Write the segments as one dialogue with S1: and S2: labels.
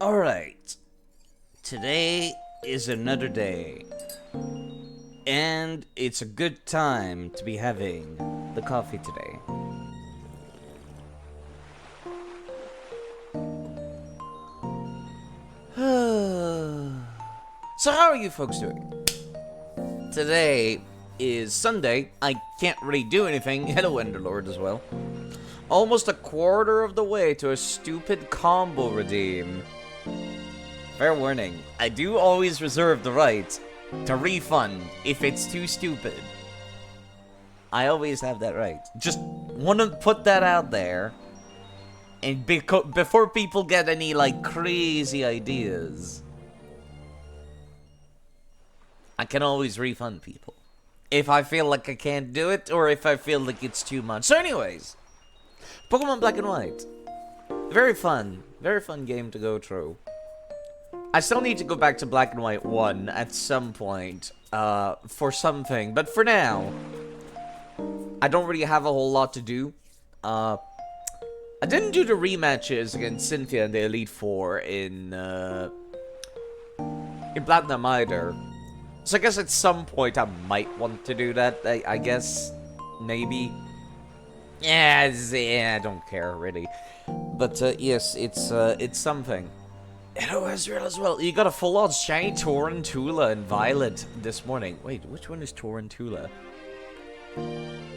S1: Alright. Today is another day. And it's a good time to be having the coffee today. So how are you folks doing? Today is Sunday. I can't really do anything. Hello, Enderlord, as well. Almost a quarter of the way to a stupid combo redeem. Fair warning, I do always reserve the right to refund if it's too stupid. I always have that right. Just want to put that out there. And before people get any, like, crazy ideas, I can always refund people. If I feel like I can't do it, or if I feel like it's too much. So anyways, Pokemon Black and White. Very fun game to go through. I still need to go back to Black and White 1 at some point, for something. But for now, I don't really have a whole lot to do. I didn't do the rematches against Cynthia in the Elite Four in Platinum either. So I guess at some point I might want to do that, I guess. Maybe. Yeah, I don't care, really. But, yes, it's something. Hello, Ezreal, as well. You got a full-on shiny Torrentula and Violet this morning. Wait, which one is Torrentula?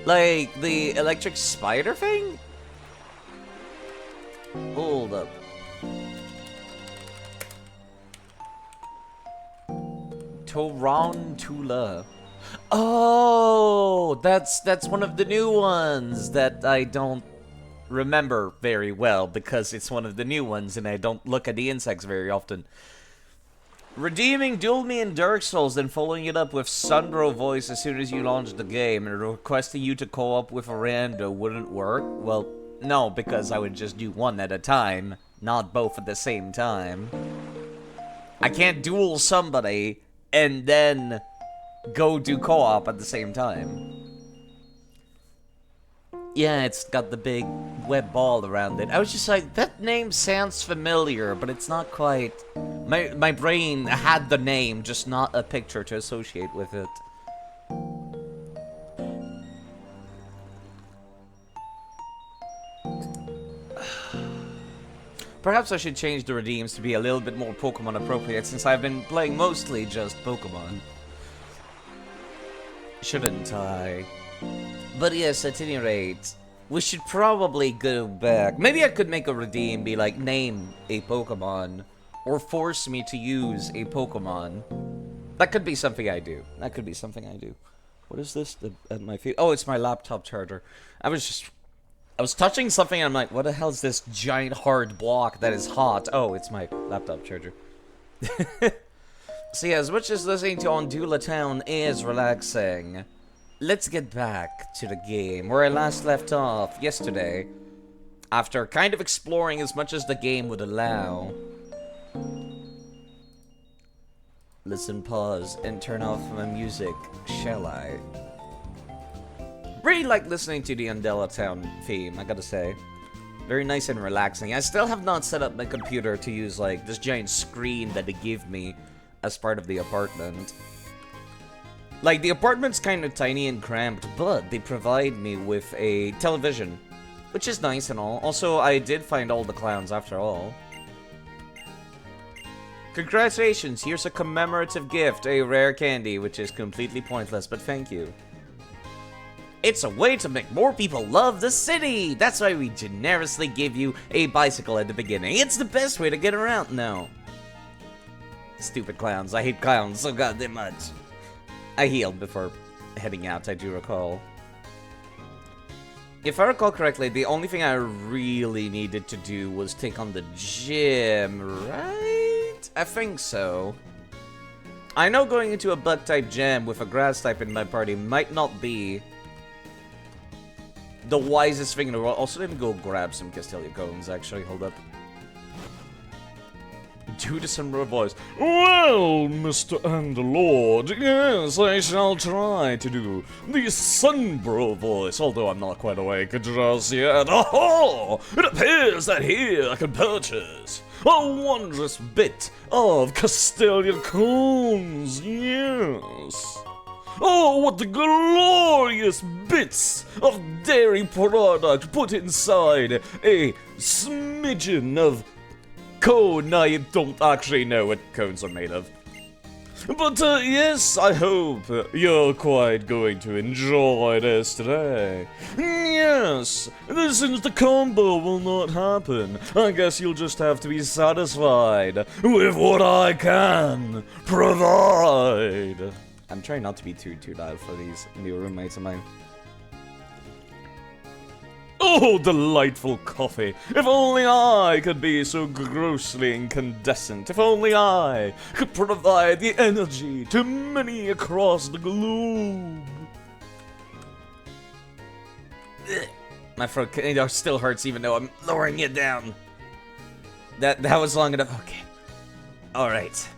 S1: Like, the electric spider thing? Hold up. Torrentula. Oh, that's one of the new ones that I don't remember very well because it's one of the new ones and I don't look at the insects very often. Redeeming Duel Me in Dark Souls, then following it up with Sundro voice as soon as you launch the game and requesting you to co-op with a rando wouldn't work? Well, no, because I would just do one at a time, not both at the same time. I can't duel somebody and then go do co-op at the same time. Yeah, it's got the big web ball around it. I was just like, that name sounds familiar, but it's not quite... My brain had the name, just not a picture to associate with it. Perhaps I should change the redeems to be a little bit more Pokemon appropriate, since I've been playing mostly just Pokemon. Shouldn't I? But yes, at any rate, we should probably go back. Maybe I could make a redeem, be like, name a Pokemon, or force me to use a Pokemon. That could be something I do. What is this at my feet? Oh, it's my laptop charger. I was touching something and I'm like, what the hell is this giant hard block that is hot? Oh, it's my laptop charger. So yeah, as much as listening to Ondula Town is relaxing, let's get back to the game where I last left off yesterday, after kind of exploring as much as the game would allow. Listen, pause, and turn off my music, shall I? Really like listening to the Ondula Town theme, I gotta say. Very nice and relaxing. I still have not set up my computer to use, like, this giant screen that they give me as part of the apartment. Like, the apartment's kind of tiny and cramped, but they provide me with a television, which is nice and all. Also, I did find all the clowns after all. Congratulations, here's a commemorative gift, a rare candy, which is completely pointless, but thank you. It's a way to make more people love the city! That's why we generously give you a bicycle at the beginning. It's the best way to get around now. Stupid clowns. I hate clowns so goddamn much. I healed before heading out, I do recall. If I recall correctly, the only thing I really needed to do was take on the gym, right? I think so. I know going into a bug-type gym with a grass-type in my party might not be the wisest thing in the world. Also, let me go grab some Castelia cones, actually. Hold up. do the Sunbro voice. Well, Mr. Underlord, yes, I shall try to do the Sunbro voice, although I'm not quite awake just yet. Oh, it appears that here I can purchase a wondrous bit of Castilian cones, yes. Oh, what the glorious bits of dairy product put inside a smidgen of cone. I don't actually know what cones are made of. But yes, I hope you're quite going to enjoy this today. Yes, since the combo will not happen, I guess you'll just have to be satisfied with what I can provide. I'm trying not to be too loud for these new roommates of mine. Oh, delightful coffee! If only I could be so grossly incandescent. If only I could provide the energy to many across the globe. My throat still hurts even though I'm lowering it down. That was long enough. Okay. All right.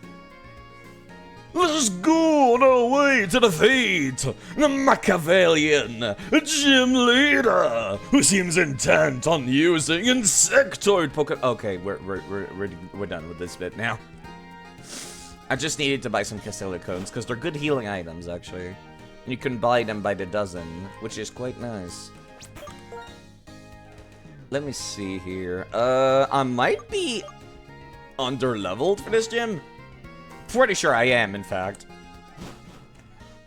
S1: Let us go on our way to defeat the Machiavellian gym leader who seems intent on using insectoid Pokemon. Okay, we're done with this bit now. I just needed to buy some Castilla cones because they're good healing items actually. You can buy them by the dozen, which is quite nice. Let me see here. I might be under-leveled for this gym. Pretty sure I am, in fact.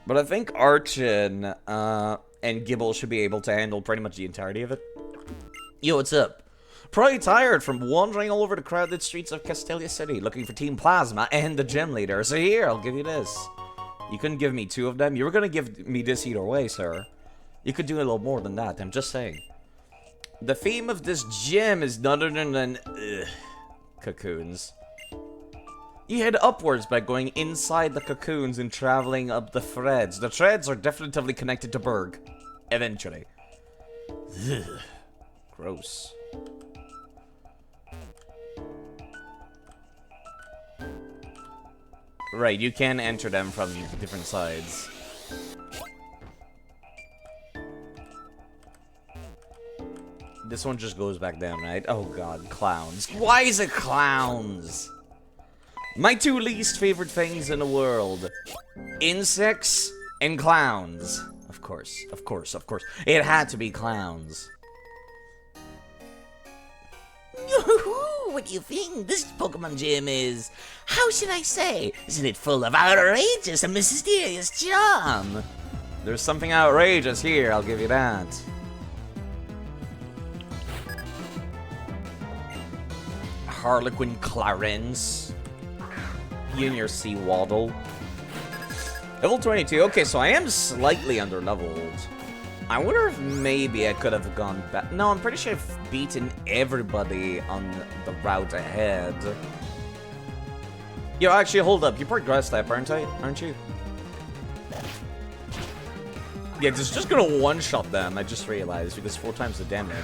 S1: But I think Archin and Gibble should be able to handle pretty much the entirety of it. Yo, what's up? Probably tired from wandering all over the crowded streets of Castelia City looking for Team Plasma and the gym leader. So here, I'll give you this. You couldn't give me 2 of them. You were gonna give me this either way, sir. You could do a little more than that, I'm just saying. The theme of this gym is none other than cocoons. You head upwards by going inside the cocoons and traveling up the threads. The threads are definitively connected to Berg. Eventually. Ugh. Gross. Right, you can enter them from different sides. This one just goes back down, right? Oh god, clowns. Why is it clowns? My 2 least favorite things in the world. Insects and clowns. Of course, of course, of course. It had to be clowns. What do you think this Pokemon gym is? How should I say? Isn't it full of outrageous and mysterious charm? There's something outrageous here, I'll give you that. Harlequin Clarence. Junior Sea Waddle. Level 22. Okay, so I am slightly under-leveled. I wonder if maybe I could have gone back. No, I'm pretty sure I've beaten everybody on the route ahead. Yo, actually, hold up. You're part grass type, aren't you? Yeah, it's just gonna one-shot them, I just realized, because 4 times the damage.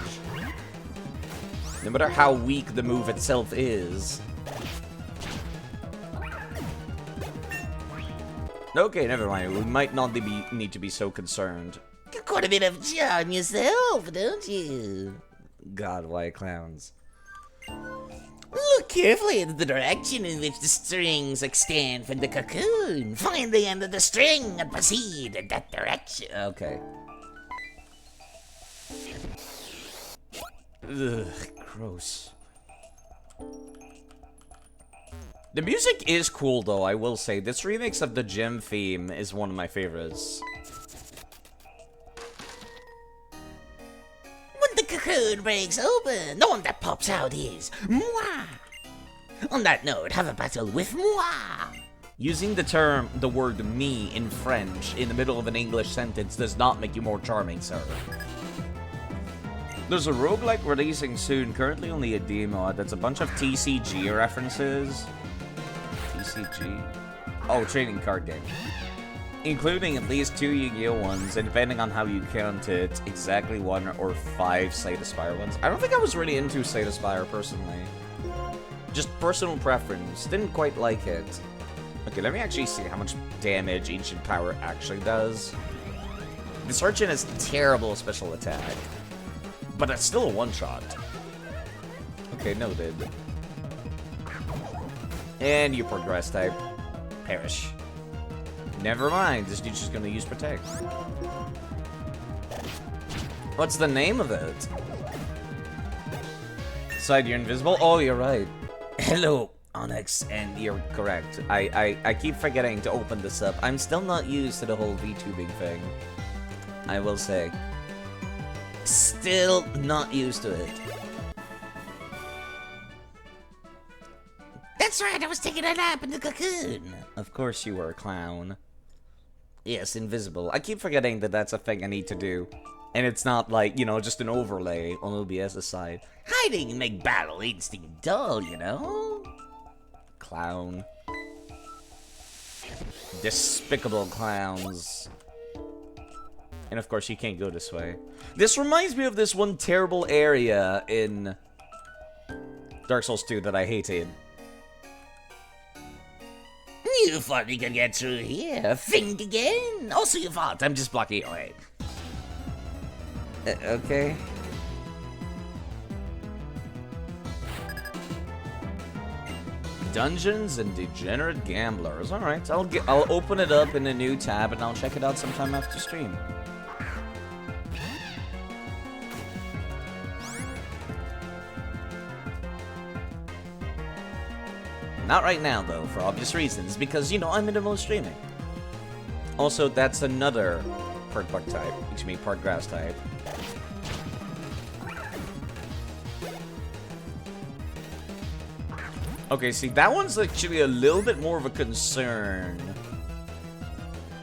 S1: No matter how weak the move itself is. Okay, never mind. We might not need to be so concerned. You've got a bit of charm yourself, don't you? God, why clowns? Look carefully at the direction in which the strings extend from the cocoon. Find the end of the string and proceed in that direction. Okay. Ugh, gross. The music is cool though, I will say. This remix of the gym theme is one of my favorites. When the cocoon breaks open, the one that pops out is moi. On that note, have a battle with moi. Using the word me in French in the middle of an English sentence does not make you more charming, sir. There's a roguelike releasing soon, currently only a demo. That's a bunch of TCG references. TCG? Oh, trading card game. Including at least 2 Yu-Gi-Oh ones, and depending on how you count it, exactly 1 or 5 Slay the Spire ones. I don't think I was really into Slay the Spire personally. Just personal preference. Didn't quite like it. Okay, let me actually see how much damage Ancient Power actually does. This Urchin has terrible special attack. But it's still a one-shot. Okay, noted. And you progress type. Perish. Never mind, this dude's just gonna use Protect. What's the name of it? Side, you're invisible? Oh, you're right. Hello, Onyx, and you're correct. I keep forgetting to open this up. I'm still not used to the whole VTubing thing. I will say. Still not used to it. That's right, I was taking a nap in the cocoon. Of course you were, clown. Yes, invisible. I keep forgetting that that's a thing I need to do. And it's not like, you know, just an overlay on OBS's side. Hiding make battle instinct dull, you know? Clown. Despicable clowns. And of course, you can't go this way. This reminds me of this one terrible area in Dark Souls 2 that I hated. You thought you could get through here. Think again. Also, you thought I'm just blocking your way. Okay. Dungeons and Degenerate Gamblers. All right, I'll open it up in a new tab and I'll check it out sometime after stream. Not right now, though, for obvious reasons, because, you know, I'm in the most streaming. Also, that's another part bug type, which means part grass type. Okay, see, that one's actually a little bit more of a concern.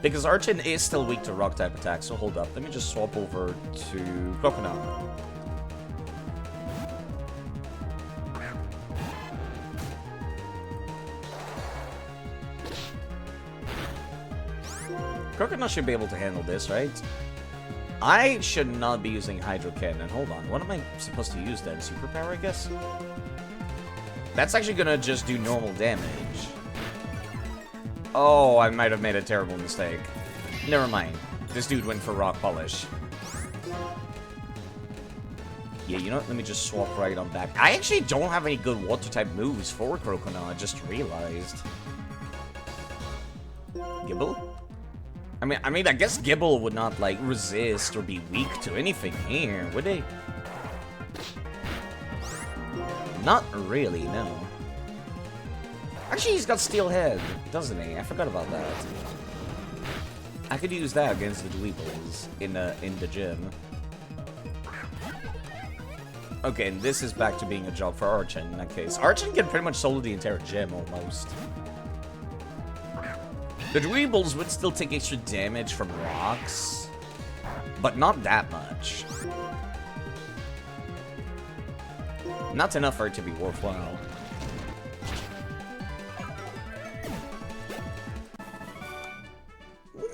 S1: Because Archin is still weak to rock type attacks, so hold up. Let me just swap over to Crocodile. Crocodile should be able to handle this, right? I should not be using Hydro Cannon. Hold on, what am I supposed to use then? Superpower, I guess? That's actually gonna just do normal damage. Oh, I might have made a terrible mistake. Never mind. This dude went for Rock Polish. Yeah, you know what? Let me just swap right on back. I actually don't have any good water-type moves for Crocodile, I just realized. Gibble? I mean, I guess Gibble would not, like, resist or be weak to anything here, would they? Not really, no. Actually, he's got Steel Head, doesn't he? I forgot about that. I could use that against the Dweebles in the gym. Okay, and this is back to being a job for Archin in that case. Archin can pretty much solo the entire gym, almost. The Dweebles would still take extra damage from rocks, but not that much. Not enough for it to be worthwhile.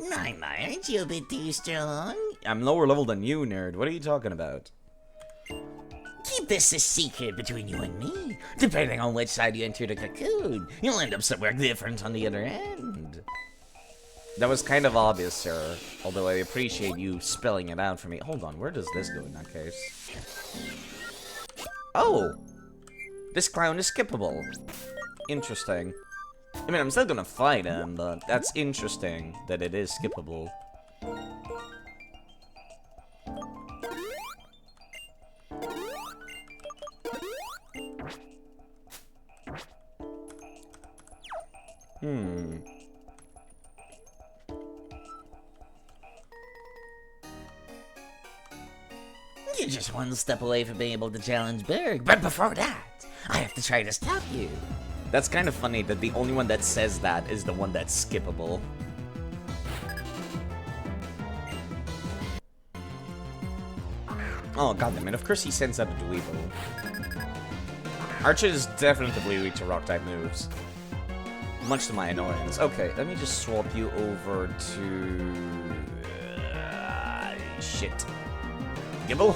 S1: My, aren't you a bit too strong? I'm lower level than you, nerd. What are you talking about? Keep this a secret between you and me. Depending on which side you enter the cocoon, you'll end up somewhere different on the other end. That was kind of obvious, sir. Although I appreciate you spelling it out for me. Hold on, where does this go in that case? Oh! This clown is skippable. Interesting. I mean, I'm still gonna fight him, but that's interesting that it is skippable. You're just one step away from being able to challenge Berg, but before that, I have to try to stop you. That's kind of funny that the only one that says that is the one that's skippable. Oh, goddammit, of course he sends out a Dweeble. Archer is definitely weak to rock-type moves. Much to my annoyance. Okay, let me just swap you over to... shit. Gibble?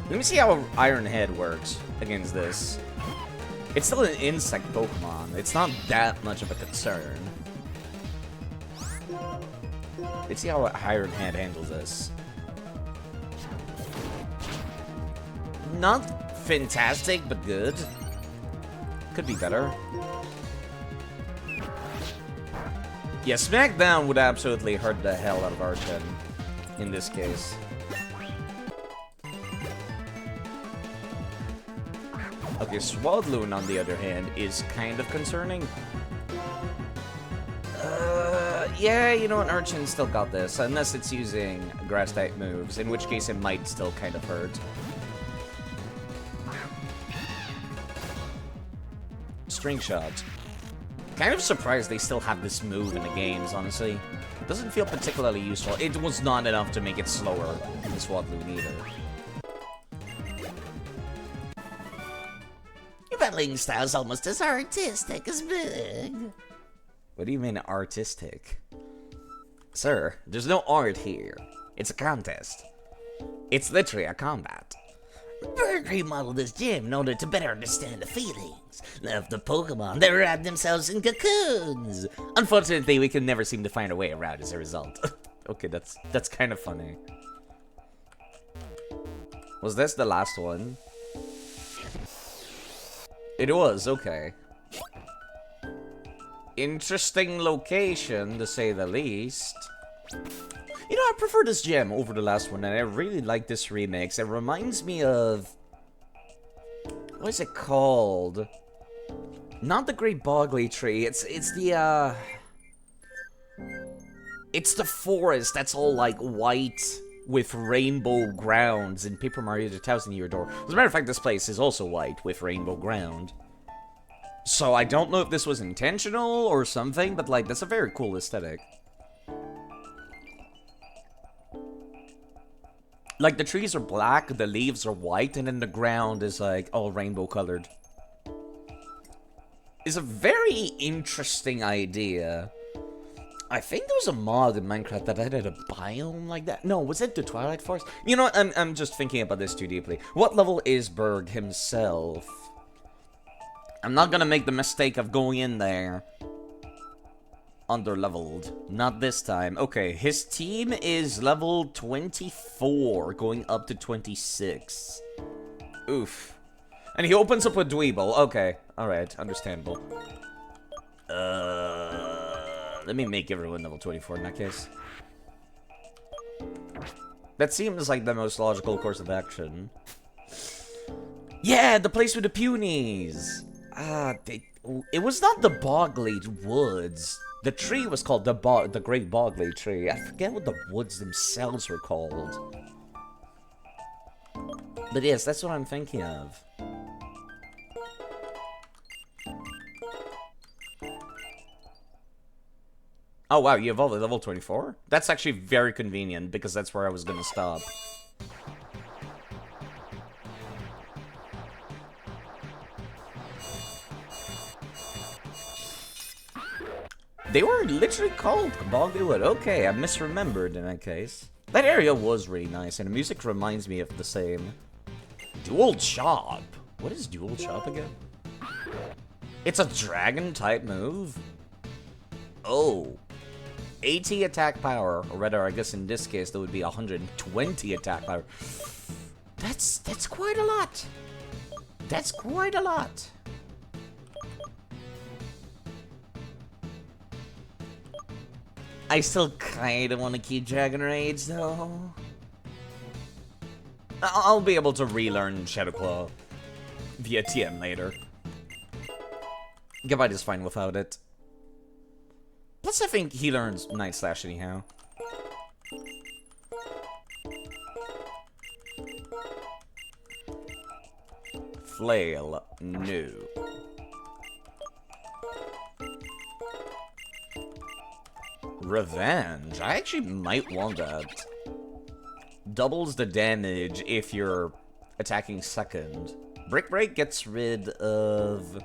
S1: Let me see how Iron Head works against this. It's still an insect Pokemon. It's not that much of a concern. Let's see how Iron Hand handles this. Not fantastic, but good. Could be better. Yeah, Smackdown would absolutely hurt the hell out of Archen in this case. Okay, Swadloon, on the other hand, is kind of concerning. Yeah, you know what, Archen still got this, unless it's using Grass-type moves, in which case it might still kind of hurt. String Shot. Kind of surprised they still have this move in the games, honestly. It doesn't feel particularly useful. It was not enough to make it slower in the Swadloon either.
S2: Your battling style's almost as artistic as big.
S1: What do you mean artistic? Sir, there's no art here. It's a contest. It's literally a combat.
S2: Bird remodeled this gym in order to better understand the feelings of the Pokemon that wrap themselves in cocoons.
S1: Unfortunately, we can never seem to find a way around as a result. Okay, that's kind of funny. Was this the last one? It was, okay. Interesting location, to say the least. You know, I prefer this gem over the last one, and I really like this remix. It reminds me of... what is it called? Not the Great Bogley Tree. It's the, it's the forest that's all, like, white with rainbow grounds in Paper Mario the Thousand Year Door. As a matter of fact, this place is also white with rainbow ground. So I don't know if this was intentional or something, but, like, that's a very cool aesthetic. Like, the trees are black, the leaves are white, and then the ground is, like, all rainbow-colored. It's a very interesting idea. I think there was a mod in Minecraft that added a biome like that. No, was it the Twilight Forest? You know what? I'm just thinking about this too deeply. What level is Berg himself? I'm not gonna make the mistake of going in there under-leveled. Not this time. Okay, his team is level 24, going up to 26. Oof. And he opens up with Dweeble. Okay, alright, understandable. Let me make everyone level 24 in that case. That seems like the most logical course of action. Yeah, the place with the Punies! It was not the Bogley Woods. The tree was called the Great Bogley Tree. I forget what the woods themselves were called. But yes, that's what I'm thinking of. Oh wow, you evolved at level 24? That's actually very convenient, because that's where I was gonna stop. They were literally called Boglywood. Okay, I misremembered in that case. That area was really nice, and the music reminds me of the same. Dual Chop? What is Dual Chop again? It's a dragon-type move? Oh. 80 attack power, or rather, I guess in this case, that would be 120 attack power. That's quite a lot. That's quite a lot. I still kinda want to keep Dragon Rage, though. I'll be able to relearn Shadow Claw via TM later. Gabite is fine without it. Plus, I think he learns Night Slash anyhow. Flail, no. Revenge? I actually might want that. Doubles the damage if you're attacking second. Brick Break gets rid of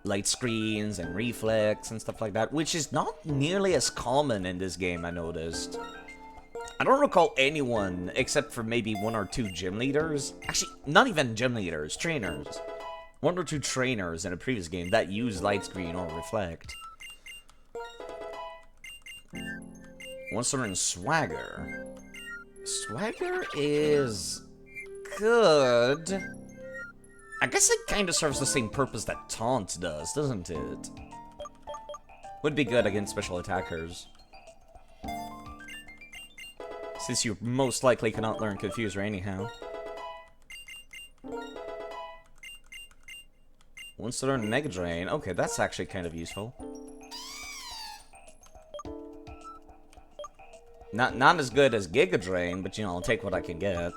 S1: light screens and reflex and stuff like that, which is not nearly as common in this game, I noticed. I don't recall anyone, except for maybe one or two gym leaders. Actually, not even gym leaders, trainers. one or two trainers in a previous game that use light screen or reflect. One certain swagger. Swagger is good. I guess it kind of serves the same purpose that taunt does, doesn't it? Would be good against special attackers. Since you most likely cannot learn Confuser anyhow. Once to learn Mega Drain. Okay, that's actually kind of useful. Not as good as Giga Drain, but you know, I'll take what I can get.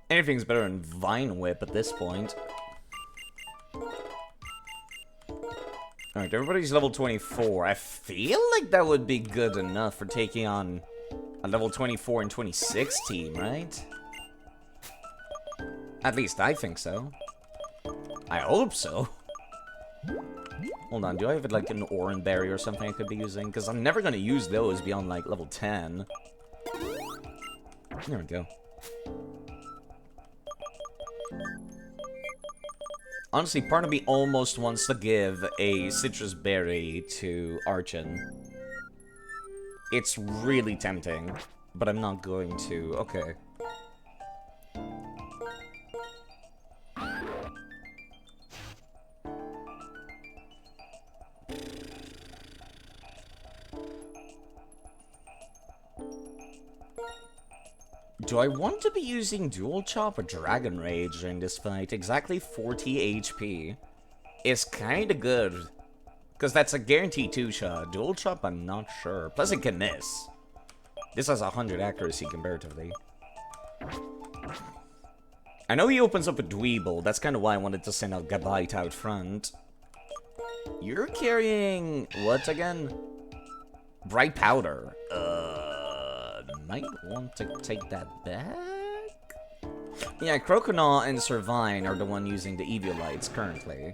S1: Anything's better than Vine Whip at this point. Alright, everybody's level 24. I feel like that would be good enough for taking on a level 24 and 26 team, right? At least I think so. I hope so. Hold on, do I have like an Oran Berry or something I could be using? Because I'm never going to use those beyond like level 10. There we go. Honestly, part of me almost wants to give a Citrus Berry to Archon. It's really tempting, but I'm not going to. Okay. Do I want to be using Dual Chop or Dragon Rage during this fight? Exactly 40 HP is kinda good. Because that's a guaranteed 2-shot. Dual Chop, I'm not sure. Plus it can miss. This has 100 accuracy comparatively. I know he opens up a Dweeble. That's kind of why I wanted to send out Gabite out front. You're carrying... what again? Bright Powder. Might want to take that back? Yeah, Croconaw and Servine are the one using the Eviolites currently.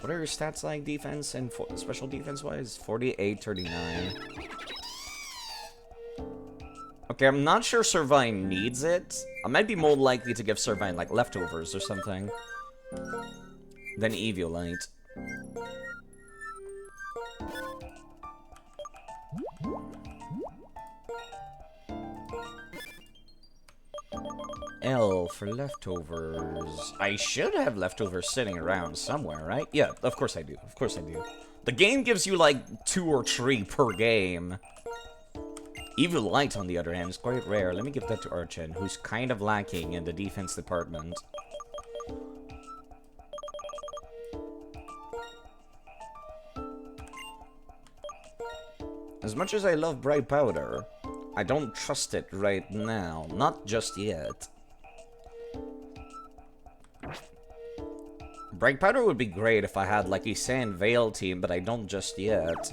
S1: What are your stats like, defense and special defense-wise? 48, 39. Okay, I'm not sure Servine needs it. I might be more likely to give Servine, like, leftovers or something than Eviolite. L for leftovers. I should have leftovers sitting around somewhere, right? Yeah, of course I do. Of course I do. The game gives you like 2 or 3 per game. Eviolite, on the other hand, is quite rare. Let me give that to Archon, who's kind of lacking in the defense department. As much as I love Bright Powder, I don't trust it right now. Not just yet. Bright Powder would be great if I had like a Sand Veil team, but I don't just yet.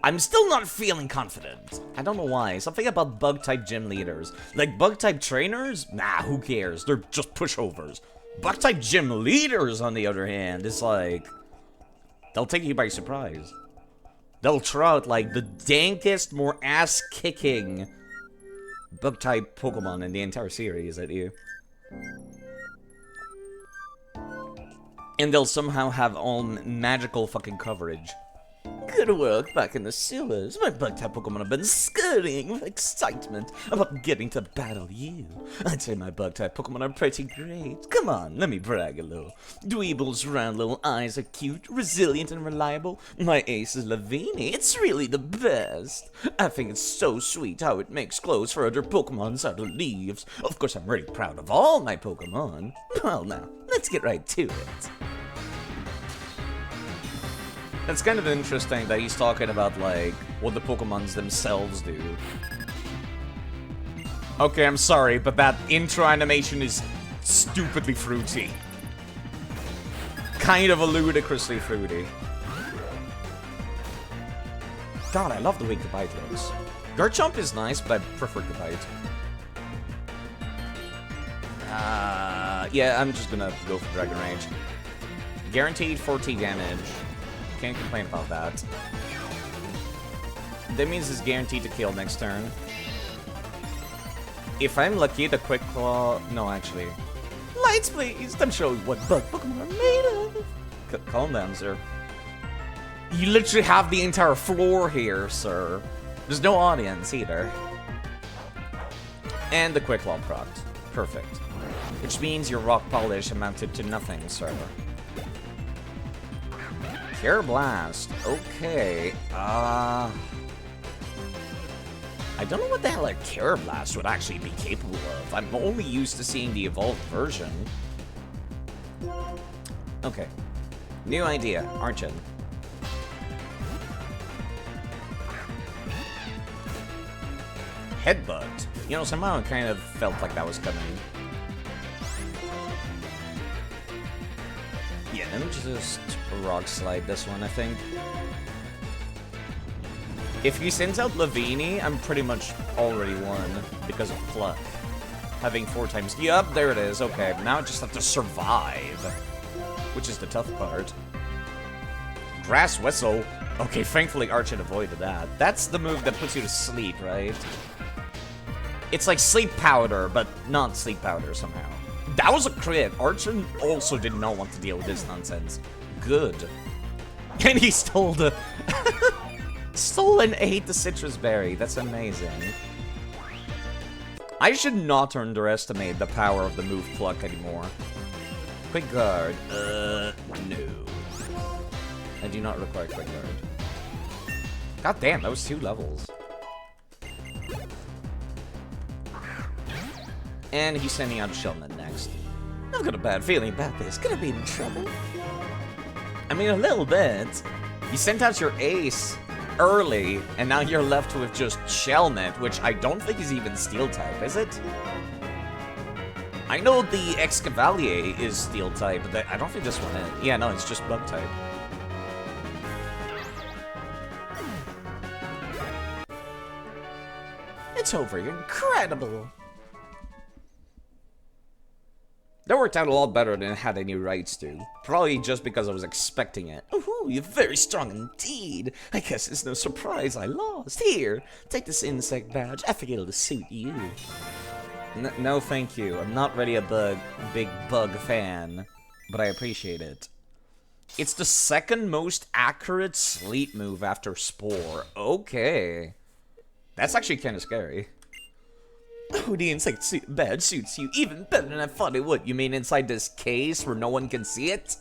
S1: I'm still not feeling confident. I don't know why. Something about Bug-type gym leaders. Like, Bug-type trainers? Nah, who cares? They're just pushovers. Bug-type gym leaders, on the other hand, is like... they'll take you by surprise. They'll throw out, like, the dankest, more ass-kicking Bug-type Pokemon in the entire series at you. And they'll somehow have all magical fucking coverage. Good work back in the sewers. My Bug-type Pokemon have been scurrying with excitement about getting to battle you. I'd say my Bug-type Pokemon are pretty great. Come on, let me brag a little. Dweeble's round little eyes are cute, resilient, and reliable. My ace is Lavini. It's really the best. I think it's so sweet how it makes clothes for other Pokemons out of leaves. Of course, I'm really proud of all my Pokemon. Well, now, let's get right to it. It's kind of interesting that he's talking about, like, what the Pokemons themselves do. Okay, I'm sorry, but that intro animation is stupidly fruity. Kind of a ludicrously fruity. God, I love the way Gabite looks. Garchomp is nice, but I prefer Gabite. Yeah, I'm just gonna go for Dragon Rage. Guaranteed 40 damage. Can't complain about that. that means it's guaranteed to kill next turn. If I'm lucky, the Quick Claw... No, actually. Lights, please! I'm showing what bug Pokemon are made of! Calm down, sir. You literally have the entire floor here, sir. There's no audience, either. And the Quick Claw procced. Perfect. Which means your Rock Polish amounted to nothing, sir. Cure Blast. Okay. I don't know what the hell a Cure Blast would actually be capable of. I'm only used to seeing the evolved version. Okay. New idea. Archon. Headbutt. You know, somehow it kind of felt like that was coming. Yeah, let me just Rock Slide this one, I think. If he sends out Lavini, I'm pretty much already won because of Pluck. Having 4 times... Yup, there it is. Okay, now I just have to survive. Which is the tough part. Grass Whistle. Okay, thankfully Archon avoided that. That's the move that puts you to sleep, right? It's like Sleep Powder, but not Sleep Powder somehow. That was a crit. Archon also did not want to deal with this nonsense. Good. And he stole the... stole and ate the Citrus Berry. That's amazing. I should not underestimate the power of the move Pluck anymore. Quick Guard. No. I do not require Quick Guard. God damn, that was 2 levels. And he's sending out a Shellman next. I've got a bad feeling about this. Gonna be in trouble. I mean, a little bit. You sent out your ace early, and now you're left with just Shellnet, which I don't think is even Steel type, is it? I know the Excavalier is Steel type, but I don't think this one is. Yeah, no, it's just Bug type. It's over. You're incredible. That worked out a lot better than it had any rights to. Probably just because I was expecting it. Ooh, you're very strong indeed. I guess it's no surprise I lost. Here, take this insect badge. I think it'll suit you. No, thank you. I'm not really a big bug fan, but I appreciate it. It's the second most accurate sleep move after Spore. Okay. That's actually kind of scary. Oh, the insect badge suits you even better than I thought it would. You mean inside this case where no one can see it?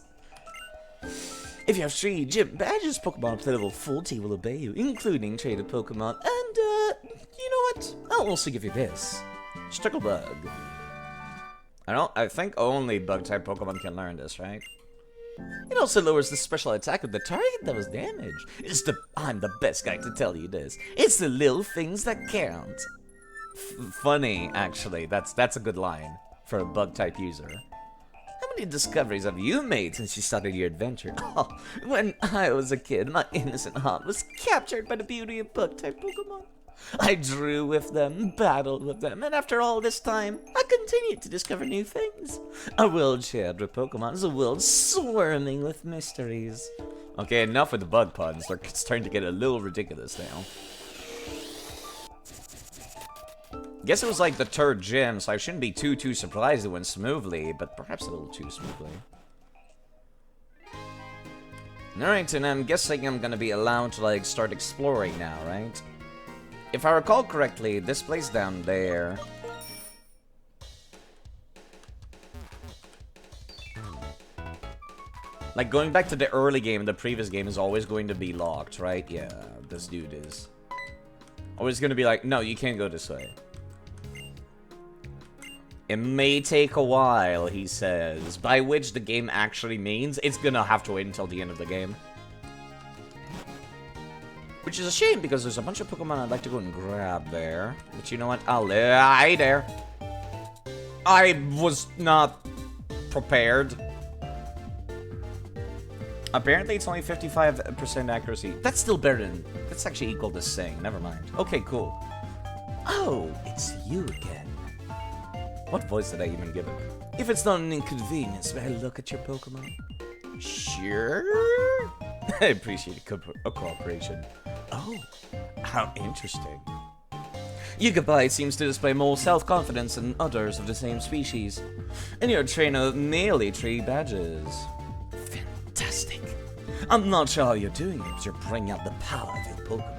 S1: If you have 3 gym badges, Pokemon up to level 40 will obey you, including traded Pokemon. And, you know what? I'll also give you this. Struggle Bug. I think only Bug-type Pokemon can learn this, right? It also lowers the special attack of the target that was damaged. I'm the best guy to tell you this. It's the little things that count. Funny, actually. That's a good line for a Bug-type user. How many discoveries have you made since you started your adventure? Oh, when I was a kid, my innocent heart was captured by the beauty of Bug-type Pokemon. I drew with them, battled with them, and after all this time, I continued to discover new things. A world shared with Pokemon is a world swarming with mysteries. Okay, enough with the bug puns. They're starting to get a little ridiculous now. Guess it was like the 3rd gym, so I shouldn't be too surprised it went smoothly, but perhaps a little too smoothly. Alright, and I'm guessing I'm gonna be allowed to, like, start exploring now, right? If I recall correctly, this place down there... Like, going back to the early game, the previous game is always going to be locked, right? Yeah, this dude is. Always gonna be like, no, you can't go this way. It may take a while, he says, by which the game actually means it's gonna have to wait until the end of the game. Which is a shame, because there's a bunch of Pokemon I'd like to go and grab there. But you know what? Hi there. I was not prepared. Apparently, it's only 55% accuracy. That's still better than... That's actually equal to Sing. Never mind. Okay, cool. Oh, it's you again. What voice did I even give him? If it's not an inconvenience, may I look at your Pokemon? Sure. I appreciate cooperation. Oh, how interesting. Yugabyte seems to display more self-confidence than others of the same species, and you're a trainer with nearly 3 badges. Fantastic. I'm not sure how you're doing it, but you're bringing out the power of your Pokemon.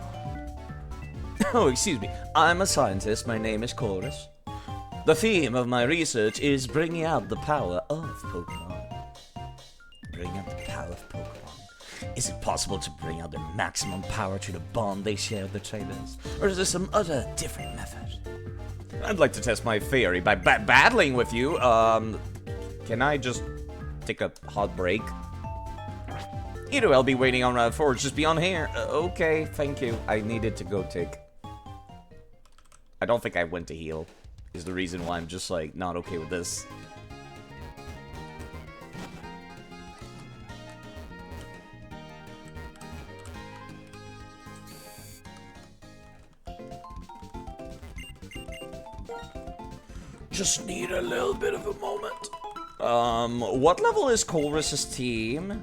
S1: Oh, excuse me. I'm a scientist. My name is Chorus. The theme of my research is bringing out the power of Pokemon. Bring out the power of Pokemon. Is it possible to bring out their maximum power through the bond they share with the trainers? Or is there some other different method? I'd like to test my theory by battling with you. Can I just take a hot break? Either way, I'll be waiting on Route 4. Just be on here. Okay, thank you. I needed to go take... I don't think I went to heal. Is the reason why I'm just, like, not okay with this. Just need a little bit of a moment. What level is Colress's team?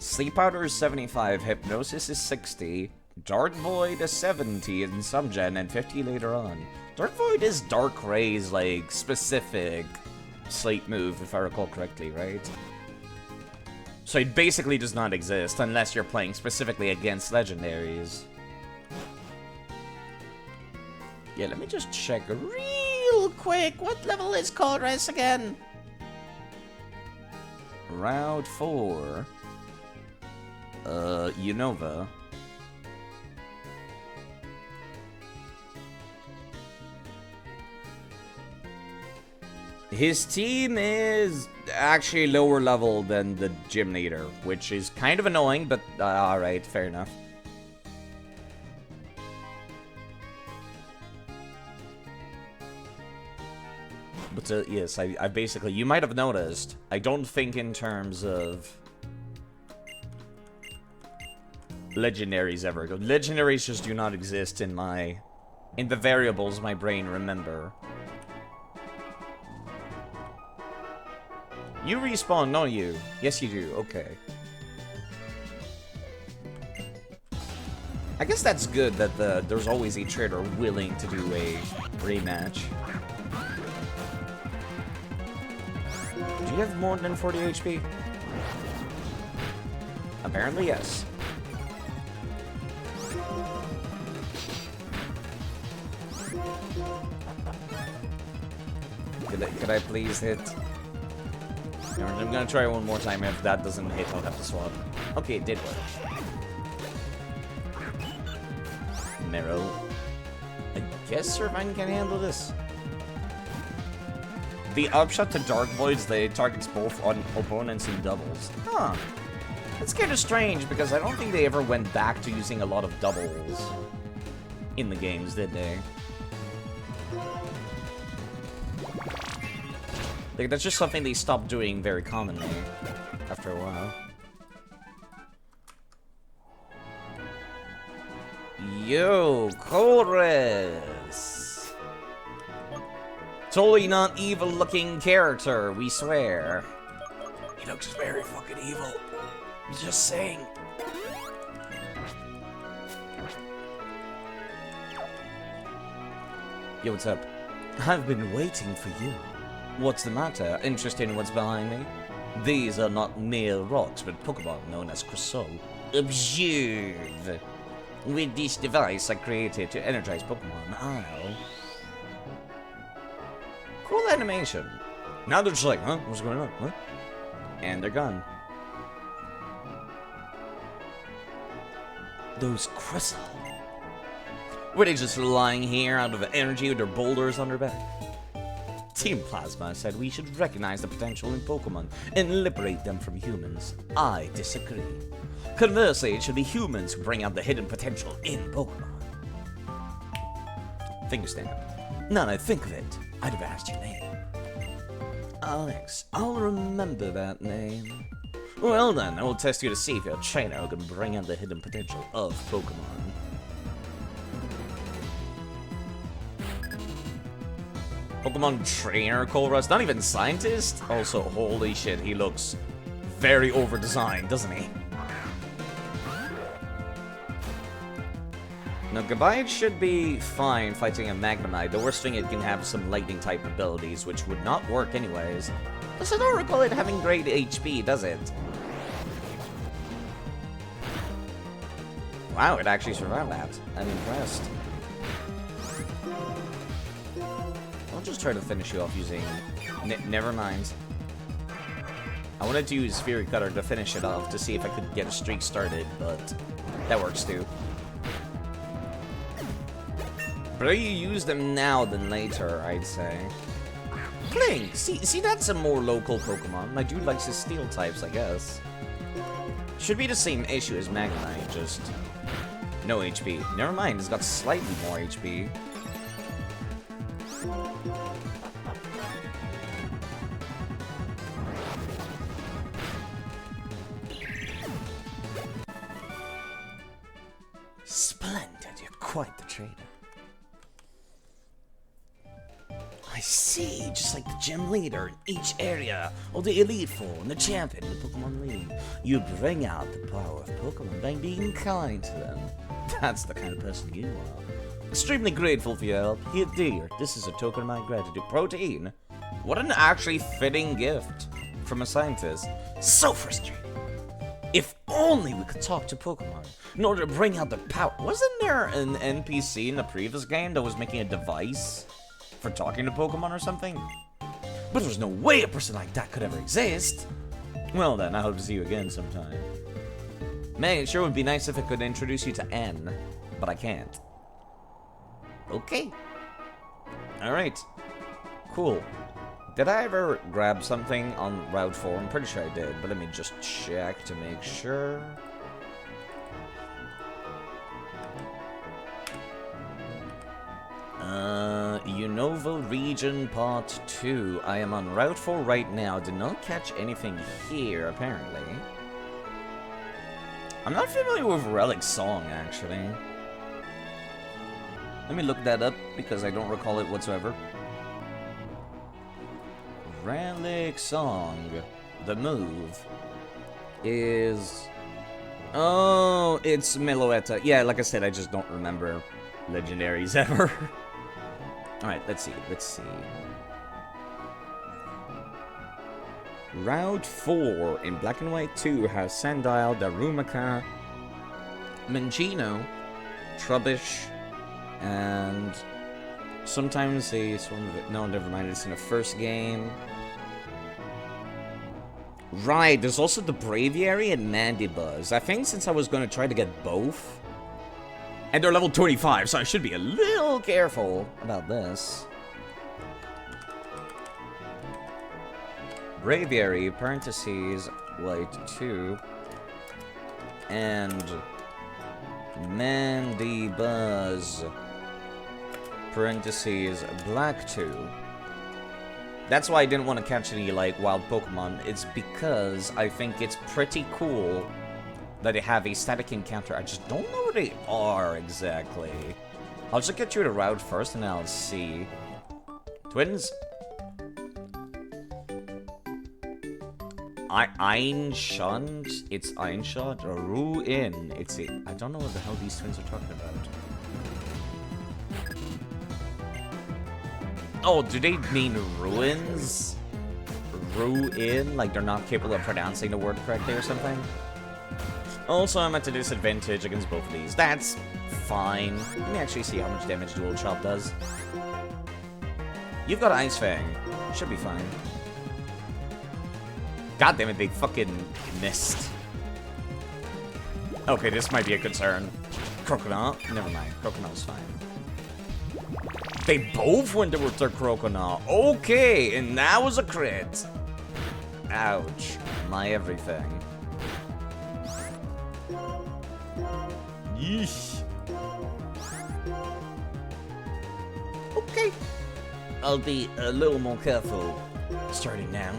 S1: Sleep Powder is 75, Hypnosis is 60, Dark Void is 70 in some gen and 50 later on. Dark Void is Dark Ray's, like, specific sleep move, if I recall correctly, right? So it basically does not exist unless you're playing specifically against legendaries. Yeah, let me just check real quick. What level is Colress again? Route 4. Unova. His team is actually lower level than the gym leader, which is kind of annoying, but alright, fair enough. But yes, I basically, you might have noticed, I don't think in terms of legendaries ever. Legendaries just do not exist in the variables my brain remember. You respawn, don't you? Yes, you do. Okay. I guess that's good that there's always a trader willing to do a rematch. Do you have more than 40 HP? Apparently, yes. Could I please hit? I'm gonna try one more time. If that doesn't hit, I'll have to swap. Okay, it did work. Marrow. I guess Irvine can handle this. The upshot to Dark Voids, they targets both on opponents in doubles. Huh. That's kind of strange, because I don't think they ever went back to using a lot of doubles in the games, did they? Like, that's just something they stopped doing very commonly after a while. Yo, Chorus! Totally not evil-looking character, we swear. He looks very fucking evil. Just saying. Yo, what's up? I've been waiting for you. What's the matter? Interested in what's behind me? These are not mere rocks, but Pokemon known as Crystal. Observe. With this device I created to energize Pokemon, I'll... Cool animation. Now they're just like, huh? What's going on? What? And they're gone. Those Crystal. Were they just lying here out of energy with their boulders on their back? Team Plasma said we should recognize the potential in Pokemon and liberate them from humans. I disagree. Conversely, it should be humans who bring out the hidden potential in Pokemon. Finger snap. Now that I think of it, I'd have asked your name. Alex, I'll remember that name. Well then, I will test you to see if you're a trainer who can bring out the hidden potential of Pokemon. Pokemon trainer Colress, not even scientist? Also, holy shit, he looks very over-designed, doesn't he? Now, Gabite should be fine fighting a Magnemite. The worst thing, it can have some lightning-type abilities, which would not work anyways. Plus, I don't recall it having great HP, does it? Wow, it actually survived that. I'm impressed. I'll just try to finish you off using... never mind. I wanted to use Fury Cutter to finish it off to see if I could get a streak started, but that works too. Better you use them now than later, I'd say. Blink! See, that's a more local Pokemon. My dude likes his steel types, I guess. Should be the same issue as Magnemite, just no HP. Never mind, it's got slightly more HP.
S2: Splendid, you're quite the trader. I see, just like the gym leader in each area, or the Elite Four and the champion in the Pokemon League. You bring out the power of Pokemon by being kind to them. That's the kind of person you are. Extremely grateful for your help. Here, dear, this is a token of my gratitude. Protein.
S1: What an actually fitting gift from a scientist.
S2: So frustrating. If only we could talk to Pokemon in order to bring out the power.
S1: Wasn't there an NPC in the previous game that was making a device for talking to Pokemon or something?
S2: But there's no way a person like that could ever exist.
S1: Well then, I hope to see you again sometime. Man, it sure would be nice if I could introduce you to N, but I can't.
S2: Okay.
S1: Alright. Cool. Did I ever grab something on Route 4? I'm pretty sure I did, but let me just check to make sure. Unova Region Part 2. I am on Route 4 right now. Did not catch anything here, apparently. I'm not familiar with Relic's song, actually. Let me look that up, because I don't recall it whatsoever. Relic song. The move is... Oh, it's Meloetta. Yeah, like I said, I just don't remember legendaries ever. Alright, let's see. Route 4 in Black and White 2 has Sandile, Darumaka, Minccino, Trubbish, and sometimes a swarm of it. No, never mind, it's in the first game. Right, there's also the Braviary and Mandibuzz. I think since I was going to try to get both, and they're level 25, so I should be a little careful about this. Braviary, parentheses, White 2, and Mandibuzz, parentheses, Black 2. That's why I didn't want to catch any, like, wild Pokemon. It's because I think it's pretty cool that they have a static encounter. I just don't know what they are exactly. I'll just get you to route first and I'll see. Twins? Einshund? It's Einshund? Or Ruin? It's a... I don't know what the hell these twins are talking about. Oh, do they mean ruins? Ruin? Like they're not capable of pronouncing the word correctly or something? Also, I'm at a disadvantage against both of these. That's fine. Let me actually see how much damage Dual Chop does. You've got Ice Fang. Should be fine. God damn it, they fucking missed. Okay, this might be a concern. Crocodile? Never mind. Crocodile's fine. They both went with their Crocodile. Okay, and that was a crit. Ouch. My everything. Yeesh. Okay. I'll be a little more careful starting now.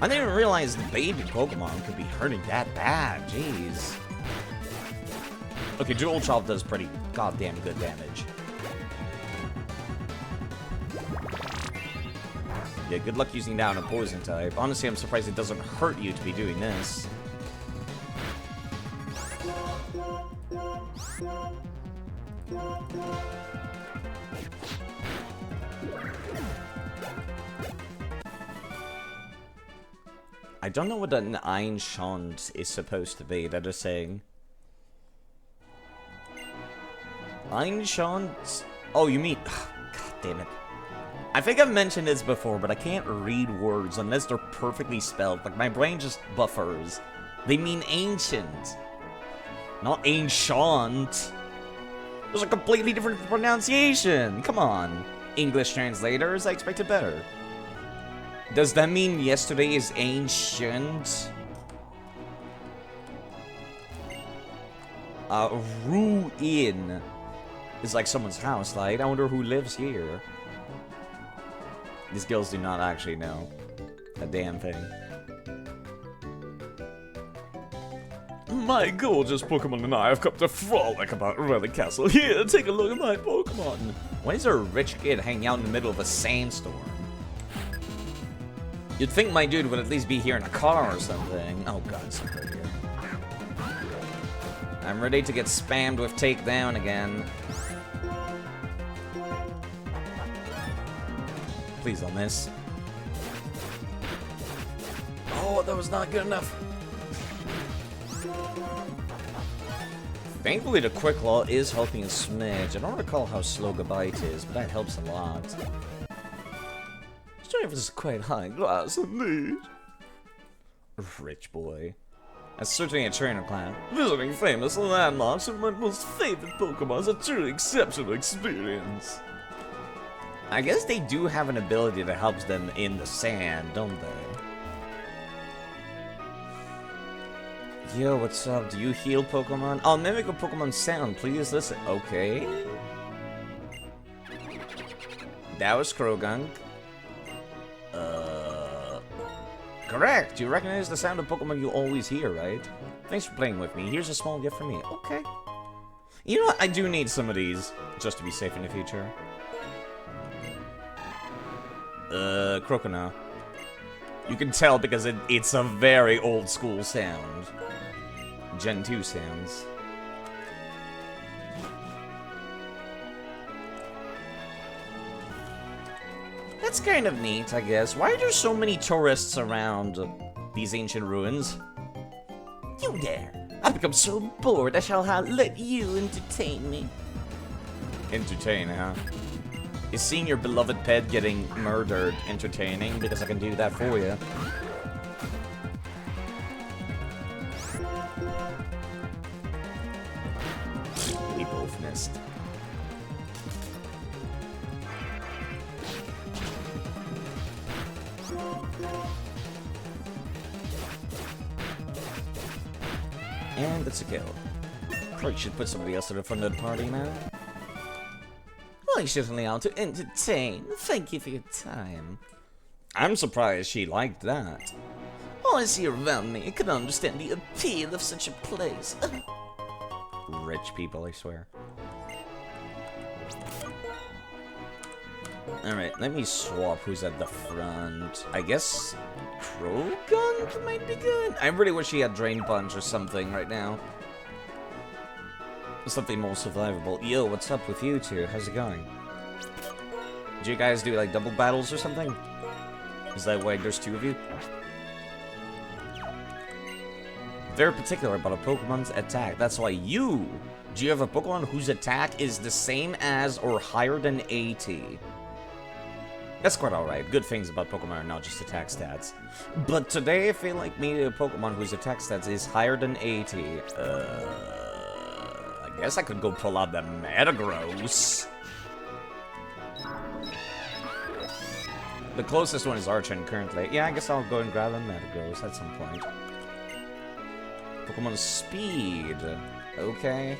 S1: I didn't even realize the baby Pokemon could be hurting that bad. Jeez. Okay, Dual Chop does pretty goddamn good damage. Yeah, good luck using down a poison type. Honestly, I'm surprised it doesn't hurt you to be doing this. I don't know what an Einschand is supposed to be, that is saying. Einschand? Oh, you mean... God damn it. I think I've mentioned this before, but I can't read words unless they're perfectly spelled. Like, my brain just buffers. They mean ancient. Not ancient. There's a completely different pronunciation. Come on. English translators, I expected better. Does that mean yesterday is ancient? Ruin is like someone's house, like, I wonder who lives here. These girls do not actually know a damn thing. My gorgeous Pokemon and I have come to frolic about Relic Castle. Here, take a look at my Pokemon. Why is there a rich kid hanging out in the middle of a sandstorm? You'd think my dude would at least be here in a car or something. Oh god, something here. I'm ready to get spammed with takedown again. Please don't miss. Oh, that was not good enough. Thankfully, the Quick Claw is helping a smidge. I don't recall how slow Gabite is, but that helps a lot. Strength is quite high class indeed. Rich boy. That's certainly a trainer clan. Visiting famous landmarks and my most favorite Pokemon is a truly exceptional experience. I guess they do have an ability that helps them in the sand, don't they? Yo, what's up? Do you heal Pokemon? I'll mimic a Pokemon sound, please listen. Okay. That was Krogunk. Correct! You recognize the sound of Pokemon you always hear, right? Thanks for playing with me. Here's a small gift from me. Okay. You know what? I do need some of these, just to be safe in the future. Crocodile. You can tell because it's a very old school sound. Gen 2 sounds. That's kind of neat, I guess. Why are there so many tourists around these ancient ruins? You there! I've become so bored I shall let you entertain me. Entertain, huh? Is seeing your beloved pet getting murdered entertaining? Because I can do that for you. We both missed. And that's a kill. Probably should put somebody else to the front of the party, man. Well, you're certainly out to entertain. Thank you for your time. I'm surprised she liked that. All I see around me, I can understand the appeal of such a place. Rich people, I swear. Alright, let me swap who's at the front. I guess Krogunk might be good. I really wish he had Drain Punch or something right now. Something more survivable. Yo, what's up with you two? How's it going? Do you guys do like double battles or something? Is that why there's two of you? Very particular about a Pokemon's attack. That's why you... Do you have a Pokemon whose attack is the same as or higher than 80? That's quite alright. Good things about Pokemon are not just attack stats. But today I feel like me a Pokemon whose attack stats is higher than 80. I guess I could go pull out the Metagross. The closest one is Archon currently. Yeah, I guess I'll go and grab a Metagross at some point. Pokemon Speed. Okay.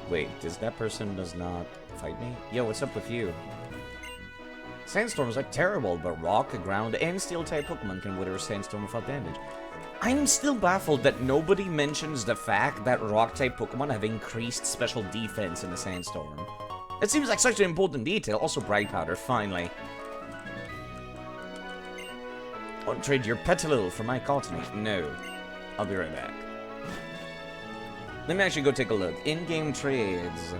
S1: Wait, that person does not fight me? Yo, what's up with you? Sandstorms are terrible, but Rock, Ground, and Steel-type Pokemon can wither a Sandstorm without damage. I'm still baffled that nobody mentions the fact that Rock-type Pokemon have increased special defense in the Sandstorm. It seems like such an important detail. Also, Bright Powder, finally. I'll trade your Petalil for my Cottony. No. I'll be right back. Let me actually go take a look. In-game trades.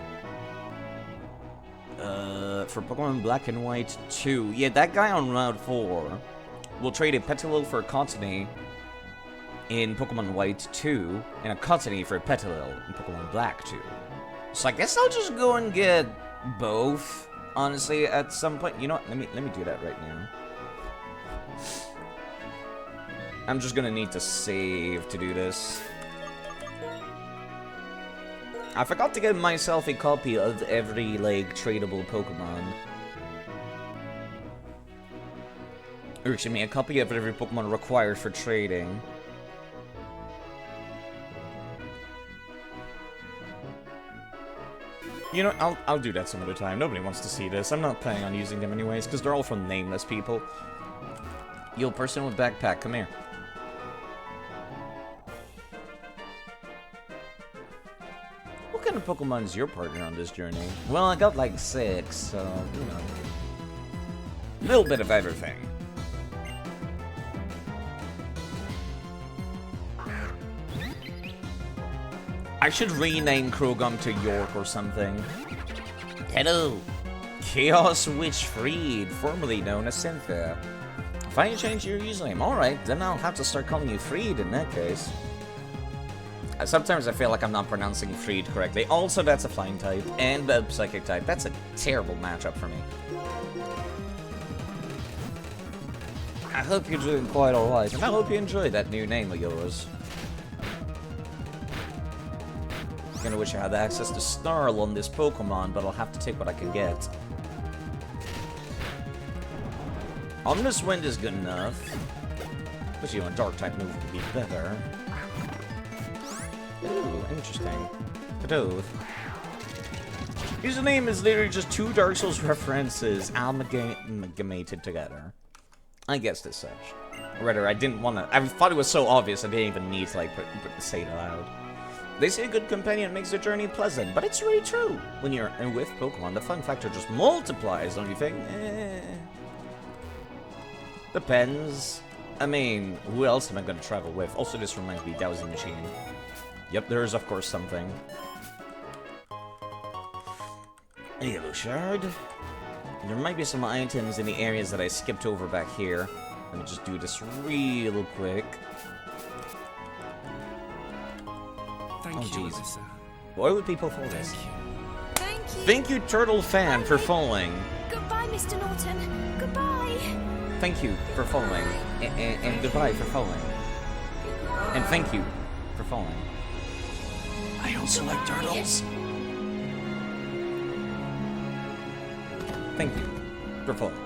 S1: For Pokemon Black and White 2. Yeah, that guy on Route 4 will trade a Petilil for a Cottonee in Pokemon White 2, and a Cottonee for a Petilil in Pokemon Black 2. So I guess I'll just go and get both, honestly, at some point. You know what? Let me do that right now. I'm just gonna need to save to do this. I forgot to get myself a copy of every, like, tradable Pokemon. Or, excuse me, a copy of every Pokemon required for trading. You know, I'll do that some other time. Nobody wants to see this. I'm not planning on using them anyways, because they're all from nameless people. Yo, person with backpack, come here. What kind of Pokemon's your partner on this journey? Well, I got like 6, so, you know. A little bit of everything. I should rename Krogum to York or something. Hello. Chaos Witch Freed, formerly known as Cynthia. If you change your username, alright, then I'll have to start calling you Freed in that case. Sometimes I feel like I'm not pronouncing Freed correctly. Also, that's a flying type, and a psychic type. That's a terrible matchup for me. I hope you're doing quite alright, and I hope you enjoy that new name of yours. Kinda wish I had access to Snarl on this Pokemon, but I'll have to take what I can get. Ominous Wind is good enough. But you know, a Dark-type move could be better. Ooh, interesting. Permadeath. Username is literally just 2 Dark Souls references amalgamated together. I guessed as such. Or rather, I didn't want to. I thought it was so obvious I didn't even need to like say it aloud. They say a good companion makes the journey pleasant, but it's really true. When you're with Pokemon, the fun factor just multiplies, don't you think? Depends. I mean, who else am I going to travel with? Also, this reminds me, Dowsing Machine. Yep, there is, of course, something. A yellow shard. There might be some items in the areas that I skipped over back here. Let me just do this real quick.
S3: Thank you,
S1: jeez. Why would people fall this?
S3: Thank you.
S1: Thank you, Turtle Fan, for following.
S3: Goodbye, Mr. Norton. Goodbye.
S1: Thank you for following. And goodbye for following. And thank you for following.
S2: I also like turtles.
S1: Thank you for following.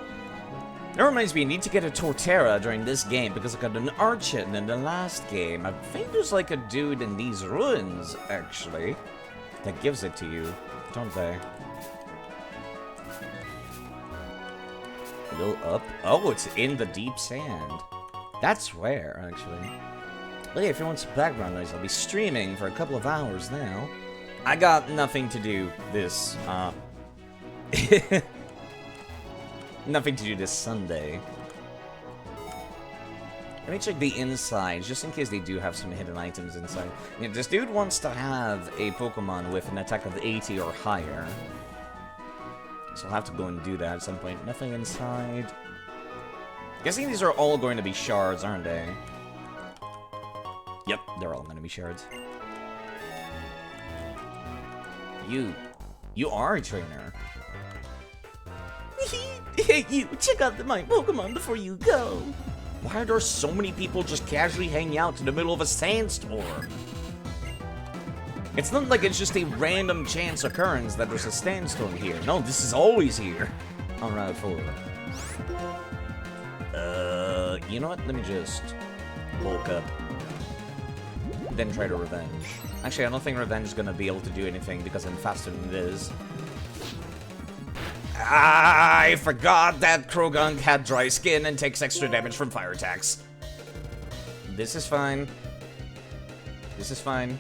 S1: That reminds me, I need to get a Torterra during this game because I got an Archon in the last game. I think there's like a dude in these ruins, actually, that gives it to you, don't they? Go up. Oh, it's in the deep sand. That's where, actually. But yeah, if you want some background noise, I'll be streaming for a couple of hours now. I got nothing to do this, nothing to do this Sunday. Let me check the inside, just in case they do have some hidden items inside. You know, this dude wants to have a Pokemon with an attack of 80 or higher. So I'll have to go and do that at some point. Nothing inside. Guessing these are all going to be shards, aren't they? Yep, they're all going to be shards. You are a trainer. Hey, you, check out my Pokemon before you go. Why are there so many people just casually hanging out in the middle of a sandstorm? It's not like it's just a random chance occurrence that there's a sandstorm here. No, this is always here. On Route 4. You know what? Let me just bulk up. Then try to revenge. Actually, I don't think revenge is gonna be able to do anything because I'm faster than it is. I forgot that Krogunk had dry skin and takes extra damage from fire attacks. This is fine. This is fine.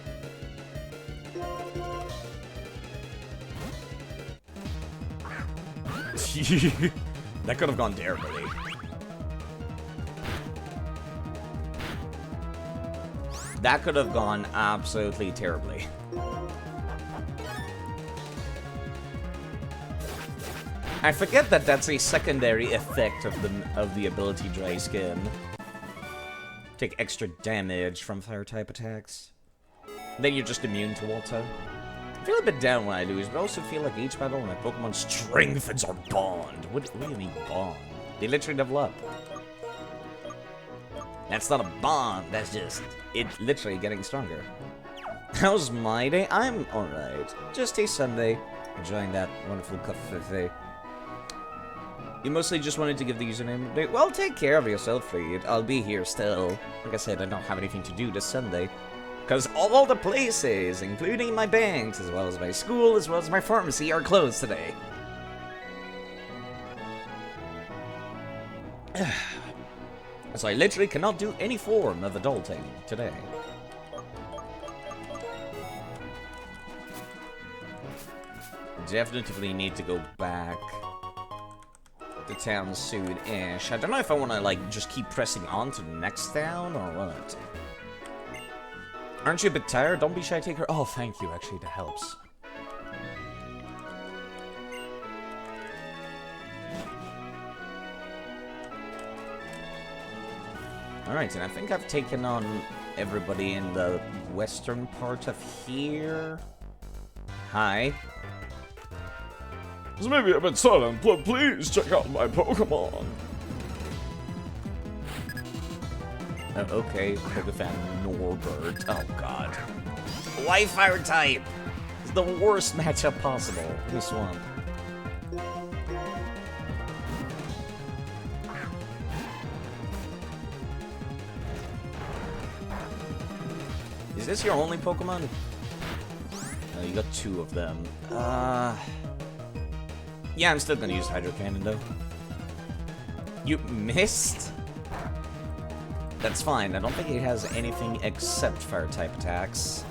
S1: That could have gone terribly. That could have gone absolutely terribly. I forget that that's a secondary effect of the ability Dry Skin. Take extra damage from fire type attacks. Then you're just immune to water. I feel a bit down when I lose, but I also feel like each battle my Pokemon strengthens our bond. What do you mean bond? They literally level up. That's not a bond, that's just it literally getting stronger. How's my day? I'm alright. Just a Sunday. Enjoying that wonderful coffee. You mostly just wanted to give the username an update? Well, take care of yourself, Reed. I'll be here still. Like I said, I don't have anything to do this Sunday. Because all the places, including my banks, as well as my school, as well as my pharmacy, are closed today. So I literally cannot do any form of adulting today. Definitely need to go back to town soon-ish. I don't know if I want to, like, just keep pressing on to the next town or what. Aren't you a bit tired? Don't be shy, take her. Oh, thank you, actually, that helps. Alright, and I think I've taken on everybody in the western part of here. Hi.
S4: This may be a bit sudden, but please check out my Pokemon.
S1: Okay, Pokefan Norbert. Oh god. Why fire type? It's the worst matchup possible in the swamp. Is this your only Pokemon? No, you got 2 of them. Yeah, I'm still gonna use Hydro Cannon though. You missed? That's fine. I don't think it has anything except fire type attacks.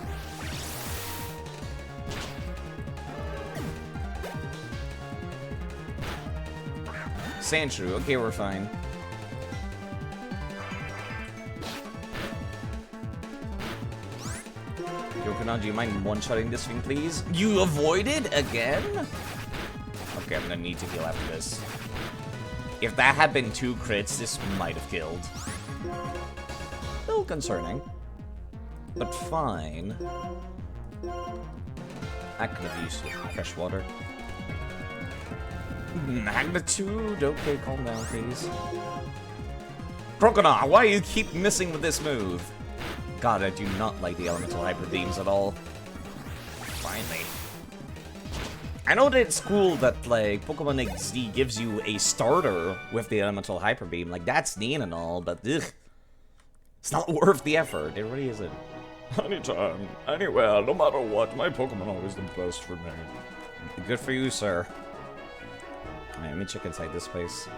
S1: Sandshrew. Okay, we're fine. Yokonan, do you mind one-shotting this thing, please? You avoided again? Okay, I'm gonna need to heal after this. If that had been 2 crits, this might have killed. A little concerning. But fine. I could have used fresh water. Magnitude? Okay, calm down, please. Crocodile, why do you keep missing with this move? God, I do not like the elemental hyper beams at all. Finally. I know that it's cool that, like, Pokemon XD gives you a starter with the elemental hyper beam. Like, that's neat and all, but ugh. It's not worth the effort. It really isn't.
S4: Anytime, anywhere, no matter what, my Pokemon are always the best for me.
S1: Good for you, sir. Alright, let me check inside this place.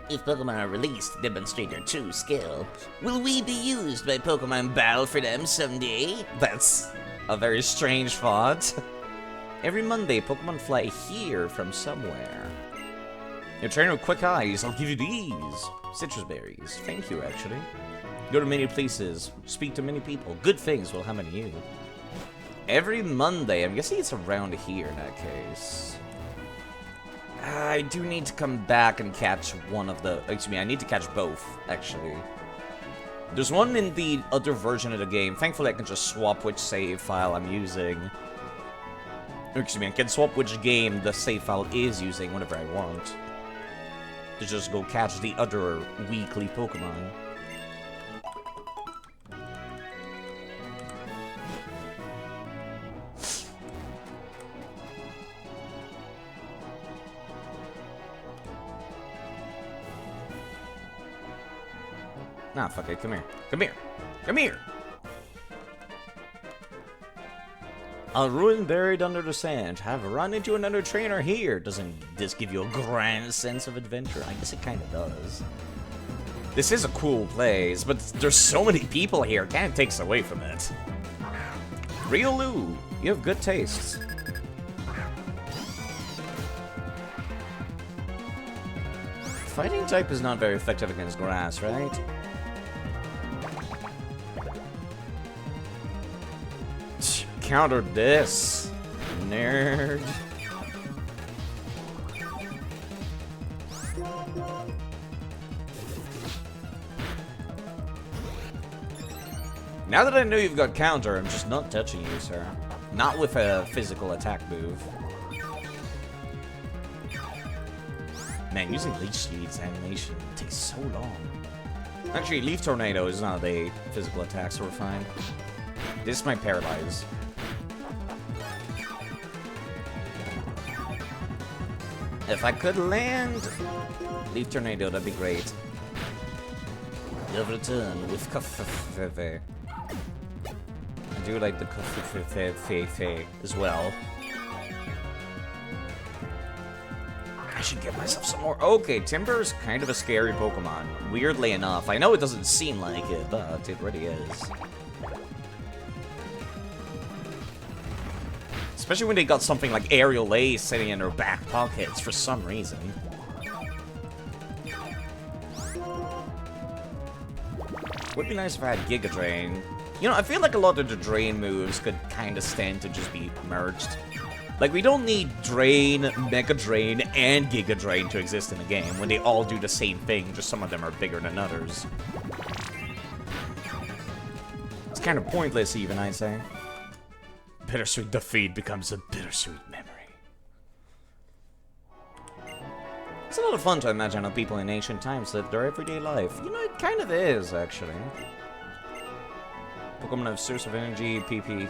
S2: If Pokemon are released to demonstrate their true skill, will we be used by Pokemon Battle for them someday?
S1: That's a very strange thought. Every Monday, Pokemon fly here from somewhere. Your trainer with quick eyes, I'll give you these. Citrus berries. Thank you, actually. Go to many places, speak to many people. Good things will happen to you. Every Monday, I'm guessing it's around here in that case. I do need to come back and catch one of the... Excuse me, I need to catch both, actually. There's one in the other version of the game. Thankfully, I can just swap which save file I'm using. Excuse me, I can swap which game the save file is using whenever I want. To just go catch the other weekly Pokemon. Nah, fuck it. Come here. Come here. Come here. A ruin buried under the sand. Have run into another trainer here. Doesn't this give you a grand sense of adventure? I guess it kind of does. This is a cool place, but there's so many people here. It kind of takes away from it. Riolu, you have good tastes. Fighting type is not very effective against grass, right? countered this. Nerd. Now that I know you've got counter, I'm just not touching you, sir. Not with a physical attack move. Man, using Leech Seed's animation takes so long. Actually, Leaf Tornado is not a physical attack, so we're fine. This might paralyze. If I could land Leaf Tornado, that'd be great. Never return with Kafefefe. I do like the Kafefefe as well. I should get myself some more. Okay, Timber is kind of a scary Pokemon. Weirdly enough. I know it doesn't seem like it, but it really is. Especially when they got something like Aerial Ace sitting in their back pockets for some reason. Would be nice if I had Giga Drain. You know, I feel like a lot of the Drain moves could kind of stand to just be merged. Like, we don't need Drain, Mega Drain, and Giga Drain to exist in a game when they all do the same thing, just some of them are bigger than others. It's kind of pointless even, I'd say. Bittersweet defeat becomes a bittersweet memory. It's a lot of fun to imagine how people in ancient times lived their everyday life. You know, it kind of is, actually. Pokemon have source of energy, PP.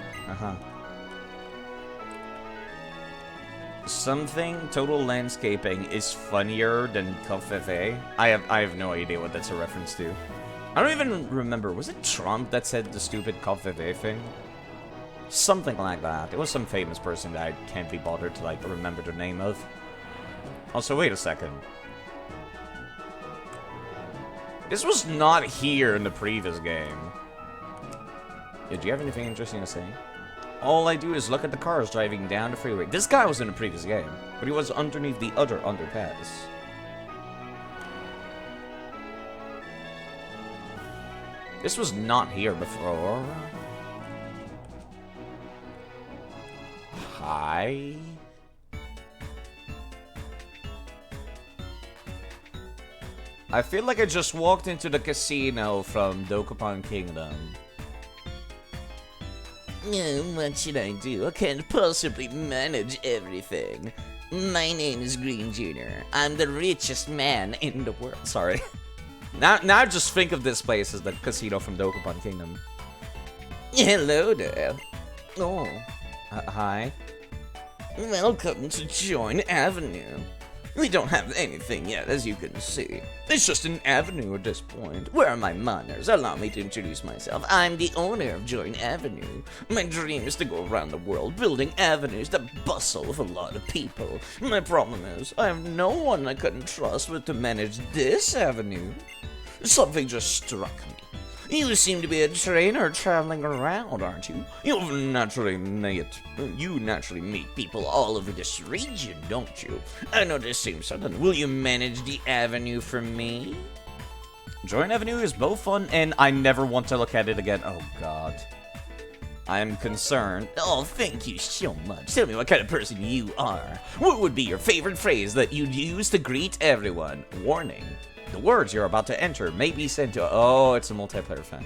S1: Something total landscaping is funnier than Kafefe. I have no idea what that's a reference to. I don't even remember. Was it Trump that said the stupid Kafefe thing? Something like that. It was some famous person that I can't be bothered to, like, remember the name of. Also, wait a second. This was not here in the previous game. Yeah, do you have anything interesting to say? All I do is look at the cars driving down the freeway. This guy was in the previous game, but he was underneath the other underpass. This was not here before. Hi. I feel like I just walked into the casino from Dokapon Kingdom. What should I do? I can't possibly manage everything. My name is Green Jr. I'm the richest man in the world. Sorry. Now just think of this place as the casino from Dokapon Kingdom. Hello there. Oh. Hi. Welcome to Join Avenue. We don't have anything yet, as you can see. It's just an avenue at this point. Where are my manners? Allow me to introduce myself. I'm the owner of Join Avenue. My dream is to go around the world building avenues that bustle with a lot of people. My problem is, I have no one I can trust with to manage this avenue. Something just struck me. You seem to be a trainer traveling around, aren't you? You naturally meet people all over this region, don't you? I know this seems sudden. Will you manage the avenue for me? Join Avenue is both fun and I never want to look at it again. Oh god. I'm concerned. Oh, thank you so much. Tell me what kind of person you are. What would be your favorite phrase that you'd use to greet everyone? Warning. The words you're about to enter may be sent to... Oh, it's a multiplayer thing.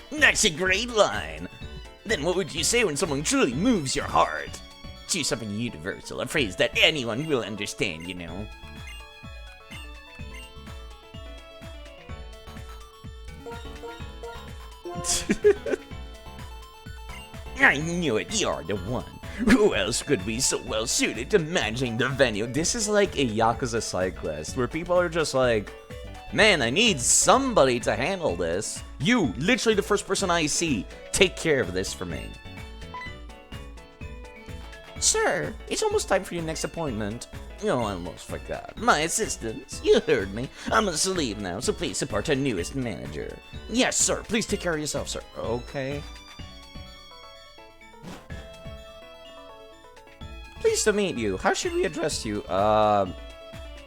S1: That's a great line. Then what would you say when someone truly moves your heart? Choose something universal, a phrase that anyone will understand, you know. I knew it, you're the one. Who else could be so well suited to managing the venue? This is like a Yakuza side quest where people are just like, man, I need somebody to handle this. You, literally the first person I see, take care of this for me. Sir, it's almost time for your next appointment. Oh, I almost forgot. My assistants, you heard me. I must leave now, so please support our newest manager. Yes, sir, please take care of yourself, sir. Okay. Pleased to meet you. How should we address you?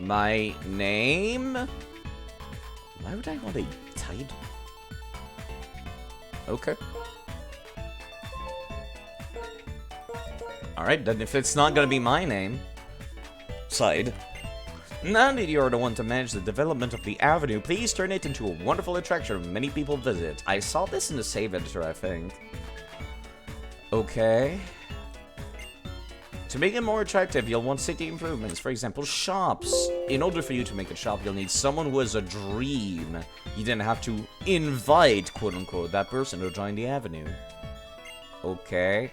S1: My name?
S2: Why would I want a Tide?
S1: Okay. Alright, then if it's not gonna be my name... Side. Now that you're the one to manage the development of the avenue, please turn it into a wonderful attraction many people visit. I saw this in the save editor, I think. Okay. To make it more attractive, you'll want city improvements, for example, shops. In order for you to make a shop, you'll need someone who has a dream. You then have to invite, quote-unquote, that person to join the avenue. Okay.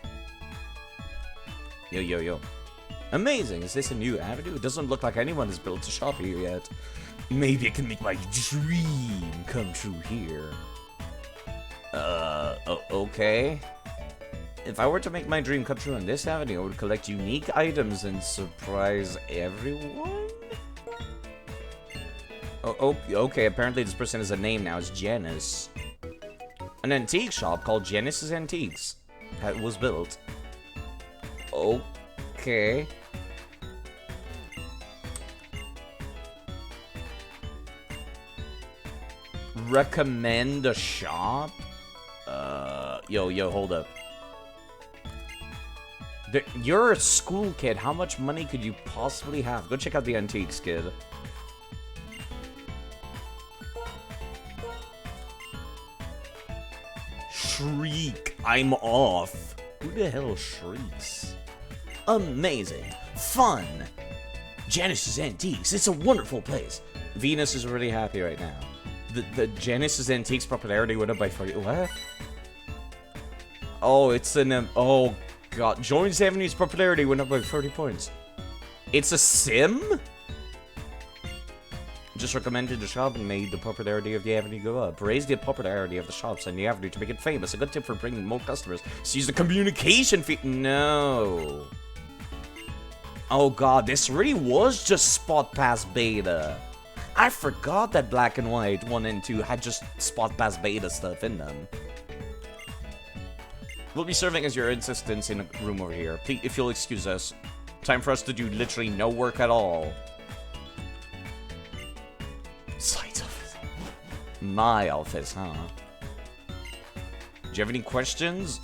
S1: Yo. Amazing! Is this a new avenue? It doesn't look like anyone has built a shop here yet. Maybe I can make my dream come true here. Okay. If I were to make my dream come true on this avenue, I would collect unique items and surprise everyone? Okay, apparently this person has a name now. It's Janice. An antique shop called Janice's Antiques was built. Okay. Recommend a shop? Yo, hold up. You're a school kid. How much money could you possibly have? Go check out the antiques, kid. Shriek. I'm off. Who the hell shrieks? Amazing. Fun. Janice's Antiques. It's a wonderful place. Venus is really happy right now. The Janice's Antiques popularity went up by 40. What? Oh, it's an... oh, God. Joins Avenue's popularity went up by 30 points. It's a sim? Just recommended the shop and made the popularity of the avenue go up. Raise the popularity of the shops and the avenue to make it famous. A good tip for bringing more customers. So use the communication fee. No. Oh, God. This really was just Spot Pass Beta. I forgot that Black and White 1 and 2 had just Spot Pass Beta stuff in them. We'll be serving as your assistants in a room over here. Please, if you'll excuse us. Time for us to do literally no work at all. Side office. My office, huh? Do you have any questions?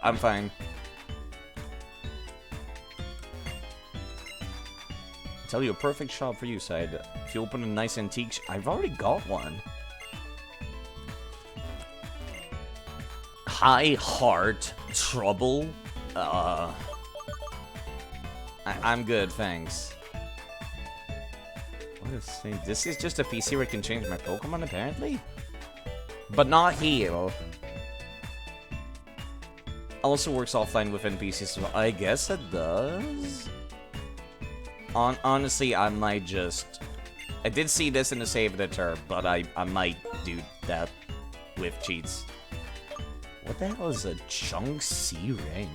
S1: I'm fine. Tell you a perfect shop for you, Side. If you open a nice antique I've already got one. High heart trouble. I'm good, thanks. What is this? This is just a PC where I can change my Pokemon, apparently, but not heal. Also works offline with NPCs, so I guess it does. Honestly, I might just... I did see this in the save editor, but I might do that with cheats. What the hell is a Chunk C rank?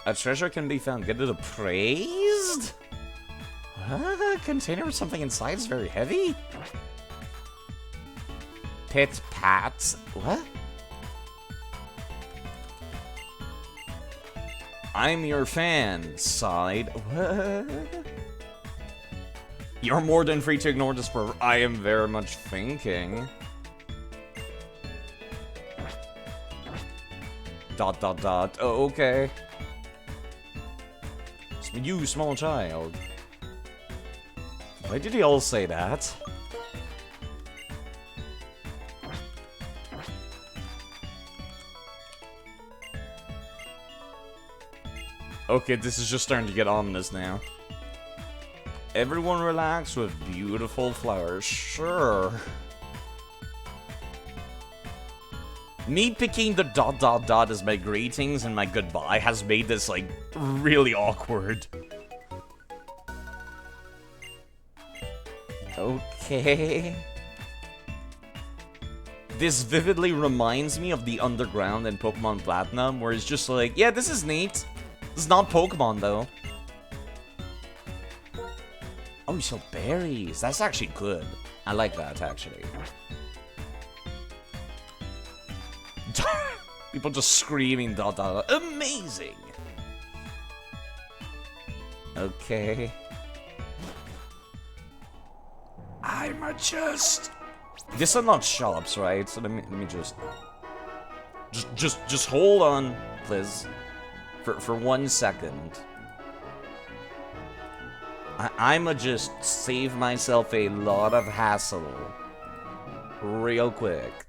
S1: A treasure can be found. Get it appraised? What? Container with something inside is very heavy? Pit Pats? What? I'm your fan, Side. What? You're more than free to ignore this, for I am very much thinking. ... Oh, okay. You, small child. Why did he all say that? Okay, this is just starting to get ominous now. Everyone relax with beautiful flowers. Sure. Me picking the ... as my greetings and my goodbye has made this, like, really awkward. Okay. This vividly reminds me of the Underground in Pokemon Platinum, where it's just like, yeah, this is neat. This is not Pokemon, though. Oh, you sell berries. That's actually good. I like that, actually. People just screaming ... Amazing! Okay.
S2: my chest. These are not shops, right? So let me just hold on, Liz, for 1 second. I'ma just save myself a lot of hassle real quick.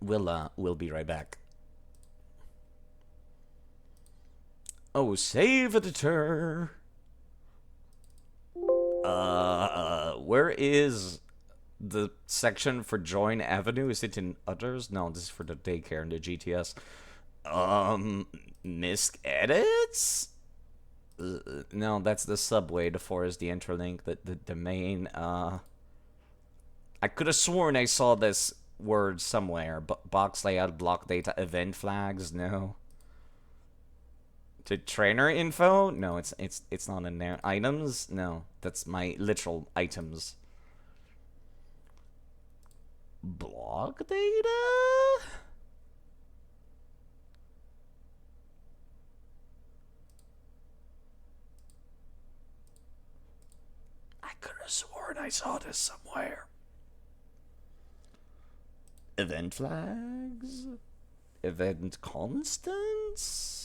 S2: We'll be right back. Oh, save editor. Where is the section for Join Avenue? Is it in others? No, this is for the daycare and the GTS. Misc edits? No, that's the subway, the forest, the interlink, the main, I could have sworn I saw this word somewhere. Box layout, block data, event flags, no. To trainer info? No, it's not in there. Items? No, that's my literal items. Block data? I could have sworn I saw this somewhere. Event flags? Event constants?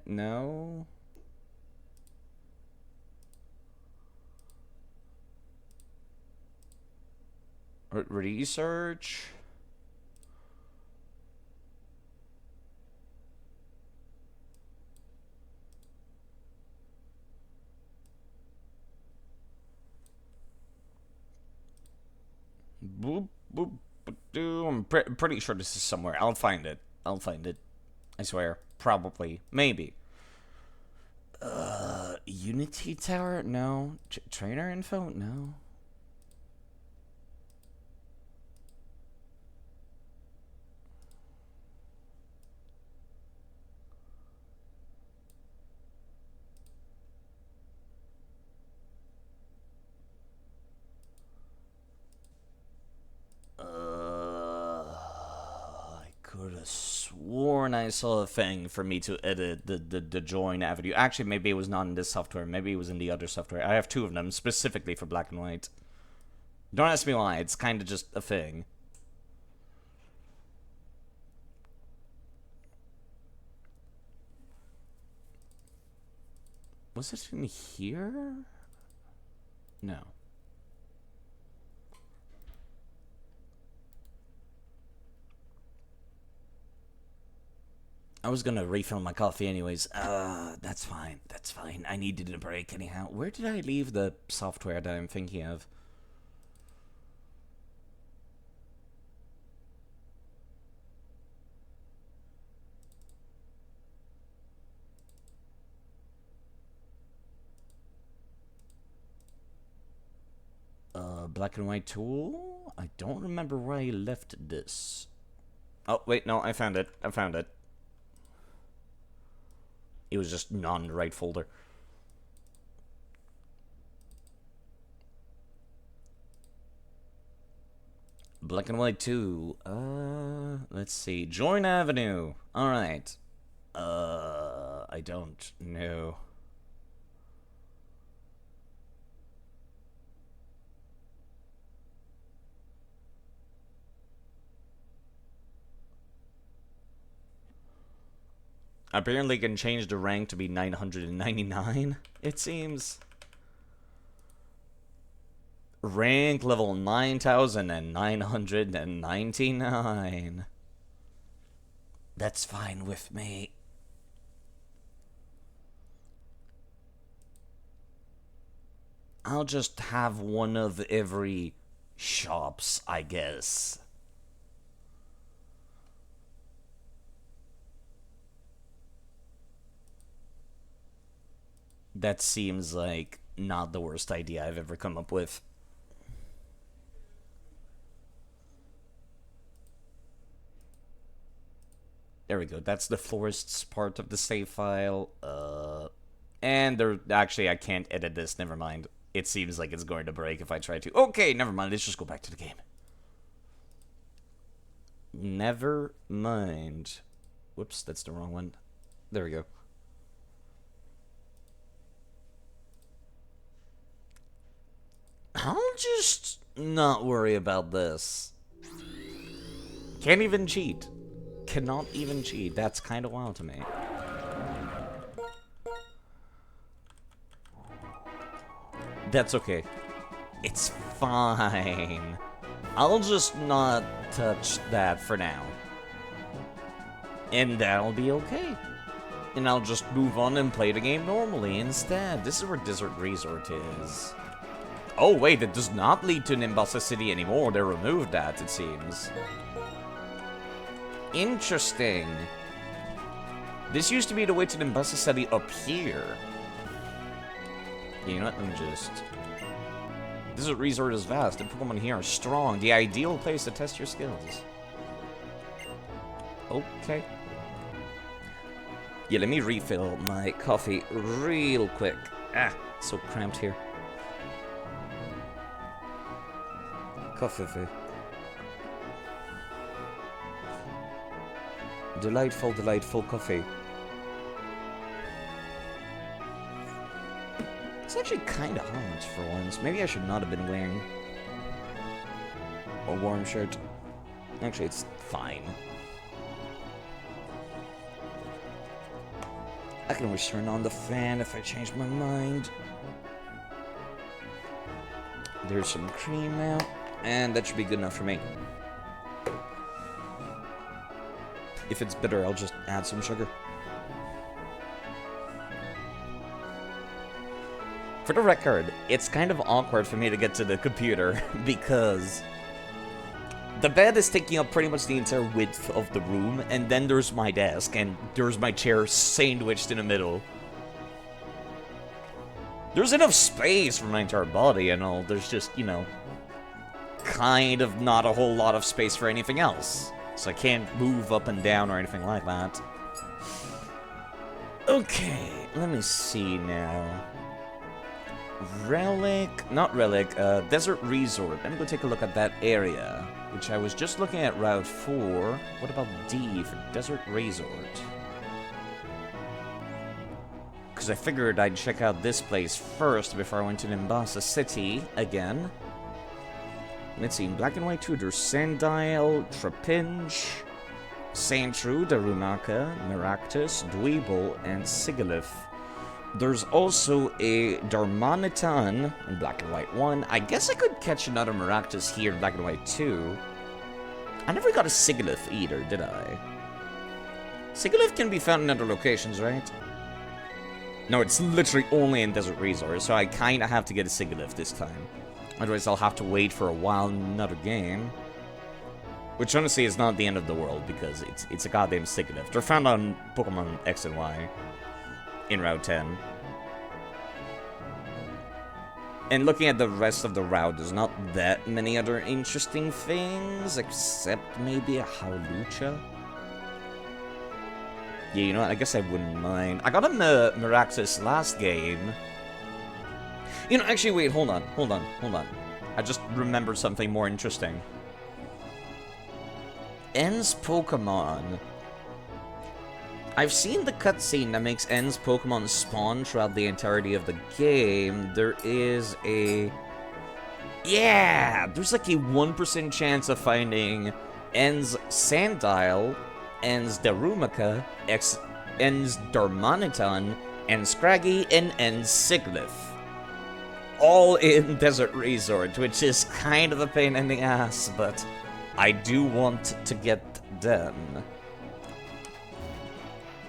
S2: No. Research? Boop, boop, I'm pretty sure this is somewhere. I'll find it. I swear. Probably. Maybe. Unity Tower? No. Trainer info? No. I could have sworn I saw a thing for me to edit the join avenue. Actually, maybe it was not in this software. Maybe it was in the other software. I have 2 of them specifically for black and white. Don't ask me why. It's kind of just a thing. Was it in here? No. I was gonna refill my coffee anyways. That's fine. That's fine. I needed a break anyhow. Where did I leave the software that I'm thinking of? Black and white tool? I don't remember where I left this. Oh, wait, no, I found it. It was just not in the right folder. Black and white 2. Let's see. Join Avenue. Alright. I don't know. Apparently can change the rank to be 999, it seems. Rank level 9,999. That's fine with me. I'll just have one of every shops, I guess. That seems like not the worst idea I've ever come up with. There we go. That's the florist's part of the save file. And there... Actually, I can't edit this. Never mind. It seems like it's going to break if I try to. Okay, never mind. Let's just go back to the game. Never mind. Whoops, that's the wrong one. There we go.
S1: I'll just not worry about this. Can't even cheat. Cannot even cheat. That's kind of wild to me. That's okay. It's fine. I'll just not touch that for now. And that'll be okay. And I'll just move on and play the game normally instead. This is where Desert Resort is. Oh wait, it does not lead to Nimbasa City anymore. They removed that, it seems. Interesting. This used to be the way to Nimbasa City up here. You know what, let me just... Desert Resort is vast, and Pokemon here are strong. The ideal place to test your skills. Okay. Yeah, let me refill my coffee real quick. Ah, so cramped here. Coffee. Delightful, delightful coffee. It's actually kind of hot for once. Maybe I should not have been wearing a warm shirt. Actually, it's fine. I can always turn on the fan if I change my mind. There's some cream now, and that should be good enough for me. If it's bitter, I'll just add some sugar. For the record, it's kind of awkward for me to get to the computer because the bed is taking up pretty much the entire width of the room, and then there's my desk, and there's my chair sandwiched in the middle. There's enough space for my entire body and all, there's just, you know, kind of not a whole lot of space for anything else. So I can't move up and down or anything like that. Okay, let me see now. Desert Resort. Let me go take a look at that area, which I was just looking at Route 4. What about D for Desert Resort? Because I figured I'd check out this place first before I went to Nimbasa City again. Let's see, in Black and White 2, there's Sandile, Trapinch, Sandshrew, Darumaka, Maractus, Dweeble, and Sigilyph. There's also a Darmanitan in Black and White 1. I guess I could catch another Maractus here in Black and White 2. I never got a Sigilyph either, did I? Sigilyph can be found in other locations, right? No, it's literally only in Desert Resort, so I kinda have to get a Sigilyph this time. Otherwise, I'll have to wait for a while in another game. Which, honestly, is not the end of the world, because it's a goddamn Sigilyph. They're found on Pokemon X and Y. In Route 10. And looking at the rest of the route, there's not that many other interesting things, except maybe a Howlucha. Yeah, you know what, I guess I wouldn't mind. I got a Maractus last game. You know, actually, wait, hold on. I just remembered something more interesting. N's Pokemon. I've seen the cutscene that makes N's Pokemon spawn throughout the entirety of the game. There is a... Yeah! There's like a 1% chance of finding N's Sandile, N's Darumaka, N's Darmanitan, N's Scraggy, and N's Sigilyph. All in Desert Resort, which is kind of a pain in the ass, but I do want to get them.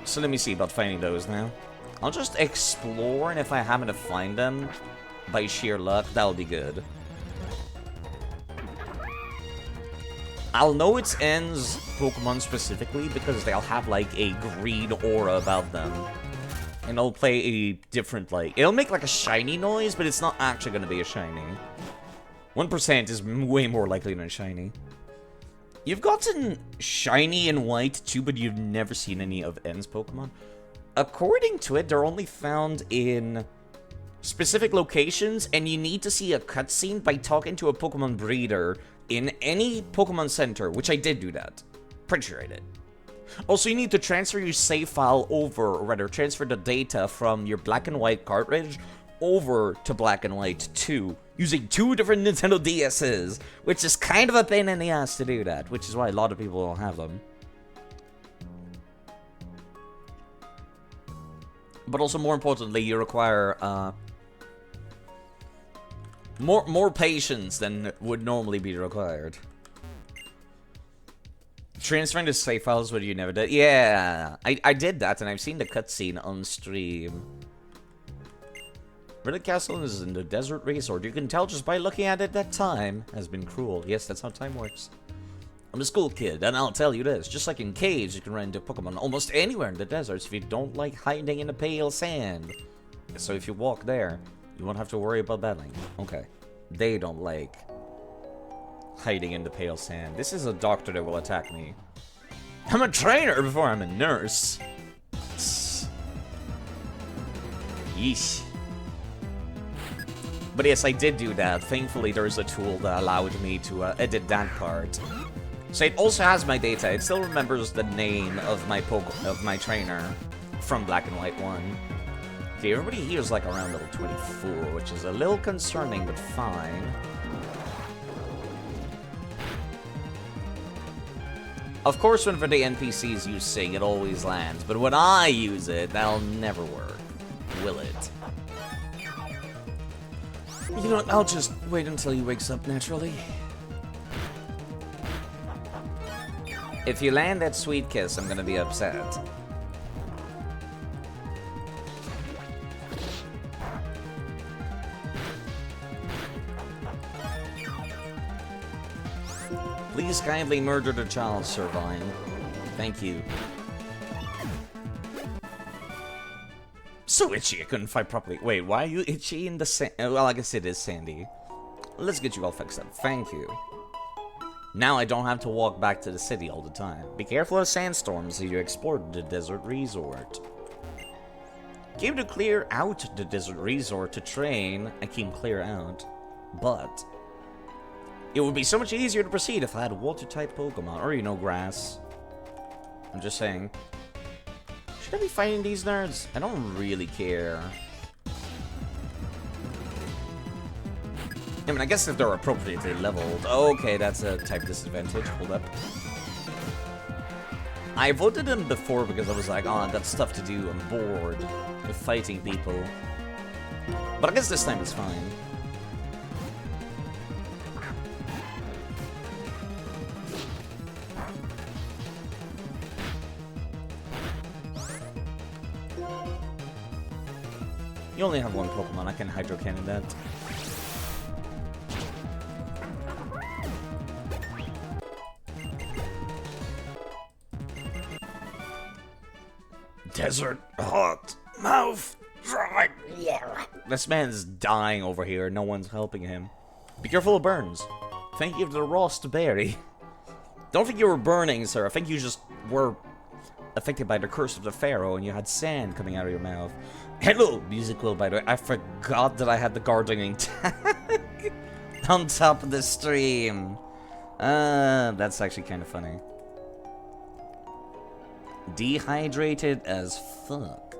S1: So let me see about finding those now. I'll just explore, and if I happen to find them by sheer luck, that'll be good. I'll know it's N's Pokemon specifically because they'll have like a green aura about them. And it'll play a different, like, it'll make like a shiny noise, but it's not actually going to be a shiny. 1% is way more likely than a shiny. You've gotten shiny and white too, but you've never seen any of N's Pokemon. According to it, they're only found in specific locations, and you need to see a cutscene by talking to a Pokemon breeder in any Pokemon Center, which I did do that. Pretty sure I did. Also, you need to transfer your save file over, or rather, transfer the data from your Black and White cartridge over to Black and White 2 using 2 different Nintendo DSs, which is kind of a pain in the ass to do that, which is why a lot of people don't have them. But also, more importantly, you require more patience than would normally be required. Transferring to save files what you never did. Yeah, I did that, and I've seen the cutscene on stream. Riddick Castle is in the desert resort. You can tell just by looking at it that time has been cruel. Yes, that's how time works. I'm a school kid, and I'll tell you this. Just like in caves, you can run into Pokemon almost anywhere in the deserts if you don't like hiding in the pale sand. So if you walk there, you won't have to worry about battling. Okay. They don't like hiding in the pale sand. This is a doctor that will attack me. I'm a trainer before I'm a nurse. Yeesh. But yes, I did do that. Thankfully, there's a tool that allowed me to edit that part. So it also has my data. It still remembers the name of my trainer from Black and White 1. Okay, everybody here is like around level 24, which is a little concerning, but fine. Of course, whenever the NPCs use Sing, it always lands. But when I use it, that'll never work. Will it? You know what, I'll just wait until he wakes up naturally. If you land that sweet kiss, I'm gonna be upset. Please kindly murder the child, Servine. Thank you. So itchy, I couldn't fight properly. Wait, why are you itchy in the sand? Well, I guess it is sandy. Let's get you all fixed up. Thank you. Now I don't have to walk back to the city all the time. Be careful of sandstorms as you explore the desert resort. Came to clear out the desert resort to train. I came clear out. But it would be so much easier to proceed if I had water-type Pokemon. Or, you know, grass. I'm just saying. Should I be fighting these nerds? I don't really care. I mean, I guess if they're appropriately leveled. Okay, that's a type disadvantage. Hold up. I voted him before because I was like, oh, I've got stuff to do. I'm bored with fighting people. But I guess this time it's fine. You only have one Pokemon. I can Hydro Cannon that. Desert hot mouth dry. This man's dying over here. No one's helping him. Be careful of burns. Thank you for the Rost Berry. Don't think you were burning, sir. I think you just were affected by the curse of the Pharaoh and you had sand coming out of your mouth. Hello, Musical, by the way. I forgot that I had the gardening tag on top of the stream. That's actually kind of funny. Dehydrated as fuck.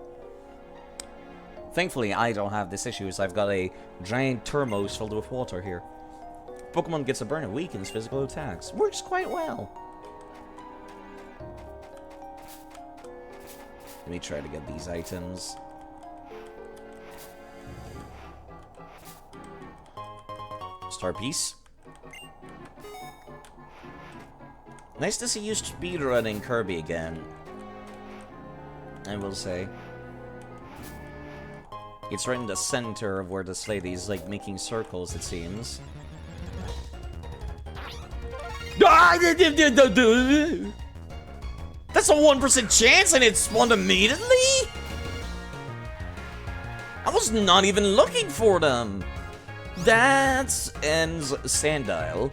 S1: Thankfully, I don't have this issue, as I've got a giant thermos filled with water here. Pokemon gets a burn and weakens physical attacks. Works quite well. Let me try to get these items. Star Piece. Nice to see you speedrunning Kirby again. I will say. It's right in the center of where this lady's like making circles, it seems. That's a 1% chance and it spawned immediately? I was not even looking for them. That's En's Sandile.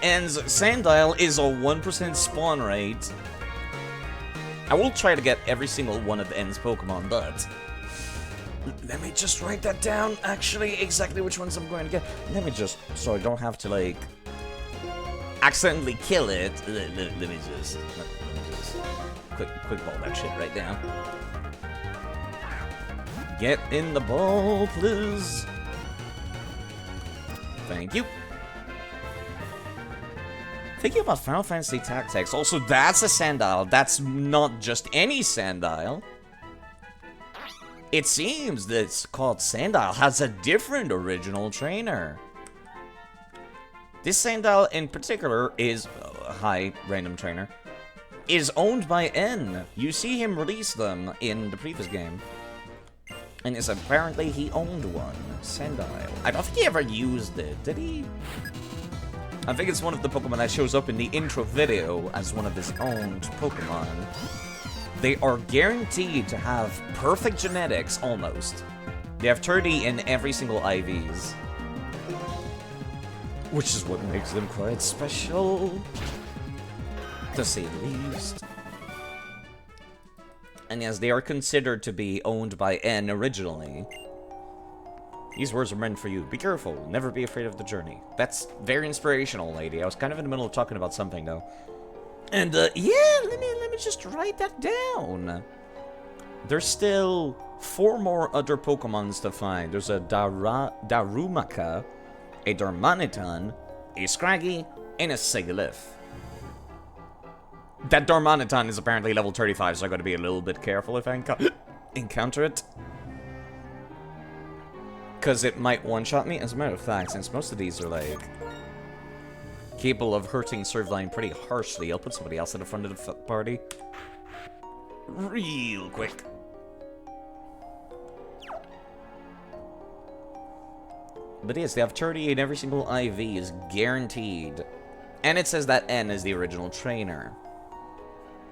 S1: En's Sandile is a 1% spawn rate. I will try to get every single one of En's Pokemon, but let me just write that down, actually, exactly which ones I'm going to get. Let me just, so I don't have to, like, accidentally kill it. Let me just quick ball that shit right now. Get in the ball, please. Thank you. Thinking about Final Fantasy Tactics, also that's a Sandile. That's not just any Sandile. It seems that called Sandile has a different original trainer. This Sandile in particular is, hi, random trainer, is owned by N. You see him release them in the previous game. And it's apparently he owned one, Sandile. I don't think he ever used it, did he? I think it's one of the Pokemon that shows up in the intro video as one of his owned Pokemon. They are guaranteed to have perfect genetics, almost. They have 30 in every single IVs. Which is what makes them quite special, to say the least. And yes, they are considered to be owned by N originally. These words are meant for you. Be careful. Never be afraid of the journey. That's very inspirational, lady. I was kind of in the middle of talking about something, though. And, yeah, let me just write that down. There's still 4 more other Pokemons to find. There's a Darumaka, a Darmanitan, a Scraggy, and a Sigilyph. That Darmanitan is apparently level 35, so I gotta be a little bit careful if I encounter it. Because it might one-shot me. As a matter of fact, since most of these are, like, capable of hurting Surfline pretty harshly, I'll put somebody else at the front of the party. Real quick. But yes, they have 30 in every single IV is guaranteed. And it says that N is the original trainer.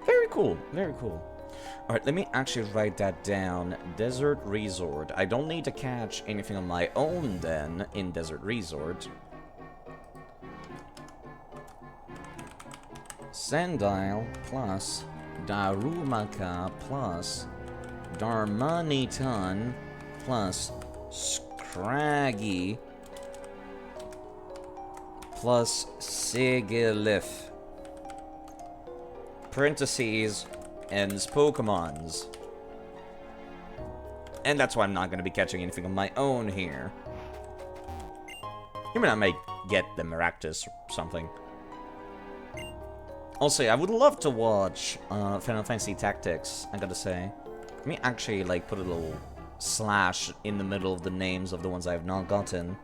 S1: Very cool, very cool. Alright, let me actually write that down. Desert Resort. I don't need to catch anything on my own then in Desert Resort. Sandile plus Darumaka plus Darmanitan plus Scraggy plus Sigilyph. Parentheses, N's Pokemons. And that's why I'm not going to be catching anything of my own here. I mean, I might get the Maractus or something. Also, I would love to watch Final Fantasy Tactics, I gotta say. Let me actually, like, put a little slash in the middle of the names of the ones I have not gotten.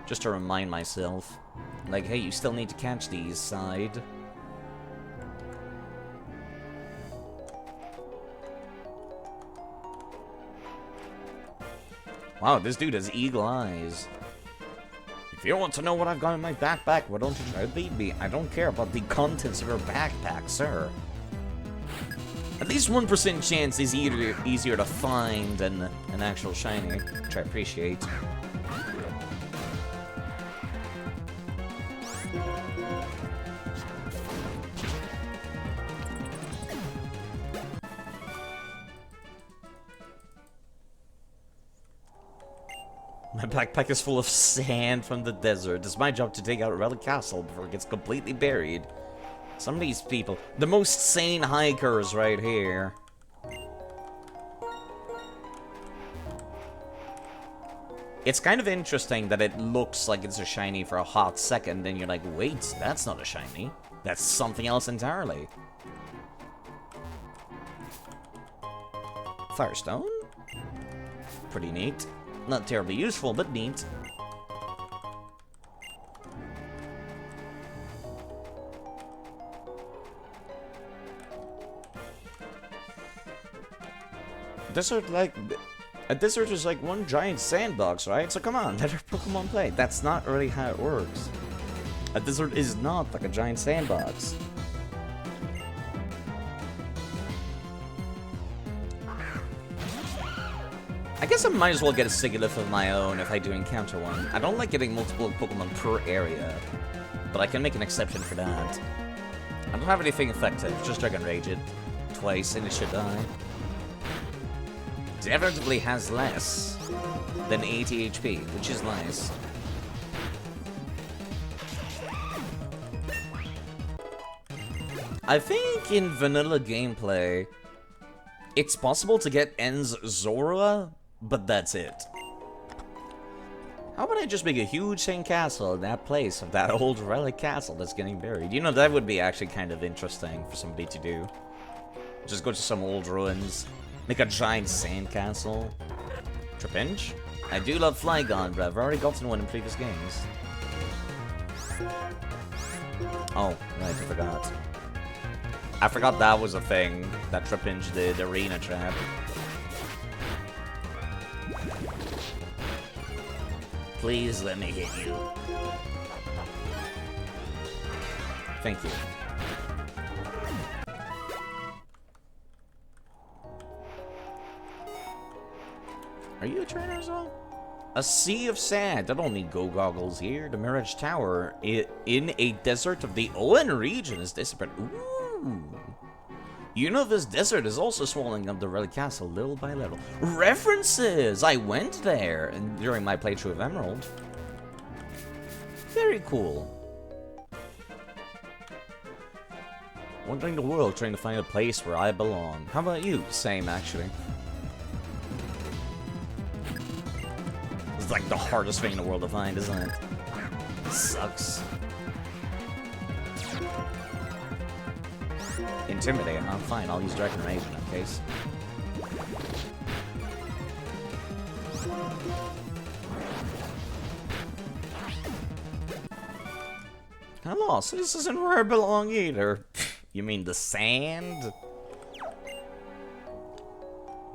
S1: Just to remind myself. Like, hey, you still need to catch these, side. Wow, this dude has eagle eyes. If you want to know what I've got in my backpack, why don't you try to lead me? I don't care about the contents of your backpack, sir. At least 1% chance is easier to find than an actual shiny, which I appreciate. My backpack is full of sand from the desert. It's my job to take out Relic Castle before it gets completely buried. Some of these people, the most sane hikers right here. It's kind of interesting that it looks like it's a shiny for a hot second, then you're like, wait, that's not a shiny. That's something else entirely. Firestone? Pretty neat. Not terribly useful, but neat. A desert is like one giant sandbox, right? So come on, let our Pokemon play. That's not really how it works. A desert is not like a giant sandbox. I guess I might as well get a Sigilyph of my own if I do encounter one. I don't like getting multiple Pokemon per area, but I can make an exception for that. I don't have anything effective, just Dragon Rage it twice and it should die. It inevitably has less than 80 HP, which is nice. I think in vanilla gameplay, it's possible to get N's Zorua, but that's it. How about I just make a huge sandcastle in that place of that old relic castle that's getting buried? You know, that would be actually kind of interesting for somebody to do. Just go to some old ruins, make a giant sandcastle. Tripinch? I do love Flygon, but I've already gotten one in previous games. Oh, right, I forgot. I forgot that was a thing, that Tripinch did, arena trap.
S2: Please let me hit you.
S1: Thank you. Are you a trainer as well? A sea of sand. I don't need go goggles here. The Mirage Tower in a desert of the Owen region is disappearing. Ooh. You know this desert is also swallowing up the relic castle little by little. References! I went there during my playthrough of Emerald. Very cool. Wandering the world trying to find a place where I belong. How about you? Same, actually. It's like the hardest thing in the world to find, isn't it? Sucks. Intimidate, huh? Fine, I'll use Dragon Rage in that case. I'm lost. This isn't where I belong either. You mean the sand?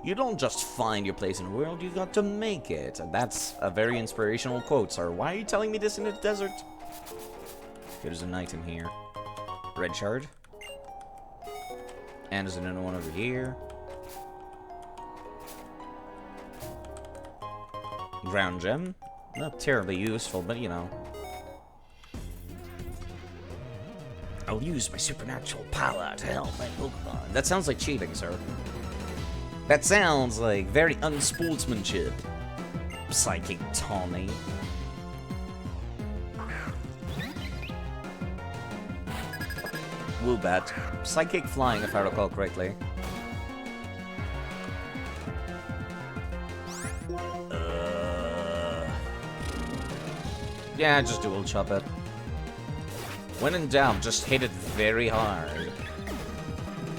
S1: You don't just find your place in the world, you got to make it. And that's a very inspirational quote, sir. Why are you telling me this in the desert? There's a knight in here. Red shard. And there's another one over here. Ground gem. Not terribly useful, but you know.
S2: I'll use my supernatural power to help my Pokemon.
S1: That sounds like cheating, sir. That sounds like very unsportsmanship. Psychic Tommy. Woobat. Psychic flying, if I recall correctly. Yeah, just dual chop it. When in doubt, just hit it very hard.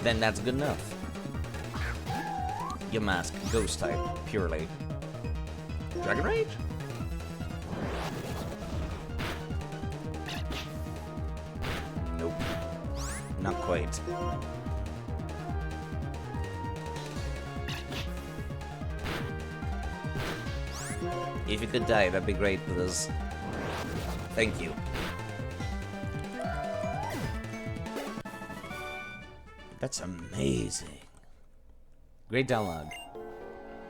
S1: Then that's good enough. Your mask, ghost type, purely. Dragon Rage? Nope. Not quite. If you could die, that'd be great, please. Thank you. That's amazing. Great dialogue.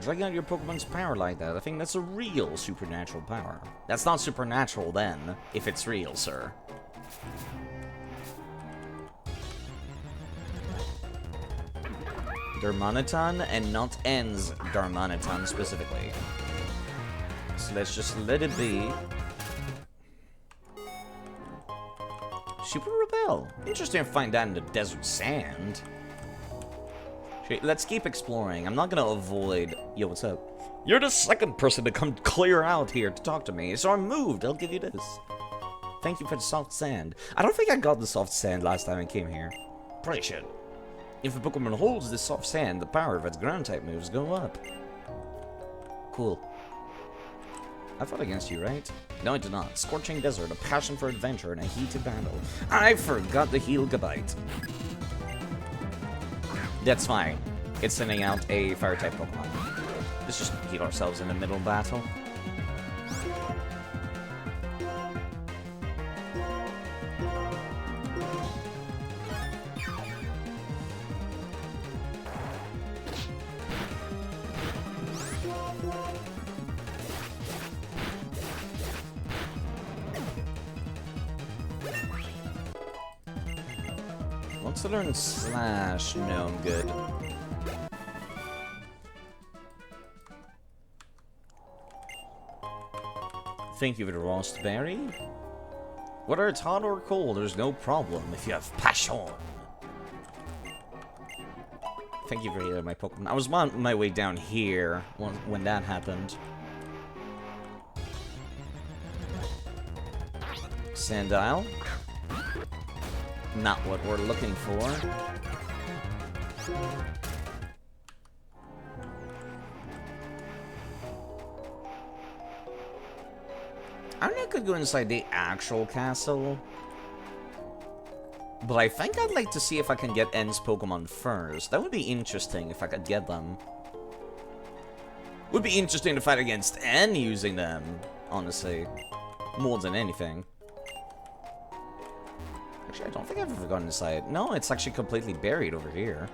S1: Dragging out your Pokemon's power like that, I think that's a real supernatural power. That's not supernatural then, if it's real, sir. Darmanitan and not Ends Darmanitan specifically. So let's just let it be. Super Rebel. Interesting to find that in the desert sand. Okay, let's keep exploring. I'm not gonna avoid... Yo, what's up? You're the second person to come clear out here to talk to me, so I moved. I'll give you this. Thank you for the soft sand. I don't think I got the soft sand last time I came here. Probably should. If a Pokemon holds this soft sand, the power of its ground-type moves go up. Cool. I fought against you, right? No, I did not. Scorching desert, a passion for adventure, and a heated battle. I forgot to heal Gabite. That's fine. It's sending out a fire-type Pokemon. Let's just heal ourselves in the middle battle. Once I learn Slash, no, I'm good. Thank you for the Rost Berry. Whether it's hot or cold, there's no problem if you have passion. Thank you for healing my Pokemon. I was on my way down here when that happened. Sandile. Not what we're looking for. I don't know if I could go inside the actual castle. But I think I'd like to see if I can get N's Pokemon first. That would be interesting if I could get them. Would be interesting to fight against N using them, honestly. More than anything. Actually, I don't think I've ever gone inside. No, it's actually completely buried over here.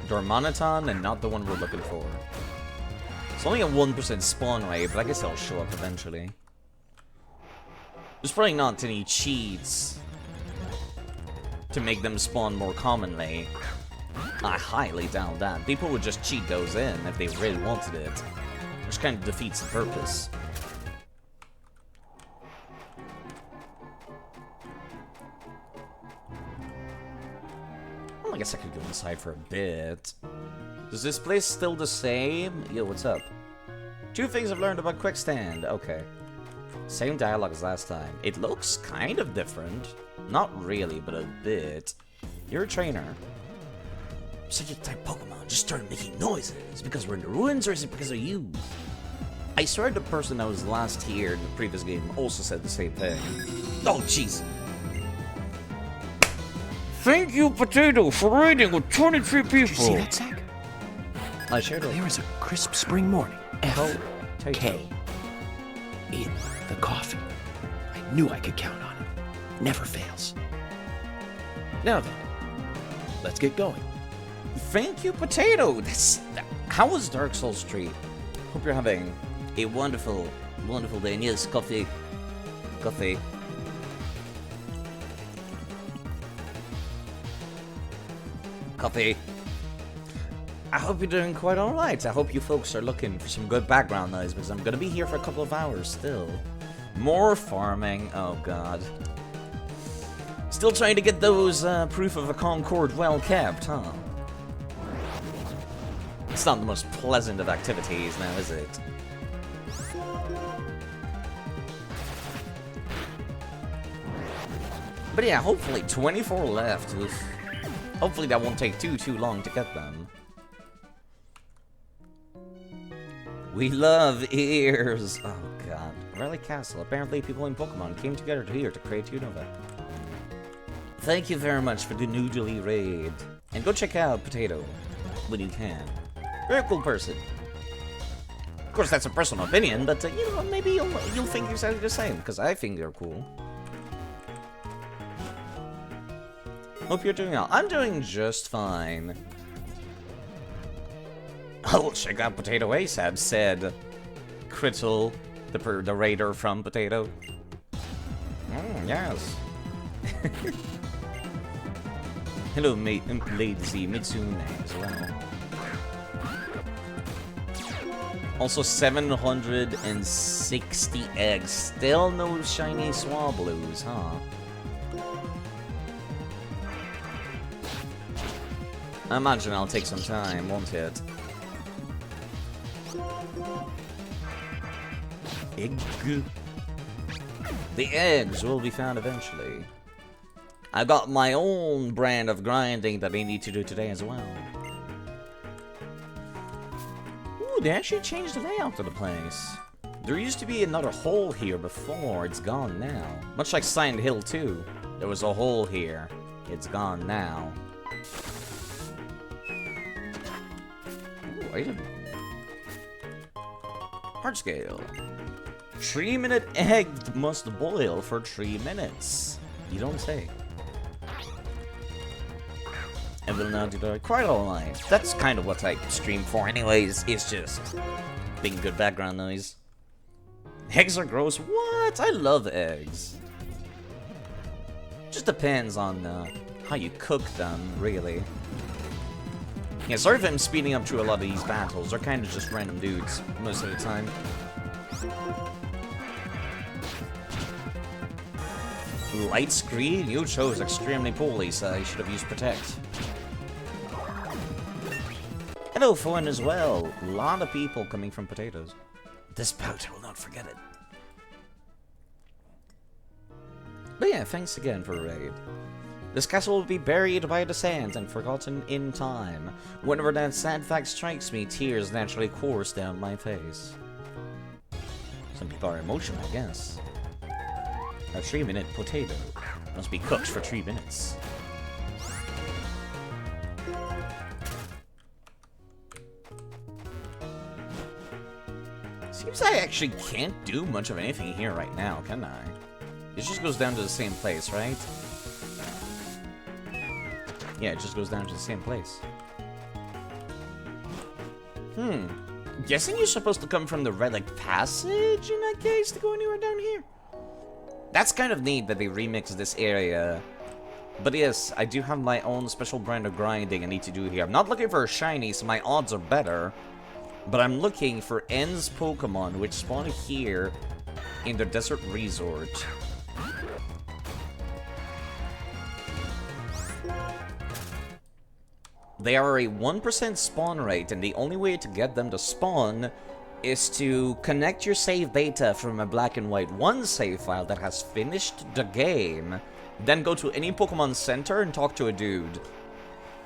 S1: Dormaniton, and not the one we're looking for. It's only a 1% spawn rate, but I guess it'll show up eventually. There's probably not any cheats to make them spawn more commonly. I highly doubt that. People would just cheat those in if they really wanted it, which kind of defeats the purpose. Well, I guess I could go inside for a bit. Is this place still the same? Yo, what's up? 2 things I've learned about Quick Stand. Okay. Same dialogue as last time. It looks kind of different. Not really, but a bit. You're a trainer.
S2: Such a type Pokemon just started making noises because we're in the ruins, or is it because of you?
S1: I swear the person that was last here in the previous game also said the same thing.
S2: Oh, jeez.
S4: Thank you, Potato, for raiding with 23 people.
S5: Did you see that, Zach?
S1: I sure did.
S5: Clear as a crisp spring morning. F.K. In the coffee. I knew I could count on it. Never fails. Now then, let's get going.
S1: Thank you, Potato. How was Dark Souls Street? Hope you're having a wonderful, wonderful day. And yes, coffee. Coffee. Coffee. I hope you're doing quite alright. I hope you folks are looking for some good background noise, because I'm gonna be here for a couple of hours still. More farming. Oh god. Still trying to get those proof of a Concord well kept, huh? It's not the most pleasant of activities now, is it? But yeah, hopefully 24 left. Oof. Hopefully that won't take too long to get them. We love ears. Oh god. Relic Castle. Apparently people in Pokemon came together here to create Unova. Thank you very much for the noodly raid. And go check out Potato when you can. Very cool person. Of course, that's a personal opinion, but you know, maybe you'll think exactly the same, because I think they're cool. Hope you're doing well. I'm doing just fine. Oh, check out Potato ASAP, said Crittle, the raider from Potato. Yes. Hello, Lady Mitsune as well. Also, 760 eggs. Still no shiny Swablues, huh? I imagine I'll take some time, won't it? Egg. The eggs will be found eventually. I got my own brand of grinding that I need to do today as well. Ooh, they actually changed the layout of the place. There used to be another hole here before. It's gone now. Much like Silent Hill 2. There was a hole here. It's gone now. Ooh, item. Heart scale. 3-minute egg must boil for 3 minutes. You don't say. And will now do that quite alright. That's kind of what I stream for anyways. It's just being good background noise. Eggs are gross. What? I love eggs. Just depends on how you cook them, really. Yeah, sorry if I'm speeding up through a lot of these battles. They're kind of just random dudes most of the time. Light screen? You chose extremely poorly, so I should have used Protect.
S2: Hello, Fawn, as well. A lot of people coming from potatoes. This bout, I will not forget it. But yeah, thanks again for the raid. This castle will be buried by the sands and forgotten in time. Whenever that sad fact strikes me, tears naturally course down my face. Some people are emotional, I guess. A 3-minute potato must be cooked for 3 minutes. Seems I actually can't do much of anything here right now, can I? It just goes down to the same place, right? Yeah, it just goes down to the same place. Guessing you're supposed to come from the relic passage in that case to go anywhere down here. That's kind of neat that they remixed this area. But yes, I do have my own special brand of grinding I need to do here. I'm not looking for a shiny, so my odds are better. But I'm looking for N's Pokemon, which spawn here in the Desert Resort. They are a 1% spawn rate, and the only way to get them to spawn is to connect your save data from a black and white 1 save file that has finished the game, then go to any Pokemon Center and talk to a dude.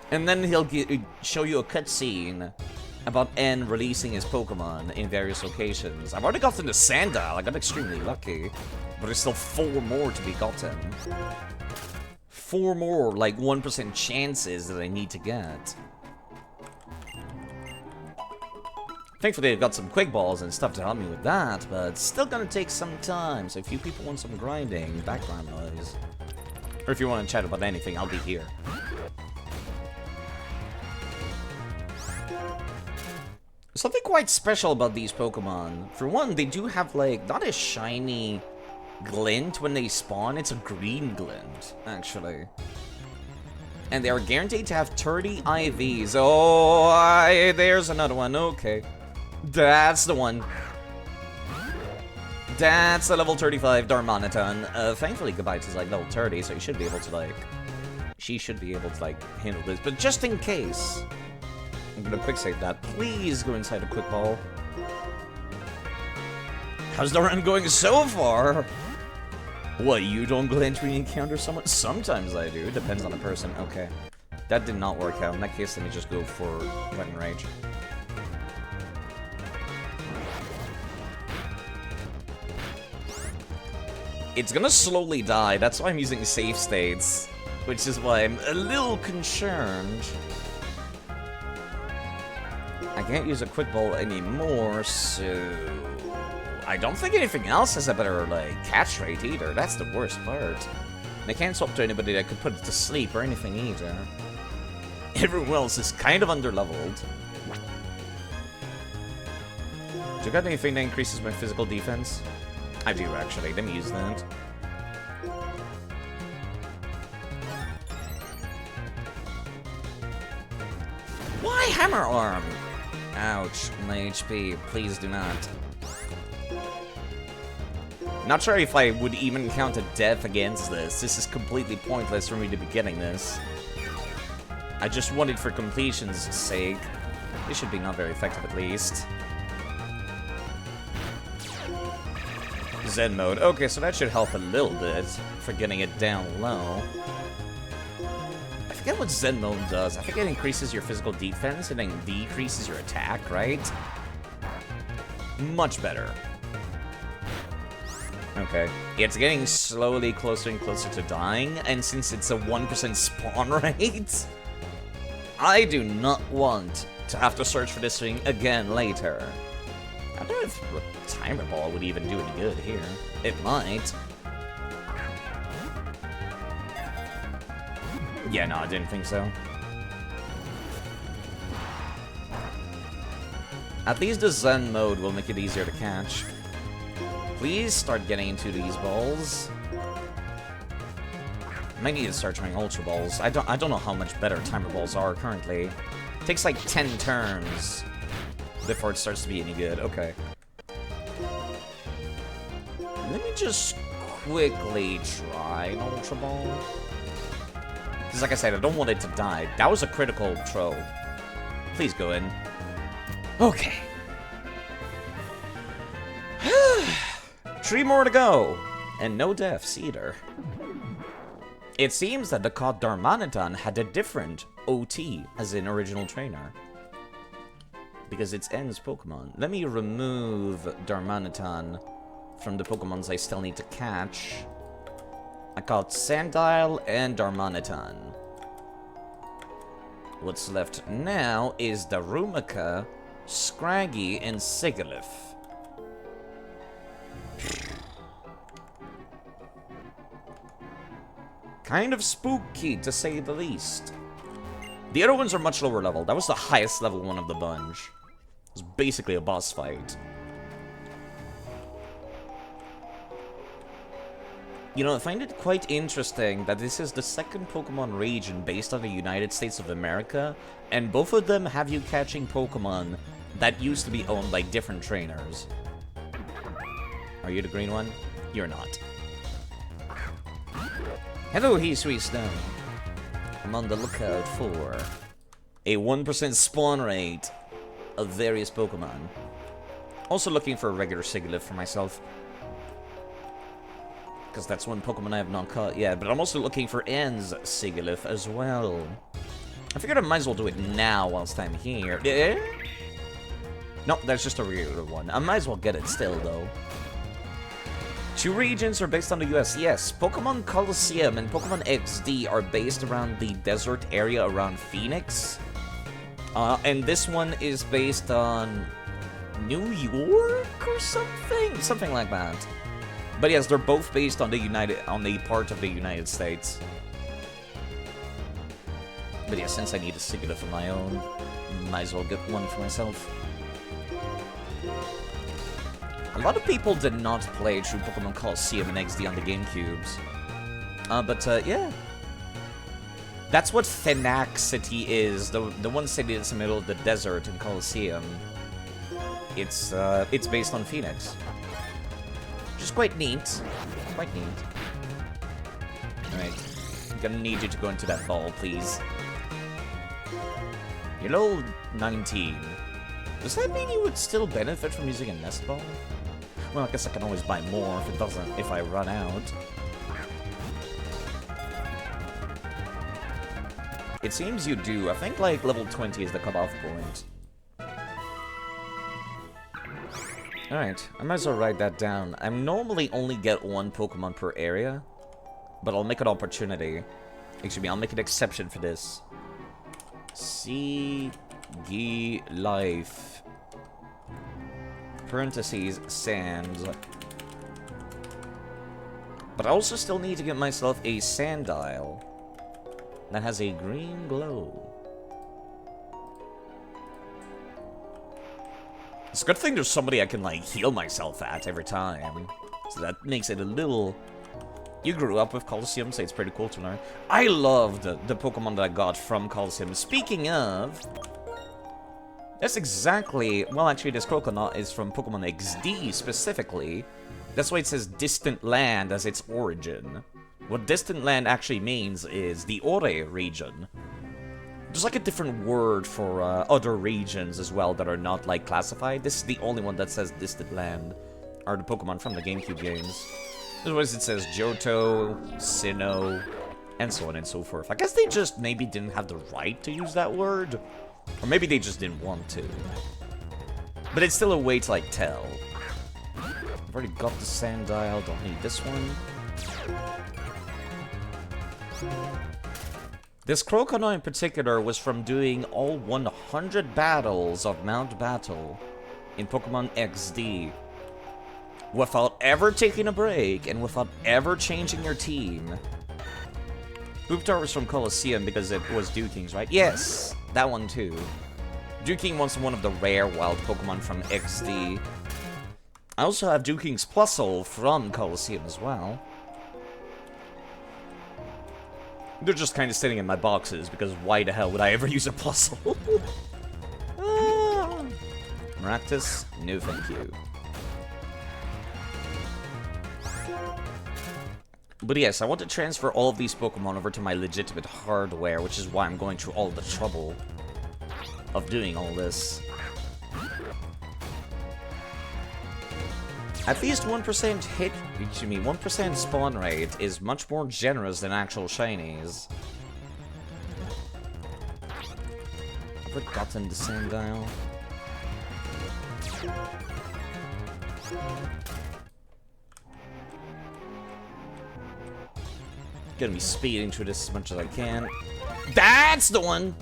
S2: And then he'll show you a cutscene about N releasing his Pokemon in various locations. I've already gotten the Sandile, I got extremely lucky, but there's still 4 more to be gotten. 4 more, like, 1% chances that I need to get. Thankfully, I've got some quick balls and stuff to help me with that, but it's still gonna take some time, so if you people want some grinding, background noise, or if you want to chat about anything, I'll be here. Something quite special about these Pokemon. For one, they do have, like, not a shiny glint when they spawn, it's a green glint, actually. And they are guaranteed to have 30 IVs. Oh, there's another one, okay. That's the one. That's the level 35 Darmanitan. Thankfully, Goodbye is like level 30, so you should be able to, like... She should be able to, like, handle this. But just in case, I'm gonna quick save that. Please go inside a quick ball. How's the run going so far? What, you don't glint when you encounter someone? Sometimes I do, depends on the person. Okay. That did not work out. In that case, let me just go for Weapon Rage. It's gonna slowly die, that's why I'm using save states. Which is why I'm a little concerned. I can't use a quick ball anymore, so... I don't think anything else has a better, like, catch rate either. That's the worst part. They can't swap to anybody that could put it to sleep or anything either. Everyone else is kind of underleveled. Do you got anything that increases my physical defense? I do, actually. Let me use that. Why Hammer Arm? Ouch, my HP. Please do not. Not sure if I would even count a death against this. This is completely pointless for me to be getting this. I just want it for completion's sake. It should be not very effective at least. Zen mode. Okay, so that should help a little bit for getting it down low. I forget what Zen mode does. I think it increases your physical defense and then decreases your attack, right? Much better. Okay. It's getting slowly closer and closer to dying, and since it's a 1% spawn rate, I do not want to have to search for this thing again later. I don't know if Timer Ball would even do any good here. It might. Yeah, no, I didn't think so. At least the Zen mode will make it easier to catch. Please start getting into these balls. I might need to start trying Ultra Balls. I don't know how much better Timer Balls are currently. It takes like 10 turns before it starts to be any good. Okay. Let me just quickly try an Ultra Ball. Because like I said, I don't want it to die. That was a critical throw.
S1: Please go in. Okay. 3 more to go. And no deaths either. It seems that the god Darmanitan had a different OT, as in original trainer. Because it's N's Pokemon. Let me remove Darmanitan from the Pokemons I still need to catch. I caught Sandile and Darmanitan. What's left now is Darumaka, Scraggy, and Sigilyph. Kind of spooky, to say the least. The other ones are much lower level. That was the highest level one of the bunch. It was basically a boss fight. You know, I find it quite interesting that this is the second Pokemon region based on the United States of America, and both of them have you catching Pokemon that used to be owned by different trainers. Are you the green one? You're not. Hello, Sweetstone. I'm on the lookout for a 1% spawn rate of various Pokemon. Also looking for a regular Sigilyph for myself. Because that's one Pokemon I have not caught yet. But I'm also looking for N's Sigilyph as well. I figured I might as well do it now whilst I'm here. Nope, that's just a regular one. I might as well get it still, though. 2 regions are based on the US. Yes, Pokemon Colosseum and Pokemon XD are based around the desert area around Phoenix. And this one is based on New York or something? Something like that. But yes, they're both based on the part of the United States. But yeah, since I need a Sigilyph of my own, might as well get one for myself. A lot of people did not play through Pokemon Colosseum and XD on the GameCubes. Yeah. That's what Fenac City is, the one city that's in the middle of the desert in Colosseum. It's based on Phoenix. Which is quite neat. Quite neat. Alright. I'm gonna need you to go into that ball, please. You're level 19. Does that mean you would still benefit from using a nest ball? Well, I guess I can always buy more if I run out. It seems you do. I think like level 20 is the cutoff point. Alright, I might as well write that down. I normally only get 1 Pokemon per area, but I'll make an opportunity. Excuse me, I'll make an exception for this. Sigilyph. Parentheses, Sands. But I also still need to get myself a Sandile that has a green glow. It's a good thing there's somebody I can, like, heal myself at every time. So that makes it a little... You grew up with Colosseum, so it's pretty cool to learn. I loved the Pokemon that I got from Colosseum. Speaking of... That's exactly... Well, actually, this Croconaut is from Pokemon XD, specifically. That's why it says Distant Land as its origin. What Distant Land actually means is the Ore region. There's like a different word for other regions as well that are not like classified. This is the only one that says Distant Land, are the Pokemon from the GameCube games. Otherwise it says Johto, Sinnoh, and so on and so forth. I guess they just maybe didn't have the right to use that word. Or maybe they just didn't want to. But it's still a way to like tell. I've already got the Sandile, don't need this one. This Croconaut in particular was from doing all 100 battles of Mount Battle in Pokemon XD without ever taking a break and without ever changing your team. Booptar was from Colosseum because it was Dewking's, right? Yes, that one too. Dewking was one of the rare wild Pokemon from XD. I also have Dewking's Plusle from Colosseum as well. They're just kind of sitting in my boxes, because why the hell would I ever use a Plusle? Maractus, no thank you. But yes, I want to transfer all of these Pokemon over to my legitimate hardware, which is why I'm going through all the trouble. of doing all this. At least 1% hit, excuse me, 1% spawn rate is much more generous than actual shinies. I've forgotten the same dial. Gonna be speeding through this as much as I can. That's the one!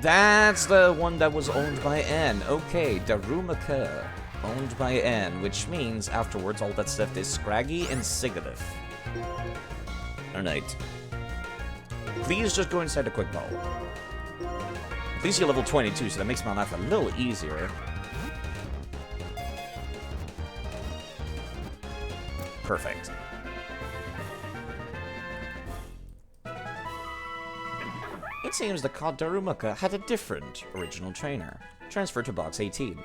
S1: That's the one that was owned by N. Okay, Darumaka. Owned by N, which means afterwards all that's left is Scraggy and Sigalith. Alright. Please just go inside the quick ball. At least you're level 22, so that makes my life a little easier. Perfect. It seems the Cod Darumaka had a different original trainer. Transferred to box 18.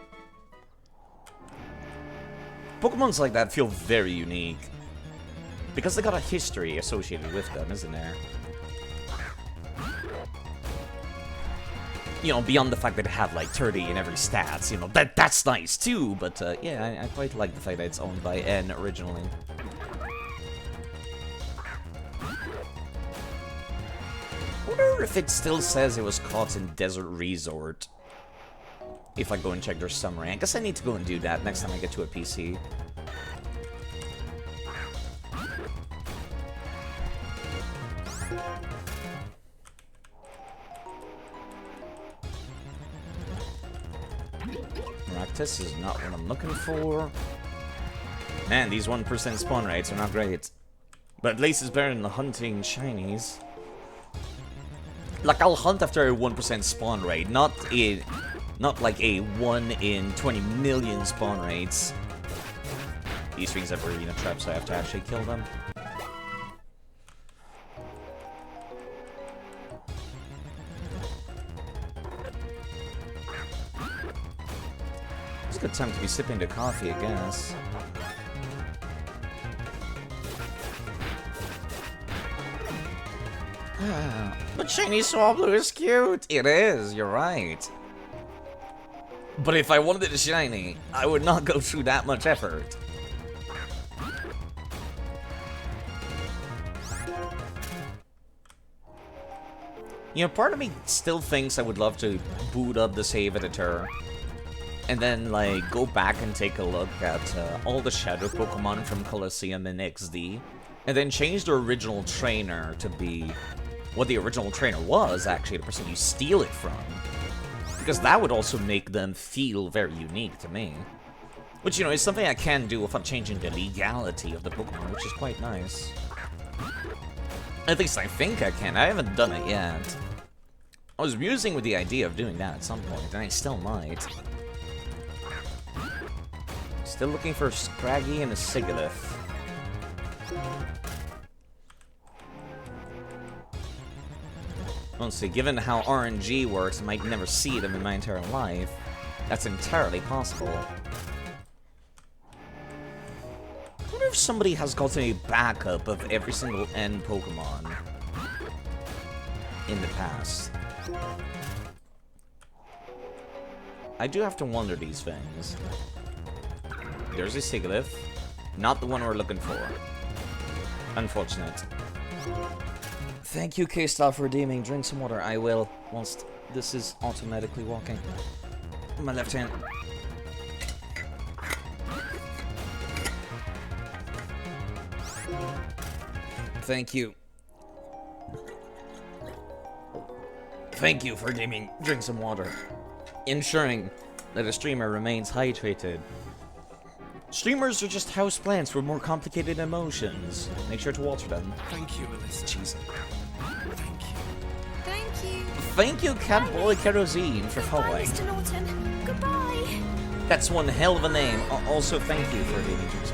S1: Pokemons like that feel very unique. Because they got a history associated with them, isn't there? You know, beyond the fact that they have like 30 in every stats, you know, that's nice too, but yeah, I quite like the fact that it's owned by N originally. I wonder if it still says it was caught in Desert Resort. If I go and check their summary. I guess I need to go and do that next time I get to a PC. Maractus is not what I'm looking for. Man, these 1% spawn rates are not great. But at least it's better than the hunting shinies. Like, I'll hunt after a 1% spawn rate, not like a 1 in 20 million spawn rates. These things have arena traps, so I have to actually kill them. It's a good time to be sipping the coffee, I guess. But shiny Swablu is cute! It is, you're right. But if I wanted a shiny, I would not go through that much effort. You know, part of me still thinks I would love to boot up the save editor and then, like, go back and take a look at all the Shadow Pokemon from Colosseum and XD, and then change the original trainer to be what the original trainer was, actually, the person you steal it from. Because that would also make them feel very unique to me. Which, you know, is something I can do without changing the legality of the Pokemon, which is quite nice. At least I think I can. I haven't done it yet. I was musing with the idea of doing that at some point, and I still might. Still looking for a Scraggy and a Sigalith. Honestly, given how RNG works, I might never see them in my entire life. That's entirely possible. I wonder if somebody has gotten a backup of every single N Pokemon in the past. I do have to wonder these things. There's a Sigalith. Not the one we're looking for. Unfortunate. Thank you, K-Star, for redeeming. Drink some water. I will, whilst this is automatically walking. My left hand. Thank you. Thank you for redeeming. Drink some water. Ensuring that a streamer remains hydrated. Streamers are just houseplants with more complicated emotions. Make sure to water them.
S5: Thank you, Alyssa.
S1: Jeez.
S5: Thank you.
S3: Thank you.
S1: Thank you, Catboy Kerosene, for
S3: Goodbye,
S1: following.
S3: Mr. Norton. Goodbye.
S1: That's one hell of a name. Also, thank you for redeeming Drink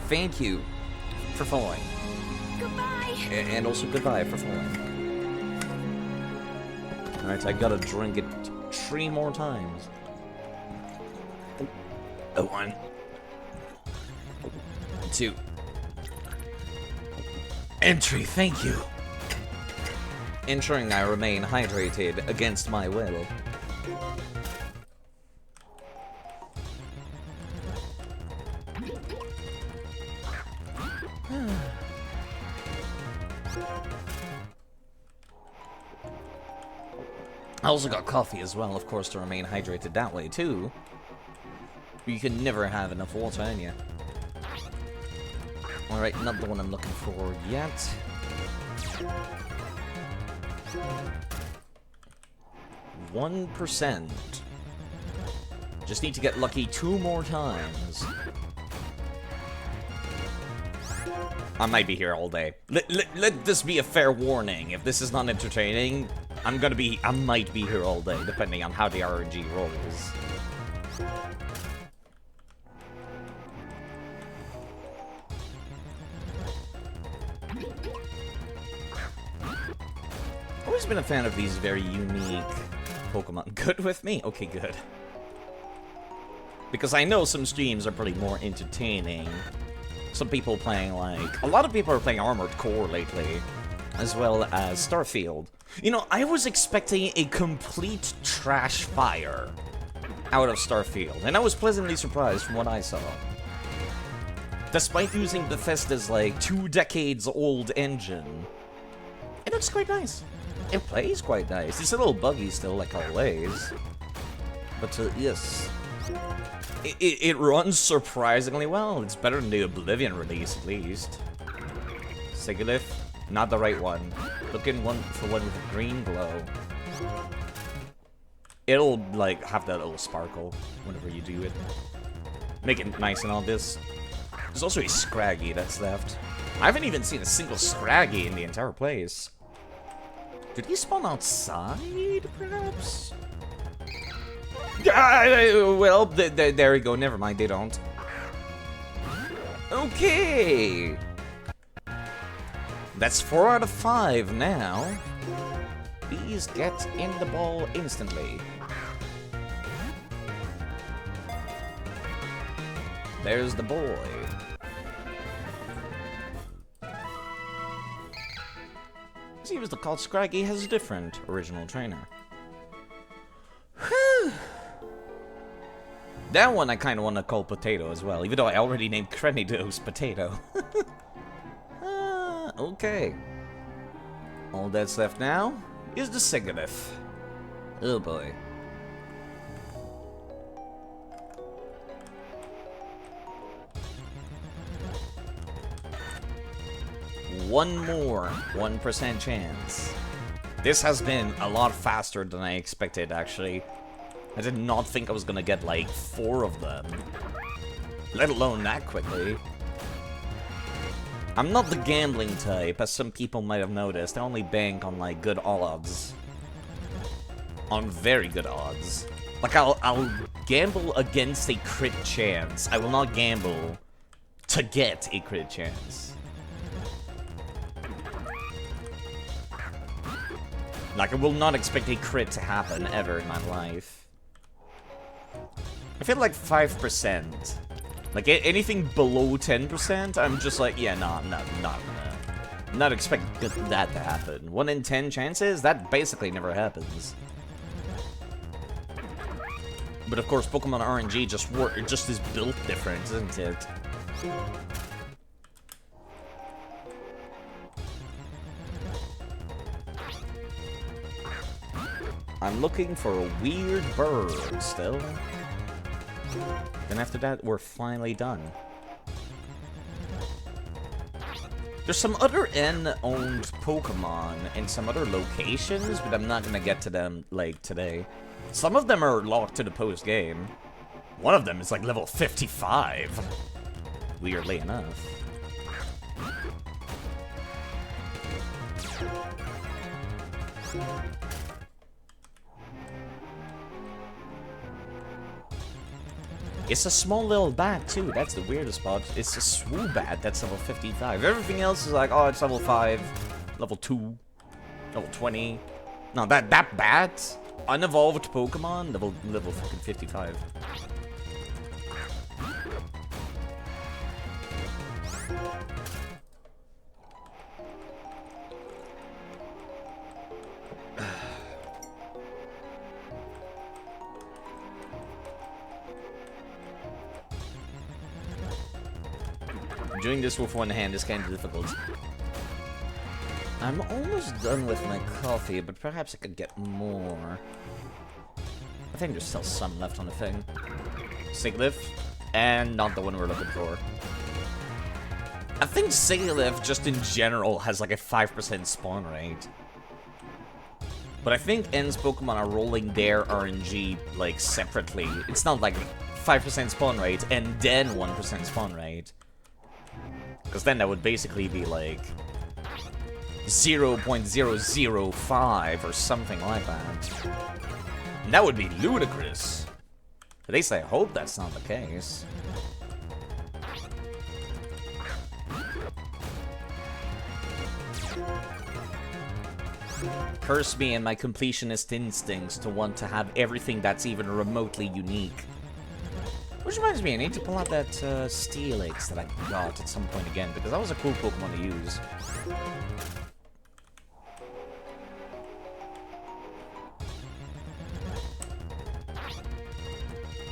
S1: Thank you for following.
S3: Goodbye.
S1: And also goodbye for following. Alright, I gotta drink it 3 more times. A 1. 2. Entry, thank you. ensuring I remain hydrated against my will. I also got coffee as well, of course, to remain hydrated that way, too. You can never have enough water, can you? Alright, not the one I'm looking for yet. %. Just need to get lucky 2 more times. I might be here all day. Let this be a fair warning. If this is not entertaining, I might be here all day, depending on how the RNG rolls. Always been a fan of these very unique Pokemon. Good with me? Okay, good. Because I know some streams are pretty more entertaining. Some people playing, like... A lot of people are playing Armored Core lately, as well as Starfield. You know, I was expecting a complete trash fire out of Starfield, and I was pleasantly surprised from what I saw. Despite using Bethesda's, like, 2 decades old engine, it looks quite nice. It plays quite nice. It's a little buggy still, like always. But, yes. It runs surprisingly well. It's better than the Oblivion release, at least. Sigilyph, not the right one. Looking for one with a green glow. It'll, like, have that little sparkle whenever you do it. Make it nice and all this. There's also a Scraggy that's left. I haven't even seen a single Scraggy in the entire place. Did he spawn outside, perhaps? Well, there we go. Never mind, they don't. Okay. That's 4 out of 5 now. These get in the ball instantly. There's the boy. Seems the called Scraggy has a different original trainer. That one I kind of want to call Potato as well, even though I already named Crenidos Potato. Okay. All that's left now is the Sigilyph. Oh boy. One more 1% chance. This has been a lot faster than I expected, actually. I did not think I was gonna get, like, 4 of them. Let alone that quickly. I'm not the gambling type, as some people might have noticed. I only bank on, like, good odds. On very good odds. Like, I'll gamble against a crit chance. I will not gamble to get a crit chance. Like, I will not expect a crit to happen ever in my life. I feel like 5%. Like, anything below 10%, I'm just like, yeah, no, I'm not expecting that to happen. 1 in 10 chances? That basically never happens. But of course, Pokemon RNG just is built different, isn't it? I'm looking for a weird bird still. Then after that, we're finally done. There's some other N-owned Pokemon in some other locations, but I'm not gonna get to them, like, today. Some of them are locked to the post-game. One of them is, like, level 55. Weirdly enough. It's a small little bat, too. That's the weirdest part. It's a Swoobat that's level 55. Everything else is like, oh, it's level 5, level 2, level 20. No, that bat, unevolved Pokemon, level fucking 55. Doing this with one hand is kind of difficult. I'm almost done with my coffee, but perhaps I could get more. I think there's still some left on the thing. Siglif, and not the one we're looking for. I think Siglif, just in general, has like a 5% spawn rate. But I think N's Pokemon are rolling their RNG, like, separately. It's not like 5% spawn rate and then 1% spawn rate. Because then that would basically be like 0.005 or something like that. And that would be ludicrous. At least I hope that's not the case. Curse me and my completionist instincts to want to have everything that's even remotely unique. Which reminds me, I need to pull out that Steelix that I got at some point again, because that was a cool Pokemon to use.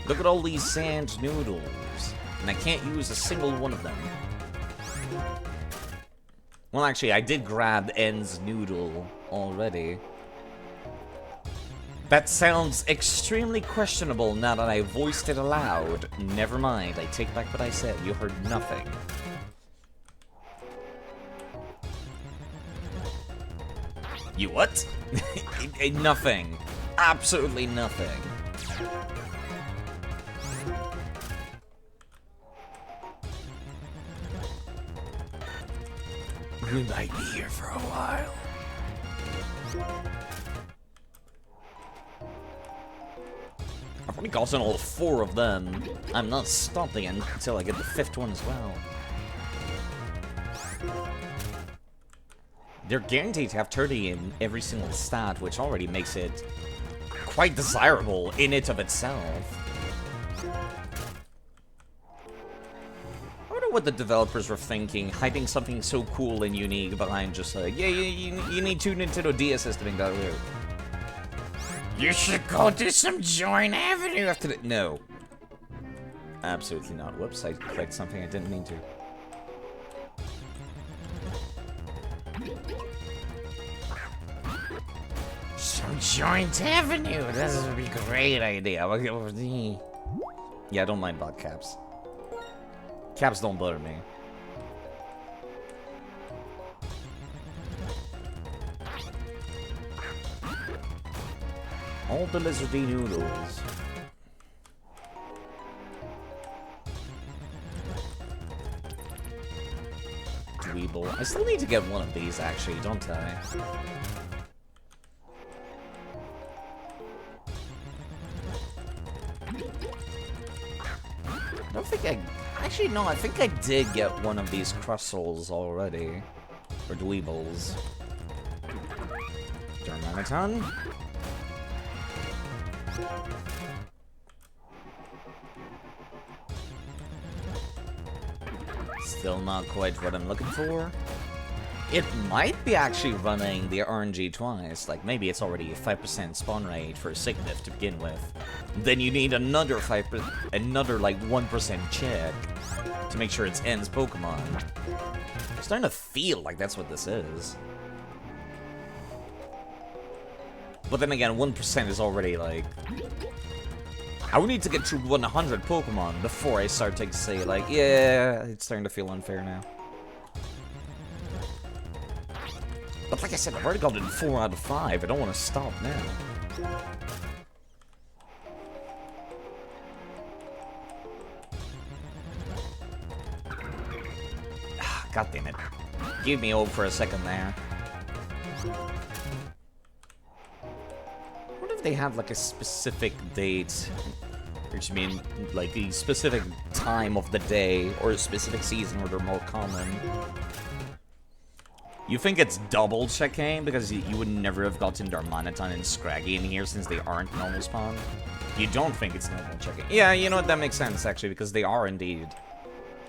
S1: Look at all these sand noodles, and I can't use a single one of them. Well, actually, I did grab N's noodle already. That sounds extremely questionable now that I voiced it aloud. Never mind, I take back what I said. You heard nothing. You what? Nothing. Absolutely nothing.
S5: We might be here for a while.
S1: I've already gotten all 4 of them. I'm not stopping until I get the 5th one as well. They're guaranteed to have 30 in every single stat, which already makes it quite desirable in it of itself. I wonder what the developers were thinking, hiding something so cool and unique behind just like, yeah, you need 2 Nintendo DS's to make that weird. You should go to some Join Avenue after that. No. Absolutely not. Whoops, I clicked something I didn't mean to. Some Joint Avenue. This would be a great idea. Yeah, I don't mind about caps. Caps don't bother me. All the lizardy noodles. Dweeble. I still need to get one of these, actually, don't I? I don't think I... Actually, no, I think I did get one of these Crustles already. Or Dweebles. Darmanitan. Still not quite what I'm looking for. It might be actually running the RNG twice. Like, maybe it's already a 5% spawn rate for Signif to begin with. Then you need another 5%, another like 1% check to make sure it's N's Pokemon. I'm starting to feel like that's what this is. But then again, 1% is already like... I would need to get to 100 Pokemon before I start to say like, yeah, it's starting to feel unfair now. But like I said, I've already gotten 4 out of 5. I don't want to stop now. God damn it. Give me over for a second there. I wonder if they have like a specific date. Which mean like a specific time of the day or a specific season where they're more common. You think it's double checking because you would never have gotten Darmanitan and Scraggy in here since they aren't normal spawn? You don't think it's normal checking? Yeah, you know what, that makes sense actually because they are indeed.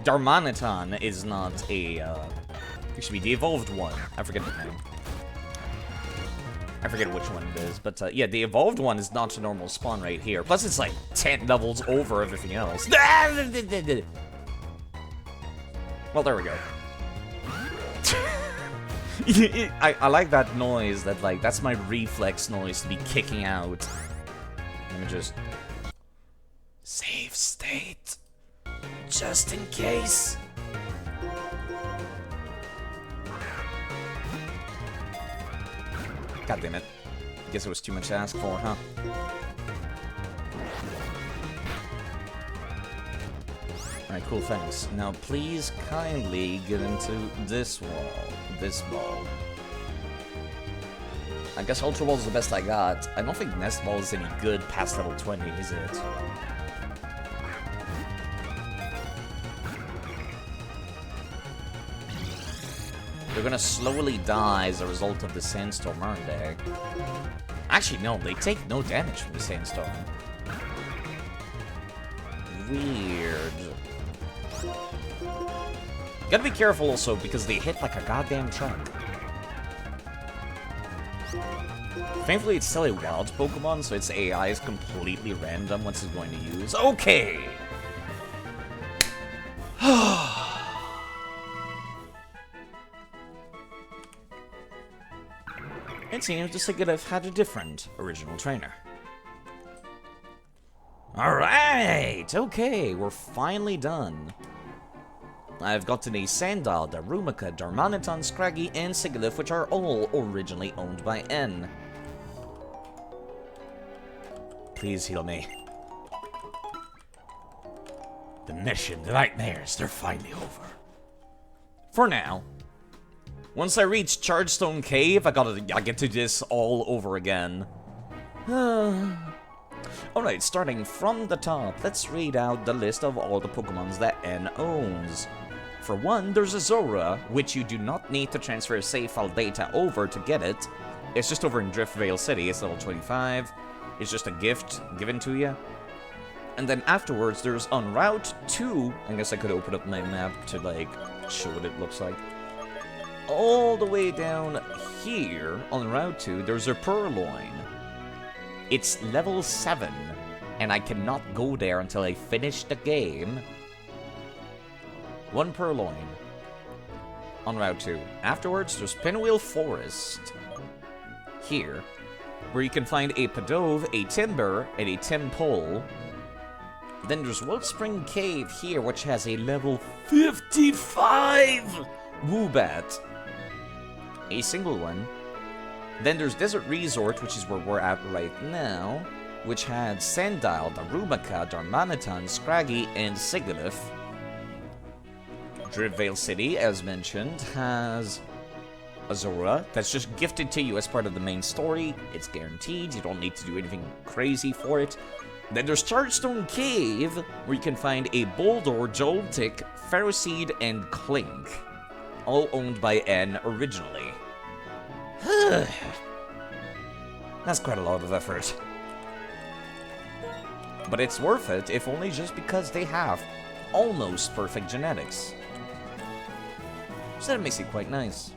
S1: Darmanitan is not a, it should be the evolved one. I forget the name. I forget which one it is, but yeah, the evolved one is not a normal spawn rate here. Plus it's like 10 levels over everything else. Well, there we go. I like that noise, that's my reflex noise to be kicking out. Let me just... Save state. Just in case. God damn it. Guess it was too much to ask for, huh? Alright, cool, thanks. Now, please kindly get into this wall. This ball. I guess Ultra Ball is the best I got. I don't think Nest Ball is any good past level 20, is it? They're gonna slowly die as a result of the sandstorm, aren't they? Actually, no, they take no damage from the sandstorm. Weird. Gotta be careful also, because they hit like a goddamn truck. Thankfully, it's still a wild Pokemon, so its AI is completely random what it's going to use. Okay! It seems the Sigilyph had a different original trainer. Alright! Okay, we're finally done. I've gotten a Sandile, Darumaka, Darmanitan, Scraggy, and Sigilyph, which are all originally owned by N. Please heal me. The mission, the nightmares, they're finally over. For now. Once I reach Chargestone Cave, I get to this all over again. Alright, starting from the top, let's read out the list of all the Pokemons that N owns. For one, there's Azora, which you do not need to transfer save file data over to get it. It's just over in Driftvale City, it's level 25. It's just a gift given to you. And then afterwards, there's on Route 2, I guess I could open up my map to, like, show what it looks like. All the way down here, on Route 2, there's a Purloin. It's level 7, and I cannot go there until I finish the game. One Purloin on Route 2. Afterwards, there's Pinwheel Forest here, where you can find a Pidove, a Timber, and a Timpole. Then there's Wellspring Cave here, which has a level 55 Woobat. A single one. Then there's Desert Resort, which is where we're at right now, which had Sandile, Darumaka, Darmanitan, Scraggy, and Sigilyph. Driftvale City, as mentioned, has Azora. That's just gifted to you as part of the main story. It's guaranteed. You don't need to do anything crazy for it. Then there's Chargestone Cave, where you can find a Boldore, Joltik, Ferroseed, and Clink. All owned by N originally. That's quite a lot of effort. But it's worth it, if only just because they have almost perfect genetics. So that makes it quite nice.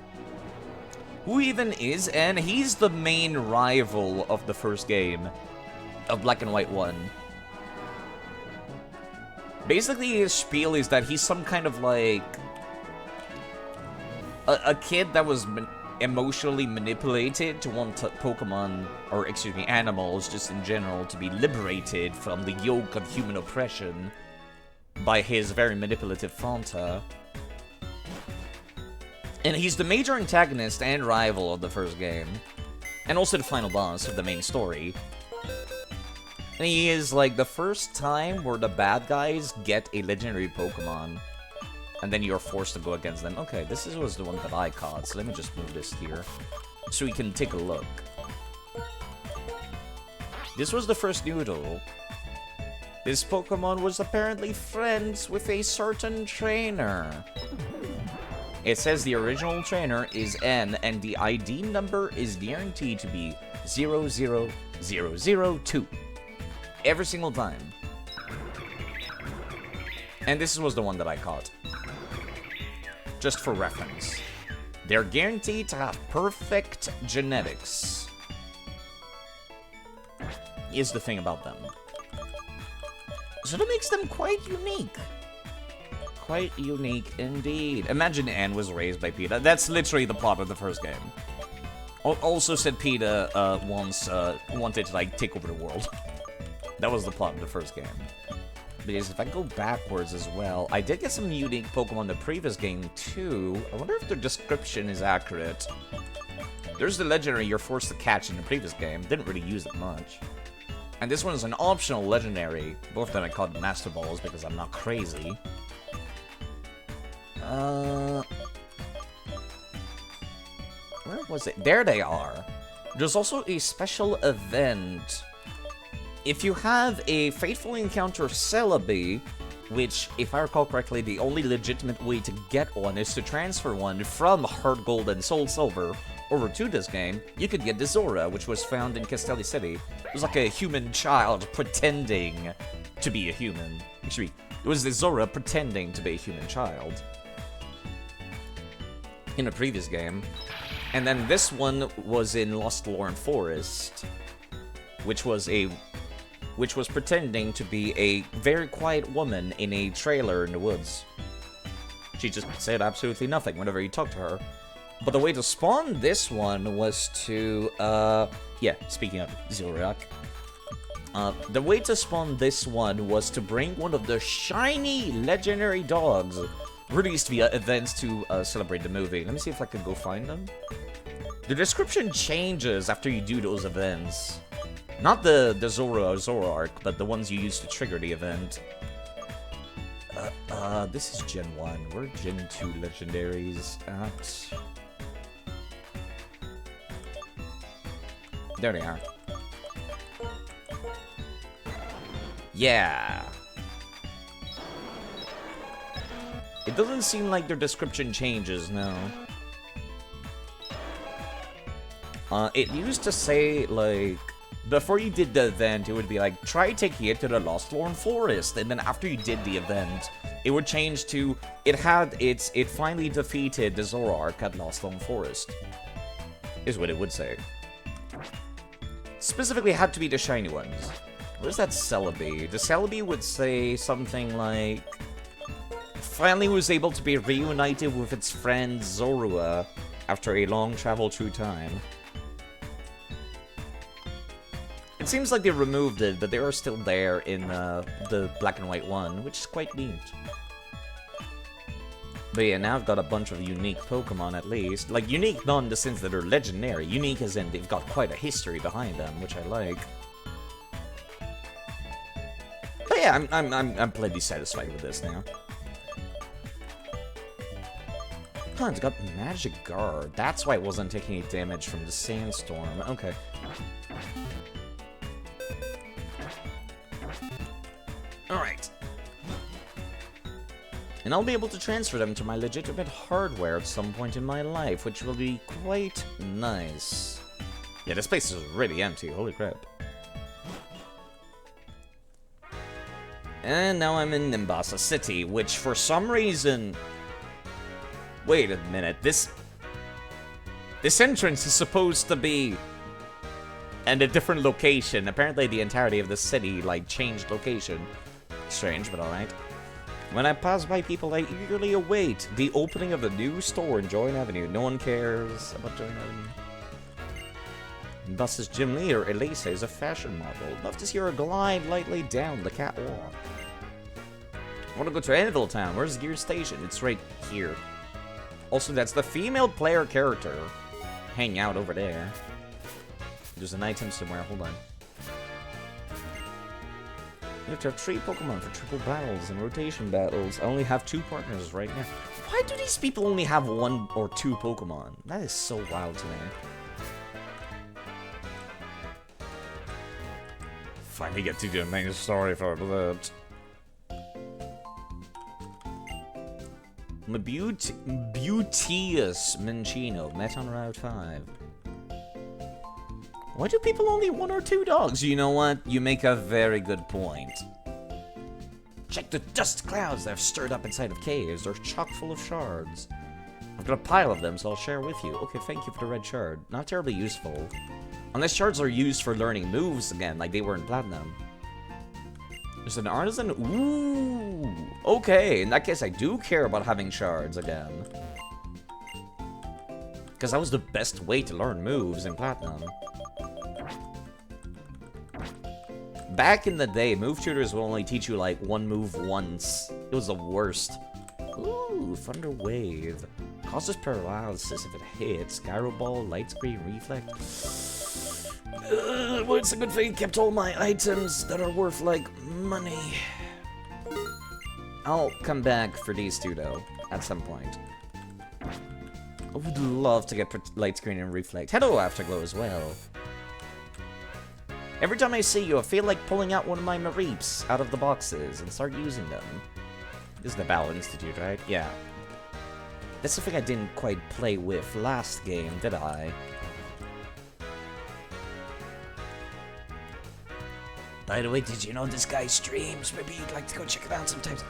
S1: Who even is N? He's the main rival of the first game. Of Black and White 1. Basically, his spiel is that he's some kind of like... A kid that was emotionally manipulated to want Pokemon, or excuse me, animals just in general, to be liberated from the yoke of human oppression by his very manipulative Fanta. And he's the major antagonist and rival of the first game. And also the final boss of the main story. And he is like the first time where the bad guys get a legendary Pokemon. And then you're forced to go against them. Okay, this was the one that I caught, so let me just move this here. So we can take a look. This was the first Noodle. This Pokemon was apparently friends with a certain trainer. It says the original trainer is N, and the ID number is guaranteed to be 00002. Every single time. And this was the one that I caught. Just for reference. They're guaranteed to have perfect genetics. Is the thing about them. So that makes them quite unique. quite unique indeed. Imagine Anne was raised by PETA. That's literally the plot of the first game. Also said PETA once wanted to like take over the world. That was the plot of the first game. Because if I go backwards as well, I did get some unique Pokemon in the previous game too. I wonder if the description is accurate. There's the legendary you're forced to catch in the previous game. Didn't really use it much. And this one is an optional legendary. Both of them I called Master Balls because I'm not crazy. Where was it? There they are. There's also a special event. If you have a Fateful Encounter Celebi, which, if I recall correctly, the only legitimate way to get one is to transfer one from Heart Gold and Soul Silver over to this game, you could get the Zora, which was found in Castelli City. It was like a human child pretending to be a human. Actually, it was the Zora pretending to be a human child in a previous game. And then this one was in Lost Lorn Forest, which was pretending to be a very quiet woman in a trailer in the woods. She just said absolutely nothing whenever you talked to her. But the way to spawn this one was to, yeah, speaking of Zoroark, the way to spawn this one was to bring one of the shiny legendary dogs released via events to celebrate the movie. Let me see if I can go find them. The description changes after you do those events. Not the Zoroark, but the ones you use to trigger the event. This is Gen 1. Where are Gen 2 legendaries at? There they are. Yeah. It doesn't seem like their description changes, no. It used to say, like, before you did the event, it would be like, try taking it to the Lost Lorn Forest, and then after you did the event, it would change to, it finally defeated the Zoroark at Lost Lorn Forest, is what it would say. Specifically, it had to be the shiny ones. Where's that Celebi? The Celebi would say something like, finally was able to be reunited with its friend Zorua after a long travel through time. It seems like they removed it, but they are still there in the black and white one, which is quite neat. But yeah, now I've got a bunch of unique Pokemon at least. Like, unique not in the sense that they're legendary. Unique as in they've got quite a history behind them, which I like. But yeah, I'm plenty satisfied with this now. Huh, it's got Magic Guard. That's why it wasn't taking any damage from the Sandstorm. Okay. Alright. And I'll be able to transfer them to my legitimate hardware at some point in my life, which will be quite nice. Yeah, this place is really empty, holy crap. And now I'm in Nimbasa City, which for some reason... Wait a minute, this entrance is supposed to be in a different location. Apparently the entirety of the city, like, changed location. Strange, but alright. When I pass by people, I eagerly await the opening of a new store in Join Avenue. No one cares about Join Avenue. Thus, gym leader, Elisa, is a fashion model. Love to see her glide lightly down the catwalk. I want to go to Anvil Town. Where's Gear Station? It's right here. Also, that's the female player character. Hang out over there. There's an item somewhere. Hold on. You have to have 3 Pokemon for triple battles and rotation battles. I only have 2 partners right now. Why do these people only have 1 or 2 Pokemon? That is so wild to me.
S4: Finally get to the main story for that.
S1: Beauteous Minchino, met on Route 5. Why do people only 1 or 2 dogs? You know what? You make a very good point. Check the dust clouds that have stirred up inside of caves. They're chock full of shards. I've got a pile of them, so I'll share with you. Okay, thank you for the red shard. Not terribly useful. Unless shards are used for learning moves again, like they were in Platinum. There's an artisan? Ooh. Okay, in that case, I do care about having shards again. Because that was the best way to learn moves in Platinum. Back in the day, move tutors will only teach you like one move once. It was the worst. Ooh, Thunder Wave. Causes paralysis if it hits. Gyro Ball, Light Screen, Reflect. Well, it's a good thing I kept all my items that are worth, like, money. I'll come back for these two, though, at some point. I would love to get Light Screen and Reflect. Hello, Afterglow, as well. Every time I see you, I feel like pulling out one of my Mareeps out of the boxes and start using them. This is the Battle Institute, right? Yeah. That's the thing I didn't quite play with last game, did I?
S2: By the way, did you know this guy streams? Maybe you'd like to go check it out sometimes.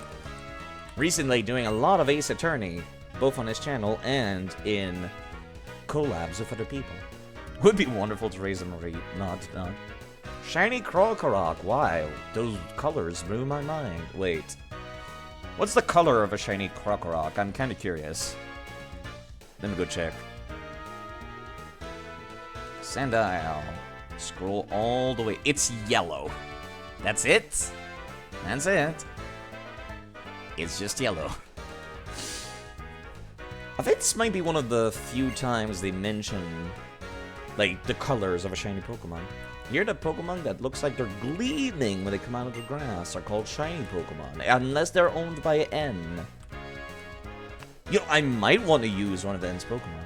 S1: Recently doing a lot of Ace Attorney, both on his channel and in collabs with other people. Would be wonderful to raise a Mareep. Not. Shiny Krokorok. Why? Those colors blew my mind. Wait. What's the color of a shiny Krokorok? I'm kind of curious. Let me go check. Sandile. Scroll all the way. It's yellow. That's it. That's it. It's just yellow. I think this might be one of the few times they mention, like, the colors of a shiny Pokemon. Here, the Pokemon that looks like they're gleaming when they come out of the grass are called shiny Pokemon, unless they're owned by N. You know, I might want to use one of N's Pokemon.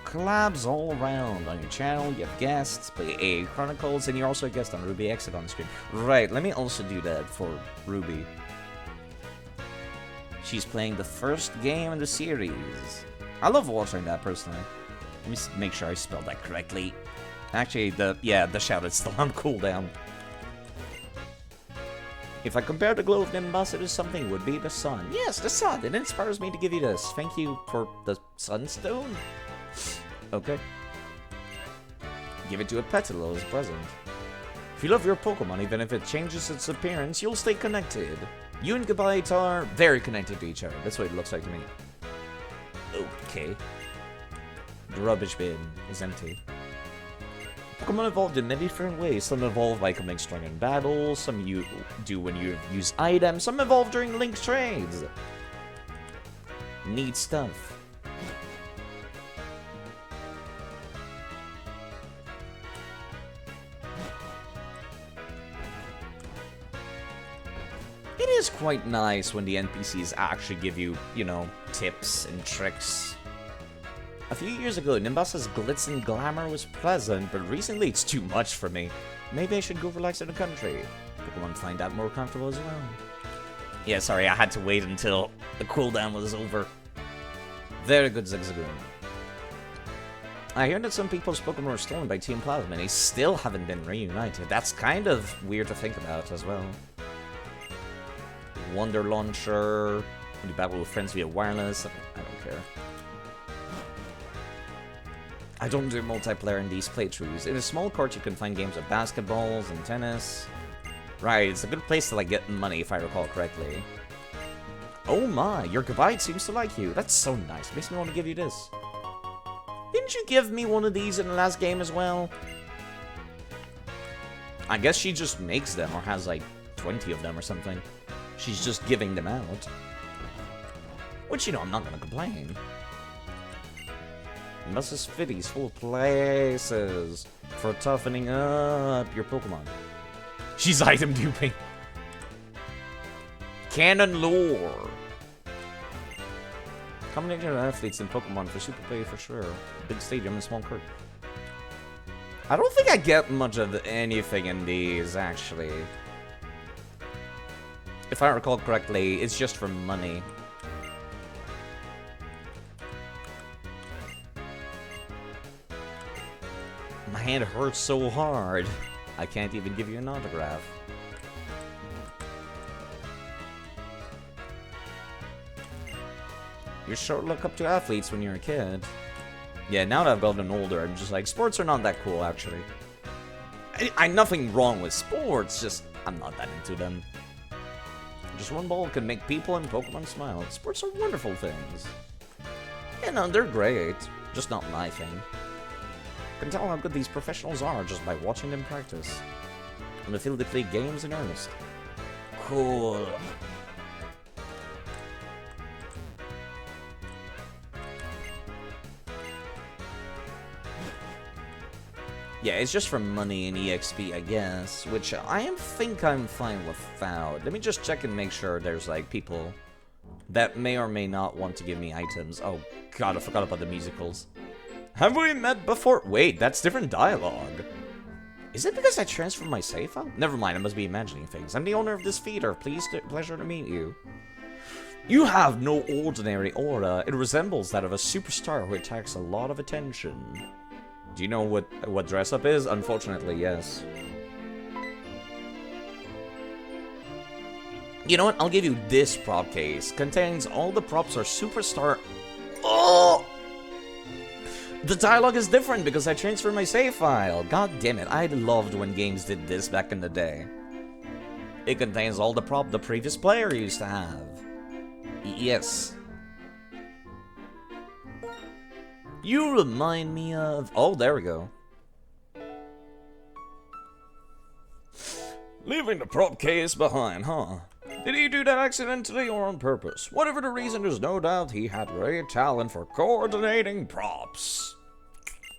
S1: Collabs all around on your channel. You have guests, play AA Chronicles, and you're also a guest on Ruby Exit on stream. Right, let me also do that for Ruby. She's playing the first game in the series. I love watching that personally. Let me make sure I spelled that correctly. Actually, the shout is still on cooldown. If I compare the glow of Nimbus to something, it would be the sun. Yes, the sun. It inspires me to give you this. Thank you for the sunstone. Okay. Give it to a Petalil as a present. If you love your Pokemon, even if it changes its appearance, you'll stay connected. You and Gabite are very connected to each other. That's what it looks like to me. Okay. The rubbish bin is empty. Pokemon evolved in many different ways. Some evolve by becoming strong in battle, some you do when you use items, some evolve during link trades. Neat stuff. It is quite nice when the NPCs actually give you, you know, tips and tricks. A few years ago, Nimbus's glitz and glamour was pleasant, but recently it's too much for me. Maybe I should go relax in the country. Pokemon find that more comfortable as well. Yeah, sorry, I had to wait until the cooldown was over. Very good, Zigzagoon. I hear that some people's Pokemon were stolen by Team Plasma, and they still haven't been reunited. That's kind of weird to think about as well. Wonder Launcher, when you battle with friends via wireless, I don't care. I don't do multiplayer in these playthroughs. In a small court, you can find games of basketballs and tennis. Right, it's a good place to, like, get money, if I recall correctly. Oh my, your Gabite seems to like you. That's so nice. Makes me want to give you this. Didn't you give me one of these in the last game as well? I guess she just makes them, or has, like, 20 of them or something. She's just giving them out. Which, you know, I'm not gonna complain. Mrs. Fitty's full of places for toughening up your Pokemon. She's item duping. Canon lore. Combination of athletes and Pokemon for super play for sure. Big stadium and small court. I don't think I get much of anything in these, actually. If I recall correctly, it's just for money. My hand hurts so hard, I can't even give you an autograph. You sure look up to athletes when you're a kid. Yeah, now that I've gotten older, I'm just like, sports are not that cool, actually. I nothing wrong with sports, just I'm not that into them. Just one ball can make people and Pokemon smile. Sports are wonderful things. Yeah, no, they're great. Just not my thing. Can tell how good these professionals are just by watching them practice. And I feel they play games in earnest. Cool. Yeah, it's just for money and EXP, I guess, which I think I'm fine without. Let me just check and make sure there's, like, people that may or may not want to give me items. Oh, God, I forgot about the musicals. Have we met before? Wait, that's different dialogue. Is it because I transferred my save file? Never mind, I must be imagining things. I'm the owner of this feeder. Pleasure to meet you. You have no ordinary aura. It resembles that of a superstar who attracts a lot of attention. Do you know what dress up is? Unfortunately, yes. You know what? I'll give you this prop case. Contains all the props are superstar. Oh! The dialogue is different because I transferred my save file. God damn it. I loved when games did this back in the day. It contains all the prop the previous player used to have. Yes. You remind me of... Oh, there we go.
S4: Leaving the prop case behind, huh? Did he do that accidentally or on purpose? Whatever the reason, there's no doubt he had great talent for coordinating props.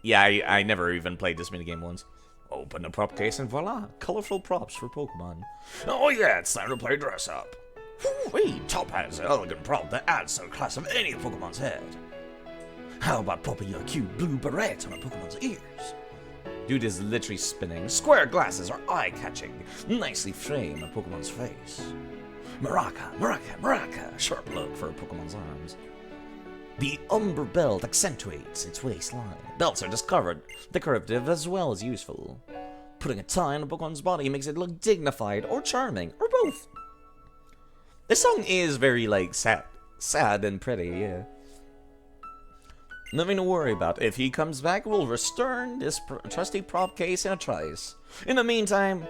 S1: Yeah, I never even played this minigame once. Open the prop case and voila, colorful props for Pokemon.
S4: Oh yeah, it's time to play dress up. Wait, Top has an elegant prop that adds to the class of any Pokemon's head. How about popping your cute blue beret on a Pokemon's ears?
S1: Dude is literally spinning.
S4: Square glasses are eye-catching. Nicely frame a Pokemon's face. Maraca, sharp look for a Pokemon's arms.
S1: The umber belt accentuates its waistline. Belts are decorative as well as useful. Putting a tie on a Pokemon's body makes it look dignified or charming, or both. This song is very, like, sad and pretty, yeah. Nothing to worry about. If he comes back, we'll return this trusty prop case in a trice. In the meantime,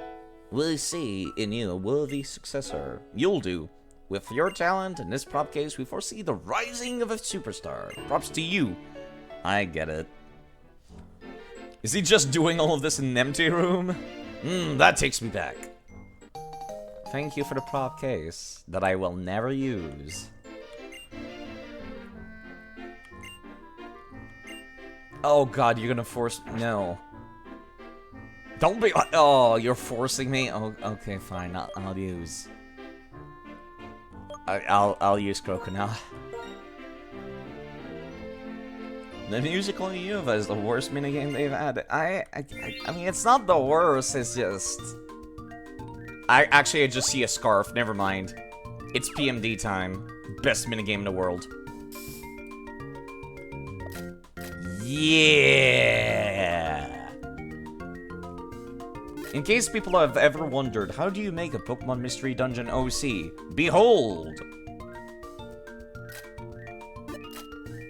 S1: we'll see in you a worthy successor. You'll do. With your talent and this prop case, we foresee the rising of a superstar. Props to you. I get it. Is he just doing all of this in an empty room? That takes me back. Thank you for the prop case that I will never use. Oh god, you're gonna force... No. Don't be... Oh, you're forcing me? Oh, okay, fine. I'll use... I'll use Crocodile. The musical Uva is the worst minigame they've had. I mean, it's not the worst, it's just... I just see a scarf, never mind. It's PMD time. Best minigame in the world. Yeah! In case people have ever wondered, how do you make a Pokemon Mystery Dungeon OC? Behold!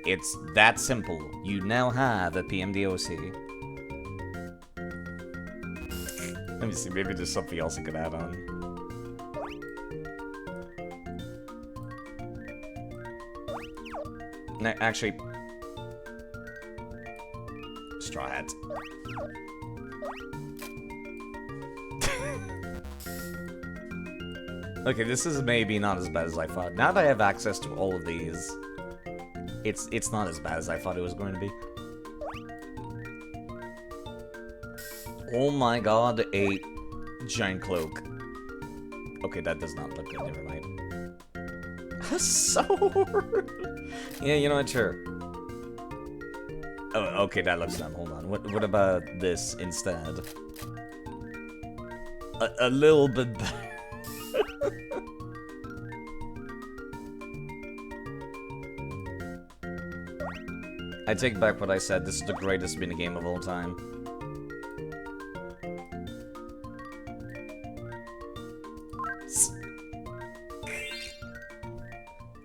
S1: It's that simple. You now have a PMD OC. Let me see, maybe there's something else I could add on. No, actually... Straw Hat. Okay, this is maybe not as bad as I thought. Now that I have access to all of these, it's not as bad as I thought it was going to be. Oh my god, a giant cloak. Okay, that does not look good, never mind. A sword! Yeah, you know what, sure. Oh, okay, that looks dumb, hold on. What about this instead? A little bit better. I take back what I said, this is the greatest minigame of all time.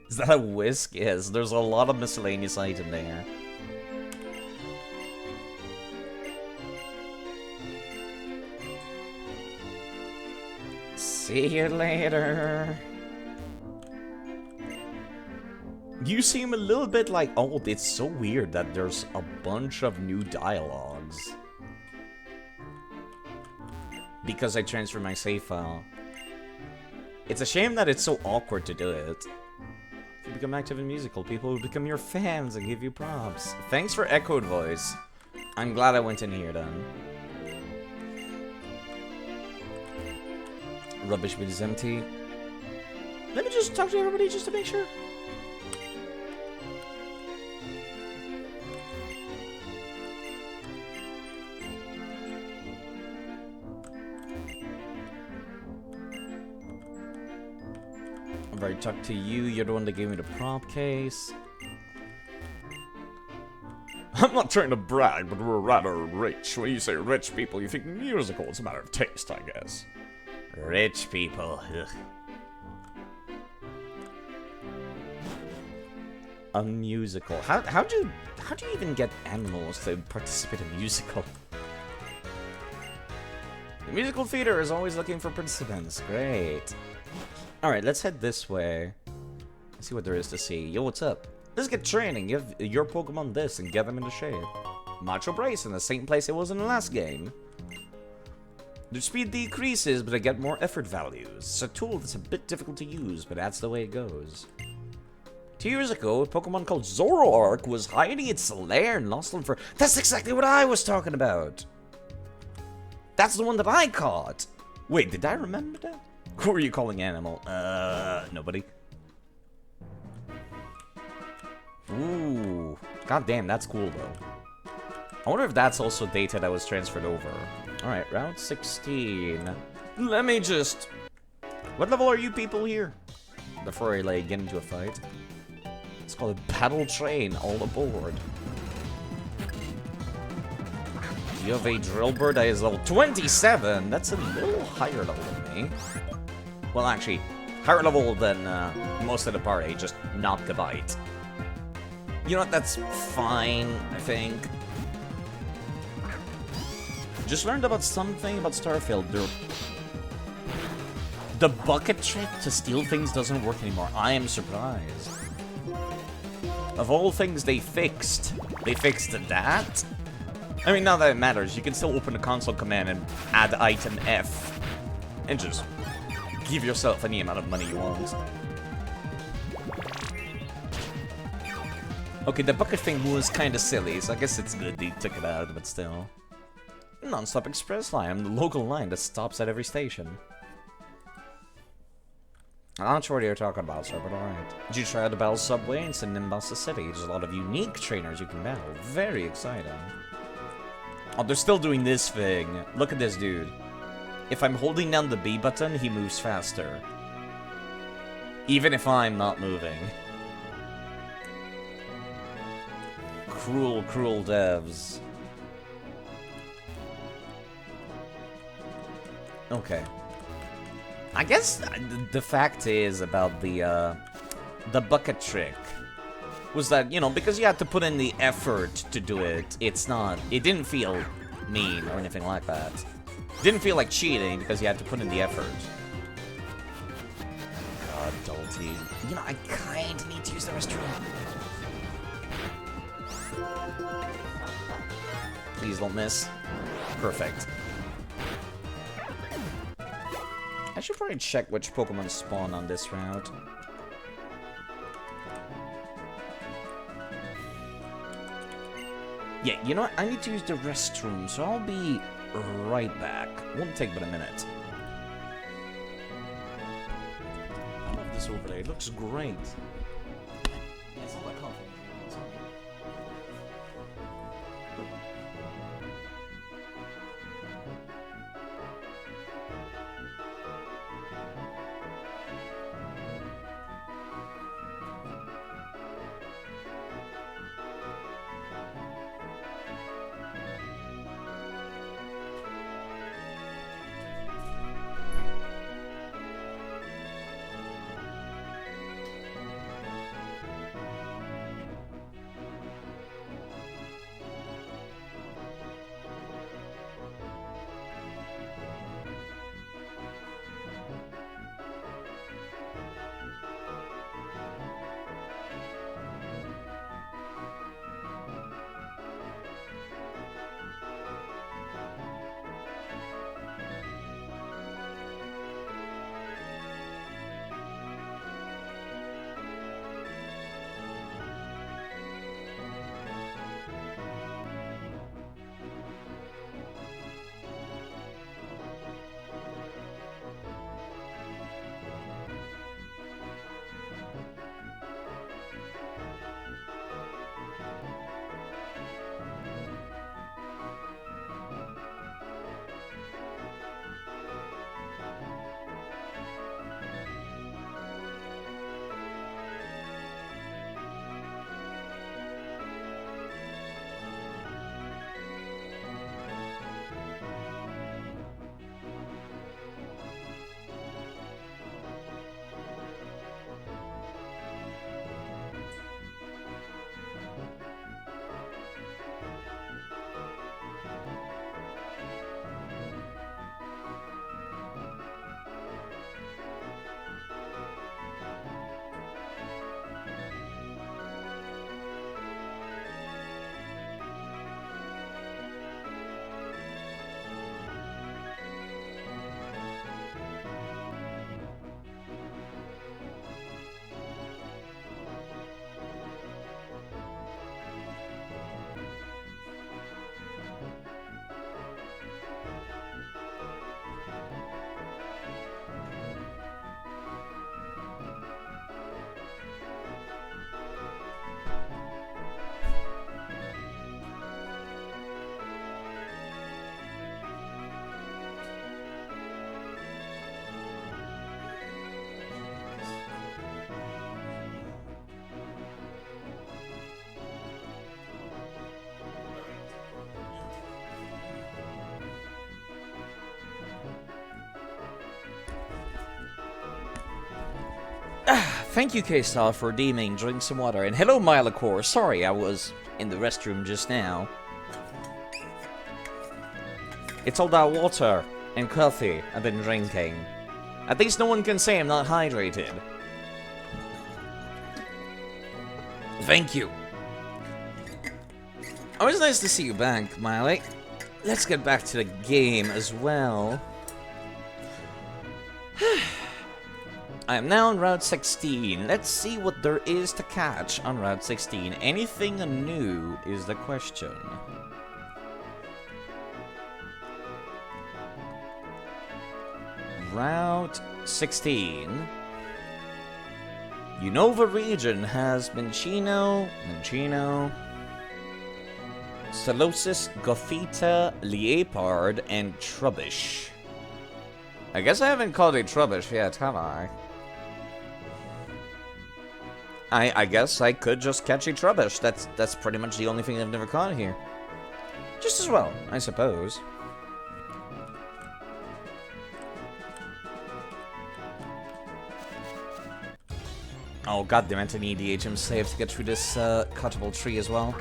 S1: Is that a whisk? Yes, there's a lot of miscellaneous item there. See you later. You seem a little bit like old. It's so weird that there's a bunch of new dialogues. Because I transferred my save file. It's a shame that it's so awkward to do it. If you become active in musical, people will become your fans and give you props. Thanks for echoed voice. I'm glad I went in here then. Rubbish bin is empty. Let me just talk to everybody just to make sure. I've already talked to you. You're the one that gave me the prop case.
S4: I'm not trying to brag, but we're rather rich. When you say rich people, you think musical. It's a matter of taste, I guess.
S1: Rich people. Ugh. A musical. How do you even get animals to participate in a musical? The musical theater is always looking for participants. Great. Alright, let's head this way. Let's see what there is to see. Yo, what's up? Let's get training. Give your Pokemon this and get them into shape. Macho Brace in the same place it was in the last game. Their speed decreases, but I get more effort values. It's a tool that's a bit difficult to use, but that's the way it goes. 2 years ago, a Pokemon called Zoroark was hiding its lair in Lost for... That's exactly what I was talking about! That's the one that I caught! Wait, did I remember that? Who are you calling animal? Nobody. Ooh. God damn, that's cool, though. I wonder if that's also data that was transferred over. Alright, Route 16. Let me just... What level are you people here? Before I, like, get into a fight. It's called a battle train. All aboard. You have a drill bird that is level 27. That's a little higher level than me. Well, actually, higher level than most of the party, just not the bite. You know what? That's fine, I think. Just learned about something about Starfield. The bucket trick to steal things doesn't work anymore. I am surprised. Of all things they fixed that? I mean, not that it matters. You can still open the console command and add item F. And just give yourself any amount of money you want. Okay, the bucket thing was kind of silly, so I guess it's good they took it out, but still. Non-stop express line, the local line that stops at every station. I'm not sure what you're talking about, sir, but alright. Did you try out the Battle Subway in Nimbasa City? There's a lot of unique trainers you can battle. Very exciting. Oh, they're still doing this thing. Look at this dude. If I'm holding down the B button, he moves faster. Even if I'm not moving. Cruel, cruel devs. Okay. I guess the fact is about the bucket trick was that, you know, because you had to put in the effort to do it, it didn't feel mean or anything like that. It didn't feel like cheating because you had to put in the effort. God, Dalty. You know, I kinda need to use the restroom. Please don't miss. Perfect. I should probably check which Pokemon spawn on this route. Yeah, you know what? I need to use the restroom, so I'll be right back. Won't take but a minute. I love this overlay. It looks great. It's all that coffee. Thank you, K-Star, for redeeming. Drink some water. And hello, Milacor. Sorry, I was in the restroom just now. It's all that water and coffee I've been drinking. At least no one can say I'm not hydrated. Thank you. Always nice to see you back, Miley. Let's get back to the game as well. I am now on Route 16. Let's see what there is to catch on Route 16. Anything new is the question. Route 16. Unova region has Minchino, Salosis, Gothita, Leopard, and Trubbish. I guess I haven't called it Trubbish yet, have I? I guess I could just catch a Trubbish. That's pretty much the only thing I've never caught here. Just as well, I suppose. Oh goddammit, I need the HM save to get through this cuttable tree as well.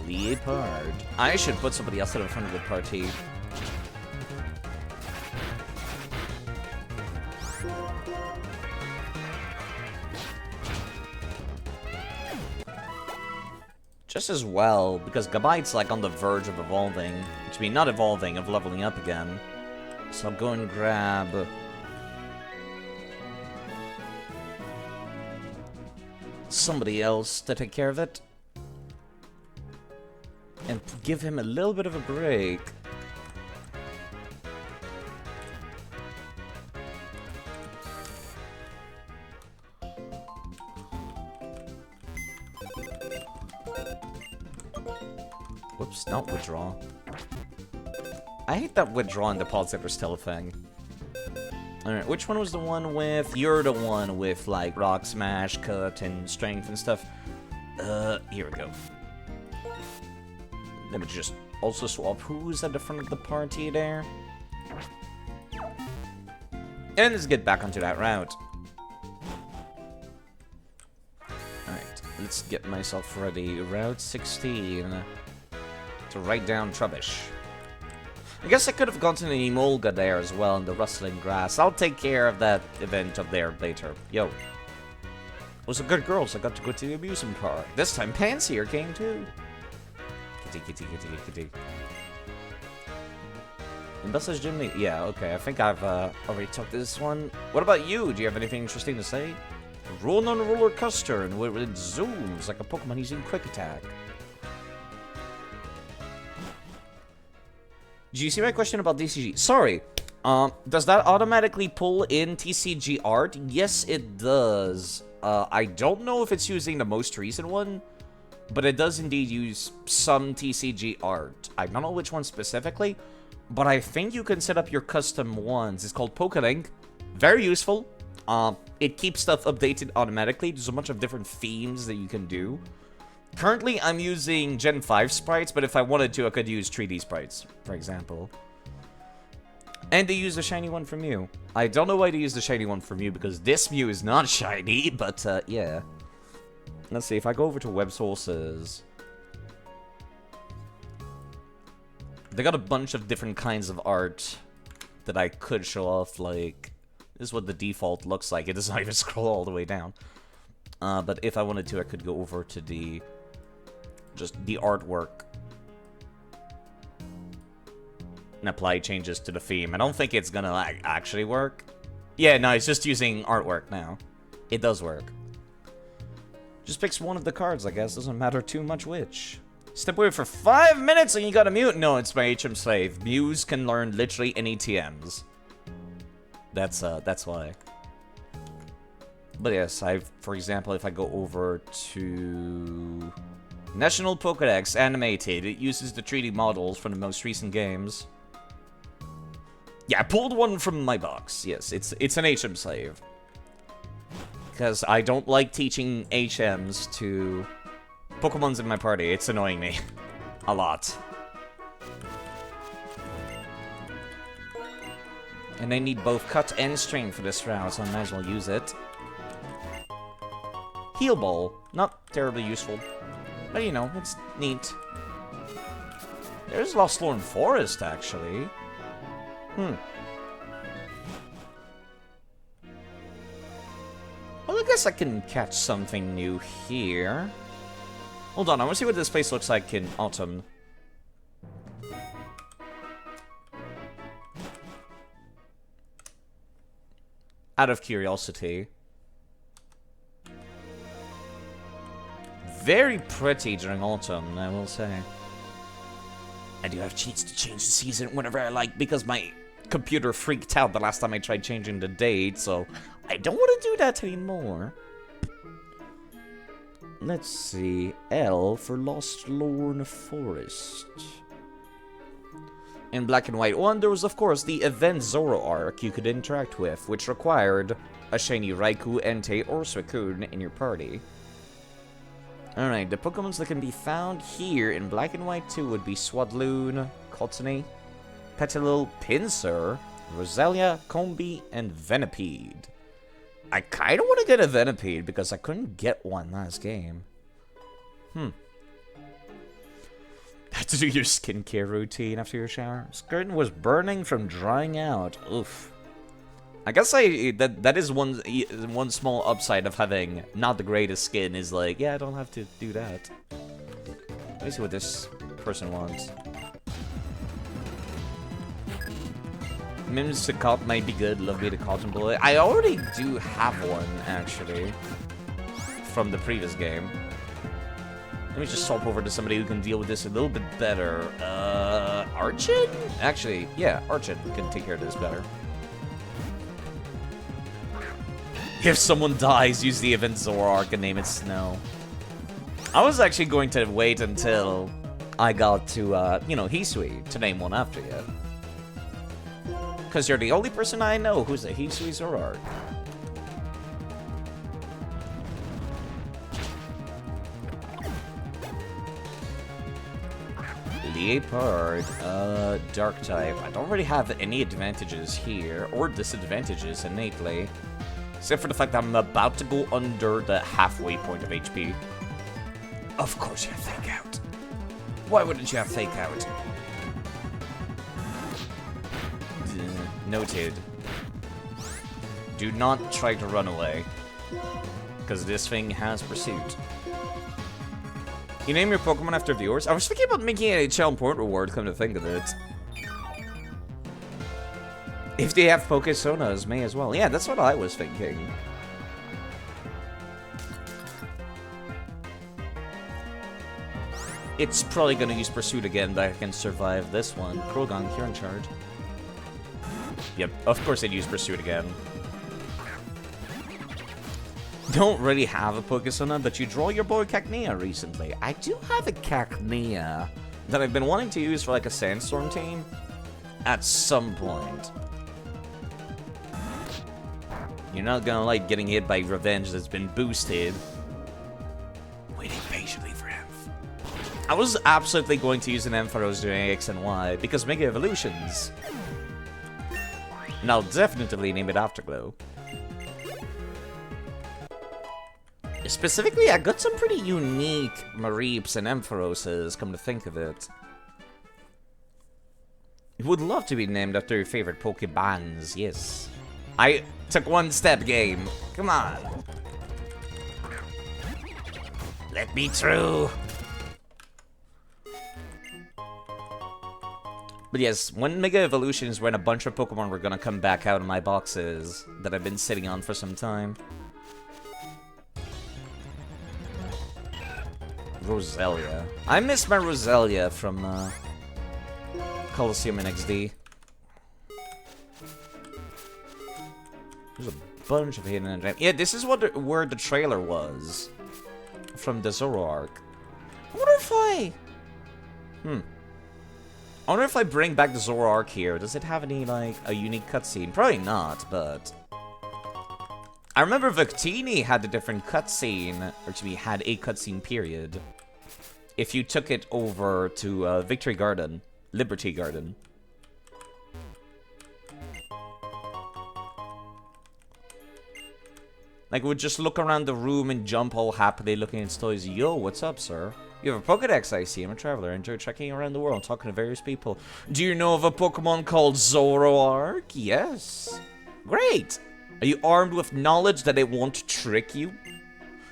S1: Leopard. I should put somebody else in front of the party. Just as well, because Gabite's like on the verge of evolving. Which means not evolving, of leveling up again. So I'll go and grab somebody else to take care of it. And give him a little bit of a break. Whoops, not withdraw. I hate that withdraw and deposit are still a thing. Alright, which one was the one with... You're the one with, like, rock smash, cut, and strength and stuff. Here we go. Let me just also swap who's at the front of the party there. And let's get back onto that route. Alright, let's get myself ready. Route 16. To write down Trubbish. I guess I could have gotten an Emolga there as well in the rustling grass. I'll take care of that event up there later. Yo. Those are good girls. I got to go to the amusement park. This time Pansy here came too. Kitty, kitty, kitty, kitty. Ambassador's Gym Lead. Yeah, okay. I think I've already talked to this one. What about you? Do you have anything interesting to say? Roll on a roller coaster and it zooms like a Pokemon using Quick Attack. Did you see my question about TCG? Sorry. Does that automatically pull in TCG art? Yes, it does. I don't know if it's using the most recent one, but it does indeed use some TCG art. I don't know which one specifically, but I think you can set up your custom ones. It's called Pokelink. Very useful. It keeps stuff updated automatically. There's a bunch of different themes that you can do. Currently, I'm using Gen 5 sprites, but if I wanted to, I could use 3D sprites, for example. And they use the shiny one from Mew. I don't know why they use the shiny one from Mew, because this Mew is not shiny, but, yeah. Let's see, if I go over to web sources... They got a bunch of different kinds of art that I could show off, like... This is what the default looks like. It doesn't even scroll all the way down. But if I wanted to, I could go over to the... just the artwork. And apply changes to the theme. I don't think it's gonna, like, actually work. Yeah, no, it's just using artwork now. It does work. Just picks one of the cards, I guess. Doesn't matter too much which. Step away for 5 minutes and you got a mute. No, it's my HM slave. Mews can learn literally any TMs. That's why. But yes, for example, if I go over to National Pokédex Animated, it uses the 3D models from the most recent games. Yeah, I pulled one from my box. Yes, it's an HM slave. Because I don't like teaching HMs to Pokemons in my party. It's annoying me. A lot. And I need both cut and string for this route, so I might as well use it. Heal Ball. Not terribly useful. But, you know, it's neat. There's Lost Lorn Forest, actually. Well, I guess I can catch something new here. Hold on, I want to see what this place looks like in autumn. Out of curiosity. Very pretty during autumn, I will say. I do have cheats to change the season whenever I like, because my computer freaked out the last time I tried changing the date, so I don't want to do that anymore. Let's see. L for Lost Lorn Forest. In Black and White 1, there was, of course, the Event Zoroark you could interact with, which required a shiny Raikou, Entei, or Suicune in your party. Alright, the Pokémons that can be found here in Black and White 2 would be Swadloon, Cottony, Petilil, Pinsir, Roselia, Combi, and Venipede. I kinda want to get a Venipede because I couldn't get one last game. Had to do your skincare routine after your shower. Skin was burning from drying out. Oof. I guess that is one small upside of having not the greatest skin is like, yeah, I don't have to do that. Let me see what this person wants. Mimsicott might be good, love me to contemplate. I already do have one, actually. From the previous game. Let me just swap over to somebody who can deal with this a little bit better. Archon? Actually, yeah, Archon can take care of this better. If someone dies, use the Event Zoroark and name it Snow. I was actually going to wait until I got to, you know, Hisui to name one after you. Because you're the only person I know who's a Hisui Zoroark. Leopard, Dark type. I don't really have any advantages here, or disadvantages innately. Except for the fact that I'm about to go under the halfway point of HP. Of course you have Fake Out. Why wouldn't you have Fake Out? Noted. Do not try to run away. Because this thing has pursuit. You name your Pokemon after viewers? I was thinking about making a channel point reward, come to think of it. If they have Pokesonas, may as well. Yeah, that's what I was thinking. It's probably gonna use Pursuit again, but I can survive this one. Krogon, you're in charge. Yep, of course they'd use Pursuit again. Don't really have a Pokesona, but you draw your boy Cacnea recently. I do have a Cacnea that I've been wanting to use for like a Sandstorm team at some point. You're not gonna like getting hit by Revenge that's been boosted. Waiting patiently for him. I was absolutely going to use an Ampharos during X and Y because Mega Evolutions. And I'll definitely name it Afterglow. Specifically, I got some pretty unique Mareeps and Ampharoses, come to think of it. You would love to be named after your favorite Pokebands, yes. I took one step, game. Come on. Let me through. But yes, when Mega Evolutions, when a bunch of Pokemon were gonna come back out of my boxes that I've been sitting on for some time. Roselia. I miss my Roselia from Colosseum in XD. There's a bunch of hidden gems. Yeah, this is where the trailer was from the Zoroark. I wonder if I wonder if I bring back the Zoroark here. Does it have any like a unique cutscene? Probably not, but I remember Victini had a different cutscene, or to me had a cutscene period. If you took it over to Victory Garden, Liberty Garden. Like, would just look around the room and jump all happily looking at its toys. Yo, what's up, sir? You have a Pokedex, I see. I'm a traveler. I enjoy trekking around the world, talking to various people. Do you know of a Pokemon called Zoroark? Yes. Great. Are you armed with knowledge that it won't trick you?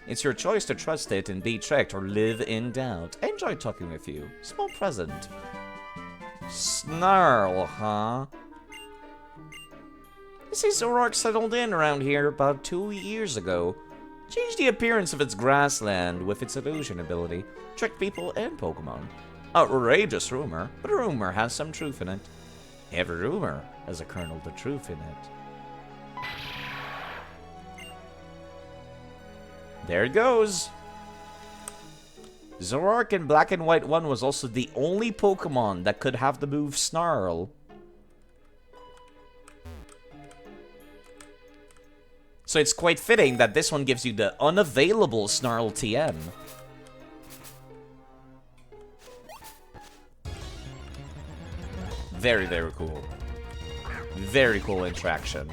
S1: It's your choice to trust it and be tricked or live in doubt. I enjoy talking with you. Small present. Snarl, huh? I see Zoroark settled in around here about 2 years ago. Changed the appearance of its grassland with its illusion ability. Tricked people and Pokemon. Outrageous rumor, but a rumor has some truth in it. Every rumor has a kernel of truth in it. There it goes. Zoroark in Black and White 1 was also the only Pokemon that could have the move Snarl. So it's quite fitting that this one gives you the unavailable Snarl TM. Very, very cool. Very cool interaction.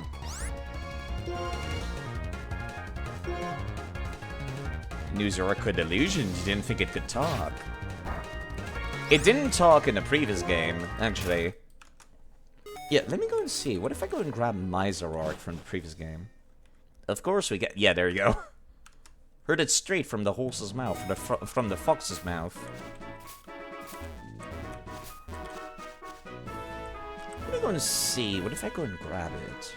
S1: Knew Zoroark could illusions, you didn't think it could talk. It didn't talk in the previous game, actually. Yeah, let me go and see. What if I go and grab my Zoroark from the previous game? Of course we get... Yeah, there you go. Heard it straight from the horse's mouth, from the fox's mouth. Let me go and see. What if I go and grab it?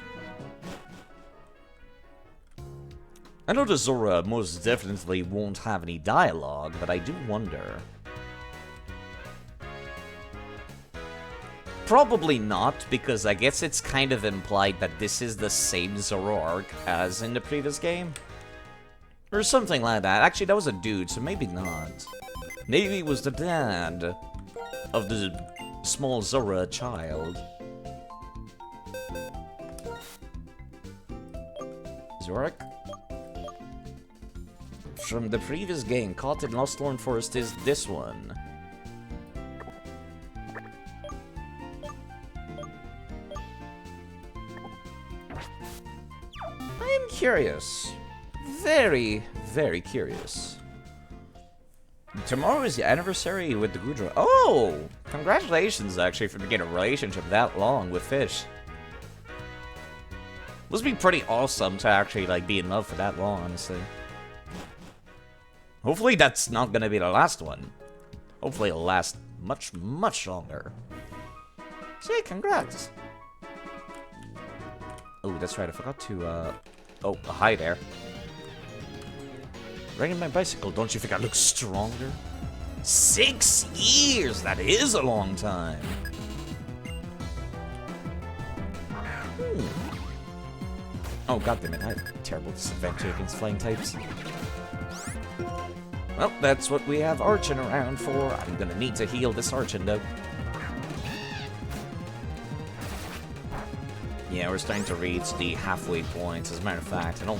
S1: I know the Zora most definitely won't have any dialogue, but I do wonder. Probably not, because I guess it's kind of implied that this is the same Zoroark as in the previous game. Or something like that. Actually, that was a dude, so maybe not. Maybe it was the dad of the small Zora child. Zoroark? From the previous game, caught in Lost Lorn Forest is this one. I am curious. Very, very curious. Tomorrow is the anniversary with the Gudra. Oh! Congratulations, actually, for beginning a relationship that long with Fish. Must be pretty awesome to actually, like, be in love for that long, honestly. Hopefully that's not gonna be the last one. Hopefully it'll last much, much longer. So yeah, congrats. Oh, that's right, I forgot to, oh, hi there. Riding my bicycle, don't you think I look stronger? 6 years! That is a long time. Oh, goddammit, I have a terrible disadvantage against flying types. Well, that's what we have Archon around for. I'm gonna need to heal this Archon, though. Yeah, we're starting to reach the halfway point. As a matter of fact, I don't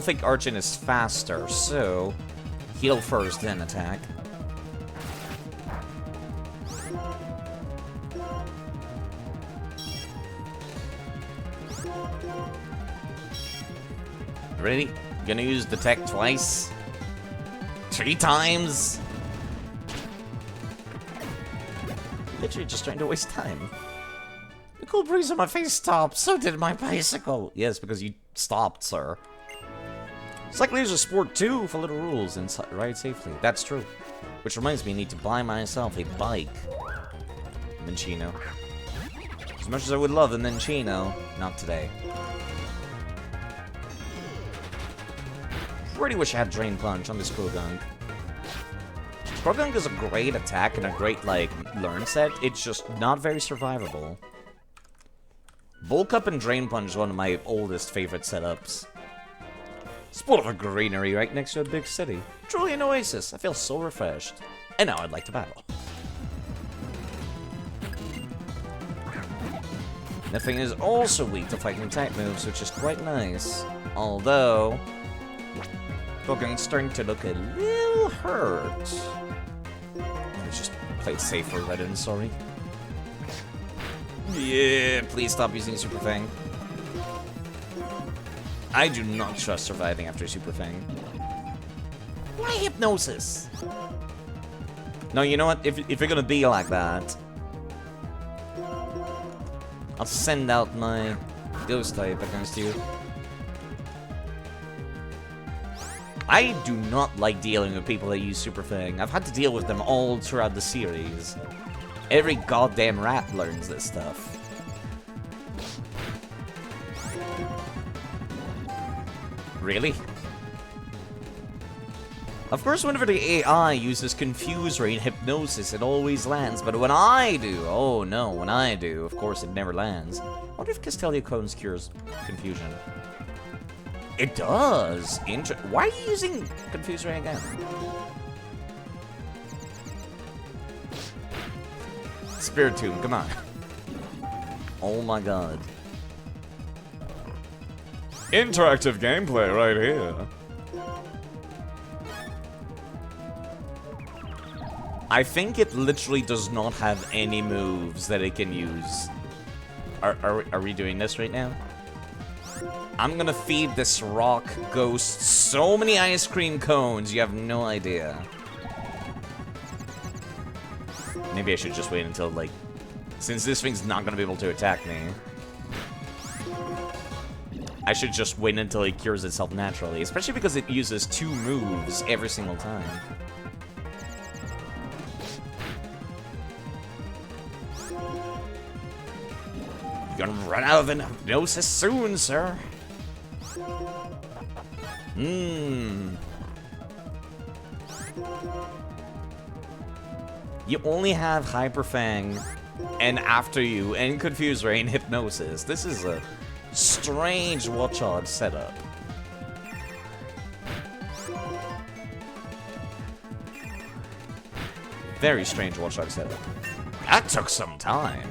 S1: think Archon is faster, so heal first, then attack. Ready? Gonna use the tech twice? 3 times? Literally just trying to waste time. The cool breeze on my face stopped, so did my bicycle. Yes, because you stopped, sir. Cycling is a sport too, for little rules and ride safely. That's true. Which reminds me, I need to buy myself a bike. Minccino. As much as I would love a Minccino, not today. Really wish I had Drain Punch on this Croagunk. Croagunk is a great attack and a great, like, learn set. It's just not very survivable. Bulk Up and Drain Punch is one of my oldest favorite setups. Spot of a greenery right next to a big city. Truly an oasis. I feel so refreshed. And now I'd like to battle. Nothing is also weak to fighting type moves, which is quite nice. Although... Croagunk's starting to look a little hurt. Let's just play it safer rather than sorry. Yeah, please stop using Super Fang. I do not trust surviving after Super Fang. Why hypnosis? No, you know what? If you're gonna be like that, I'll send out my Ghost type against you. I do not like dealing with people that use Super Fang. I've had to deal with them all throughout the series. Every goddamn rat learns this stuff. Really? Of course, whenever the AI uses Confuse Ray and Hypnosis, it always lands. But when I do, oh no, when I do, of course it never lands. I wonder if Castelia Cones cures confusion. It does! Why are you using Confuse Ray again? Spirit Tomb, come on. Oh my god. Interactive gameplay right here. I think it literally does not have any moves that it can use. Are we doing this right now? I'm gonna feed this rock ghost so many ice cream cones, you have no idea. Maybe I should just wait until, like, since this thing's not gonna be able to attack me, I should just wait until it cures itself naturally, especially because it uses 2 moves every single time. You're gonna run out of hypnosis soon, sir. You only have Hyper Fang, and after you, and Confuse Ray and Hypnosis. This is a strange Watchog setup. Very strange Watchog setup. That took some time.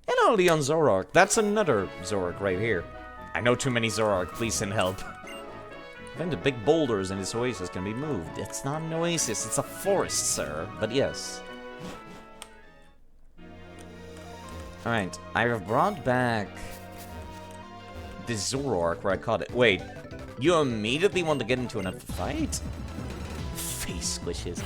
S1: Hello, Leon Zoroark. That's another Zoroark right here. I know too many Zoroark. Please send help. Then the big boulders in this oasis can be moved. It's not an oasis, it's a forest, sir. But yes. Alright, I have brought back the Zoroark where I caught it. Wait, you immediately want to get into another fight? Face squishes.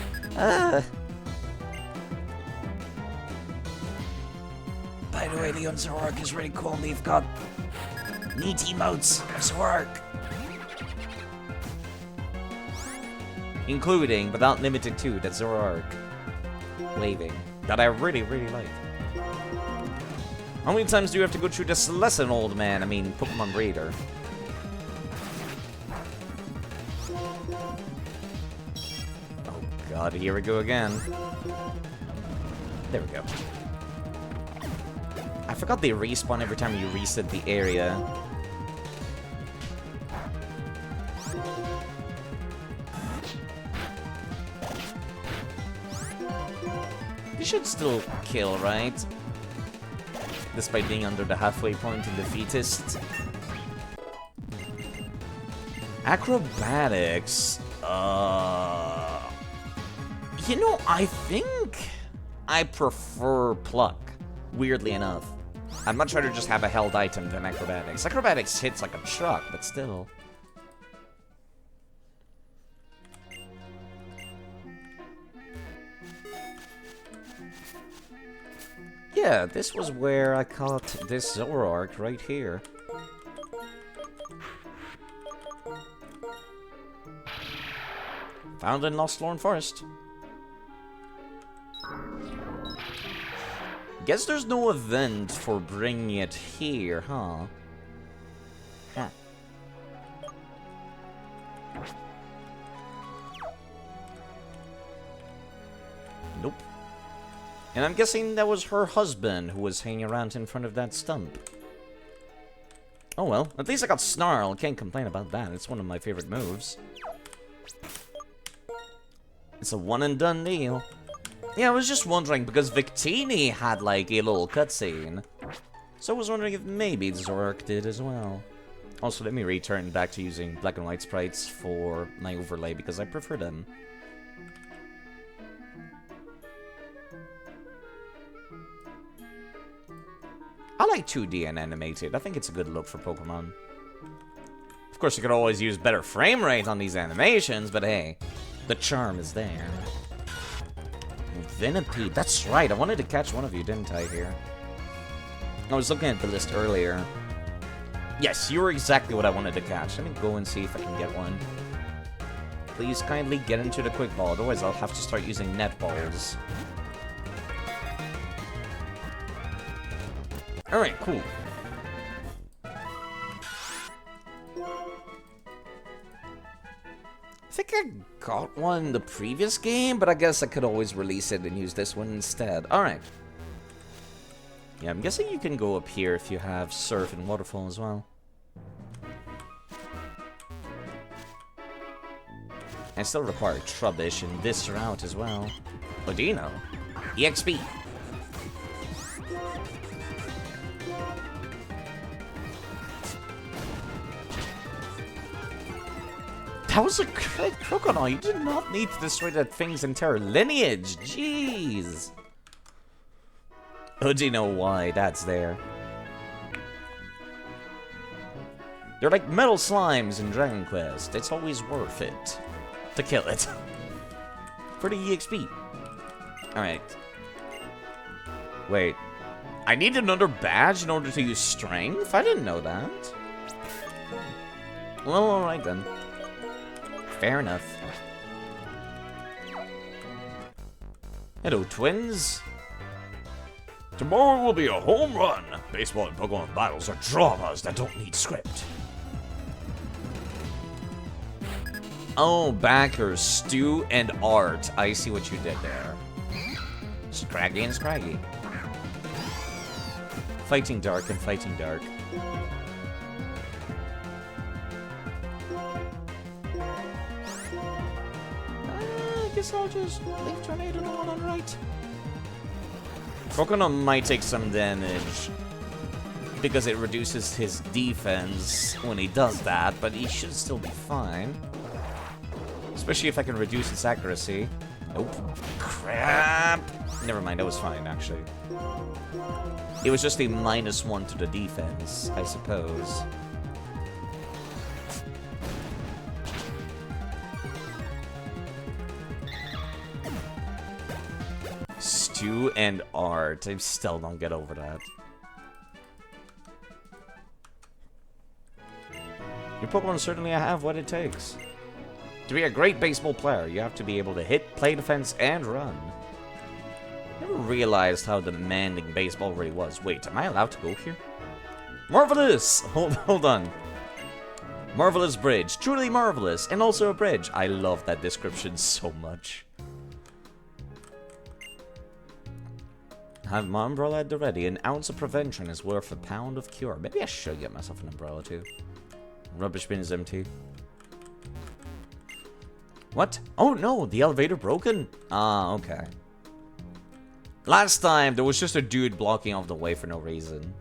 S2: By the way, Leon Zoroark is really cool. We've got neat emotes of Zoroark.
S1: Including, but not limited to, that Zoroark waving. That I really, really like. How many times do you have to go through this lesson, old man? I mean, Pokemon Breeder. Oh god, here we go again. There we go. I forgot they respawn every time you reset the area. You should still kill, right? Despite being under the halfway point in Defeatist. Acrobatics. You know, I think I prefer Pluck, weirdly enough. I'd much rather just have a held item than Acrobatics. Acrobatics hits like a truck, but still. Yeah, this was where I caught this Zoroark right here. Found in Lost Lorn Forest. Guess there's no event for bringing it here, huh? Huh. Nope. And I'm guessing that was her husband who was hanging around in front of that stump. Oh well, at least I got Snarl. Can't complain about that. It's one of my favorite moves. It's a one and done deal. Yeah, I was just wondering, because Victini had like a little cutscene. So I was wondering if maybe Zoroark did as well. Also, let me return back to using black and white sprites for my overlay, because I prefer them. I like 2D and animated. I think it's a good look for Pokemon. Of course, you could always use better frame rate on these animations, but hey, the charm is there. Venipede, that's right. I wanted to catch one of you, didn't I, here? I was looking at the list earlier. Yes, you were exactly what I wanted to catch. Let me go and see if I can get one. Please kindly get into the quick ball, otherwise I'll have to start using net balls. Alright, cool. I think I got one the previous game, but I guess I could always release it and use this one instead. Alright. Yeah, I'm guessing you can go up here if you have Surf and Waterfall as well. I still require Trubbish in this route as well. Odino. EXP. That was a great crocodile. You did not need to destroy that thing's entire lineage. Jeez. Oh, do you know why that's there? They're like metal slimes in Dragon Quest. It's always worth it to kill it. For the EXP. Alright. Wait. I need another badge in order to use strength? I didn't know that. Well, alright then. Fair enough. Hello, twins.
S4: Tomorrow will be a home run. Baseball and Pokemon battles are dramas that don't need script.
S1: Oh, backers, Stu and Art. I see what you did there. Scraggy and Scraggy. Fighting Dark and Fighting Dark. I guess I'll just leave Tornado the one on the right. Croconaw might take some damage because it reduces his defense when he does that, but he should still be fine. Especially if I can reduce its accuracy. Nope. Crap! Never mind, that was fine, actually. It was just a -1 to the defense, I suppose. Stu and Art. I still don't get over that. Your Pokemon certainly have what it takes. To be a great baseball player, you have to be able to hit, play defense, and run. Never realized how demanding baseball really was. Wait, am I allowed to go here? Marvelous! Hold on. Marvelous bridge. Truly marvelous. And also a bridge. I love that description so much. Have my umbrella at the ready. An ounce of prevention is worth a pound of cure. Maybe I should get myself an umbrella too. Rubbish bin is empty. What? Oh no, the elevator broken? Ah, okay. Last time, there was just a dude blocking off the way for no reason.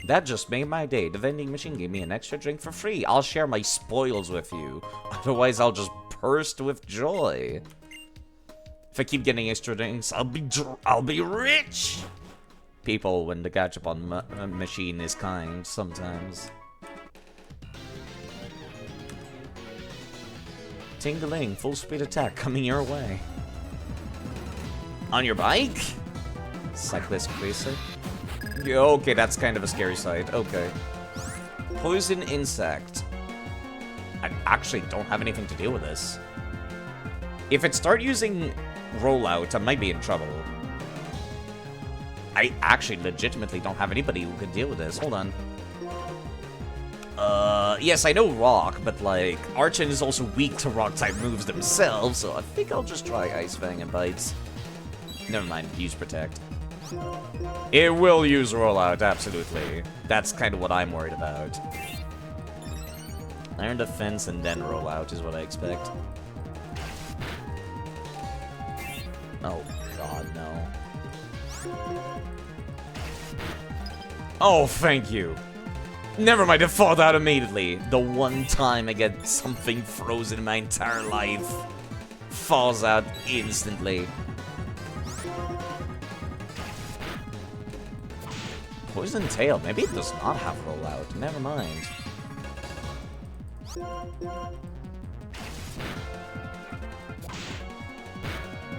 S1: That just made my day. The vending machine gave me an extra drink for free. I'll share my spoils with you. Otherwise, I'll just burst with joy. If I keep getting extra drinks, I'll be rich! People, when the Gachapon machine is kind, sometimes. Tingling, full speed attack coming your way. On your bike? Cyclist racer? Yeah, okay, that's kind of a scary sight. Okay. Poison insect. I actually don't have anything to deal with this. If it start using rollout, I might be in trouble. I actually legitimately don't have anybody who could deal with this. Hold on. Yes, I know rock, but like, Archon is also weak to rock-type moves themselves, so I think I'll just try Ice Fang and Bites. Never mind, use Protect. It will use rollout, absolutely. That's kind of what I'm worried about. Iron Defense and then rollout is what I expect. Oh, God, no. Oh, thank you. Never mind, it falls out immediately. The one time I get something frozen in my entire life falls out instantly. Poison Tail. Maybe it does not have rollout. Never mind.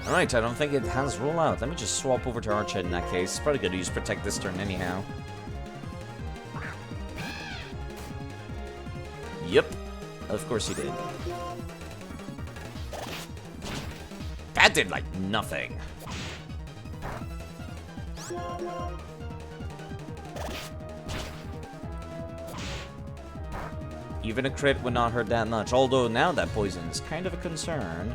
S1: Alright, I don't think it has rollout. Let me just swap over to Archer in that case. Probably gonna use Protect this turn anyhow. Yep. Of course you did. That did, like, nothing. Even a crit would not hurt that much, although now that poison is kind of a concern.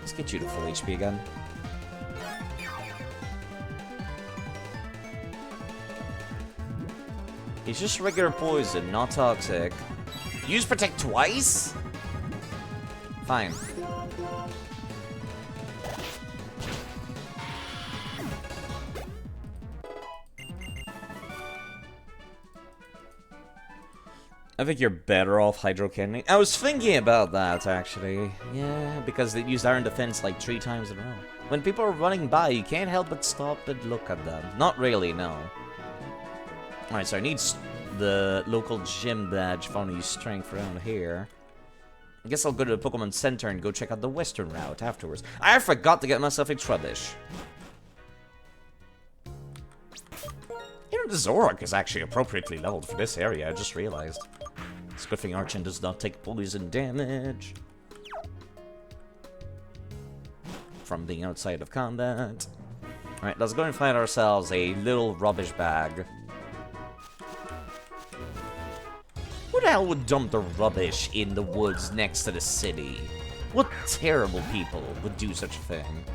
S1: Let's get you to full HP again. It's just regular poison, not toxic. Use Protect twice? Fine. I think you're better off Hydro Cannoning. I was thinking about that, actually. Yeah, because they used Iron Defense like 3 times in a row. When people are running by, you can't help but stop and look at them. Not really, no. Alright, so I need the local gym badge if I want to use strength around here. I guess I'll go to the Pokemon Center and go check out the western route afterwards. I forgot to get myself a Trubbish. You know, the Zoroark is actually appropriately leveled for this area, I just realized. It's a good thing Archon does not take poison damage from being outside of combat. Alright, let's go and find ourselves a little rubbish bag. Who the hell would dump the rubbish in the woods next to the city? What terrible people would do such a thing?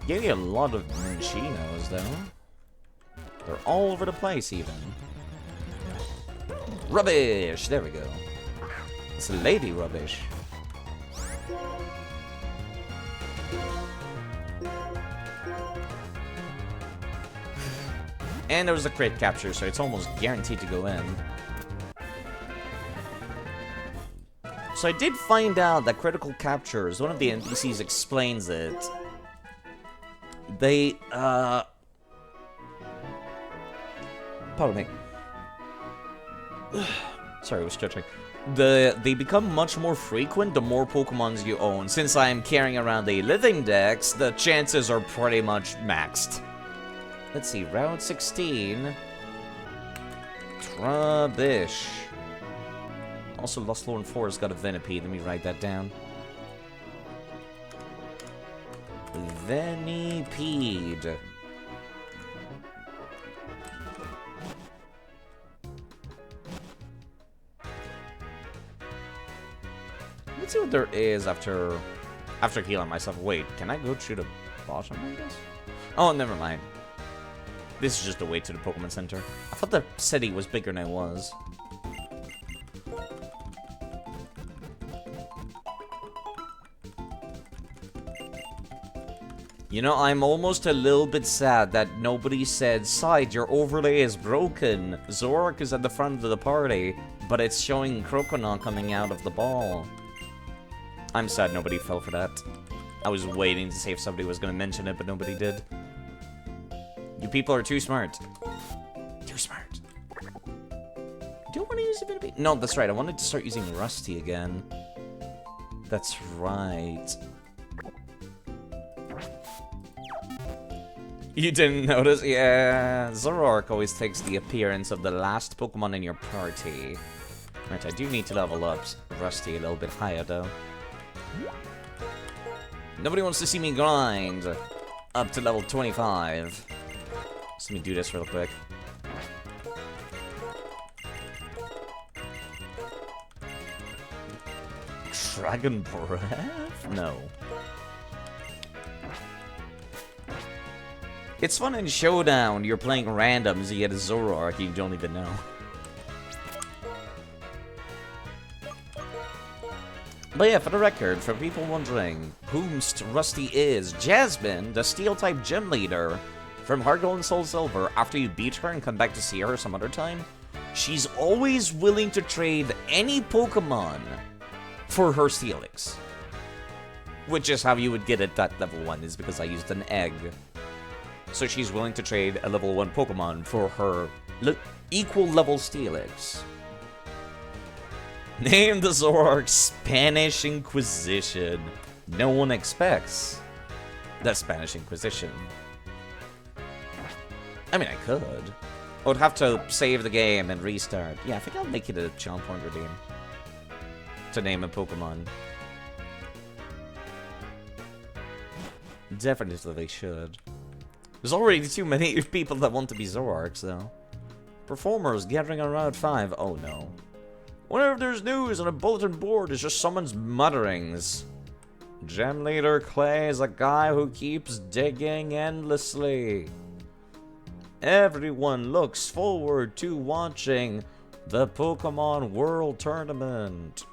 S1: Gave you a lot of Munchinos, though. They're all over the place, even. Rubbish! There we go. It's a lady rubbish. And there was a crit capture, so it's almost guaranteed to go in. So I did find out that critical captures, one of the NPCs explains it. They, pardon me. Sorry, I was stretching. They become much more frequent the more Pokemons you own. Since I'm carrying around a LivingDex, the chances are pretty much maxed. Let's see, Route 16. Trubbish. Also, Lostlorn 4 has got a Venipede. Let me write that down. Venipede. Let's see what there is after healing myself. Wait, can I go through the bottom, I guess? Oh, never mind. This is just a way to the Pokemon Center. I thought the city was bigger than it was. You know, I'm almost a little bit sad that nobody said, Side, your overlay is broken. Zoroark is at the front of the party, but it's showing Croconaw coming out of the ball. I'm sad nobody fell for that. I was waiting to see if somebody was going to mention it, but nobody did. You people are too smart. Too smart. Do I want to use a bit of it? No, that's right. I wanted to start using Rusty again. That's right. You didn't notice? Yeah, Zoroark always takes the appearance of the last Pokemon in your party. Right, I do need to level up Rusty a little bit higher, though. Nobody wants to see me grind up to level 25. So let me do this real quick. Dragon Breath? No. It's fun in Showdown. You're playing randoms, you get a Zoroark, you don't even know. But yeah, for the record, for people wondering whomst Rusty is, Jasmine, the Steel-type gym leader from Heart Gold and Soul Silver, after you beat her and come back to see her some other time, she's always willing to trade any Pokemon for her Steelix. Which is how you would get it at level 1, is because I used an egg. So she's willing to trade a level 1 Pokemon for her equal level Steelix. Name the Zoroark Spanish Inquisition. No one expects the Spanish Inquisition. I mean, I could. I would have to save the game and restart. Yeah, I think I'll make it a Charm Point redeem to name a Pokemon. Definitely they should. There's already too many people that want to be Zoroarks, though. Performers gathering on Route 5. Oh no. Whenever there's news on a bulletin board, it's just someone's mutterings. Gem Leader Clay is a guy who keeps digging endlessly. Everyone looks forward to watching the Pokemon World Tournament.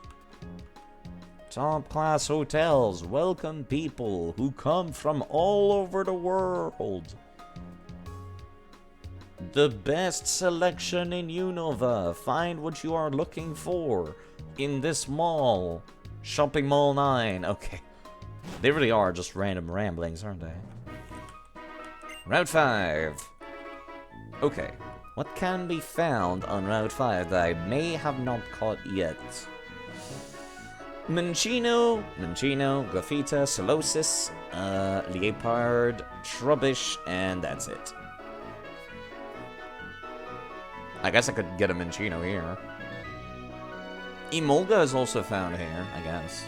S1: Top class hotels welcome people who come from all over the world. The best selection in Unova. Find what you are looking for in this mall. Shopping Mall 9. Okay. They really are just random ramblings, aren't they? Route 5. Okay. What can be found on Route 5 that I may have not caught yet? Minccino, Graffita, Solosis, Liepard, Trubbish, and that's it. I guess I could get a Minccino here. Emolga is also found here, I guess.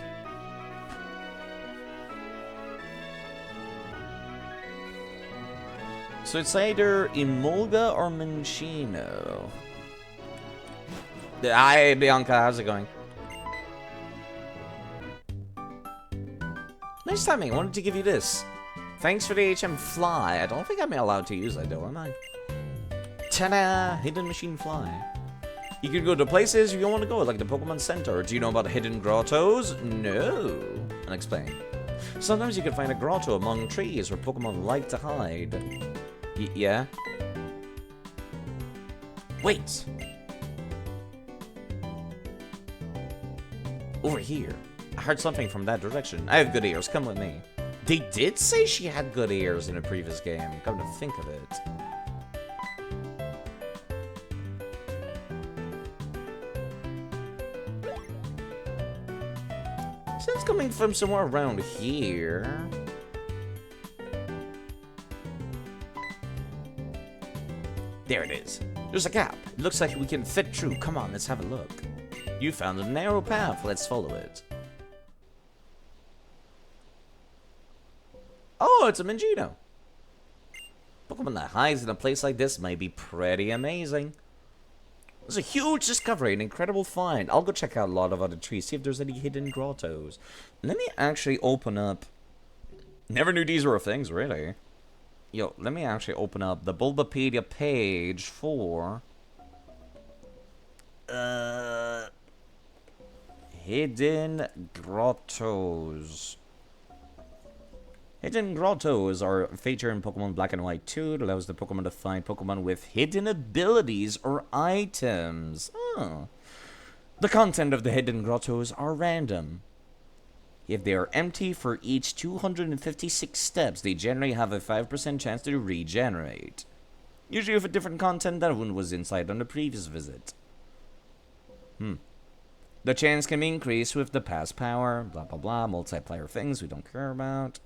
S1: So it's either Emolga or Minccino. Hi, Bianca, how's it going? Nice timing, I wanted to give you this. Thanks for the HM Fly. I don't think I'm allowed to use that though, am I? Ta-da! Hidden Machine Fly. You can go to places you don't want to go, like the Pokemon Center. Do you know about hidden grottos? No. And explain. Sometimes you can find a grotto among trees where Pokemon like to hide. Yeah? Wait! Over here. I heard something from that direction. I have good ears, come with me. They did say she had good ears in a previous game, come to think of it. Sounds coming from somewhere around here. There it is. There's a gap. It looks like we can fit through. Come on, let's have a look. You found a narrow path. Let's follow it. Oh, it's a Minccino. Pokemon that hides in a place like this might be pretty amazing. It's a huge discovery, an incredible find. I'll go check out a lot of other trees, see if there's any hidden grottos. Let me actually open up... Never knew these were things, really. Yo, let me actually open up the Bulbapedia page for... Hidden grottos. Hidden grottos are a feature in Pokemon Black and White 2. It allows the Pokemon to find Pokemon with hidden abilities or items. Oh. The content of the hidden grottos are random. If they are empty for each 256 steps, they generally have a 5% chance to regenerate. Usually with a different content than one was inside on the previous visit. The chance can be increased with the past power, blah blah blah, multiplier things we don't care about.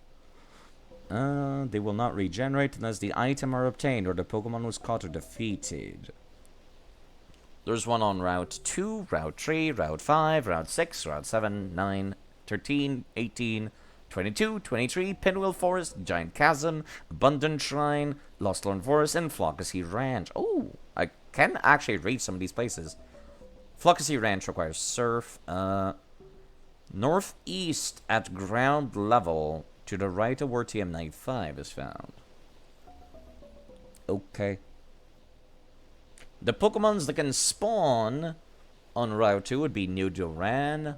S1: They will not regenerate unless the item are obtained or the Pokemon was caught or defeated. There's one on Route 2, Route 3, Route 5, Route 6, Route 7, 9, 13, 18, 22, 23, Pinwheel Forest, Giant Chasm, Abundant Shrine, Lost Lorn Forest, and Flockacy Ranch. Oh, I can actually reach some of these places. Flockacy Ranch requires Surf. Northeast at ground level. To the right of where TM95 is found. Okay. The Pokemons that can spawn on Route 2 would be Nidoran,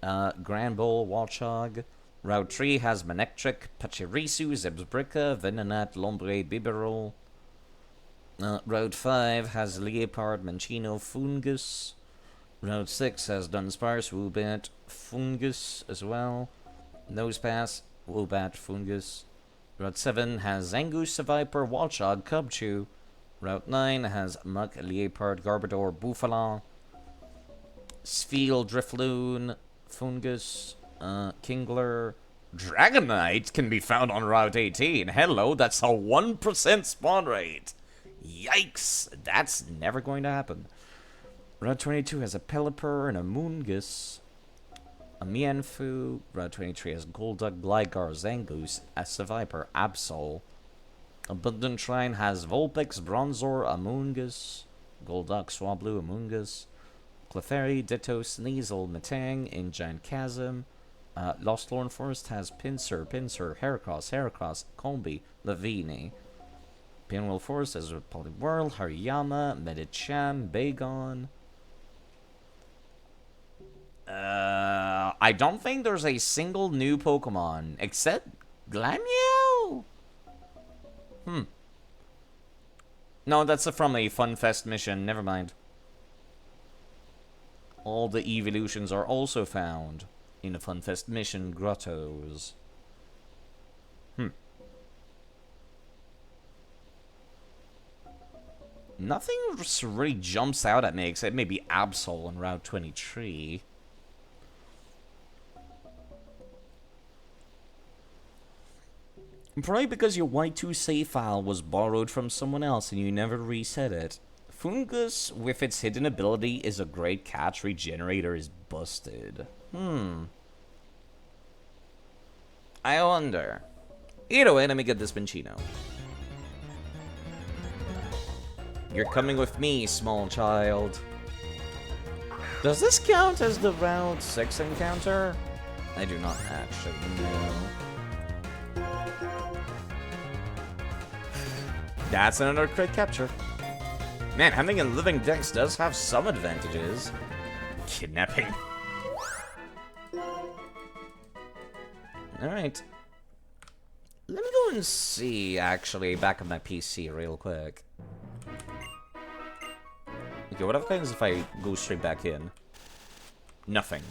S1: Grand Bull, Warthog. Route 3 has Manectric, Pachirisu, Zebsbricka, Venonat, Lombre, Biberol. Route 5 has Leopard, Manchino, Fungus. Route 6 has Dunsparce, Woobat, Fungus as well. Nosepass, Woobat, Fungus. Route 7 has Zangoose, Viper, Walchog, Cubchew. Route 9 has Muck, Leopard, Garbodor, Buffalan. Spheal, Drifloon, Fungus, Kingler. Dragonite can be found on Route 18. Hello, that's a 1% spawn rate. Yikes, that's never going to happen. Route 22 has a Pelipper and a Moongus. A Mienfoo. Route 23 has Golduck, Gligar, Zangoose, a Viper, Absol. Abundant Shrine has Vulpix, Bronzor, Amoongus, Golduck, Swablu, Amoongus, Clefairy, Ditto, Sneasel, Metang, in Giant Chasm. Lost Lorn Forest has Pinsir, Heracross, Combi, Lavini. Pinwheel Forest has Poliwhirl, Hariyama, Medicham, Bagon. I don't think there's a single new Pokemon except Glameow. No, that's from a Funfest mission. Never mind. All the evolutions are also found in the Funfest mission grottos. Nothing really jumps out at me except maybe Absol on Route 23. Probably because your Y2 save file was borrowed from someone else and you never reset it. Fungus, with its hidden ability, is a great catch. Regenerator is busted. I wonder. Either way, let me get this Pinchino. You're coming with me, small child. Does this count as the Route 6 encounter? I do not actually know. That's another crit capture. Man, having a LivingDex does have some advantages. Kidnapping. Alright. Let me go and see, actually, back on my PC real quick. Okay, what happens if I go straight back in? Nothing.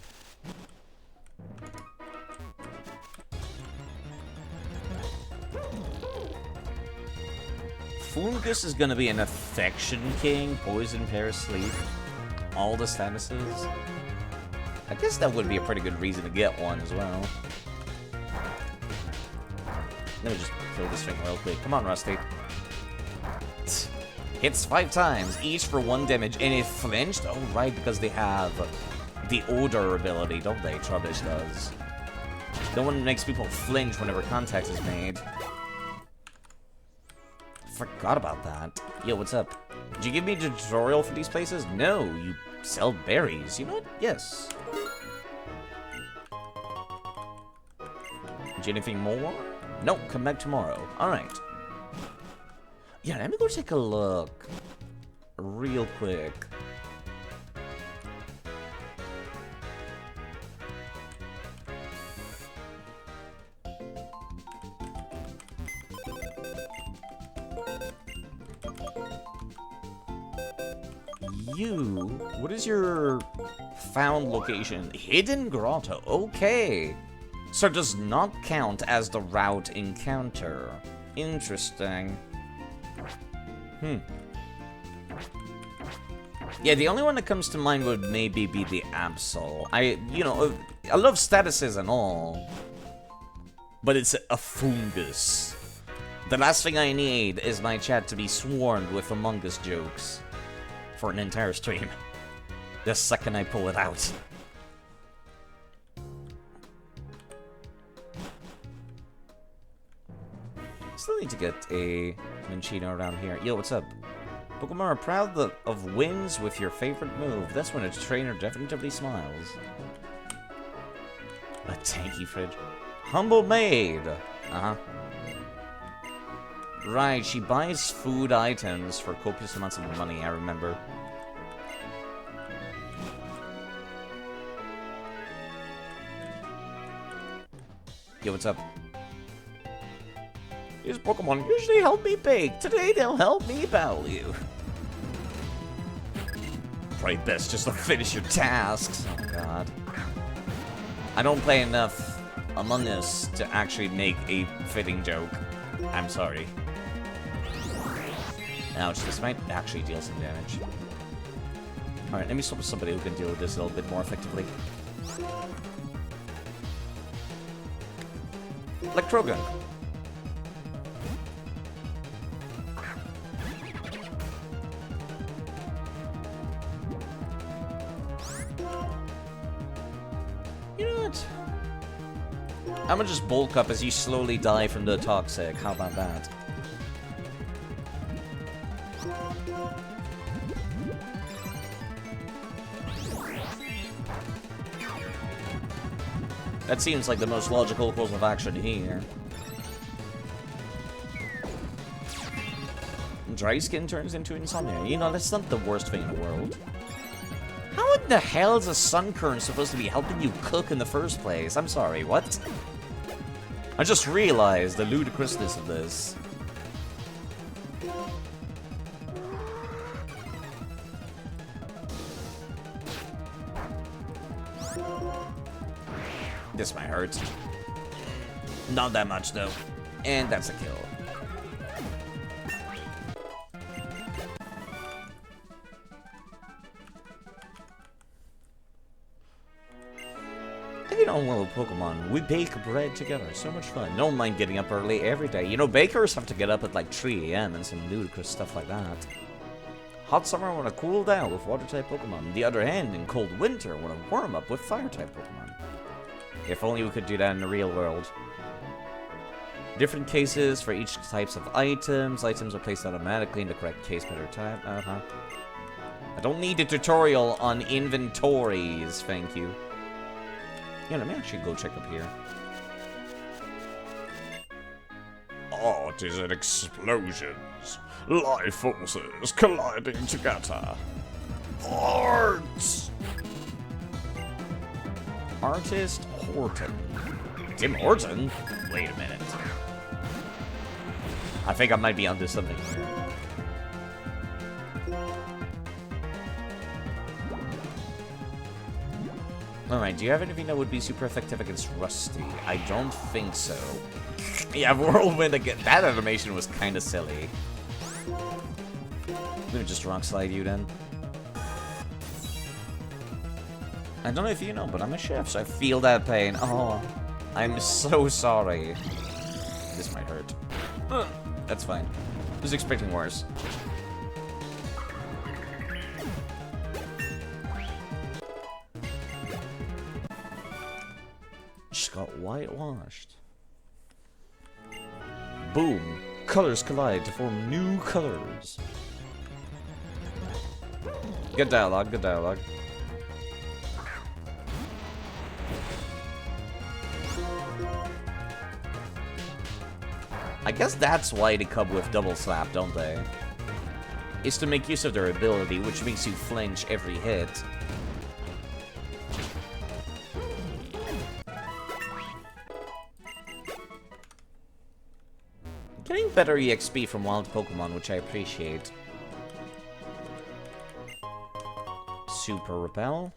S1: Fungus is gonna be an Affection King, Poison Pair, Sleep, all the statuses. I guess that would be a pretty good reason to get one as well. Let me just kill this thing real quick. Come on, Rusty. Hits 5 times, each for 1 damage, and it flinched? Oh, right, because they have the Odor ability, don't they? Trubbish does. The one that makes people flinch whenever contact is made. Forgot about that. Yo, what's up? Did you give me a tutorial for these places? No, you sell berries. You know what? Yes. Did you anything more? Nope, come back tomorrow. Alright. Yeah, let me go take a look. Real quick. What is your found location? Hidden Grotto. Okay. So it does not count as the route encounter. Interesting. Yeah, the only one that comes to mind would maybe be the Absol. I love statuses and all, but it's a fungus. The last thing I need is my chat to be swarmed with Among Us jokes for an entire stream. The second I pull it out. Still need to get a Minchino around here. Yo, what's up? Pokemon are proud of wins with your favorite move. That's when a trainer definitively smiles. A tanky fridge. Humble maid. Uh-huh. Right, she buys food items for copious amounts of money, I remember. Yo, what's up? These Pokemon usually help me bake. Today they'll help me battle you.
S2: Probably best just to finish your tasks.
S1: Oh god. I don't play enough Among Us to actually make a fitting joke. I'm sorry. Ouch, this might actually deal some damage. Alright, let me swap with somebody who can deal with this a little bit more effectively. Like Krogan. You know what? I'm gonna just bulk up as you slowly die from the toxic. How about that? That seems like the most logical course of action here. Dry skin turns into insomnia. You know, that's not the worst thing in the world. How in the hell is a sun current supposed to be helping you cook in the first place? I'm sorry, what? I just realized the ludicrousness of this. This might hurt. Not that much, though. And that's a kill. I get on well with Pokemon. We bake bread together. So much fun. Don't mind getting up early every day. You know, bakers have to get up at like 3 AM and some ludicrous stuff like that. Hot summer, I want to cool down with water-type Pokemon. On the other hand, in cold winter, I want to warm up with fire-type Pokemon. If only we could do that in the real world. Different cases for each types of items. Items are placed automatically in the correct case by their type. I don't need a tutorial on inventories, thank you. Yeah, let me actually go check up here.
S4: Art is in explosions. Life forces colliding together. Art!
S1: Artist Horton. Tim Horton? Wait a minute. I think I might be onto something here. Alright, do you have anything that would be super effective against Rusty? I don't think so. Yeah, Whirlwind again. That animation was kind of silly. Let me just rock slide you then. I don't know if you know, but I'm a chef, so I feel that pain. Oh, I'm so sorry. This might hurt. That's fine. I was expecting worse. Just got whitewashed. Boom. Colors collide to form new colors. Good dialogue, good dialogue. I guess that's why they come with double slap, don't they? Is to make use of their ability, which makes you flinch every hit. Getting better EXP from wild Pokemon, which I appreciate. Super Repel.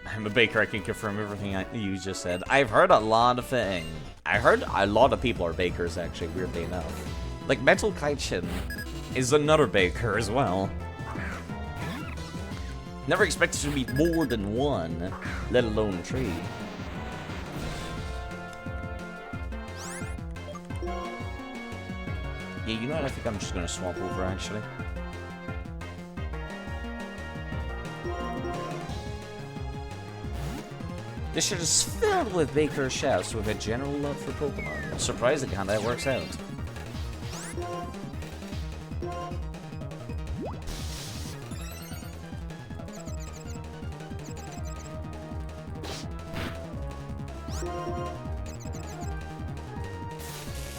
S1: I'm a baker, I can confirm everything you just said. I've heard a lot of things. I heard a lot of people are bakers, actually, weirdly enough. Like, Metal Kaichin is another baker as well. Never expected to be more than one, let alone 3. Yeah, you know what? I think I'm just gonna swap over, actually. This shit is filled with baker chefs with a general love for Pokemon. Surprising how that works out.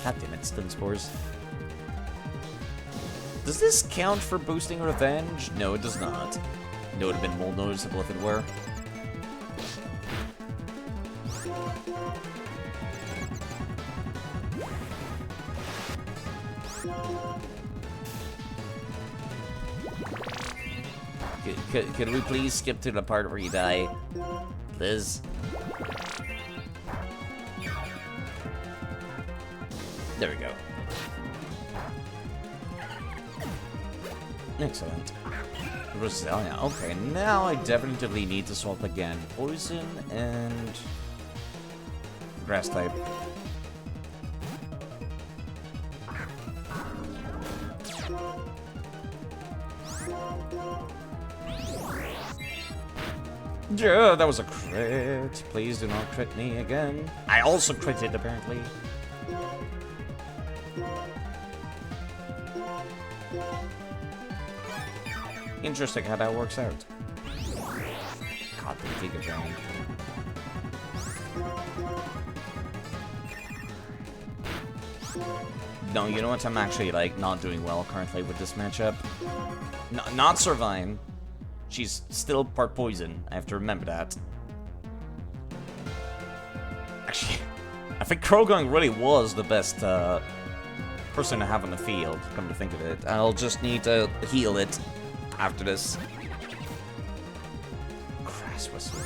S1: God damn it, stun spores. Does this count for boosting revenge? No, it does not. It would have been more noticeable if it were. Could we please skip to the part where you die? Liz? There we go. Excellent. Roselia. Okay, now I definitely need to swap again. Poison and... grass type. Yeah, that was a crit. Please do not crit me again. I also critted, apparently. Interesting how that works out. God, the Giga Giant. No, you know what? I'm actually, like, not doing well currently with this matchup. Not Servine. She's still part poison. I have to remember that. Actually, I think Krogan really was the best person to have on the field, come to think of it. I'll just need to heal it after this. Crass whistle.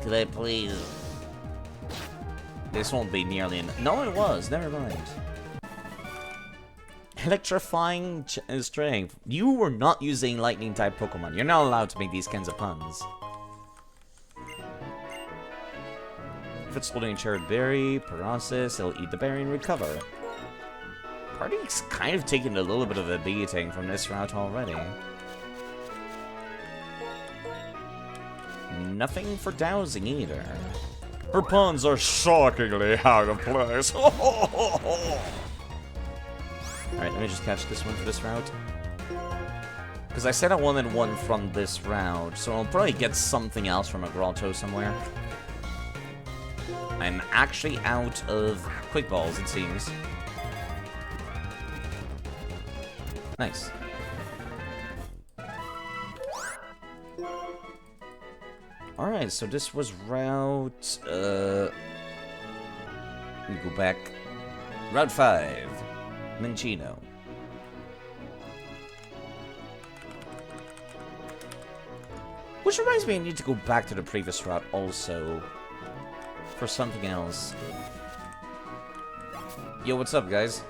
S1: Could I please? This won't be nearly enough. No, it was. Never mind. Electrifying strength. You were not using lightning type Pokemon. You're not allowed to make these kinds of puns. If it's holding a cherry berry, paralysis, it'll eat the berry and recover. Party's kind of taking a little bit of a beating from this route already. Nothing for dowsing either. Her puns are shockingly out of place. Alright, let me just catch this one for this route. Because I said I wanted one from this route, so I'll probably get something else from a grotto somewhere. I'm actually out of quick balls, it seems. Nice. Alright, so this was route... let me go back. Route 5. Minchino. Which reminds me I need to go back to the previous route also. For something else. Yo, what's up, guys?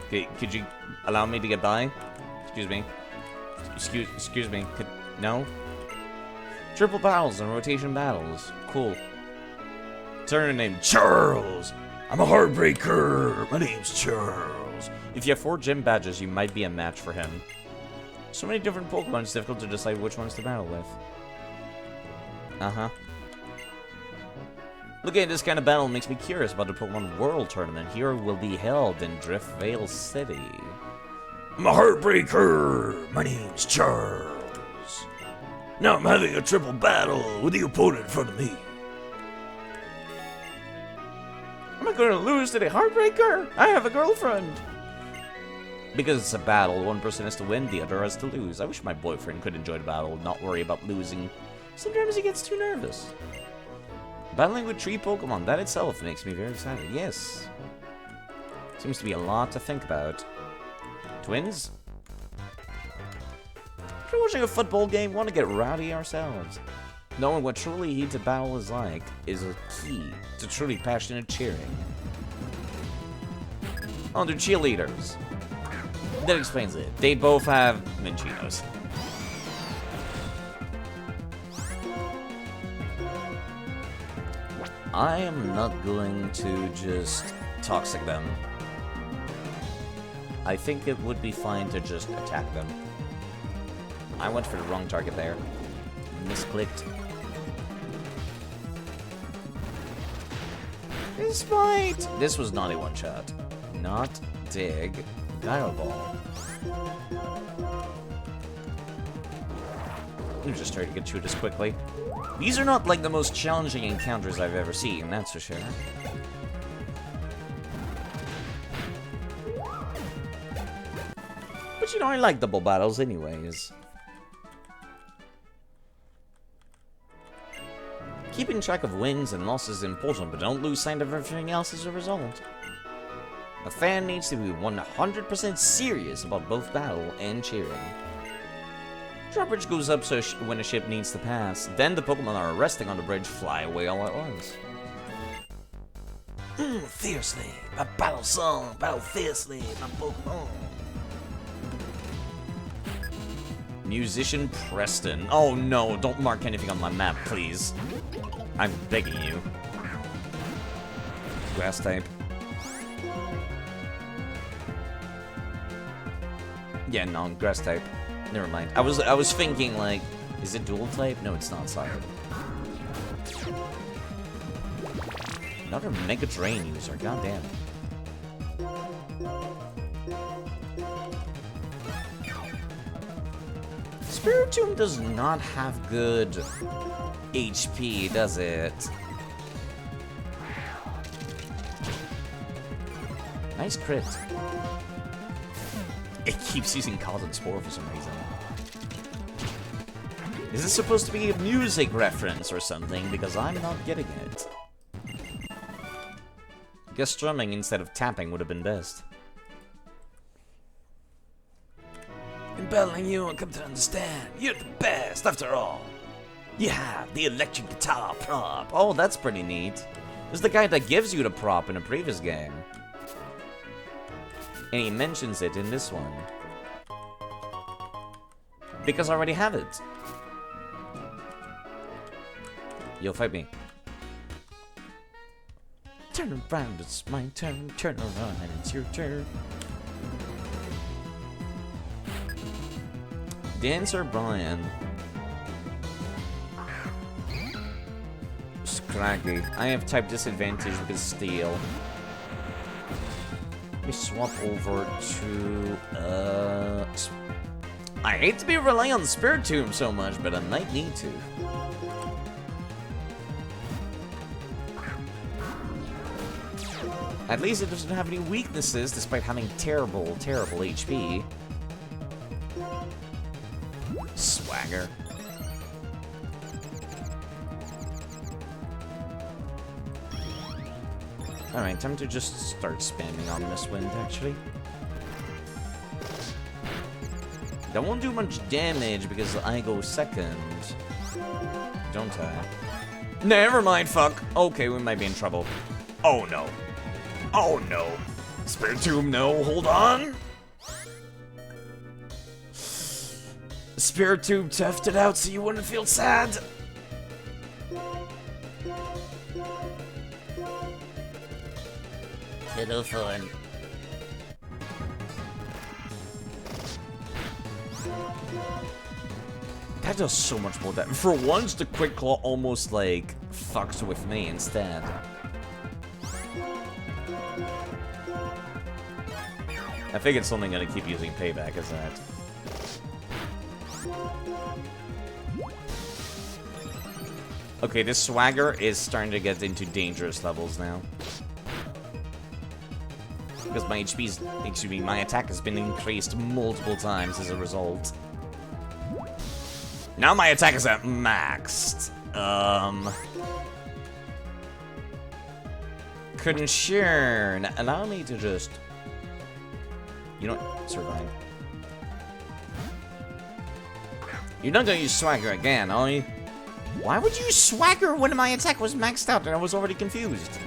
S1: Okay, could you allow me to get by? Excuse me. Excuse me. No? Triple battles and rotation battles. Cool.
S4: Turn name Charles. I'm a heartbreaker. My name's Charles.
S1: If you have 4 gym badges, you might be a match for him. So many different Pokemon, it's difficult to decide which ones to battle with. Uh-huh. Looking at this kind of battle makes me curious about the Pokemon World Tournament. Here will be held in Driftvale City.
S4: I'm a heartbreaker. My name's Charles. Now I'm having a triple battle with the opponent in front of me.
S1: Am I gonna lose to the Heartbreaker? I have a girlfriend! Because it's a battle, one person has to win, the other has to lose. I wish my boyfriend could enjoy the battle and not worry about losing. Sometimes he gets too nervous. Battling with 3 Pokemon, that itself makes me very excited. Yes. Seems to be a lot to think about. Twins? If we're watching a football game, we want to get rowdy ourselves. Knowing what truly heated battle is like is a key to truly passionate cheering. Oh, they're cheerleaders. That explains it. They both have Minchinos. I am not going to just toxic them. I think it would be fine to just attack them. I went for the wrong target there. Misclicked. Despite... This was not a one-shot. Not dig. Dial Ball. Let me just try to get through this quickly. These are not like the most challenging encounters I've ever seen, that's for sure. But you know, I like double battles anyways. Keeping track of wins and losses is important, but don't lose sight of everything else as a result. A fan needs to be 100% serious about both battle and cheering. Drawbridge goes up so when a ship needs to pass. Then the Pokemon are resting on the bridge fly away all at once.
S2: Fiercely, my battle song, battle fiercely, my Pokemon.
S1: Musician Preston. Oh no, don't mark anything on my map, please. I'm begging you. Grass type. Yeah, no, grass type. Never mind. I was thinking like, is it dual type? No, it's not. Sorry. Another Mega Drain user. Goddamn. Spiritomb does not have good HP, does it? Nice crit. It keeps using Cotton Spore for some reason. Is this supposed to be a music reference or something? Because I'm not getting it. I guess strumming instead of tapping would have been best.
S2: In battling you, I come to understand you're the best after all. You have the electric guitar prop.
S1: Oh, that's pretty neat. This is the guy that gives you the prop in a previous game. And he mentions it in this one. Because I already have it. Yo, fight me. Turn around, it's my turn. Turn around, and it's your turn. Dancer Brian. Scraggy. I have type disadvantage with steel. Let me swap over to, I hate to be relying on Spiritomb so much, but I might need to. At least it doesn't have any weaknesses, despite having terrible, terrible HP. Swagger. Alright, time to just start spamming on this wind, actually. That won't do much damage because I go second. Don't I? Never mind, fuck. Okay, we might be in trouble. Oh no. Oh no. Spiritomb, no, hold on. Spiritomb toughed it out so you wouldn't feel sad.
S2: Little fun.
S1: That does so much more damage. For once, the Quick Claw almost, like, fucks with me instead. I think it's only gonna keep using Payback, isn't it? Okay, this Swagger is starting to get into dangerous levels now. Because my attack has been increased multiple times as a result. Now my attack is at maxed. Concern. Allow me to just... You know what? Survive. You're not gonna use Swagger again, are you? Why would you use Swagger when my attack was maxed out and I was already confused?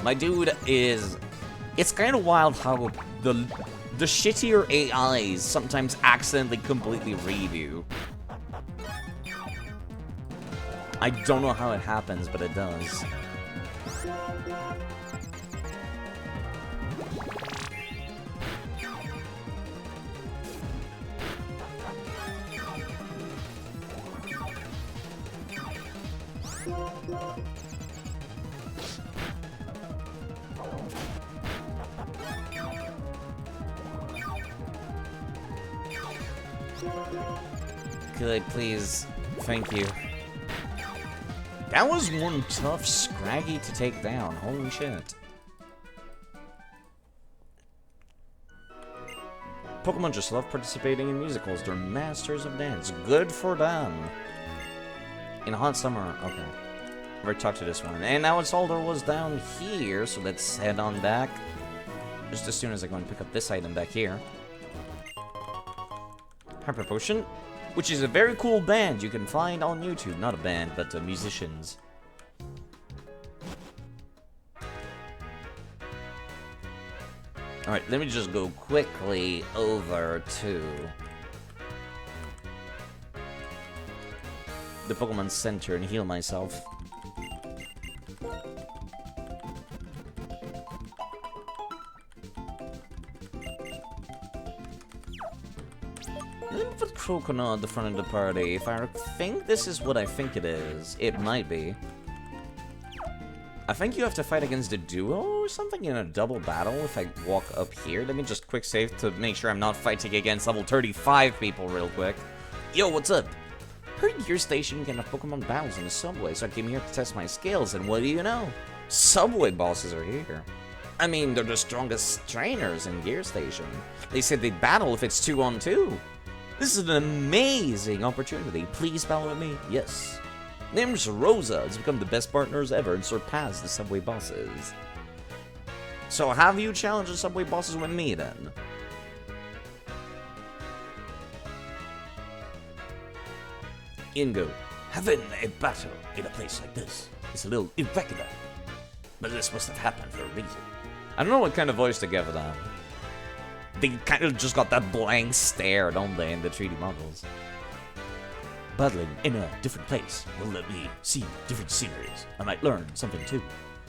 S1: My dude is... It's kind of wild how the shittier AIs sometimes accidentally completely read you. I don't know how it happens, but it does. Good, please. Thank you. That was one tough Scraggy to take down. Holy shit. Pokemon just love participating in musicals. They're masters of dance. Good for them. In hot summer, okay. Already talked to this one. And now it's all there was down here, so let's head on back. Just as soon as I go and pick up this item back here. Hyper Potion, which is a very cool band you can find on YouTube. Not a band, but musicians. Alright, let me just go quickly over to the Pokemon Center and heal myself. Let me put Croconaw at the front of the party. If I think this is what I think it is, it might be. I think you have to fight against a duo or something in a double battle if I walk up here. Let me just quick save to make sure I'm not fighting against level 35 people real quick. Yo, what's up? Heard your station can have Pokemon battles in the subway, so I came here to test my skills, and what do you know? Subway bosses are here. I mean, they're the strongest trainers in Gear Station. They said they'd battle if it's 2-on-2. This is an amazing opportunity. Please battle with me. Yes. Name's Rosa has become the best partners ever and surpassed the subway bosses. So have you challenged the subway bosses with me then? Ingo,
S4: Having a battle in a place like this is a little irregular. But this must have happened for a reason.
S1: I don't know what kind of voice to give them. They kind of just got that blank stare, don't they, in the 3D models?
S4: Battling in a different place will let me see different sceneries. I might learn something too.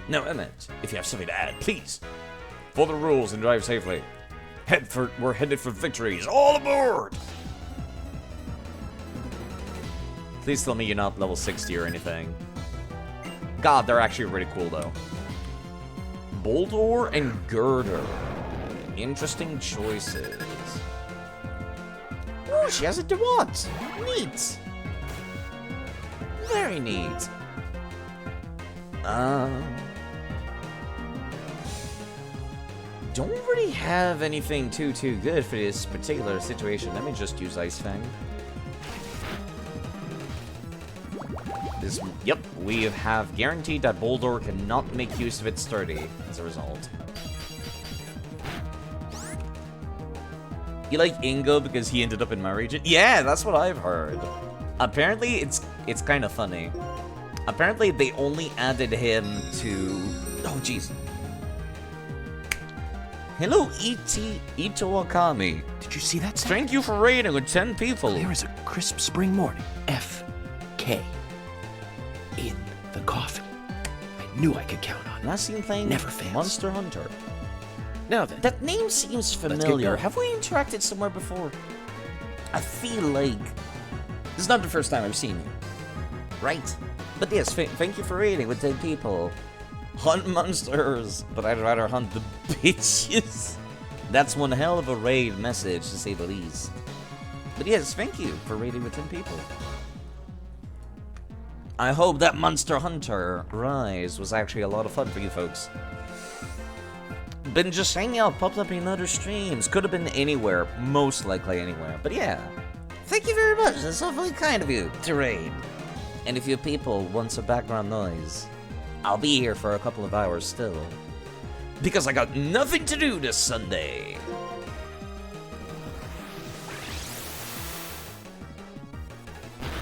S4: Now, Emmett, if you have something to add, please.
S1: Follow the rules and drive safely.
S4: We're headed for victories. All aboard!
S1: Please tell me you're not level 60 or anything. God, they're actually really cool, though. Boldor and Girder. Interesting choices. Ooh, she has a Dewott. Neat. Very neat. Don't really have anything too good for this particular situation. Let me just use Ice Fang. Yep, we have guaranteed that Boldor cannot make use of its sturdy as a result. You like Ingo because he ended up in my region? Yeah, that's what I've heard. Apparently, it's kind of funny. Apparently, they only added him to... Oh, jeez. Hello, Ito Akami.
S5: Did you see that?
S1: Thank you for raiding with 10 people.
S5: Clear as a crisp spring morning. F.K. in the coffin. I knew I could count on it.
S1: Last seen playing
S5: Never fails.
S1: Monster Hunter.
S5: Now then.
S1: That name seems
S5: get
S1: familiar.
S5: going.
S1: Have we interacted somewhere before? I feel like this is not the first time I've seen you. Right. But yes, thank you for raiding with 10 people. Hunt monsters, but I'd rather hunt the bitches. That's one hell of a raid message, to say the least. But yes, thank you for raiding with 10 people. I hope that Monster Hunter Rise was actually a lot of fun for you folks. Been just hanging out, popped up in other streams. Could have been anywhere, most likely anywhere. But yeah, thank you very much. That's awfully kind of you to raid. And if you people want some background noise, I'll be here for a couple of hours still. Because I got nothing to do this Sunday.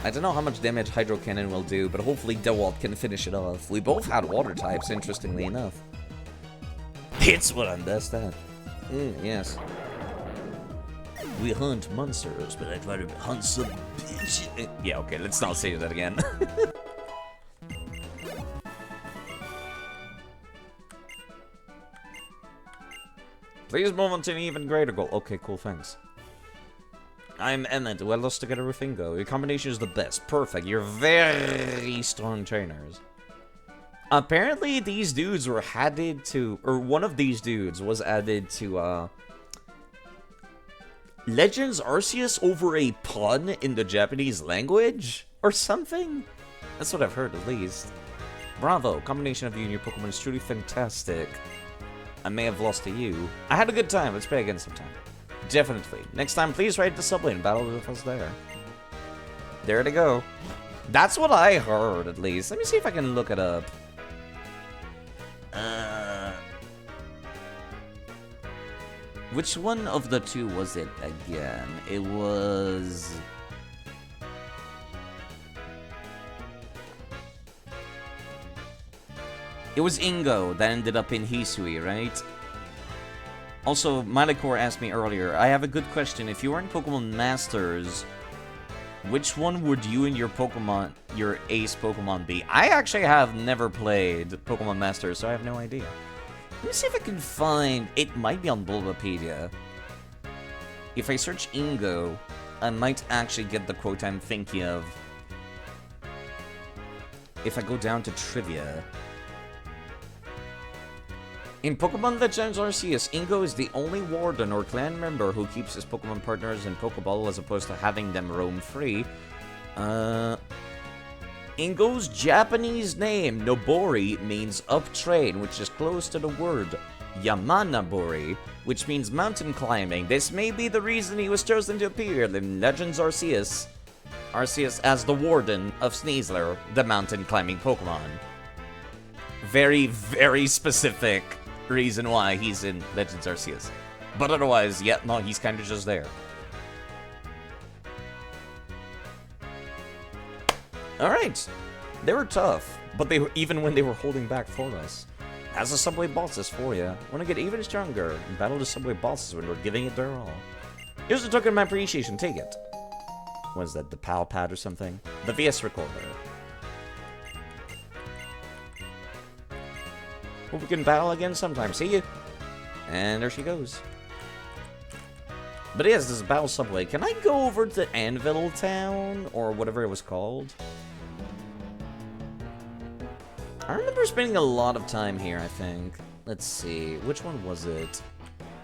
S1: I don't know how much damage Hydro Cannon will do, but hopefully Dewalt can finish it off. We both had water types, interestingly enough. It's what I'm best at. Yes.
S4: We hunt monsters, but I'd rather hunt some bitches.
S1: Yeah, okay, let's not say that again. Please move on to an even greater goal. Okay, cool, thanks. I'm Emmett. Well, let's together with Ingo. Your combination is the best. Perfect. You're very strong trainers. Apparently, these dudes were added to... Or one of these dudes was added to, Legends Arceus over a pun in the Japanese language? Or something? That's what I've heard, at least. Bravo. Combination of you and your Pokemon is truly fantastic. I may have lost to you. I had a good time. Let's play again sometime. Definitely. Next time, please ride the subway and battle with us there. There to go. That's what I heard, at least. Let me see if I can look it up. Which one of the two was it again? It was... It was Ingo that ended up in Hisui, right? Also, Malakor asked me earlier, I have a good question. If you were in Pokemon Masters, which one would you and your Pokemon, your ace Pokemon be? I actually have never played Pokemon Masters, so I have no idea. Let me see if I can find... It might be on Bulbapedia. If I search Ingo, I might actually get the quote I'm thinking of. If I go down to trivia... In Pokemon Legends Arceus, Ingo is the only warden or clan member who keeps his Pokemon partners in Pokeball as opposed to having them roam free. Ingo's Japanese name, Nobori, means up train, which is close to the word Yamanabori, which means mountain climbing. This may be the reason he was chosen to appear in Legends Arceus. Arceus as the warden of Sneasler, the mountain climbing Pokemon. Very, very specific reason why he's in Legends Arceus. But otherwise, yeah, no, he's kind of just there. Alright. They were tough, but they were, even when they were holding back for us. As the subway bosses for you. Want to get even stronger and battle the subway bosses when we're giving it their all. Here's a token of my appreciation, take it. What is that, the PAL pad or something? The VS recorder. Hope we can battle again sometime. See you. And there she goes. But yes, this is Battle Subway. Can I go over to Anvil Town? Or whatever it was called? I remember spending a lot of time here, I think. Let's see. Which one was it?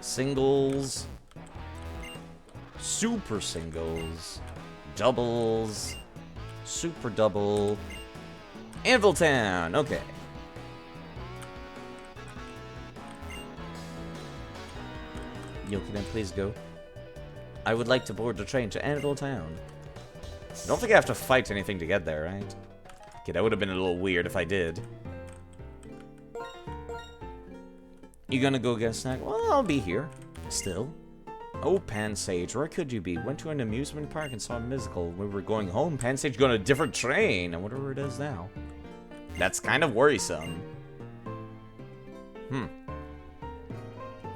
S1: Singles. Super singles. Doubles. Super double. Anvil Town. Okay. Yo, can I please go? I would like to board the train to Anvil Town. I don't think I have to fight anything to get there, right? Okay, that would have been a little weird if I did. You gonna go get a snack? Well, I'll be here. Still. Oh, Pansage, where could you be? Went to an amusement park and saw a musical. We were going home. Pansage going on a different train. I wonder where it is now. That's kind of worrisome.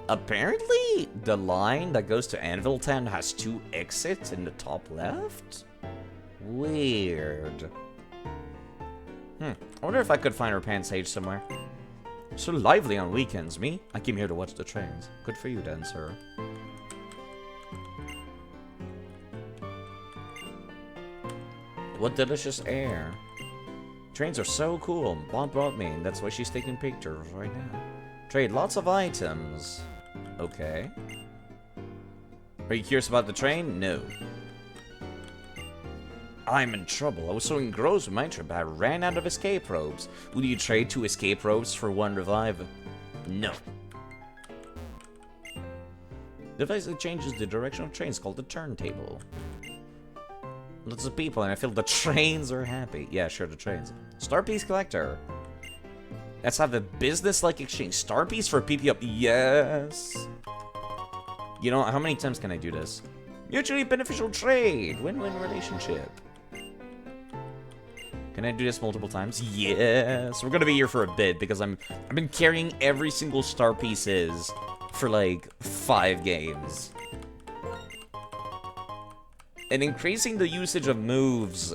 S1: Apparently, the line that goes to Anvil Town has 2 exits in the top left? Weird. I wonder if I could find her Pansage somewhere. So lively on weekends, me? I came here to watch the trains. Good for you then, sir. What delicious air. Trains are so cool. Bob brought me, and that's why she's taking pictures right now. Trade lots of items. Okay. Are you curious about the train? No. I'm in trouble. I was so engrossed with my trip, I ran out of escape ropes. Would you trade 2 escape ropes for 1 revive? No. The device that changes the direction of trains called the turntable. Lots of people, and I feel the trains are happy. Yeah, sure, the trains. Star Piece Collector. Let's have a business-like exchange. Star Piece for PP up. Yes. You know, how many times can I do this? Mutually beneficial trade. Win-win relationship. Can I do this multiple times? Yes. We're gonna be here for a bit because I've been carrying every single Star Pieces for like 5 games. And increasing the usage of moves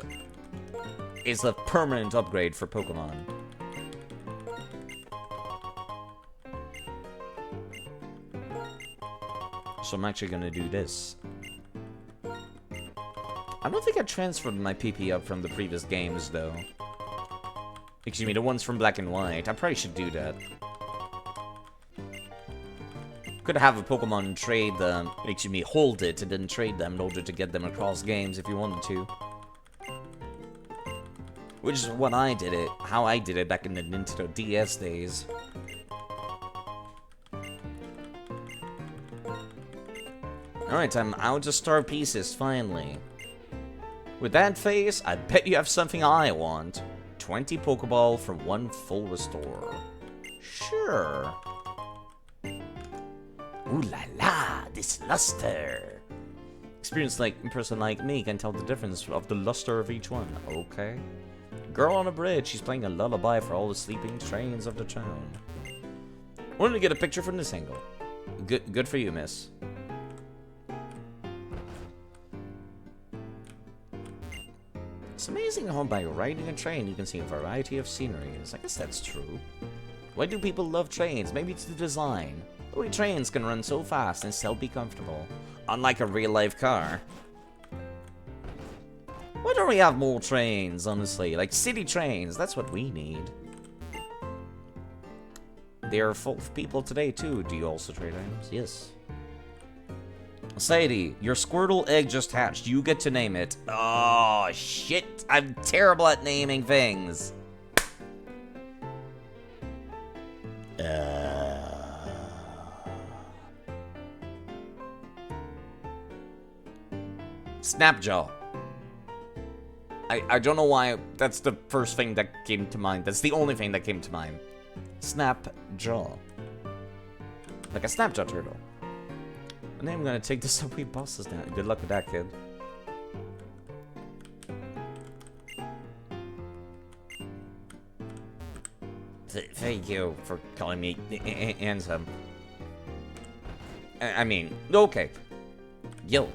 S1: is a permanent upgrade for Pokemon. So I'm actually gonna do this. I don't think I transferred my PP up from the previous games, though. Excuse me, the ones from Black and White. I probably should do that. Could have a Pokemon trade them, excuse me, hold it and then trade them in order to get them across games if you wanted to. Which is what I did it, how I did it back in the Nintendo DS days. Alright, I'm out of Star Pieces, finally. With that face, I bet you have something I want. 20 Pokeball for 1 full restore. Sure.
S2: Ooh la la, this luster.
S1: Experienced like a person like me can tell the difference of the luster of each one. Okay. Girl on a bridge, she's playing a lullaby for all the sleeping trains of the town. Wanted to get a picture from this angle. Good for you, miss. It's amazing how by riding a train you can see a variety of sceneries. I guess that's true. Why do people love trains? Maybe it's the design. The way trains can run so fast and still be comfortable. Unlike a real-life car. Why don't we have more trains, honestly? Like city trains, that's what we need. They are full of people today, too. Do you also trade items? Yes. Sadie, your Squirtle egg just hatched. You get to name it. Oh, shit. I'm terrible at naming things. Snapjaw. I don't know why that's the first thing that came to mind. That's the only thing that came to mind. Snapjaw. Like a Snapjaw turtle. And then I'm gonna take the subway buses down. Good luck with that, kid. Thank you for calling me handsome. I mean, okay. Yo.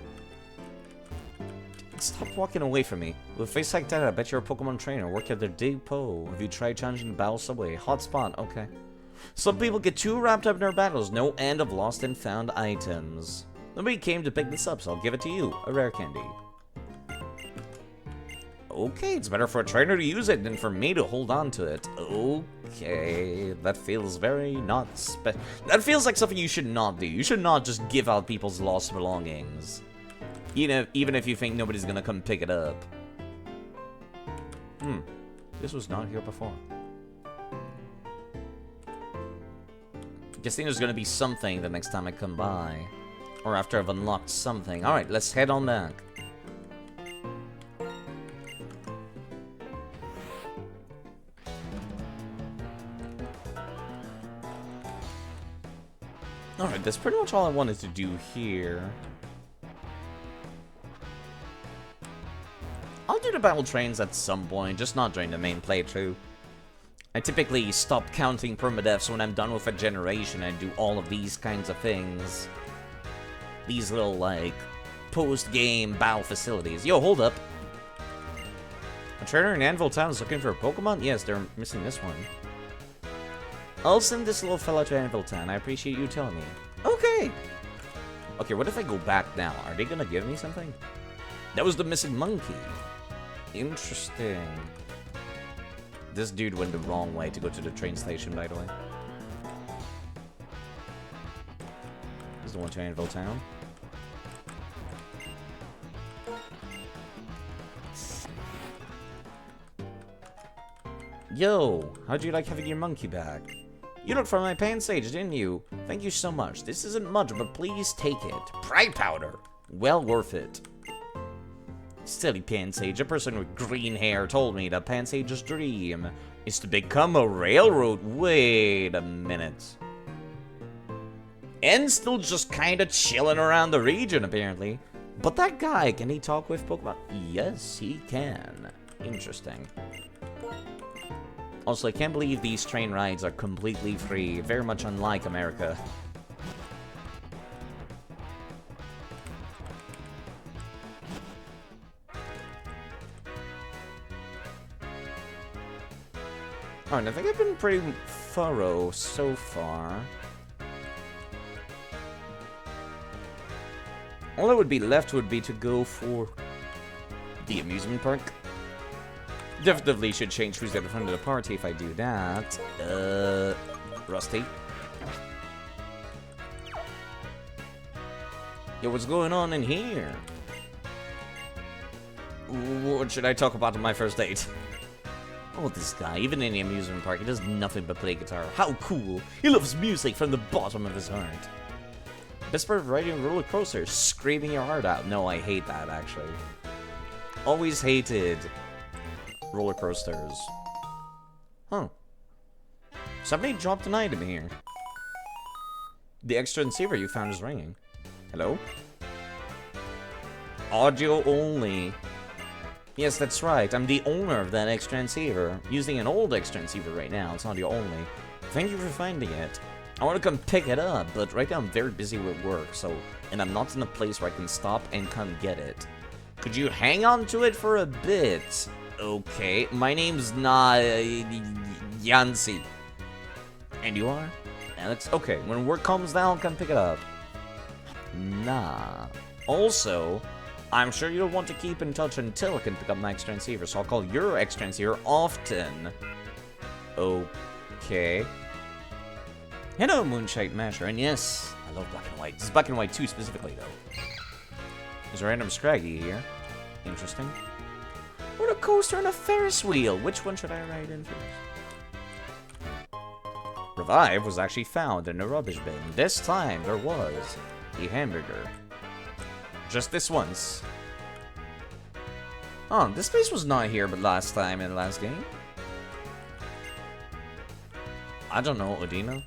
S1: Stop walking away from me. With a face like that, I bet you're a Pokemon trainer. Work at their depot. Have you tried challenging the battle subway? Hotspot, okay. Some people get too wrapped up in their battles. No end of lost and found items. Nobody came to pick this up, so I'll give it to you. A rare candy. Okay, it's better for a trainer to use it than for me to hold on to it. Okay, that feels very not that feels like something you should not do. You should not just give out people's lost belongings. Even if you think nobody's gonna come pick it up. This was not here before. Guessing there's gonna be something the next time I come by. Or after I've unlocked something. Alright, let's head on back. Alright, that's pretty much all I wanted to do here. I'll do the battle trains at some point, just not during the main playthrough. I typically stop counting permadeaths when I'm done with a generation and do all of these kinds of things. These little, like, post-game battle facilities. Yo, hold up. A trainer in Anvil Town is looking for a Pokemon? Yes, they're missing this one. I'll send this little fella to Anvil Town. I appreciate you telling me. Okay. Okay, what if I go back now? Are they gonna give me something? That was the missing monkey. Interesting. This dude went the wrong way to go to the train station, by the way. This is the one to Anvil Town. Yo, how'd you like having your monkey back? You looked for my Pansage, didn't you? Thank you so much. This isn't much, but please take it. Pride powder. Well worth it. Silly Pansage, a person with green hair told me that Pansage's dream is to become a railroad. Wait a minute. And still just kinda chilling around the region, apparently. But that guy, can he talk with Pokemon? Yes, he can. Interesting. Also, I can't believe these train rides are completely free. Very much unlike America. Alright, I think I've been pretty thorough so far. All that would be left would be to go for the amusement park. Definitely should change who's at the front of the party if I do that. Rusty. Yo, what's going on in here? What should I talk about on my first date? Oh, this guy, even in the amusement park, he does nothing but play guitar. How cool! He loves music from the bottom of his heart. Best part of riding a roller coaster, screaming your heart out. No, I hate that, actually. Always hated roller coasters. Huh. Somebody dropped an item here. The extra receiver you found is ringing. Hello? Audio only. Yes, that's right. I'm the owner of that extra receiver. Using an old extra receiver right now. It's audio only. Thank you for finding it. I want to come pick it up, but right now I'm very busy with work, and I'm not in a place where I can stop and come get it. Could you hang on to it for a bit? Okay, my name's not Yancy. And you are? Alex? Okay, when work calms down, come pick it up. Nah. Also, I'm sure you'll want to keep in touch until I can pick up my extra receiver, so I'll call your extra receiver often. Okay. Hello, Moonshite Masher, and yes, I love black and white. This is black and white too, specifically, though. There's a random Scraggy here. Interesting. What a coaster and a Ferris wheel! Which one should I ride in first? Revive was actually found in a rubbish bin. This time, there was a hamburger. Just this once. Oh, this place was not here but last time in the last game. I don't know, Odino.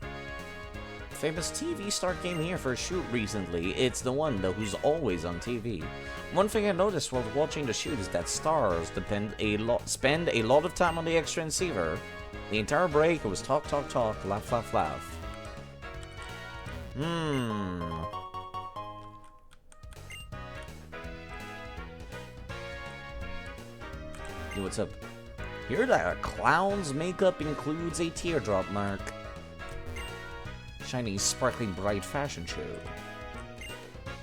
S1: Famous TV star came here for a shoot recently. It's the one, though, who's always on TV. One thing I noticed while watching the shoot is that stars spend a lot of time on the extra receiver. The entire break it was talk, talk, talk, laugh, laugh, laugh. Hey, what's up? Hear that a clown's makeup includes a teardrop mark. Shiny, sparkling, bright fashion show.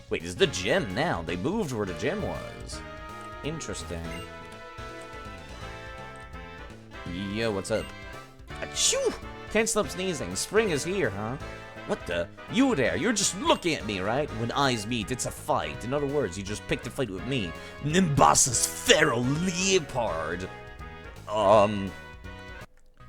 S1: Wait, is the gym now? They moved where the gym was. Interesting. Yo, what's up? Achoo! Can't stop sneezing. Spring is here, huh? What the? You there? You're just looking at me, right? When eyes meet, it's a fight. In other words, you just picked a fight with me. Nimbus's feral leopard.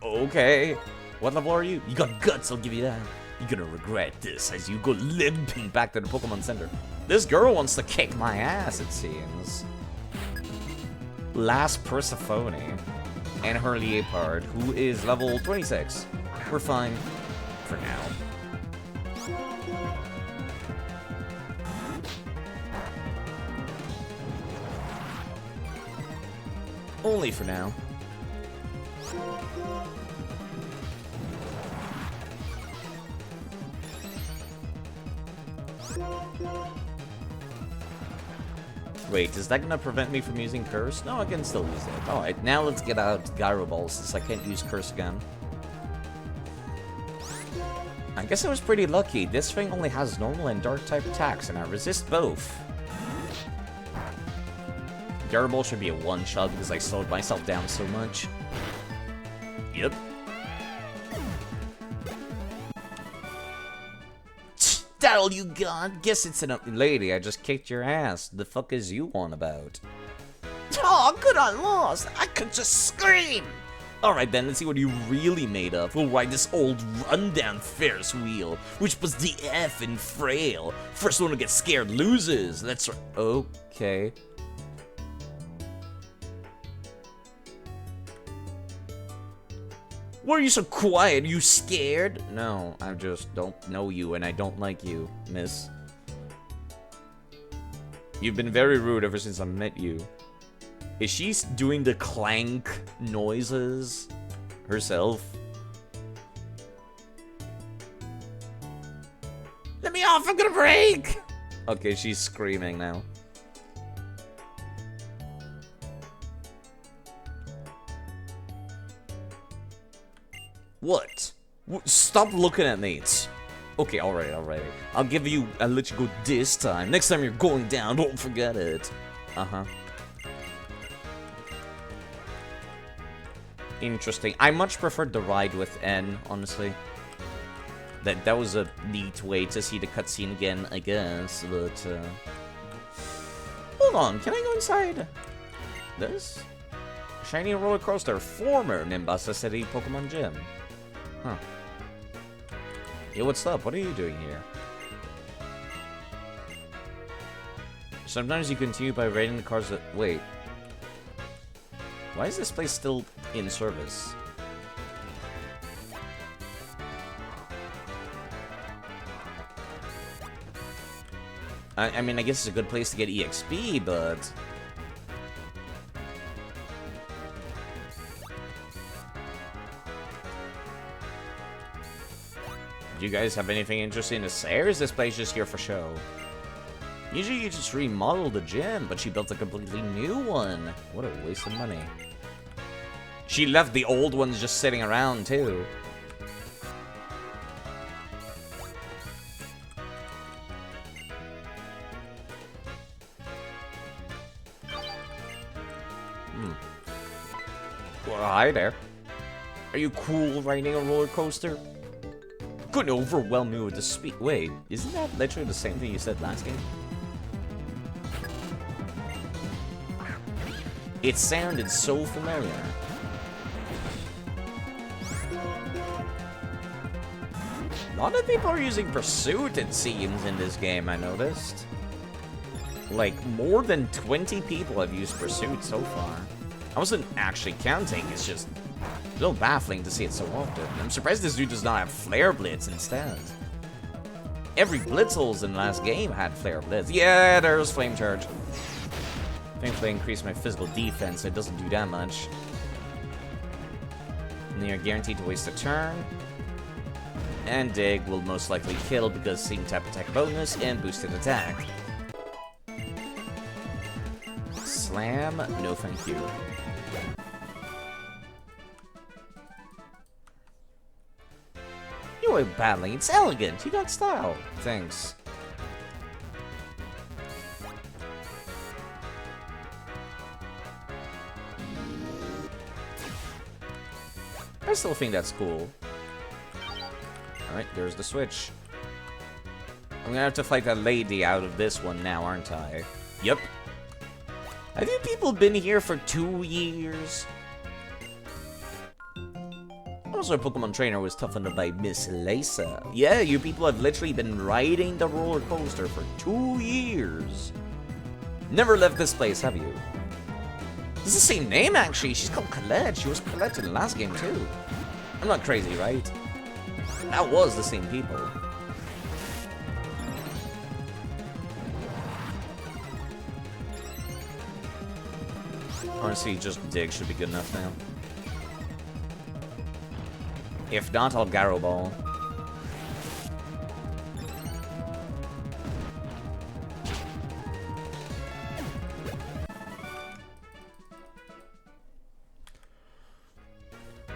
S1: Okay. What level are you? You got guts, I'll give you that. You're gonna regret this as you go limping back to the Pokemon Center. This girl wants to kick my ass, it seems. Last Persephone and her leopard, who is level 26. We're fine for now. Only for now. Wait, is that gonna prevent me from using Curse? No, I can still use it. Alright, now let's get out Gyro Balls since I can't use Curse again. I guess I was pretty lucky. This thing only has normal and dark type attacks, and I resist both. Gyro Ball should be a one-shot because I slowed myself down so much. Yep. That all you got? Guess it's enough. Lady, I just kicked your ass. The fuck is you on about? Oh, good on lost. I could just scream. Alright then, let's see what you really made of. We'll ride this old rundown Ferris wheel, which was the F in frail. First one to get scared loses. That's right. Okay. Why are you so quiet? Are you scared? No, I just don't know you and I don't like you, miss. You've been very rude ever since I met you. Is she doing the clank noises herself? Let me off, I'm gonna break! Okay, she's screaming now. What? Stop looking at me. Okay, alright, alright. I'll let you go this time. Next time you're going down, don't forget it. Uh-huh. Interesting. I much preferred the ride with N, honestly. That was a neat way to see the cutscene again, I guess, but, Hold on, can I go inside this? Shiny roller coaster, former Nimbus City Pokemon Gym. Huh. Yo, what's up? What are you doing here? Sometimes you continue by raiding the cars that... Wait. Why is this place still in service? I mean, I guess it's a good place to get EXP, but... Do you guys have anything interesting to say, or is this place just here for show? Usually you just remodel the gym, but she built a completely new one. What a waste of money. She left the old ones just sitting around, too. Well, hi there. Are you cool riding a roller coaster? Couldn't overwhelm me with the speed. Wait, isn't that literally the same thing you said last game? It sounded so familiar. A lot of people are using Pursuit, it seems, in this game, I noticed. Like, more than 20 people have used Pursuit so far. I wasn't actually counting, it's just a little baffling to see it so often. I'm surprised this dude does not have Flare Blitz instead. Every Blitzholes in the last game had Flare Blitz. Yeah, there's Flame Charge. Thankfully, I increased my physical defense, so it doesn't do that much. And you're guaranteed to waste a turn. And Dig will most likely kill because same type attack bonus and boosted attack. Slam, no thank you. You are battling, it's elegant, you got style. Thanks. I still think that's cool. Alright, there's the switch. I'm gonna have to fight that lady out of this one now, aren't I? Yep. Have you people been here for 2 years? Also, our Pokemon trainer was toughened up by Miss Lisa. Yeah, you people have literally been riding the roller coaster for 2 years. Never left this place, have you? It's the same name, actually. She's called Colette. She was Colette in the last game, too. I'm not crazy, right? That was the same people. Honestly, just Dig should be good enough now. If not, I'll Garrow Ball.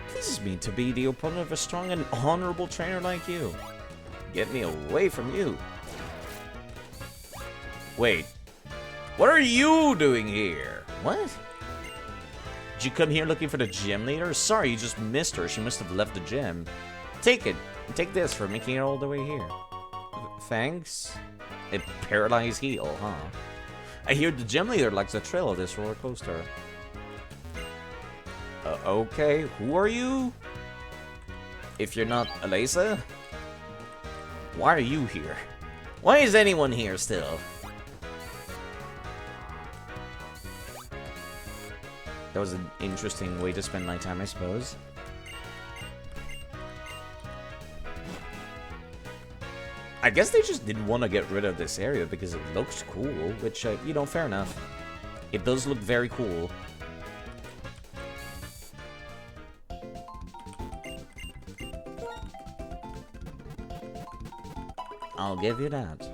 S1: Pleases me to be the opponent of a strong and honorable trainer like you. Get me away from you. Wait. What are you doing here? What? Did you come here looking for the gym leader? Sorry, you just missed her. She must have left the gym. Take it. Take this for making it all the way here. Thanks. A paralyzed heel, huh? I hear the gym leader likes the thrill of this roller coaster. Okay, who are you? If you're not Elisa? Why are you here? Why is anyone here still? That was an interesting way to spend my time, I suppose. I guess they just didn't want to get rid of this area because it looks cool, which, you know, fair enough. It does look very cool. I'll give you that.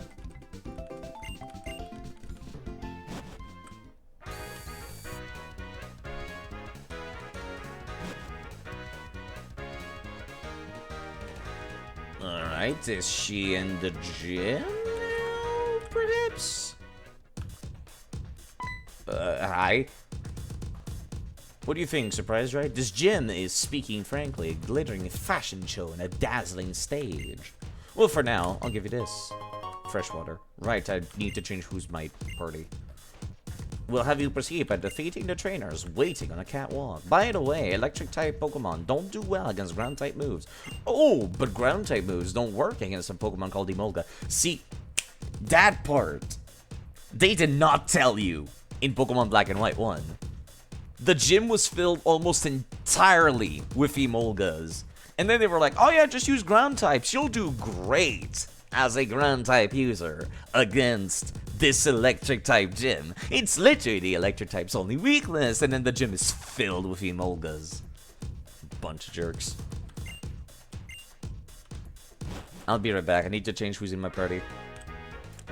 S1: Alright, is she in the gym now, perhaps? Hi. What do you think, surprised, right? This gym is, speaking frankly, a glittering fashion show and a dazzling stage. Well, for now, I'll give you this. Freshwater. Right, I need to change who's my party. We'll have you proceed by defeating the trainers waiting on a catwalk. By the way, electric-type Pokemon don't do well against ground-type moves. Oh, but ground-type moves don't work against a Pokemon called Emolga. See, that part, they did not tell you in Pokemon Black and White 1. The gym was filled almost entirely with Emolgas. And then they were like, oh yeah, just use ground types. You'll do great as a ground type user against this electric type gym. It's literally the electric type's only weakness. And then the gym is filled with Emolgas. Bunch of jerks. I'll be right back. I need to change who's in my party.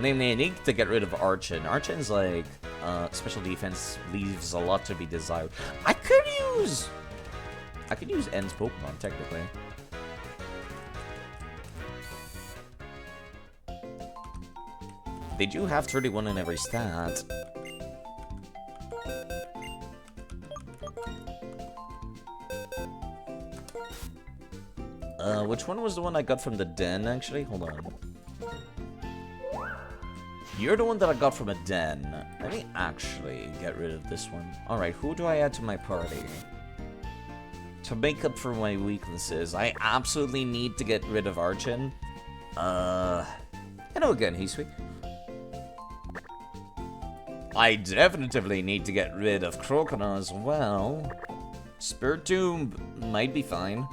S1: Namely, I need to get rid of Archon. Archon's like, special defense leaves a lot to be desired. I could use End's Pokemon, technically. They do have 31 in every stat. Which one was the one I got from the den, actually? Hold on. You're the one that I got from a den. Let me actually get rid of this one. Alright, who do I add to my party? To make up for my weaknesses, I absolutely need to get rid of Archon. Hello again, Hisui. I definitively need to get rid of Crocodile as well. Spiritomb might be fine.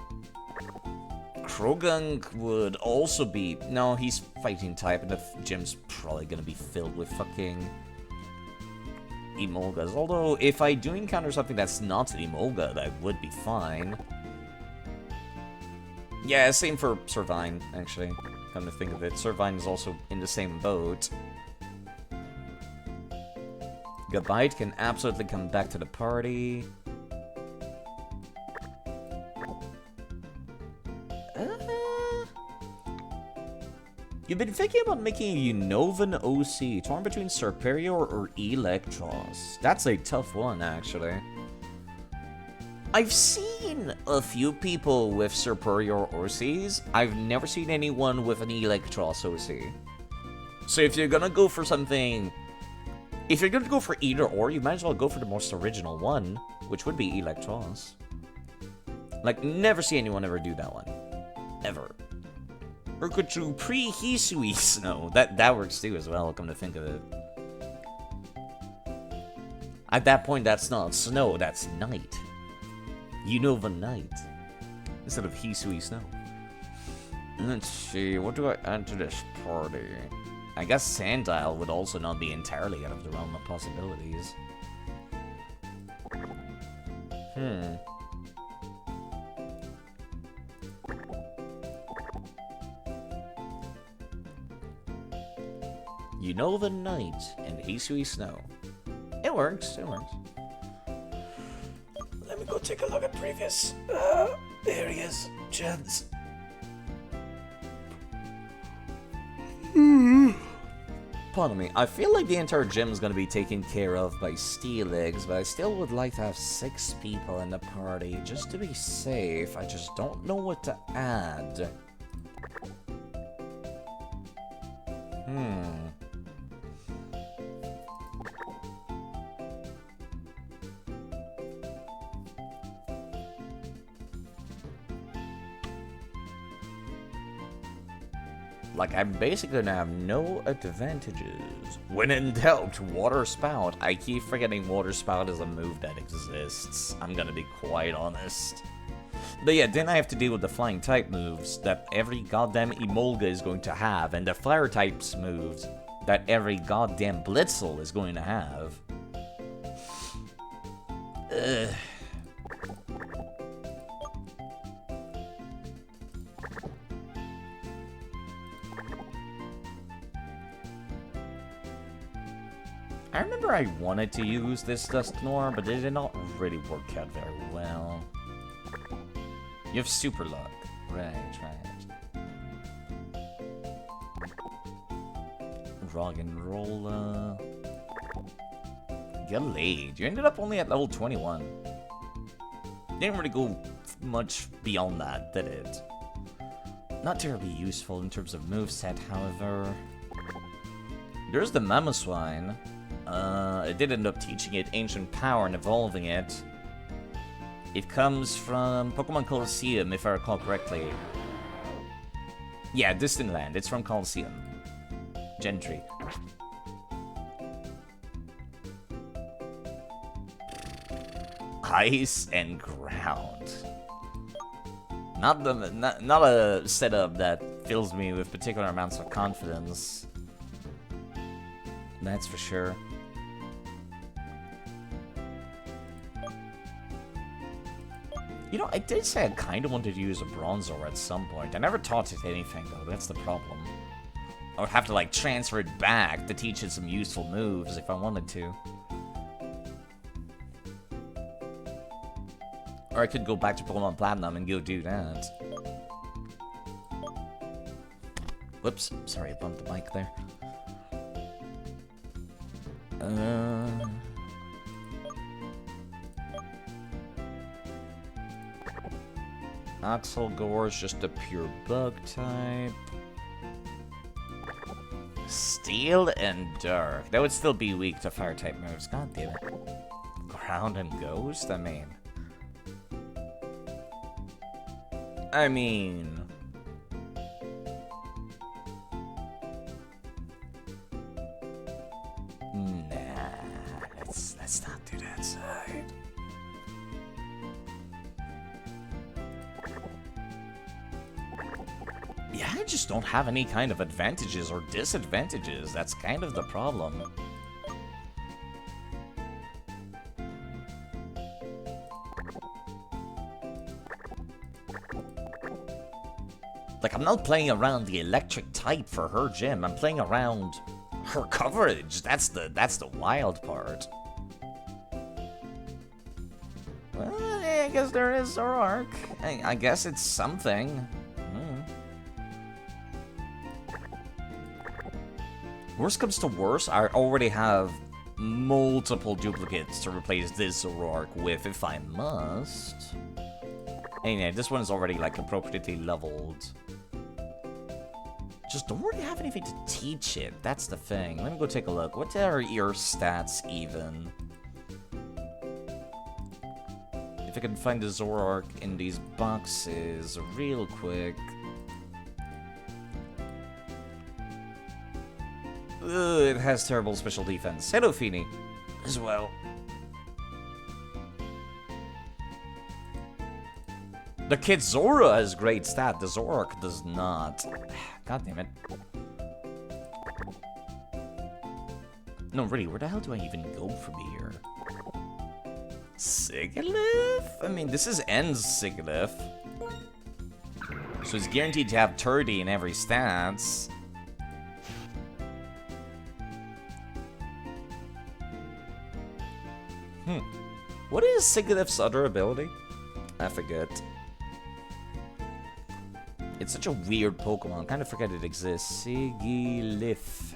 S1: Krogunk would also be... No, he's fighting type, and the gym's probably gonna be filled with fucking Emolgas. Although, if I do encounter something that's not an Emolga, that would be fine. Yeah, same for Servine, actually. Come to think of it, Servine is also in the same boat. Gabite can absolutely come back to the party. You've been thinking about making a Unovan OC, torn between Serperior or Electros. That's a tough one, actually. I've seen a few people with Serperior OCs. I've never seen anyone with an Electros OC. So if you're gonna go for something... If you're gonna go for either or, you might as well go for the most original one, which would be Electros. Like, never see anyone ever do that one. Ever. Or could you pre-Hisui Snow? That works too as well, come to think of it. At that point, that's not snow, that's night. Unova Night. Instead of Hisui Snow. Let's see, what do I add to this party? I guess Sandile would also not be entirely out of the realm of possibilities. Unova Night and Hisui Snow. It works, it works.
S4: Let me go take a look at previous areas, gens.
S1: Pardon me, I feel like the entire gym is going to be taken care of by Steelix, but I still would like to have 6 people in the party just to be safe. I just don't know what to add. Like, I'm basically gonna have no advantages. When in doubt, Water Spout. I keep forgetting Water Spout is a move that exists. I'm gonna be quite honest. But yeah, then I have to deal with the flying type moves that every goddamn Emolga is going to have, and the fire types moves that every goddamn Blitzel is going to have. Ugh. I remember I wanted to use this Dusknoir, but it did not really work out very well. You have super luck. Right. Roggenrola. Gallade. You ended up only at level 21. Didn't really go much beyond that, did it? Not terribly useful in terms of moveset, however. There's the Mamoswine. I did end up teaching it Ancient Power and evolving it. It comes from Pokemon Colosseum, if I recall correctly. Yeah, Distant Land. It's from Colosseum. Gentry. ice and ground. Not a setup that fills me with particular amounts of confidence. That's for sure. You know, I did say I kind of wanted to use a Bronzor at some point. I never taught it anything, though. That's the problem. I would have to, like, transfer it back to teach it some useful moves if I wanted to. Or I could go back to Pokemon Platinum and go do that. Whoops. Sorry, I bumped the mic there. Axelgore is just a pure bug type. Steel and Dark. That would still be weak to fire type moves. God damn it. Ground and Ghost? I mean... Nah, let's not do that side. Yeah, I just don't have any kind of advantages or disadvantages. That's kind of the problem. Like, I'm not playing around the electric type for her gym. I'm playing around her coverage. That's the wild part. Well, I guess there is Zoroark. I guess it's something. Worst comes to worst, I already have multiple duplicates to replace this Zoroark with if I must. Anyway, this one is already, like, appropriately leveled. Just don't really have anything to teach it. That's the thing. Let me go take a look. What are your stats, even? If I can find the Zoroark in these boxes real quick. Ugh, it has terrible special defense. Hello, Feeny. As well. The Kid Zora has great stat. The Zoroark does not. God damn it. No, really, where the hell do I even go from here? Sigilyph? I mean, this is N's Sigilyph. So it's guaranteed to have 30 in every stats. What is Sigilyph's other ability? I forget. It's such a weird Pokemon. I kind of forget it exists. Sigilyph.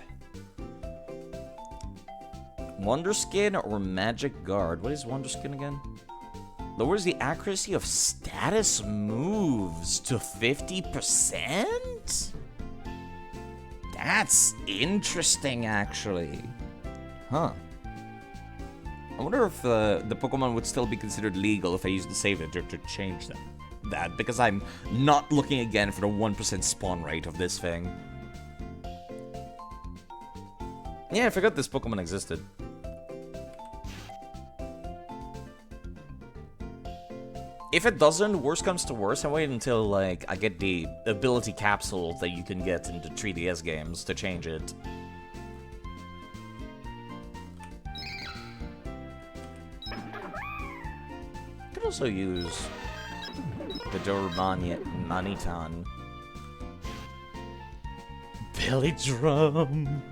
S1: Wonderskin or Magic Guard? What is Wonderskin again? Lowers the accuracy of status moves to 50%? That's interesting, actually. Huh. I wonder if the Pokemon would still be considered legal if I used the save editor to change them. That, because I'm not looking again for the 1% spawn rate of this thing. Yeah, I forgot this Pokemon existed. If it doesn't, worst comes to worst, I wait until, like, I get the ability capsules that you can get in the 3DS games to change it. Could also use the Dormanitan. Belly drum.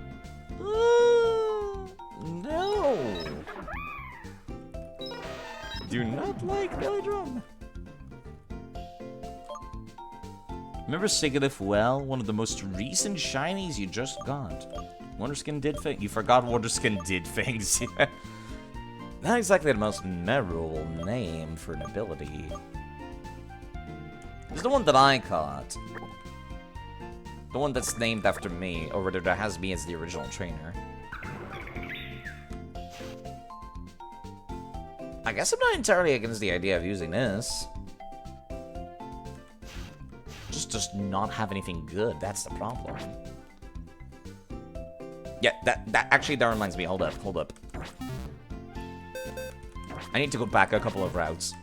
S1: No. Do not like belly drum. Remember Sigilyph well? One of the most recent shinies you just got. Wonderskin did things. You forgot Wonderskin did things. Not exactly the most memorable name for an ability. It's the one that I caught. The one that's named after me, or rather that has me as the original trainer. I guess I'm not entirely against the idea of using this. Just not have anything good, that's the problem. Yeah, that actually that reminds me, hold up. I need to go back a couple of routes.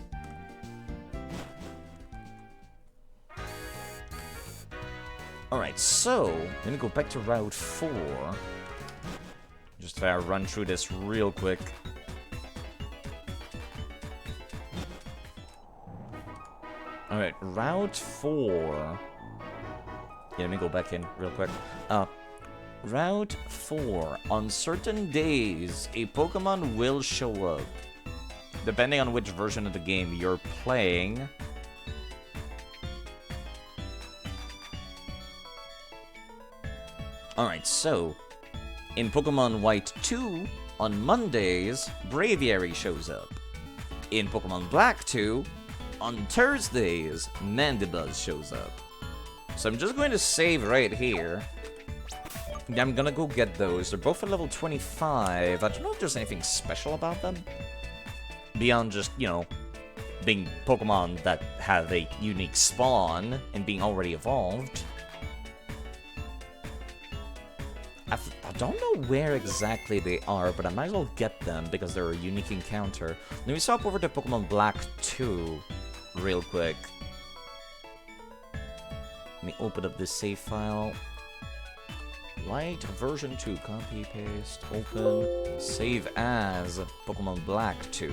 S1: Alright, so, I'm gonna go back to Route 4. Just try to run through this real quick. Alright, Route 4. Yeah, let me go back in real quick. Route 4. On certain days, a Pokemon will show up. Depending on which version of the game you're playing. Alright, so, in Pokemon White 2, on Mondays, Braviary shows up. In Pokemon Black 2, on Thursdays, Mandibuzz shows up. So I'm just going to save right here. I'm gonna go get those. They're both at level 25. I don't know if there's anything special about them. Beyond just, you know, being Pokemon that have a unique spawn and being already evolved. I don't know where exactly they are, but I might as well get them because they're a unique encounter. Let me swap over to Pokemon Black 2 real quick. Let me open up this save file. White version 2, copy, paste, open, save as Pokemon Black 2.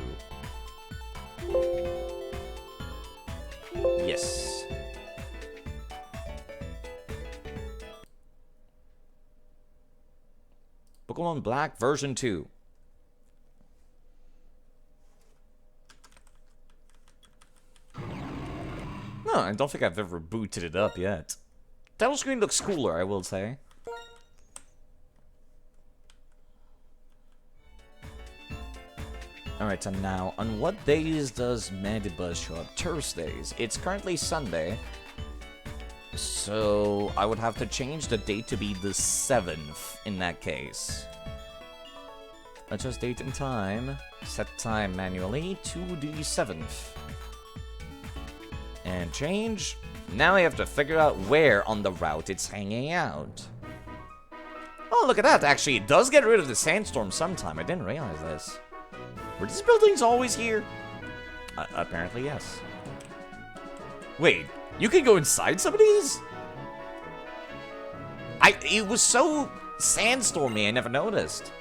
S1: Yes. Pokemon Black version 2. No, I don't think I've ever booted it up yet. Title screen looks cooler, I will say. Alright, so now, on what days does Mandibuzz show up? Thursdays. It's currently Sunday. So, I would have to change the date to be the 7th in that case. Adjust date and time. Set time manually to the 7th. And change. Now I have to figure out where on the route it's hanging out. Oh, look at that. Actually, it does get rid of the sandstorm sometime. I didn't realize this. Were these buildings always here? Apparently, yes. Wait, you can go inside some of these? It was so sandstormy, I never noticed.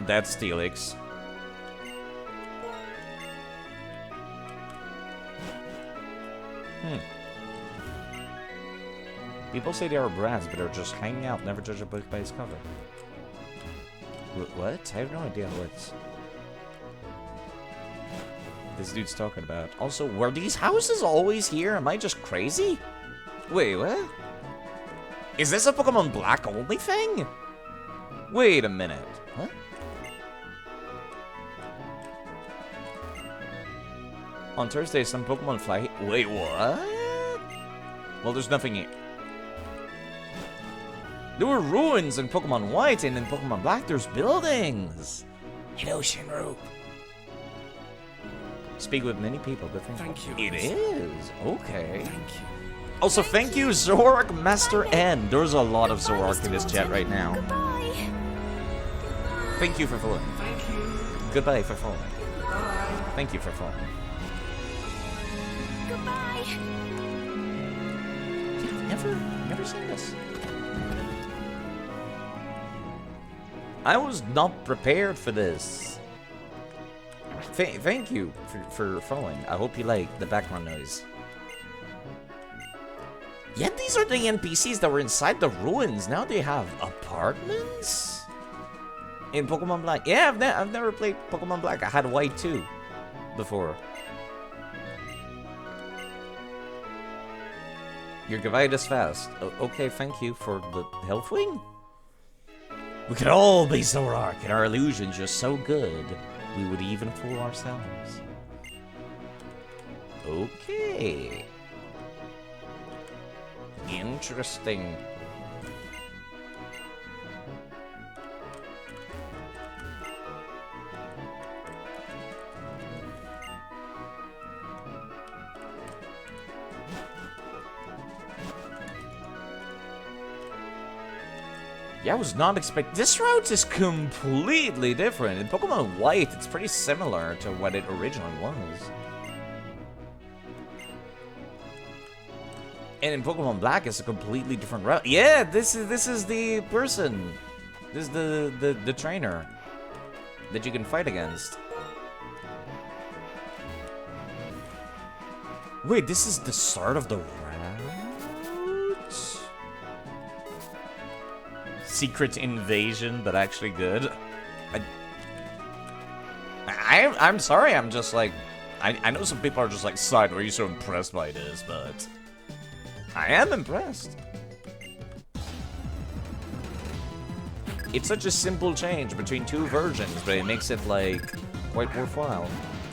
S1: That's Steelix. People say they are brats, but they're just hanging out, never judge a book by its cover. What? I have no idea what this dude's talking about. Also, were these houses always here? Am I just crazy? Wait, what? Is this a Pokemon Black only thing? Wait a minute. What? On Thursday, some Pokemon fly. Wait, what? Well, there's nothing here. There were ruins in Pokemon White, and in Pokemon Black, there's buildings.
S5: Hello, Shinru.
S1: Speak with many people. Good thing.
S5: Thank you.
S1: It is. Okay.
S5: Thank you.
S1: Also, thank you, Zorak Master N. There's a lot of Zorak in this chat right now.
S3: Goodbye.
S1: Thank you for following.
S5: Thank you.
S1: Goodbye for following.
S5: Bye.
S1: Thank you for following.
S3: Goodbye.
S1: Yeah, never seen this. I was not prepared for this. Thank you for following. I hope you like the background noise. Yet these are the NPCs that were inside the ruins. Now they have apartments? In Pokemon Black. Yeah, I've never played Pokemon Black. I had White too before. Your goodbye this fast. Okay, thank you for the health wing. We could all be Zorak, and our illusions just so good, we would even fool ourselves. Okay. Interesting. Yeah, I was not expecting... This route is completely different. In Pokemon White, it's pretty similar to what it originally was. And in Pokemon Black, it's a completely different route. Yeah, this is the person. This is the trainer that you can fight against. Wait, this is the start of the route? Secret invasion, but actually good. I'm sorry, I'm just like... I know some people are just like, Side, why are you so impressed by this, but... I am impressed. It's such a simple change between two versions, but it makes it, like, quite worthwhile.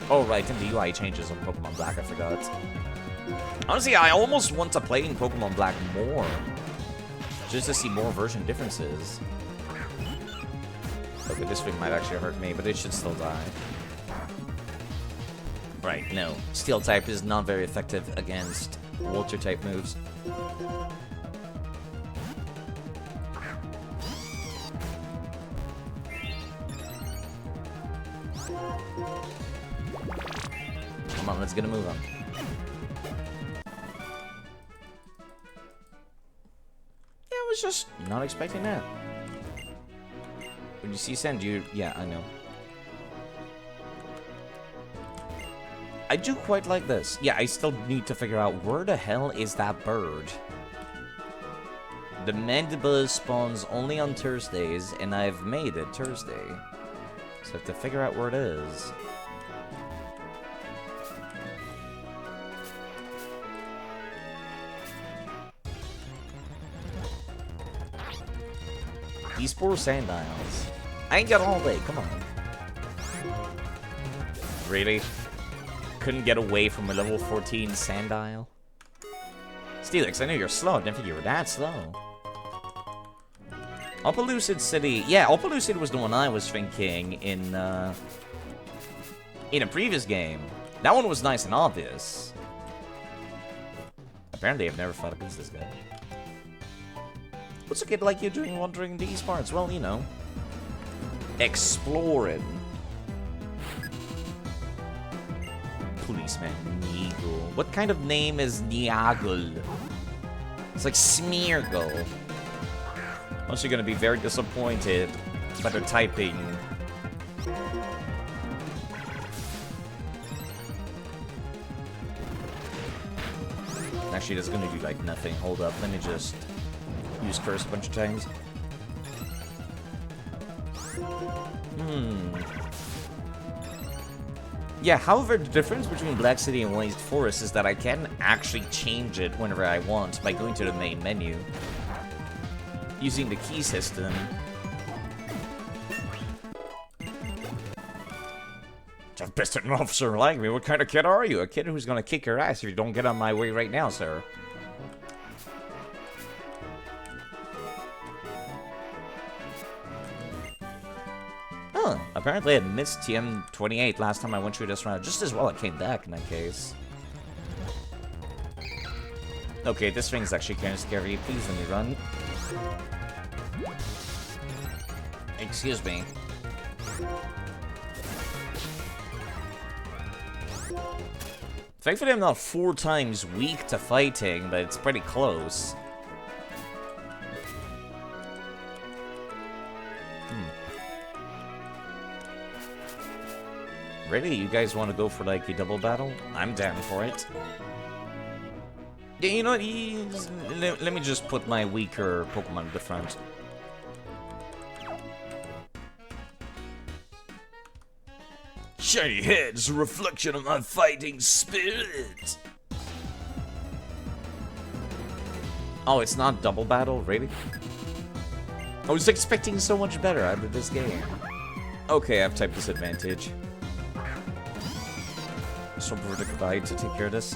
S1: Oh, right, and the UI changes on Pokemon Black, I forgot. Honestly, I almost want to play in Pokemon Black more. Just to see more version differences. Okay, this thing might actually hurt me, but it should still die. Right, no. Steel type is not very effective against water type moves. Come on, let's get a move on. Yeah, I was just not expecting that. When you see Sand, yeah, I know. I do quite like this. Yeah, I still need to figure out where the hell is that bird. The Mandibulus spawns only on Thursdays, and I've made it Thursday. So I have to figure out where it is. These poor Sandiles. I ain't got all day, come on. Really? Couldn't get away from a level 14 Sandile? Steelix, I know you're slow. I didn't think you were that slow. Opelucid City. Yeah, Opelucid was the one I was thinking in a previous game. That one was nice and obvious. Apparently, I've never fought against this guy. What's a kid like you doing wandering these parts? Well, you know, exploring. Policeman Neagle. What kind of name is Neagle? It's like Smeargle. I'm also gonna be very disappointed by the typing. Actually, that's gonna do like nothing. Hold up, let me just use curse a bunch of times. Yeah, however, the difference between Black City and Waste Forest is that I can actually change it whenever I want by going to the main menu. Using the key system. I've bested an officer like me. What kind of kid are you? A kid who's gonna kick your ass if you don't get on my way right now, sir. Huh. Apparently I missed TM28 last time I went through this round. Just as well I came back in that case. Okay, this thing's actually kind of scary. Please let me run. Excuse me. Thankfully I'm not 4 times weak to fighting, but it's pretty close. Really? You guys want to go for like a double battle? I'm down for it. Yeah, you know what? Let me just put my weaker Pokemon at the front.
S4: Shiny head's a reflection of my fighting spirit.
S1: Oh, it's not double battle? Really? I was expecting so much better out of this game. Okay, I've typed disadvantage. Just hope for the guide to take care of this.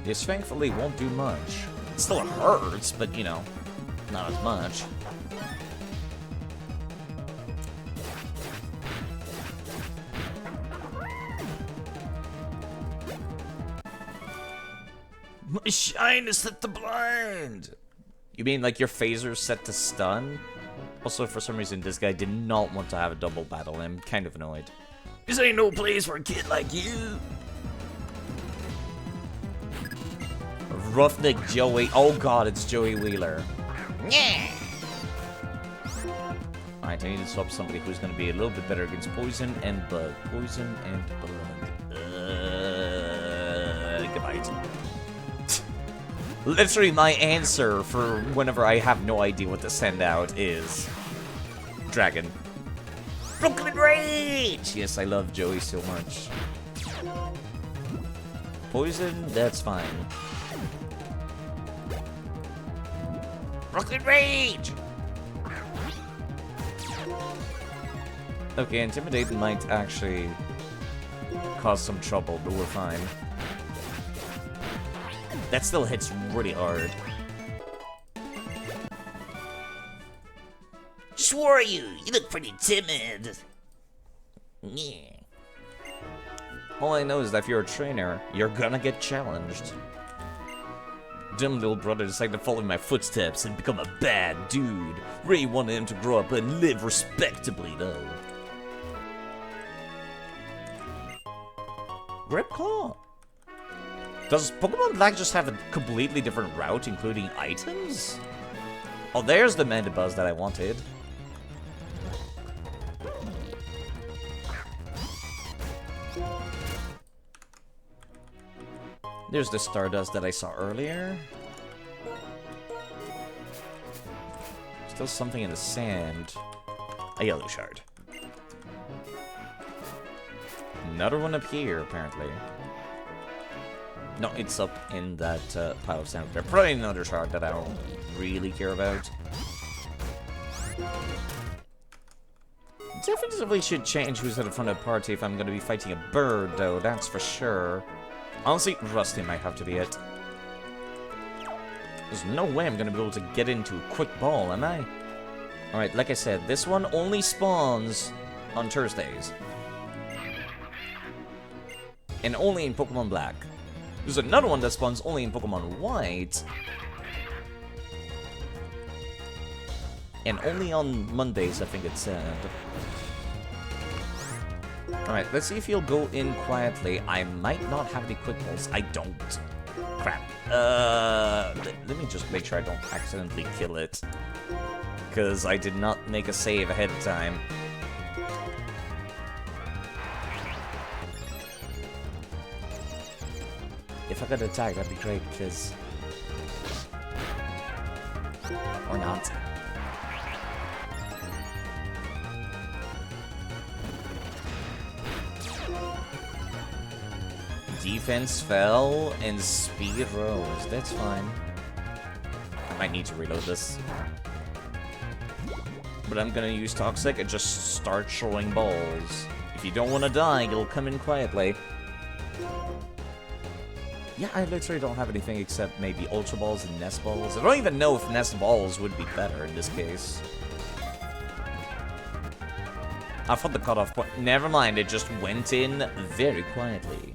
S1: This thankfully won't do much. It still hurts, but you know, not as much.
S4: My shine is set to blind.
S1: You mean like your phaser's set to stun? Also, for some reason, this guy did not want to have a double battle. I'm kind of annoyed.
S4: This ain't no place for a kid like you.
S1: Roughneck Joey. Oh god, it's Joey Wheeler.
S2: Yeah.
S1: Alright, I need to swap somebody who's going to be a little bit better against poison and blood. Poison and blood. Goodbye. Literally, my answer for whenever I have no idea what to send out is Dragon. Brooklyn Rage! Yes, I love Joey so much. Poison, that's fine.
S2: Brooklyn Rage!
S1: Okay, Intimidate might actually cause some trouble, but we're fine. That still hits really hard.
S2: Just who are you? You look pretty timid. Yeah.
S1: All I know is that if you're a trainer, you're gonna get challenged. Dumb little brother decided to follow in my footsteps and become a bad dude. Really wanted him to grow up and live respectably, though. Grip Claw. Does Pokemon Black just have a completely different route, including items? Oh, there's the Mandibuzz that I wanted. There's the Stardust that I saw earlier. Still something in the sand. A yellow shard. Another one up here, apparently. No, it's up in that pile of sand up there. Probably another shard that I don't really care about. Definitely should change who's at the front of the party if I'm going to be fighting a bird, though, that's for sure. Honestly, Rusty might have to be it. There's no way I'm going to be able to get into a quick ball, am I? Alright, like I said, this one only spawns on Thursdays. And only in Pokemon Black. There's another one that spawns only in Pokemon White. And only on Mondays, I think it said. Alright, let's see if he'll go in quietly. I might not have any quick balls. I don't. Crap. Let me just make sure I don't accidentally kill it. Because I did not make a save ahead of time. If I could attack, that'd be great, because... Or not. Defense fell and speed rose. That's fine. I might need to reload this. But I'm gonna use Toxic and just start showing balls. If you don't want to die, you'll come in quietly. Yeah, I literally don't have anything except maybe Ultra Balls and Nest Balls. I don't even know if Nest Balls would be better in this case. I thought the cutoff point... Never mind, it just went in very quietly.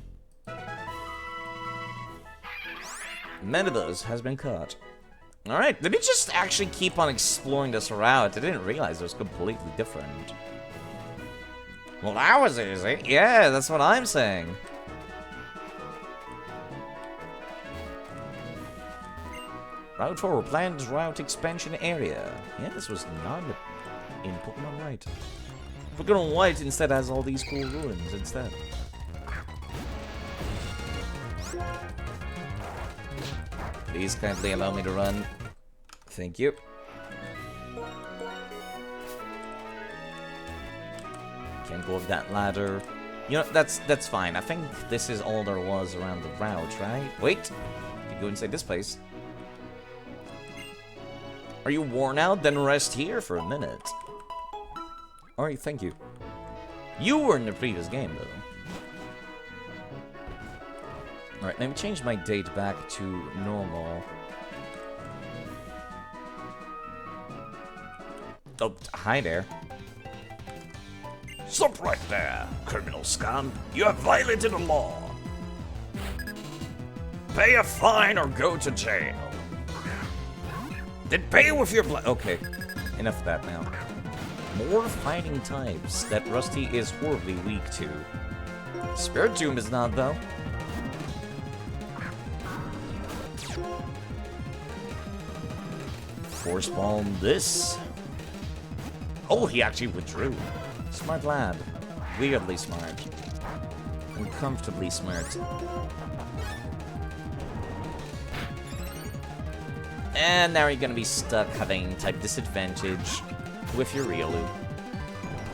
S1: Mandibuzz has been caught. Alright, let me just actually keep on exploring this route. I didn't realize it was completely different. Well, that was easy. Yeah, that's what I'm saying. Route 4, planned route expansion area. Yeah, this was not in Pokemon White. Pokemon White instead has all these cool ruins instead. Please kindly allow me to run. Thank you. Can't go up that ladder. You know, that's fine. I think this is all there was around the route, right? Wait! You go inside this place. Are you worn out? Then rest here for a minute. Alright, thank you. You were in the previous game, though. Alright, let me change my date back to normal. Oh, hi there.
S4: Stop right there, criminal scum. You have violated the law. Pay a fine or go to jail. Then pay with your blood.
S1: Okay, enough of that now. More fighting types that Rusty is horribly weak to. Spirit Tomb is not, though. Force Bomb this. Oh, he actually withdrew. Smart lad. Weirdly smart. Uncomfortably smart. And now you're gonna be stuck having type disadvantage with your Riolu.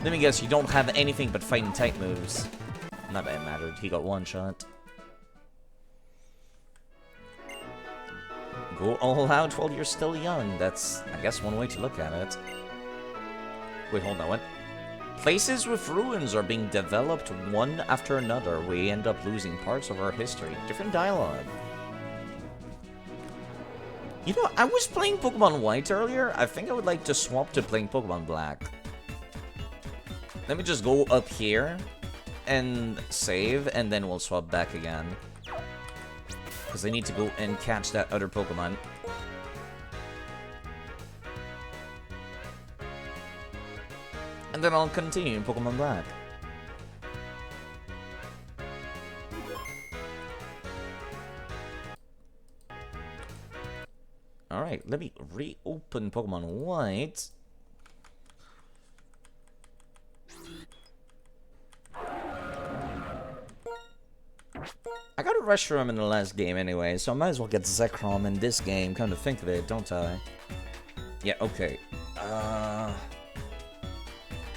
S1: Let me guess, you don't have anything but fighting type moves. Not that it mattered, he got one shot. Go all out while you're still young. That's, I guess, one way to look at it. Wait, hold on, what? Places with ruins are being developed one after another. We end up losing parts of our history. Different dialogue. You know, I was playing Pokemon White earlier. I think I would like to swap to playing Pokemon Black. Let me just go up here and save, and then we'll swap back again. Because I need to go and catch that other Pokemon. And then I'll continue in Pokemon Black. Alright, let me reopen Pokemon White. I got a Reshiram in the last game anyway, so I might as well get Zekrom in this game. Come to think of it, don't I? Yeah, okay.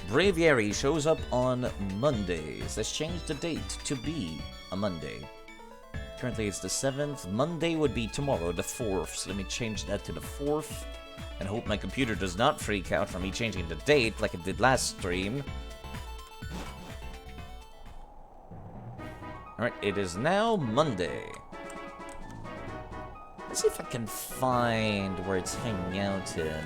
S1: Braviary shows up on Mondays. Let's change the date to be a Monday. Currently it's the 7th. Monday would be tomorrow, the 4th. So let me change that to the 4th. And hope my computer does not freak out from me changing the date like it did last stream. Alright, it is now Monday. Let's see if I can find where it's hanging out in.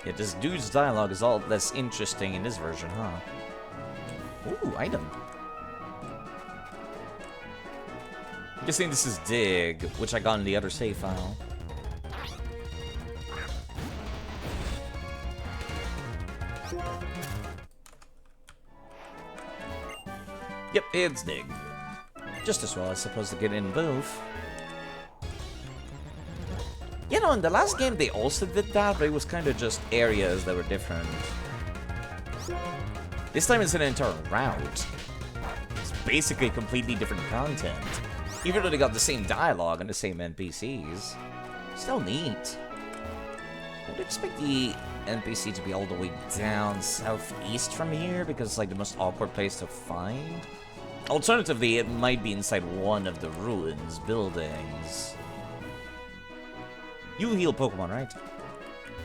S1: Yeah, this dude's dialogue is all less interesting in this version, huh? Ooh, item. I'm guessing this is Dig, which I got in the other save file. Yep, it's Dig. Just as well, I suppose, to get in both. You know, in the last game they also did that, but it was kind of just areas that were different. This time it's an entire route. It's basically completely different content. Even though they got the same dialogue and the same NPCs. Still neat. I would expect the NPC to be all the way down southeast from here, because it's like the most awkward place to find. Alternatively, it might be inside one of the ruins buildings. You heal Pokemon, right?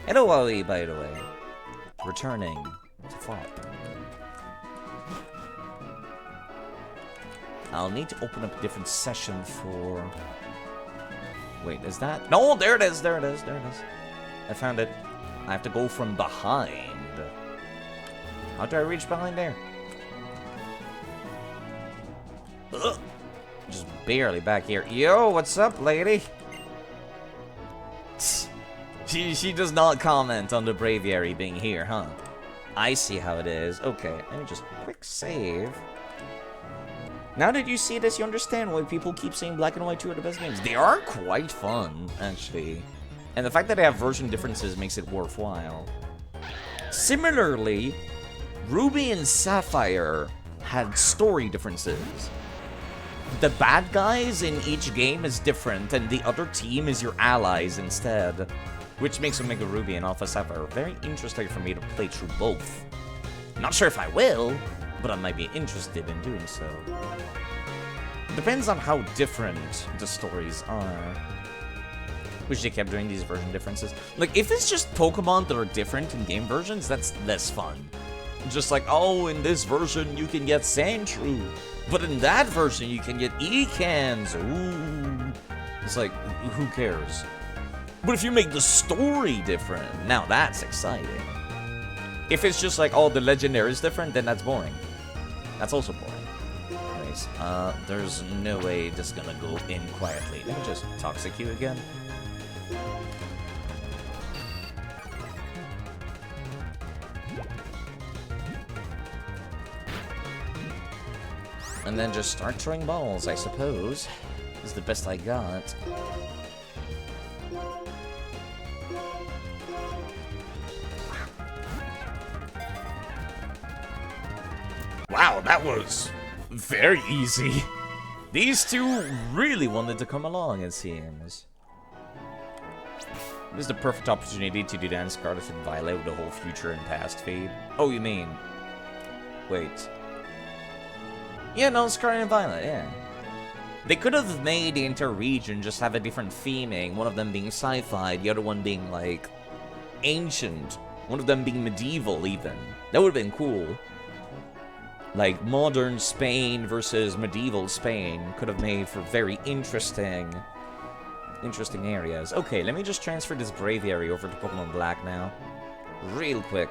S1: Hello, Wally, by the way. Returning to Fop. I'll need to open up a different session for... Wait, is that... No, there it is, there it is, there it is. I found it. I have to go from behind. How do I reach behind there? Ugh. Just barely back here. Yo, what's up, lady? She does not comment on the Braviary being here, huh? I see how it is. Okay, let me just quick save. Now that you see this, you understand why people keep saying Black and White 2 are the best games. They are quite fun, actually. And the fact that they have version differences makes it worthwhile. Similarly, Ruby and Sapphire had story differences. The bad guys in each game is different, and the other team is your allies instead. Which makes Omega Ruby and Alpha Sapphire very interesting for me to play through both. Not sure if I will, but I might be interested in doing so. Depends on how different the stories are. Wish they kept doing these version differences. Like, if it's just Pokemon that are different in game versions, that's less fun. Just like, oh, in this version you can get Sandshrew, but in that version you can get Ekans. Ooh. It's like, who cares? But if you make the story different, now that's exciting. If it's just like, oh, the legendary is different, then that's boring. That's also boring. Anyways, Wait, there's no way this is gonna go in quietly. Let me just toxic you again. And then just start throwing balls, I suppose. Is the best I got.
S4: Wow, that was very easy.
S1: These two really wanted to come along, it seems. This is the perfect opportunity to do that in Scarlet and Violet with the whole future and past feed. Oh, you mean... Wait. Yeah, no, Scarlet and Violet, yeah. They could have made the entire region just have a different theming, one of them being sci-fi, the other one being, like, ancient, one of them being medieval, even. That would have been cool. Like, modern Spain versus medieval Spain could have made for very interesting areas. Okay, let me just transfer this Braviary over to Pokemon Black now. Real quick.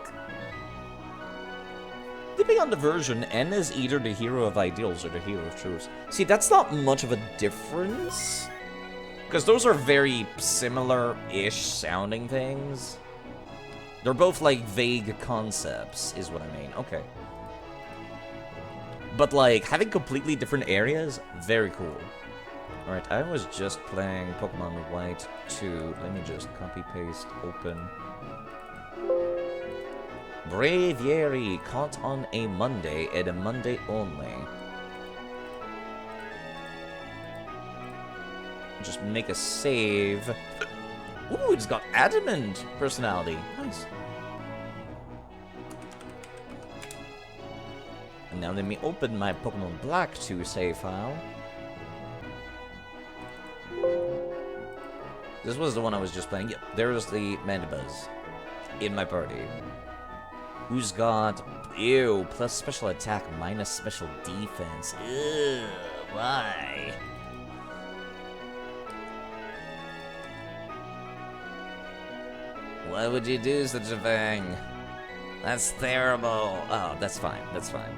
S1: Depending on the version, N is either the hero of ideals or the hero of truths. See, that's not much of a difference. Because those are very similar-ish sounding things. They're both, like, vague concepts, is what I mean. Okay. But, like, having completely different areas, very cool. Alright, I was just playing Pokemon White 2. Let me just copy-paste, open. Braviary caught on a Monday and a Monday only. Just make a save. Ooh, it's got adamant personality. Nice. And now let me open my Pokemon Black 2 save file. This was the one I was just playing. Yep, there's the Mandibuzz in my party. Who's got, ew, plus special attack, minus special defense. Ew, why? Why would you do such a thing? That's terrible. Oh, that's fine, that's fine.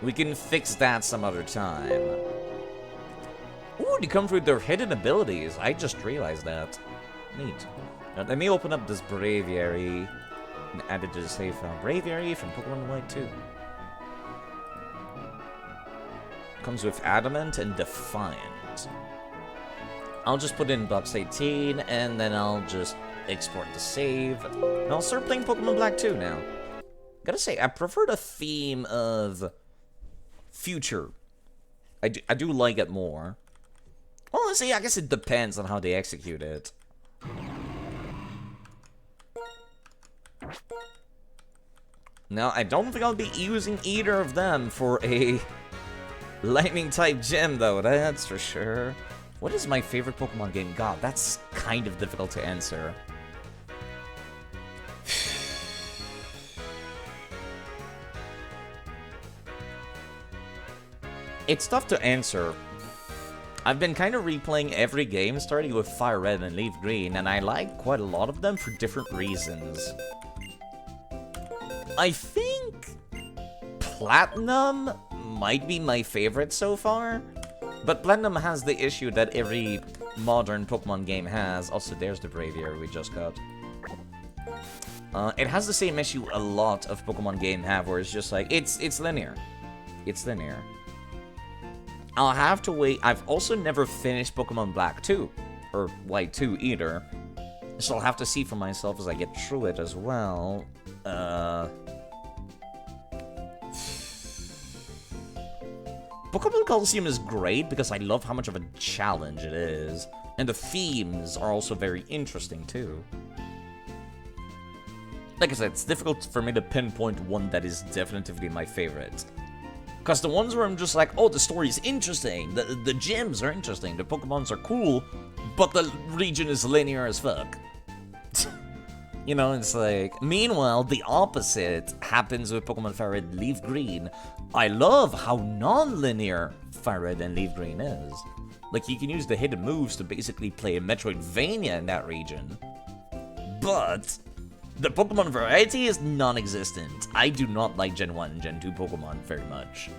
S1: We can fix that some other time. Ooh, they come through their hidden abilities. I just realized that. Neat. Now, let me open up this Braviary and add it to the save file. Braviary from Pokemon White 2. Comes with Adamant and Defiant. I'll just put in box 18, and then I'll just export the save. And I'll start playing Pokemon Black 2 now. Gotta say, I prefer the theme of future. I do like it more. Well, see, I guess it depends on how they execute it. Now, I don't think I'll be using either of them for a lightning-type gym, though, that's for sure. What is my favorite Pokemon game? God, that's kind of difficult to answer. It's tough to answer. I've been kind of replaying every game, starting with Fire Red and Leaf Green, and I like quite a lot of them for different reasons. I think Platinum might be my favorite so far, but Platinum has the issue that every modern Pokemon game has. Also, there's the Braviary we just got. It has the same issue a lot of Pokemon games have, where it's just like, it's linear. It's linear. I'll have to wait. I've also never finished Pokemon Black 2, or White 2 either, so I'll have to see for myself as I get through it as well. Pokemon Coliseum is great because I love how much of a challenge it is, and the themes are also very interesting too. Like I said, it's difficult for me to pinpoint one that is definitively my favorite. Because the ones where I'm just like, oh, the story's interesting, the gyms are interesting, the Pokemons are cool, but the region is linear as fuck. You know, it's like... Meanwhile, the opposite happens with Pokemon Fire Red and Leaf Green. I love how non-linear Fire Red and Leaf Green is. Like, you can use the hidden moves to basically play a Metroidvania in that region. But... the Pokemon variety is non-existent. I do not like Gen 1 and Gen 2 Pokemon very much.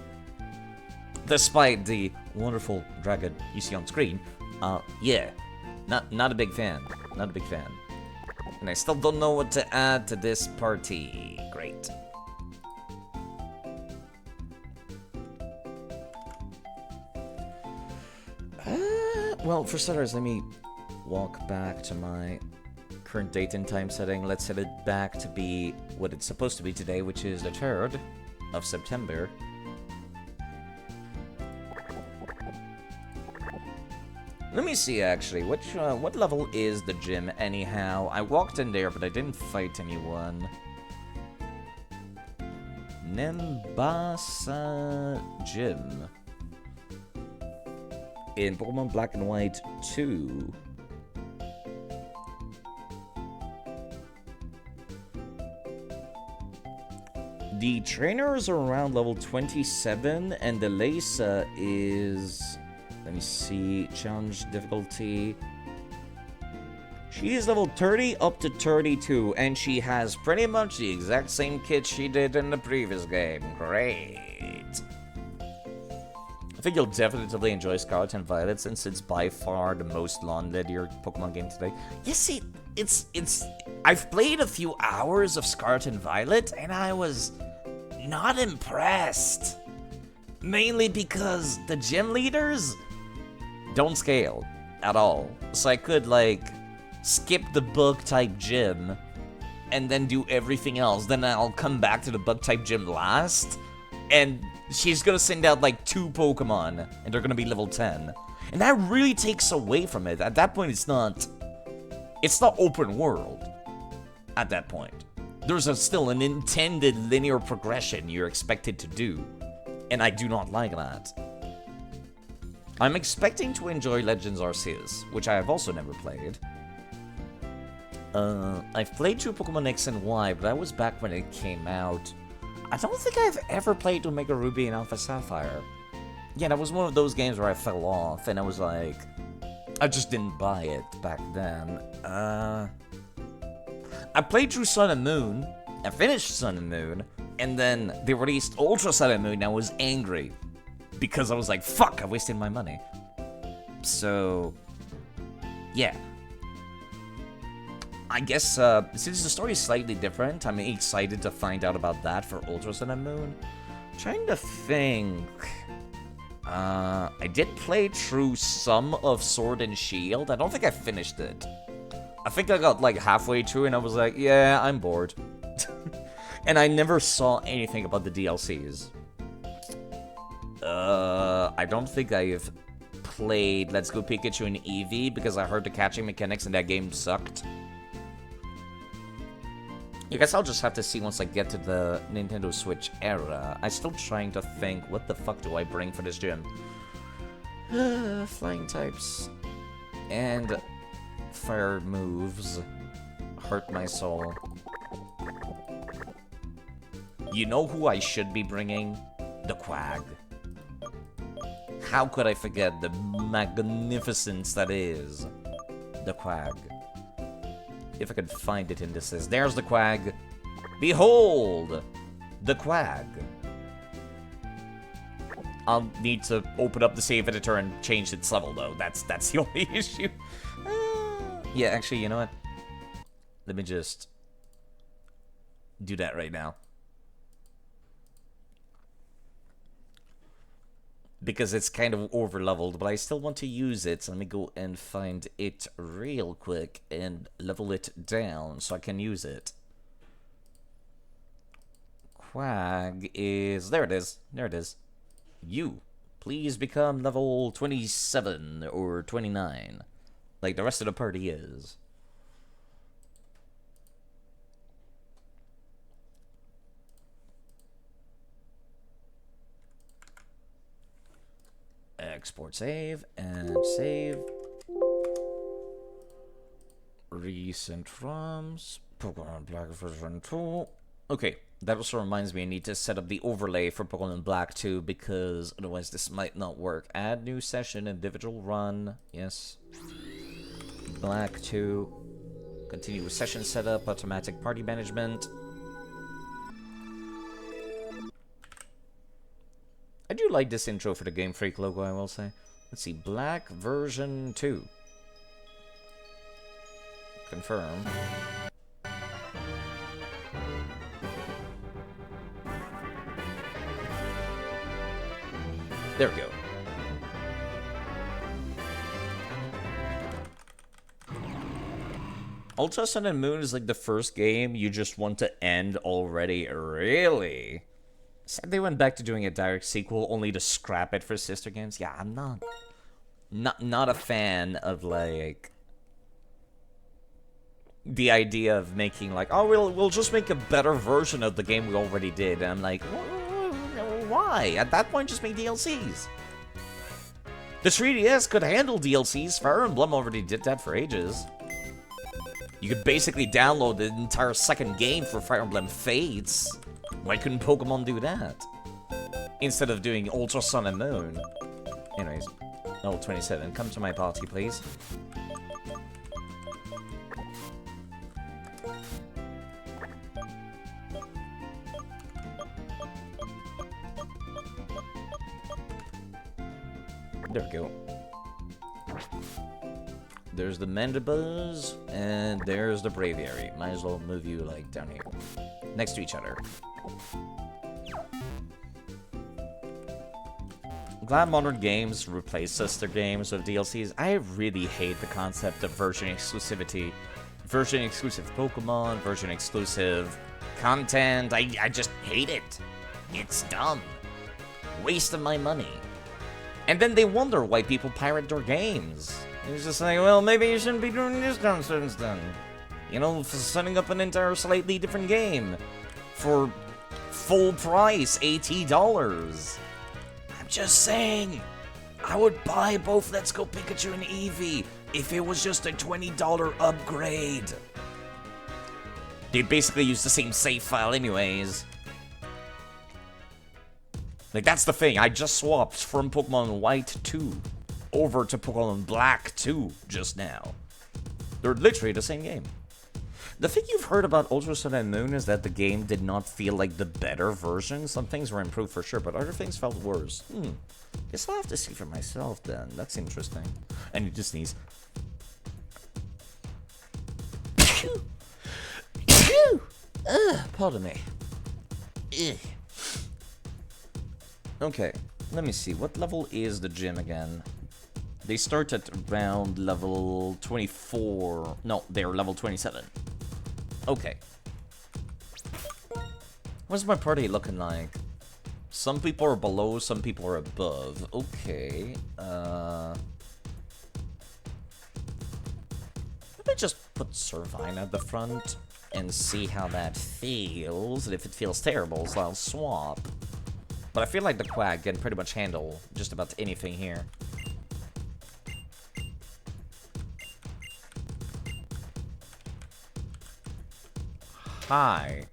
S1: despite the wonderful dragon you see on screen, yeah, not a big fan. Not a big fan. And I still don't know what to add to this party. Great. Well, for starters, let me walk back to my current date and time setting. Let's set it back to be what it's supposed to be today, which is the 3rd of September. Let me see, actually, what level is the gym, anyhow? I walked in there, but I didn't fight anyone. Nembasa Gym. In Pokemon Black and White 2. The trainers are around level 27, and the Lisa is... Let me see, challenge difficulty. She is level 30 up to 32, and she has pretty much the exact same kit she did in the previous game. Great. I think you'll definitely enjoy Scarlet and Violet, since it's by far the most lawn-led Pokemon game today. Yes, see, it's... I've played a few hours of Scarlet and Violet, and I was not impressed. Mainly because the gym leaders don't scale at all. So I could, like, skip the bug-type gym and then do everything else. Then I'll come back to the bug-type gym last, and she's gonna send out, like, 2 Pokemon, and they're gonna be level 10. And that really takes away from it. At that point, it's not open world. At that point. There's still an intended linear progression you're expected to do. And I do not like that. I'm expecting to enjoy Legends Arceus, which I have also never played. I've played through Pokemon X and Y, but that was back when it came out. I don't think I've ever played Omega Ruby and Alpha Sapphire. Yeah, that was one of those games where I fell off, and I was like... I just didn't buy it back then. I played through Sun and Moon, I finished Sun and Moon, and then they released Ultra Sun and Moon, and I was angry. Because I was like, fuck, I wasted my money. So, yeah. I guess, since the story is slightly different, I'm excited to find out about that for Ultra Sun and Moon. I'm trying to think... I did play through some of Sword and Shield. I don't think I finished it. I think I got, like, halfway through, and I was like, yeah, I'm bored. And I never saw anything about the DLCs. I don't think I've played Let's Go Pikachu and Eevee because I heard the catching mechanics in that game sucked. I guess I'll just have to see once I get to the Nintendo Switch era. I'm still trying to think, what the fuck do I bring for this gym? Flying types. And fire moves. Hurt my soul. You know who I should be bringing? The Quag. How could I forget the magnificence that is the Quag? If I could find it in this list. There's the Quag. Behold! The Quag. I'll need to open up the save editor and change its level, though. That's the only issue. Yeah, actually, you know what? Let me just do that right now. Because it's kind of over-leveled, but I still want to use it. So let me go and find it real quick and level it down so I can use it. Quag is... There it is. There it is. You, please become level 27 or 29. Like the rest of the party is. Export save and save. Recent ROMs. Pokemon Black version 2. Okay, that also reminds me I need to set up the overlay for Pokemon Black 2 because otherwise this might not work. Add new session, individual run. Yes. Black 2. Continue with session setup, automatic party management. I do like this intro for the Game Freak logo, I will say. Let's see, Black version 2. Confirm. There we go. Ultra Sun and Moon is like the first game you just want to end already. Really? Sad they went back to doing a direct sequel only to scrap it for sister games. Yeah, I'm not a fan of like the idea of making like, oh, we'll just make a better version of the game we already did. And I'm like, why? At that point, just make DLCs. The 3DS could handle DLCs. Fire Emblem already did that for ages. You could basically download the entire second game for Fire Emblem Fates. Why couldn't Pokemon do that? Instead of doing Ultra Sun and Moon. Anyways, level 27, come to my party, please. There we go. There's the Mandibuzz, and there's the Braviary. Might as well move you, like, down here. Next to each other. Glad modern games replace sister games with DLCs. I really hate the concept of version exclusivity. Version exclusive Pokemon, version exclusive content. I just hate it. It's dumb. Waste of my money. And then they wonder why people pirate their games. It's just like, well, maybe you shouldn't be doing this nonsense then. You know, setting up an entire slightly different game for full price, $80. I'm just saying, I would buy both Let's Go Pikachu and Eevee if it was just a $20 upgrade. They'd basically use the same save file anyways. Like, that's the thing, I just swapped from Pokemon White 2 over to Pokemon Black 2 just now. They're literally the same game. The thing you've heard about Ultra Sun and Moon is that the game did not feel like the better version. Some things were improved for sure, but other things felt worse. Guess I'll have to see for myself then. That's interesting. And you just sneeze. Pardon me. Okay, let me see. What level is the gym again? They start at around level 24. No, they're level 27. Okay. What's my party looking like? Some people are below, some people are above. Okay. Let me just put Servine at the front and see how that feels. And if it feels terrible, so I'll swap. But I feel like the Quack can pretty much handle just about anything here. Hi.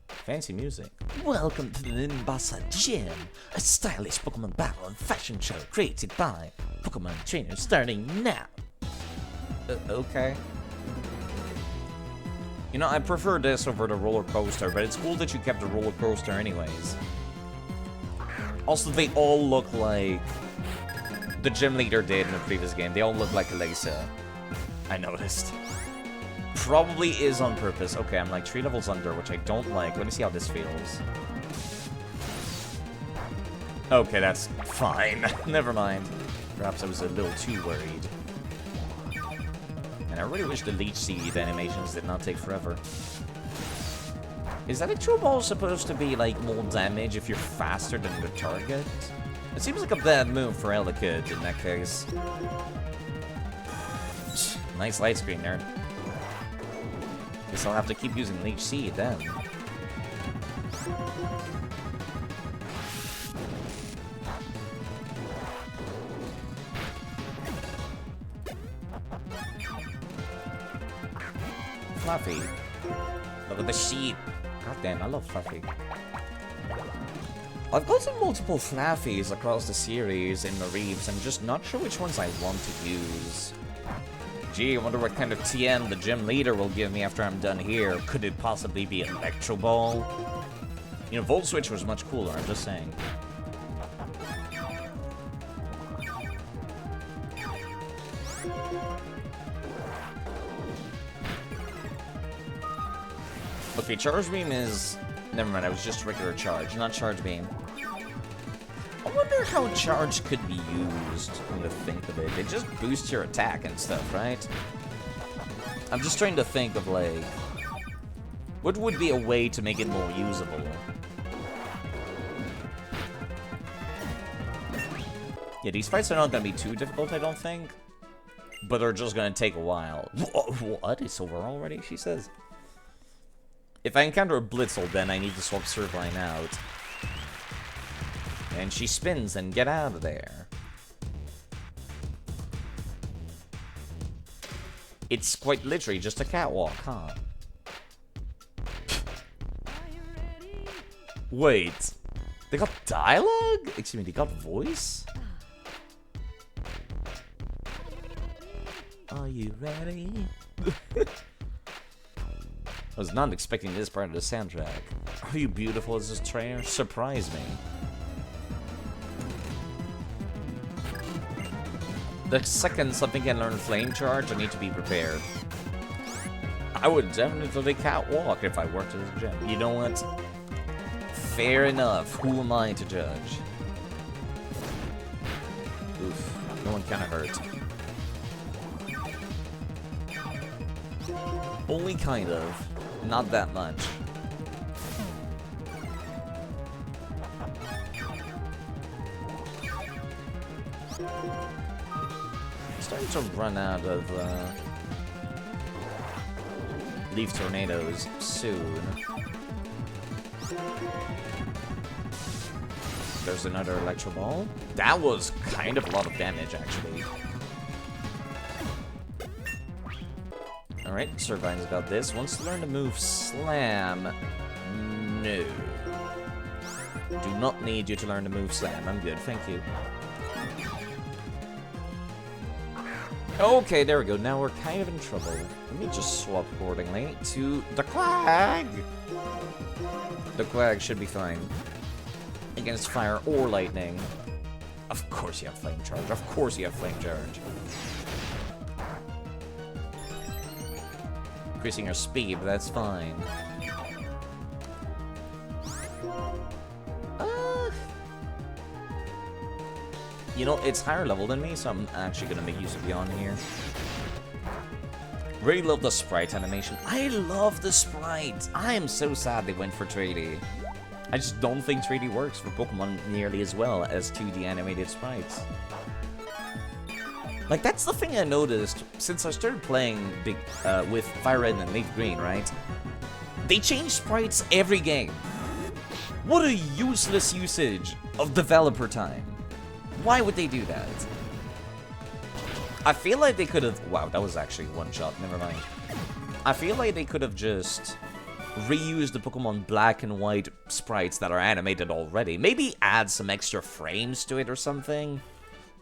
S1: Fancy music.
S2: Welcome to the Nimbasa Gym, a stylish Pokemon battle and fashion show created by Pokemon trainers starting now.
S1: Okay. You know, I prefer this over the roller coaster, but it's cool that you kept the roller coaster anyways. Also, they all look like the gym leader did in the previous game. They all look like Elisa. I noticed. Probably is on purpose. Okay, I'm like 3 levels under, which I don't like. Let me see how this feels. Okay, that's fine. Never mind. Perhaps I was a little too worried. And I really wish the Leech Seed animations did not take forever. Is Electro Ball supposed to be, like, more damage if you're faster than the target? It seems like a bad move for Elekid in that case. Nice light screen there. Guess I'll have to keep using Leech Seed then. Fluffy. Look at the sheep. God damn, I love Fluffy. I've gotten multiple Fluffies across the series in the Reeves. I'm just not sure which ones I want to use. Gee, I wonder what kind of TM the gym leader will give me after I'm done here. Could it possibly be Electro Ball? You know, Volt Switch was much cooler, I'm just saying. Okay, Charge Beam is... Never mind, I was just regular Charge, not Charge Beam. I wonder how Charge could be used, when to think of it. It just boosts your attack and stuff, right? I'm just trying to think of, like... what would be a way to make it more usable? Yeah, these fights are not going to be too difficult, I don't think. But they're just going to take a while. What? It's over already, she says. If I encounter a Blitzel, then I need to swap Survline out. And she spins and get out of there. It's quite literally just a catwalk, huh? Wait. They got dialogue? Excuse me, they got voice? Are you ready? I was not expecting this part of the soundtrack. Are you beautiful as this trailer? Surprise me. The second something can learn Flame Charge, I need to be prepared. I would definitely catwalk if I worked at a gym. You know what? Fair enough. Who am I to judge? Oof. No one kinda hurt. Only kind of. Not that much. Starting to run out of Leaf Tornadoes soon. There's another Electro Ball. That was kind of a lot of damage, actually. Alright, Servine's got this. Wants to learn to move Slam. No. Do not need you to learn to move Slam. I'm good, thank you. Okay, there we go. Now we're kind of in trouble. Let me just swap accordingly to the Quag. The Quag should be fine. Against fire or lightning. Of course you have Flame Charge. Of course you have Flame Charge. Increasing your speed, but that's fine. You know, it's higher level than me, so I'm actually gonna make use of Beyond here. Really love the sprite animation. I love the sprite. I am so sad they went for 3D. I just don't think 3D works for Pokemon nearly as well as 2D animated sprites. Like, that's the thing I noticed since I started playing with Fire Red and Leaf Green, right? They change sprites every game. What a useless usage of developer time. Why would they do that? I feel like they could have... Wow, that was actually one shot. Never mind. I feel like they could have just reused the Pokemon Black and White sprites that are animated already. Maybe add some extra frames to it or something.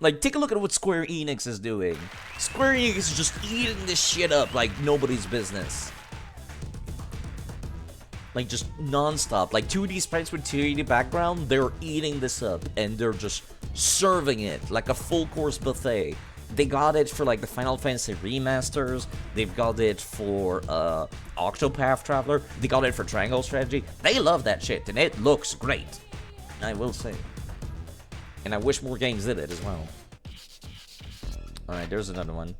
S1: Like, take a look at what Square Enix is doing. Square Enix is just eating this shit up like nobody's business. Like, just non-stop. Like, 2D sprites with 2D background, they're eating this up. And they're just serving it like a full-course buffet. They got it for, like, the Final Fantasy remasters. They've got it for Octopath Traveler. They got it for Triangle Strategy. They love that shit, and it looks great. I will say. And I wish more games did it as well. Alright, there's another one.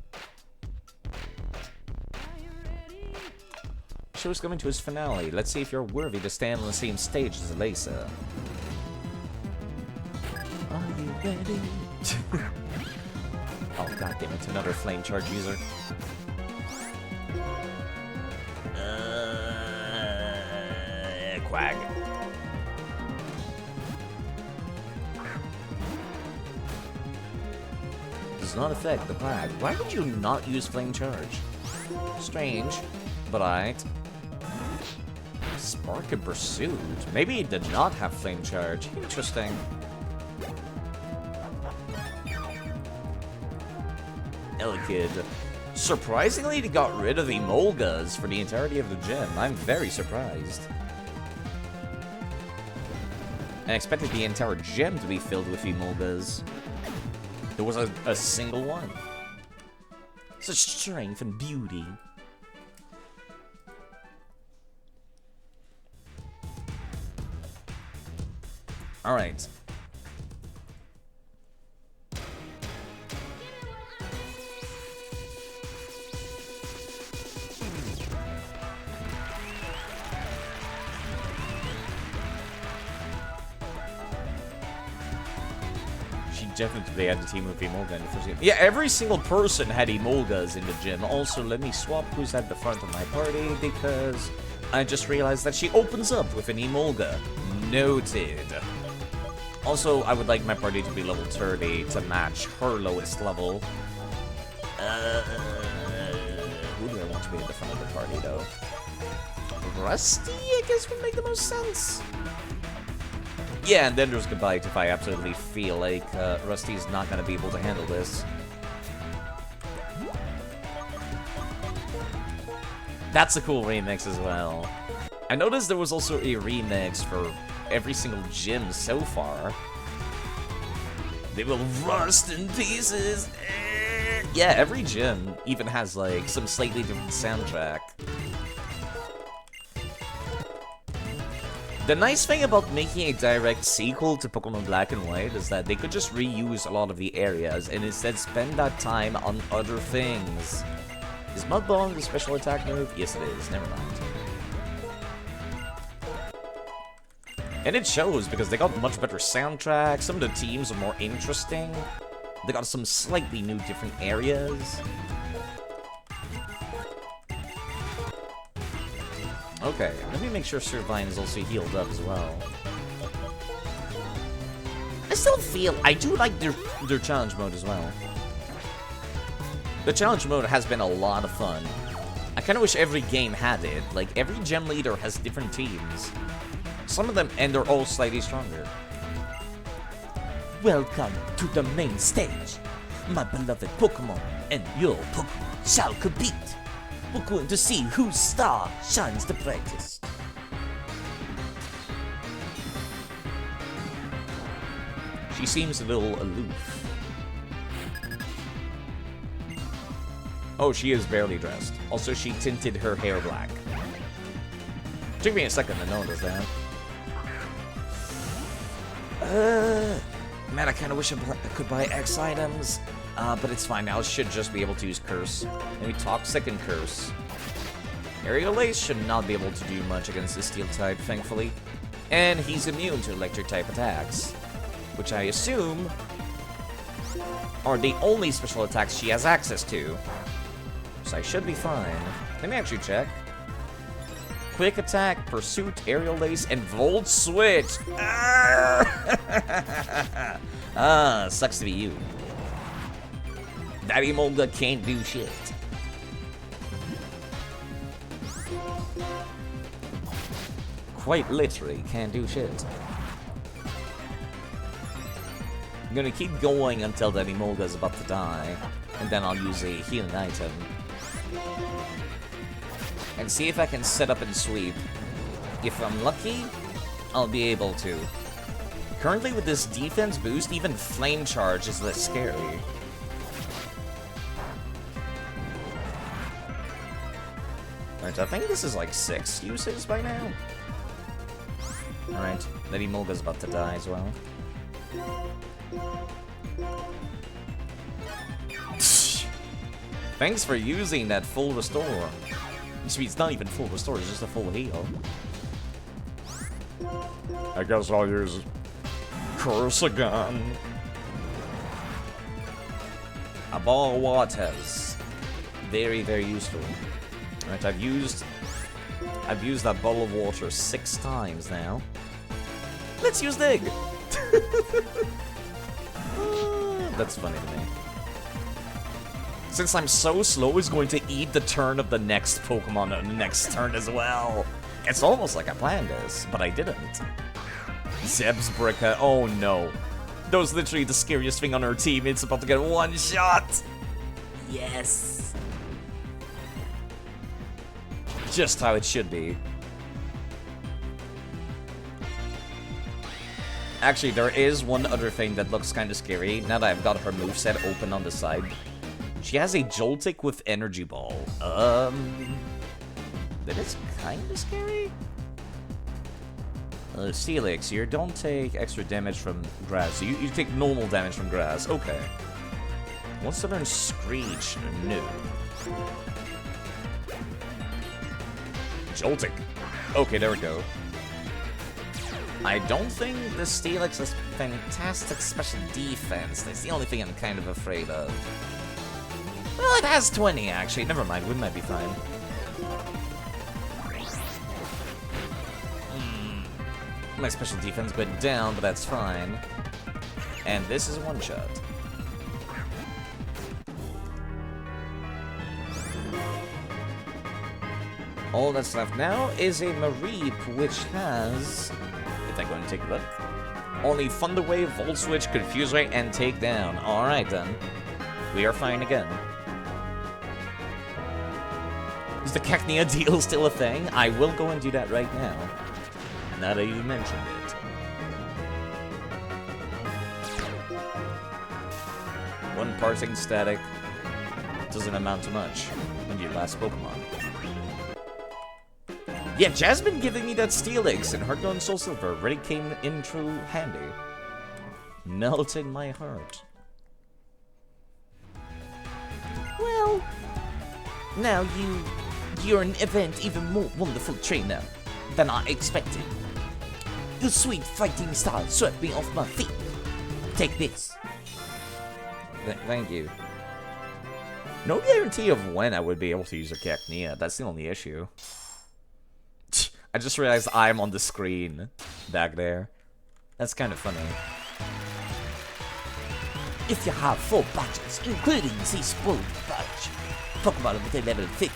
S1: Show's coming to its finale. Let's see if you're worthy to stand on the same stage as Elisa. Are you ready? Oh, goddammit, it's another Flame Charge user.
S2: Quag.
S1: Does not affect the Quag. Why would you not use Flame Charge? Strange, but alright. Spark and Pursuit. Maybe he did not have Flame Charge. Interesting. Elekid. Surprisingly, they got rid of Emolgas for the entirety of the gym. I'm very surprised. I expected the entire gym to be filled with Emolgas. There was a single one. Such strength and beauty. Alright. She definitely had a team with Emolga in the first game. Yeah, every single person had Emolgas in the gym. Also, let me swap who's at the front of my party because I just realized that she opens up with an Emolga. Noted. Also, I would like my party to be level 30 to match her lowest level. Who do I want to be at the front of the party, though? Rusty, I guess, would make the most sense. Yeah, and then there's goodbye if I absolutely feel like Rusty's not going to be able to handle this. That's a cool remix as well. I noticed there was also a remix for every single gym so far. They will rust in pieces. Yeah, every gym even has like some slightly different soundtrack. The nice thing about making a direct sequel to Pokemon Black and White is that they could just reuse a lot of the areas and instead spend that time on other things. Is Mud Bomb the special attack move? Yes it is, never mind. And it shows because they got much better soundtrack, some of the teams are more interesting, they got some slightly new different areas. Okay, let me make sure Servine is also healed up as well. I still feel I do like their challenge mode as well. The challenge mode has been a lot of fun. I kind of wish every game had it. Like, every gym leader has different teams. Some of them, and they're all slightly stronger.
S2: Welcome to the main stage. My beloved Pokemon and your Pokemon shall compete. We're going to see whose star shines the brightest.
S1: She seems a little aloof. Oh, she is barely dressed. Also, she tinted her hair black. Took me a second to notice that. Man, I kind of wish I could buy X items, but it's fine now. I should just be able to use Curse. Maybe Toxic and Curse. Aerial Ace should not be able to do much against the Steel type, thankfully. And he's immune to Electric type attacks, which I assume are the only special attacks she has access to. So I should be fine. Let me actually check. Quick Attack, Pursuit, Aerial Ace, and Volt Switch. Ah, sucks to be you. Daddy Molga can't do shit. Quite literally, can't do shit. I'm gonna keep going until Daddy Molga's about to die, and then I'll use a healing item. And see if I can set up and sweep. If I'm lucky, I'll be able to. Currently with this defense boost, even Flame Charge is less scary. Alright, I think this is like 6 uses by now. Alright, Lady Molga's about to die as well. Thanks for using that full restore. It's not even full restore, it's just a full heal. I guess I'll use Curse again. A ball of waters. Very, very useful. Alright, I've used that ball of water 6 times now. Let's use Dig! That's funny to me. Since I'm so slow, it's going to eat the turn of the next Pokemon on the next turn as well. It's almost like I planned this, but I didn't. Zeb's Bricka, oh no. That was literally the scariest thing on our team. It's about to get one shot. Yes. Just how it should be. Actually, there is one other thing that looks kind of scary, now that I've got her moveset open on the side. She has a Joltik with Energy Ball. That is kind of scary. Steelix, you don't take extra damage from grass. You take normal damage from grass. Okay. Wants to learn Screech. No. Joltik. Okay, there we go. I don't think the Steelix has fantastic special defense. That's the only thing I'm kind of afraid of. Well, it has 20, actually. Never mind, we might be fine. My special defense went down, but that's fine. And this is a one-shot. All that's left now is a Mareep, which has... If I go and take a look. Only Thunder Wave, Volt Switch, Confuse Ray, and Takedown. Alright then. We are fine again. Is the Cacnea deal still a thing? I will go and do that right now. Now that you mentioned it. One parsing static doesn't amount to much when you last Pokemon. Yeah, Jasmine giving me that Steelix and Heart Gold and Soul Silver really came in true handy. Melted my heart. Well, now you're an event even more wonderful trainer than I expected. Your sweet fighting style swept me off my feet. Take this. Thank you. No guarantee of when I would be able to use a Cacnea. That's the only issue. I just realized I'm on the screen back there. That's kind of funny.
S2: If you have 4 badges, including the spoiled badge, Pokemon with a level 50,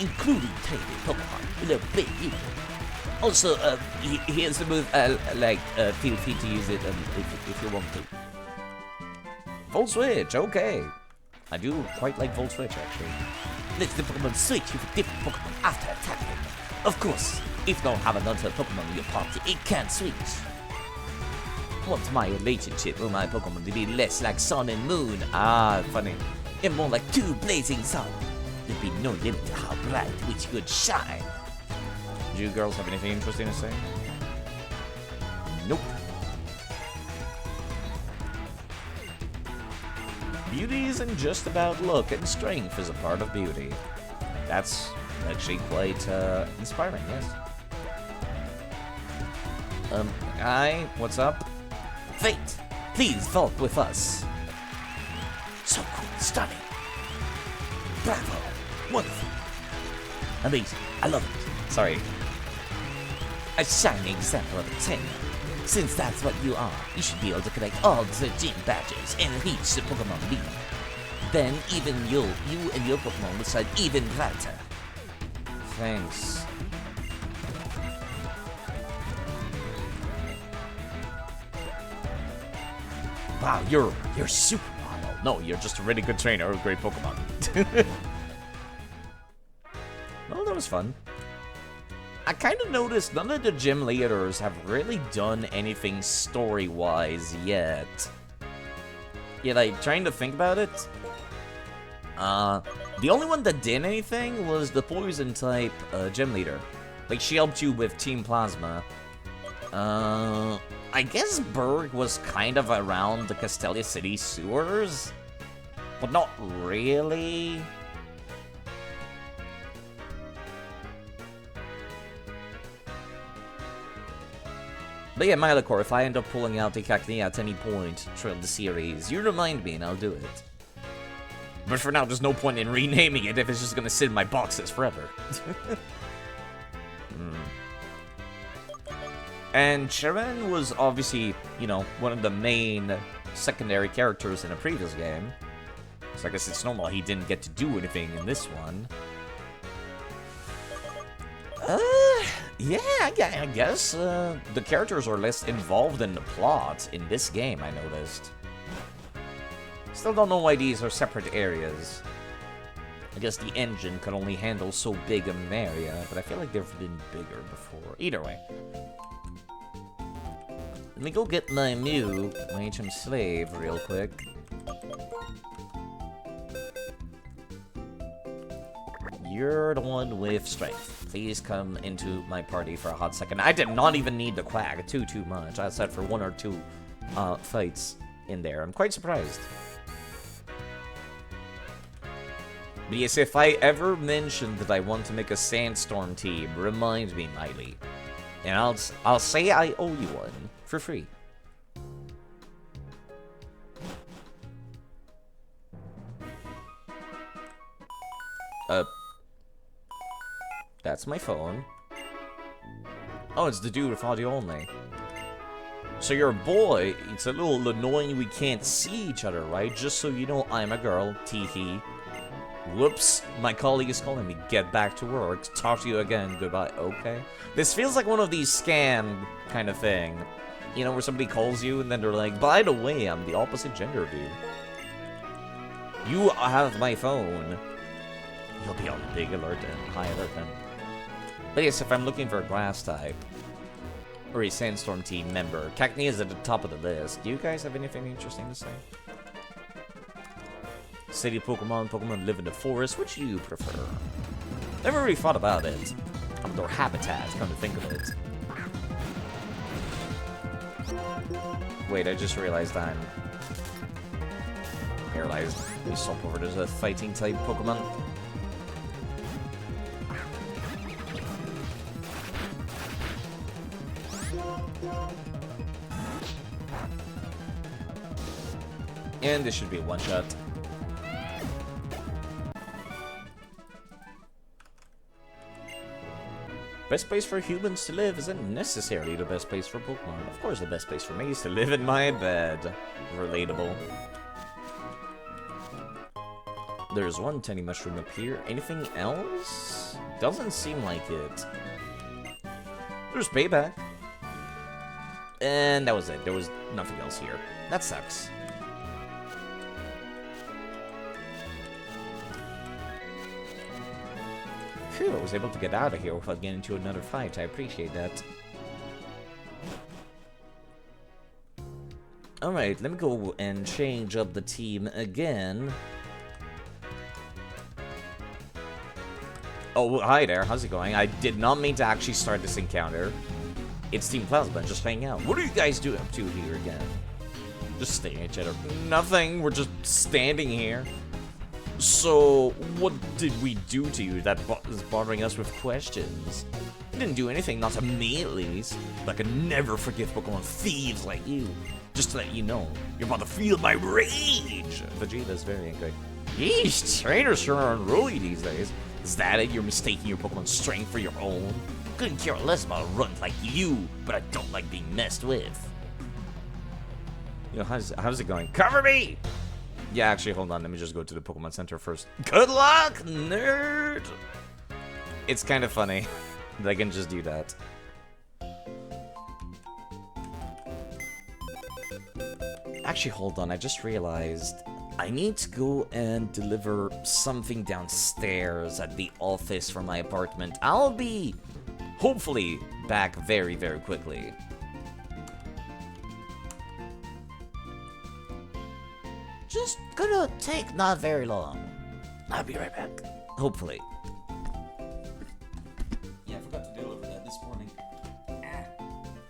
S2: including training Pokemon with a big unit. Also, here's the move, feel free to use it if you want to.
S1: Volt Switch, okay. I do quite like Volt Switch, actually.
S2: Let the Pokemon switch with a different Pokemon after attacking. Of course, if you don't have another Pokemon in your party, it can't switch. Want my relationship with my Pokemon to be less like Sun and Moon?
S1: Ah, funny.
S2: And more like 2 blazing suns. There'd be no limit to how bright which could shine.
S1: Do you girls have anything interesting to say?
S2: Nope.
S1: Beauty isn't just about look, and strength is a part of beauty. That's actually quite inspiring, yes. Hi, what's up?
S2: Fate, please vote with us. So cool, stunning. Bravo, wonderful. Amazing, I love it.
S1: Sorry.
S2: A shining example of a 10. Since that's what you are, you should be able to collect all the gym badges and reach the Pokemon League. Then even you and your Pokemon will shine even brighter.
S1: Thanks. Wow, you're super normal. No, you're just a really good trainer of great Pokemon. Well, that was fun. I kind of noticed none of the gym leaders have really done anything story-wise yet. Yeah, like, trying to think about it. The only one that did anything was the Poison-type gym leader. Like, she helped you with Team Plasma. I guess Berg was kind of around the Castelia City sewers, but not really. But yeah, Mylacor, if I end up pulling out the Cacnea at any point throughout the series, you remind me and I'll do it. But for now, there's no point in renaming it if it's just gonna sit in my boxes forever. And Sharon was obviously, you know, one of the main secondary characters in a previous game. So I guess it's normal he didn't get to do anything in this one. Yeah, I guess the characters are less involved in the plot in this game, I noticed. Still don't know why these are separate areas. I guess the engine could only handle so big an area, but I feel like they've been bigger before. Either way. Let me go get my Mew, my HM slave, real quick. You're the one with strength. Please come into my party for a hot second. I did not even need the quack too much. I said for 1 or 2 fights in there. I'm quite surprised. But yes, if I ever mention that I want to make a Sandstorm team, remind me, Miley. And I'll say I owe you one for free. That's my phone. Oh, it's the dude with audio only. So your boy, it's a little annoying we can't see each other, right? Just so you know, I'm a girl, teehee. Whoops, my colleague is calling me. Get back to work. Talk to you again. Goodbye. Okay. This feels like one of these scam kind of thing. You know, where somebody calls you and then they're like, by the way, I'm the opposite gender of you. You have my phone. You'll be on big alert and high alert then. But yes, if I'm looking for a grass type, or a Sandstorm team member, Cacnea is at the top of the list. Do you guys have anything interesting to say? City Pokemon, Pokemon live in the forest, which do you prefer? Never really thought about it. Outdoor habitat, come to think of it. Wait, I just realized I'm paralyzed. We swap over to a fighting type Pokemon. And this should be a one-shot. Best place for humans to live isn't necessarily the best place for Pokemon. Of course, the best place for me is to live in my bed. Relatable. There's one tiny mushroom up here. Anything else? Doesn't seem like it. There's payback. And that was it. There was nothing else here. That sucks. Phew, I was able to get out of here without getting into another fight. I appreciate that. Alright, let me go and change up the team again. Oh, hi there. How's it going? I did not mean to actually start this encounter. It's Team Plasma, just hanging out. What are you guys doing up to here again? Just staring at each other. Nothing. We're just standing here. So, what did we do to you that is bothering us with questions? We didn't do anything, not to me at least. But I can never forgive Pokemon thieves like you. Just to let you know, you're about to feel my rage! Vegeta's very angry. Yeesh, trainers sure are unruly these days. Is that it? You're mistaking your Pokemon's strength for your own? Couldn't care less about a runt like you, but I don't like being messed with. You know, how's it going? Cover me! Yeah, actually, hold on. Let me just go to the Pokemon Center first. Good luck, nerd! It's kind of funny that I can just do that. Actually, hold on. I just realized I need to go and deliver something downstairs at the office for my apartment. I'll be, hopefully, back very, very quickly. Just gonna take not very long. I'll be right back. Hopefully. Yeah, I forgot to deliver that this morning.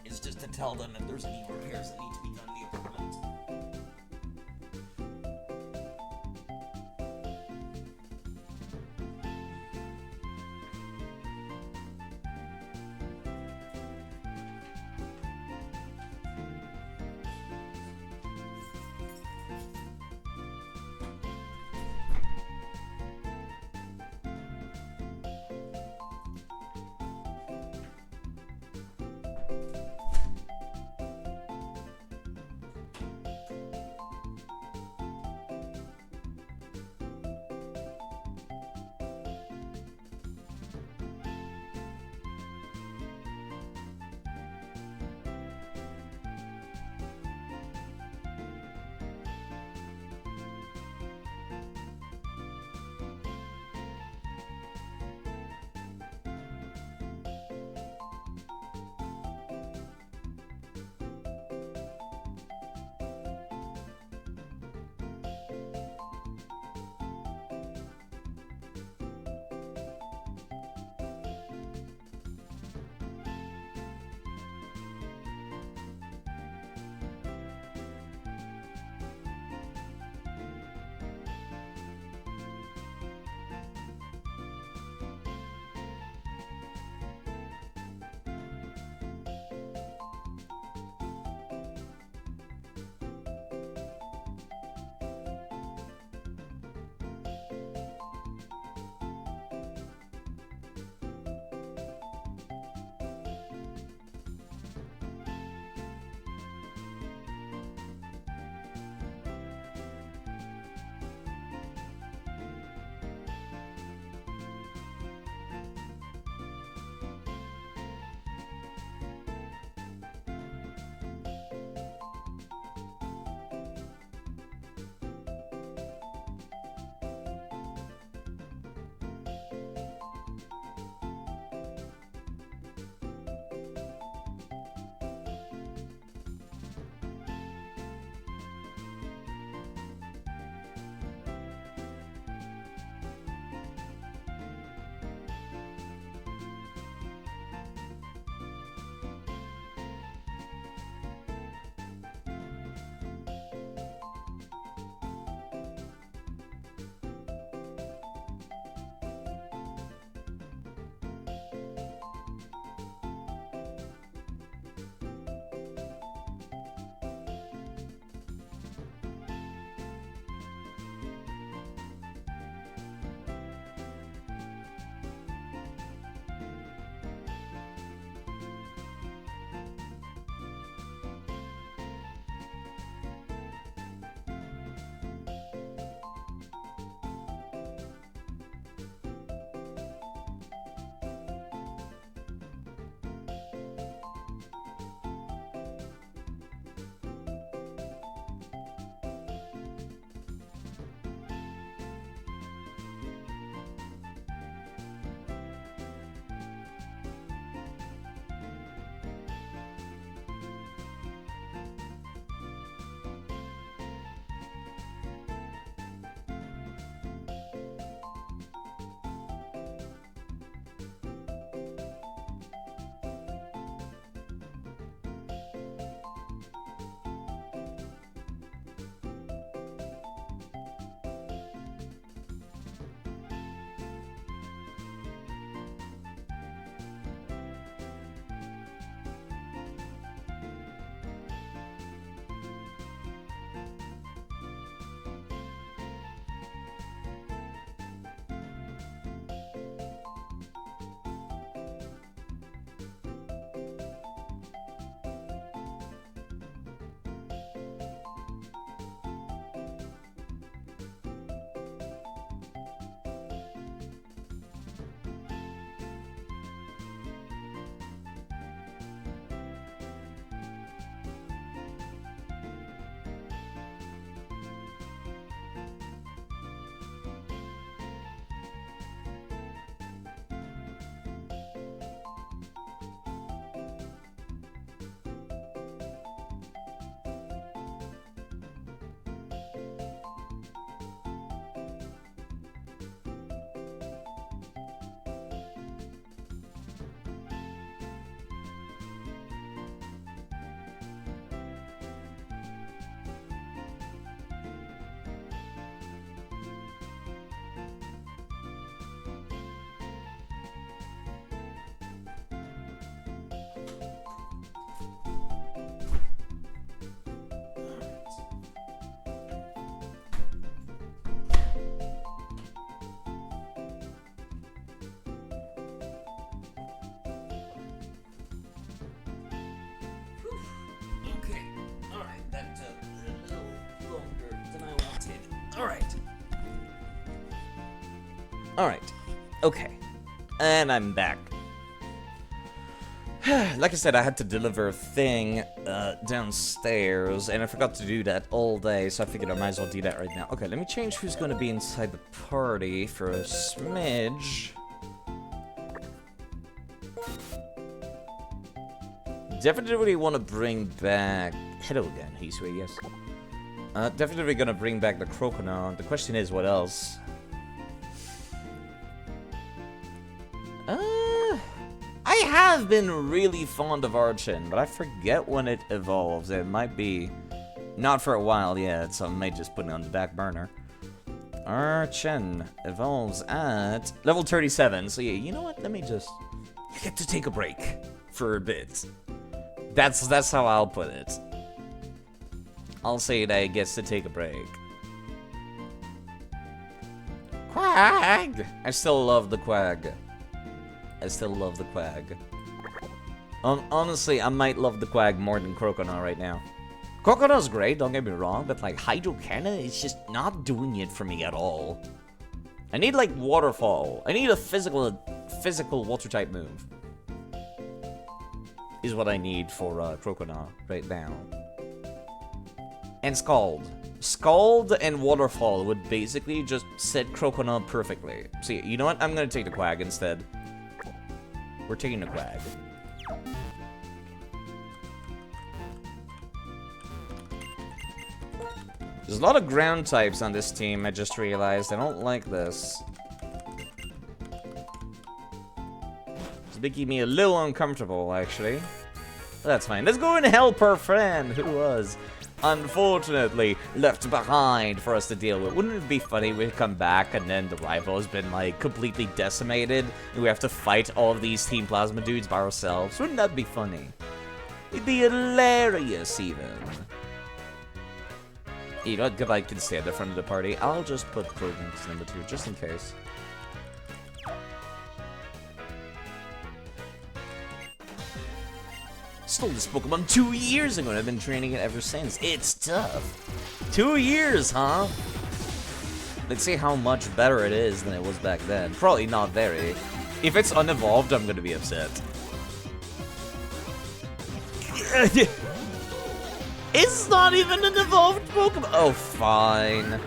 S1: It's just to tell them if there's any repairs that need to be done in the apartment. Alright. Okay. And I'm back. Like I said, I had to deliver a thing downstairs, and I forgot to do that all day, so I figured I might as well do that right now. Okay, let me change who's going to be inside the party for a smidge. Definitely want to bring back... Hello again, Hisui, yes. Definitely going to bring back the Croconaw. The question is, what else? I have been really fond of Archen, but I forget when it evolves. It might be not for a while yet, so I might just put it on the back burner. Archen evolves at level 37, so yeah, you know what? Let me just... You get to take a break for a bit. That's how I'll put it. I'll say that it gets to take a break. Quag! I still love the Quag. I still love the Quag. Honestly, I might love the Quag more than Croconaw right now. Croconaw's great, don't get me wrong, but like Hydro Cannon is just not doing it for me at all. I need like Waterfall. I need a physical water type move. Is what I need for Croconaw right now. And Scald. Scald and Waterfall would basically just set Croconaw perfectly. So you know what? I'm gonna take the Quag instead. We're taking the Quag. There's a lot of ground types on this team, I just realized. I don't like this. It's making me a little uncomfortable, actually. But that's fine. Let's go and help our friend, who was unfortunately left behind for us to deal with. Wouldn't it be funny if we come back and then the rival has been like completely decimated and we have to fight all of these Team Plasma dudes by ourselves? Wouldn't that be funny? It'd be hilarious even. You know what? Goodbye can stay at the front of the party. I'll just put Prudence number 2 just in case. Stole this Pokemon 2 years ago and I've been training it ever since. It's tough. 2 years, huh? Let's see how much better it is than it was back then. Probably not very. If it's unevolved, I'm gonna be upset. It's not even an evolved Pokemon. Oh, fine.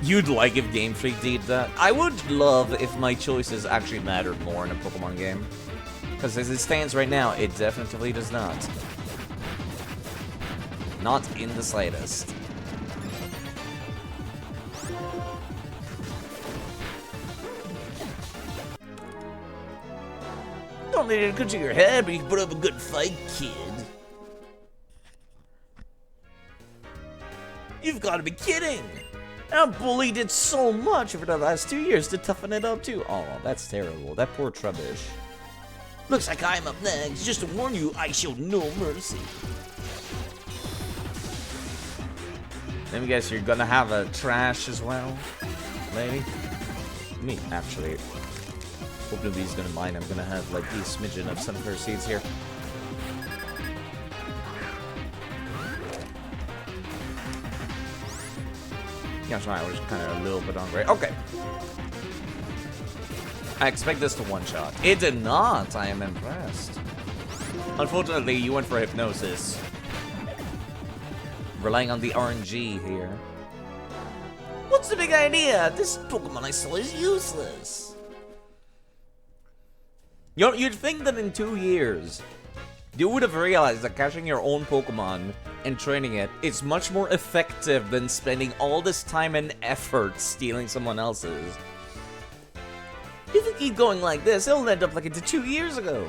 S1: You'd like if Game Freak did that? I would love if my choices actually mattered more in a Pokemon game. Because as it stands right now, it definitely does not. Not in the slightest. Don't let it go to your head, but you can put up a good fight, kid. You've got to be kidding! I bullied it so much over the last 2 years to toughen it up too. Oh, that's terrible. That poor Trubbish. Looks like I'm up next. Just to warn you, I show no mercy. Let me guess, you're gonna have a trash as well, lady? Me, actually. Hope nobody's gonna mind. I'm gonna have like a smidgen of some of her seeds here. Yeah, I was kind of a little bit hungry. Okay. I expect this to one-shot. It did not. I am impressed. Unfortunately, you went for Hypnosis. Relying on the RNG here. What's the big idea? This Pokemon I stole is useless. You'd think that in 2 years, you would have realized that catching your own Pokemon and training it is much more effective than spending all this time and effort stealing someone else's. If you keep going like this, it'll end up like it did 2 years ago.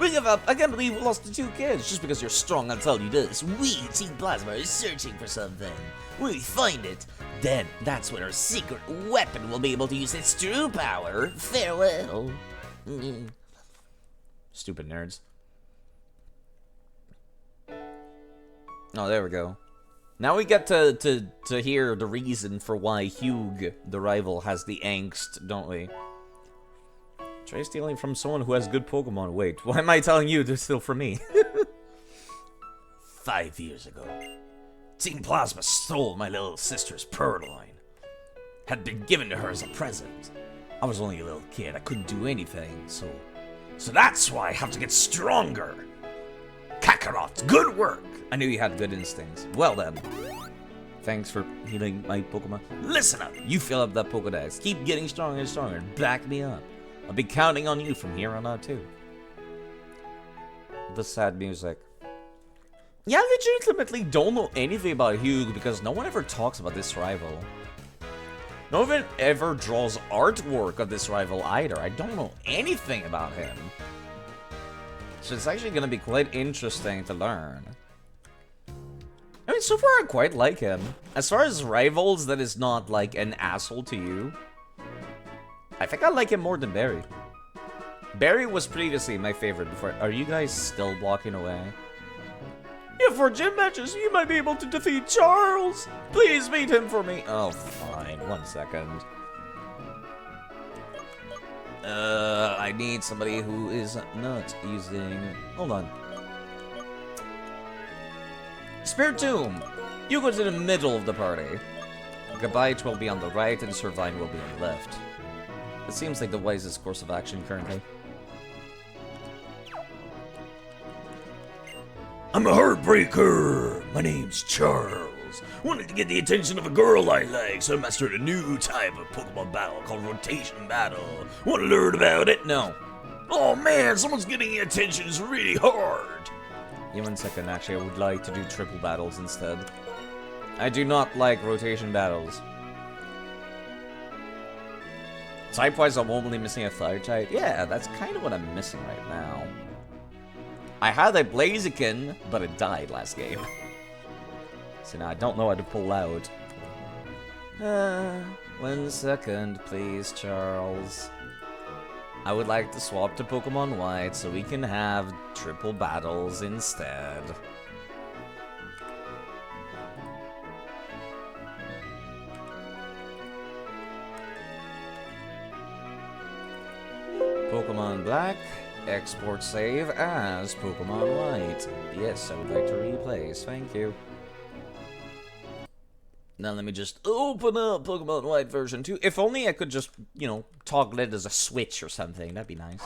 S1: We give up. I can't believe we lost the 2 kids. Just because you're strong, I'll tell you this. We, Team Plasma, are searching for something. When we find it, then that's when our secret weapon will be able to use its true power. Farewell. Stupid nerds. Oh, there we go. Now we get to hear the reason for why Hugh, the rival, has the angst, don't we? Try stealing from someone who has good Pokemon. Wait, why am I telling you to steal from me?
S2: 5 years ago,
S4: Team Plasma stole my little sister's purloin. Had been given to her as a present. I was only a little kid, I couldn't do anything, so that's why I have to get stronger. Kakarot, good work!
S1: I knew you had good instincts. Well then. Thanks for healing my Pokemon.
S4: Listen up!
S1: You fill up that Pokedex. Keep getting stronger and stronger. And back me up. I'll be counting on you from here on out too. The sad music. Yeah, I legitimately don't know anything about Hugh because no one ever talks about this rival. No one ever draws artwork of this rival either. I don't know anything about him. So it's actually going to be quite interesting to learn. I mean, so far I quite like him. As far as rivals that is not like an asshole to you, I think I like him more than Barry. Barry was previously my favorite before. Are you guys still blocking away? Yeah, for gym matches, you might be able to defeat Charles. Please beat him for me. Oh, fine. 1 second. I need somebody who is not using... Hold on. Spiritomb, you go to the middle of the party. Gabite will be on the right and Servine will be on the left. It seems like the wisest course of action currently.
S4: I'm a heartbreaker! My name's Charles. Wanted to get the attention of a girl I like, so I mastered a new type of Pokemon battle called Rotation Battle. Want to learn about it?
S1: No.
S4: Oh man, someone's getting your attention is really hard.
S1: Yeah, 1 second, actually, I would like to do triple battles instead. I do not like rotation battles. Type-wise, I'm only missing a fire type. Yeah, that's kind of what I'm missing right now. I had a Blaziken, but it died last game. So now I don't know how to pull out. 1 second, please, Charles. I would like to swap to Pokemon White so we can have triple battles instead. Pokemon Black, export save as Pokemon White. Yes, I would like to replace, thank you. Now let me just open up Pokemon White version 2. If only I could just, you know, toggle it as a switch or something. That'd be nice.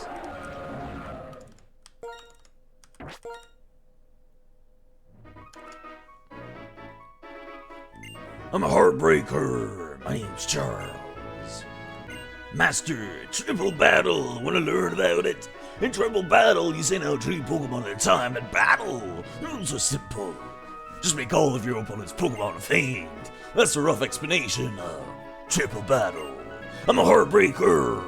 S4: I'm a heartbreaker. My name's Charles. Master, triple battle. Want to learn about it? In triple battle, you send out 3 Pokemon at a time and battle. Rules are simple. Just make all of your opponent's Pokemon faint. That's a rough explanation of triple battle. I'm a heartbreaker.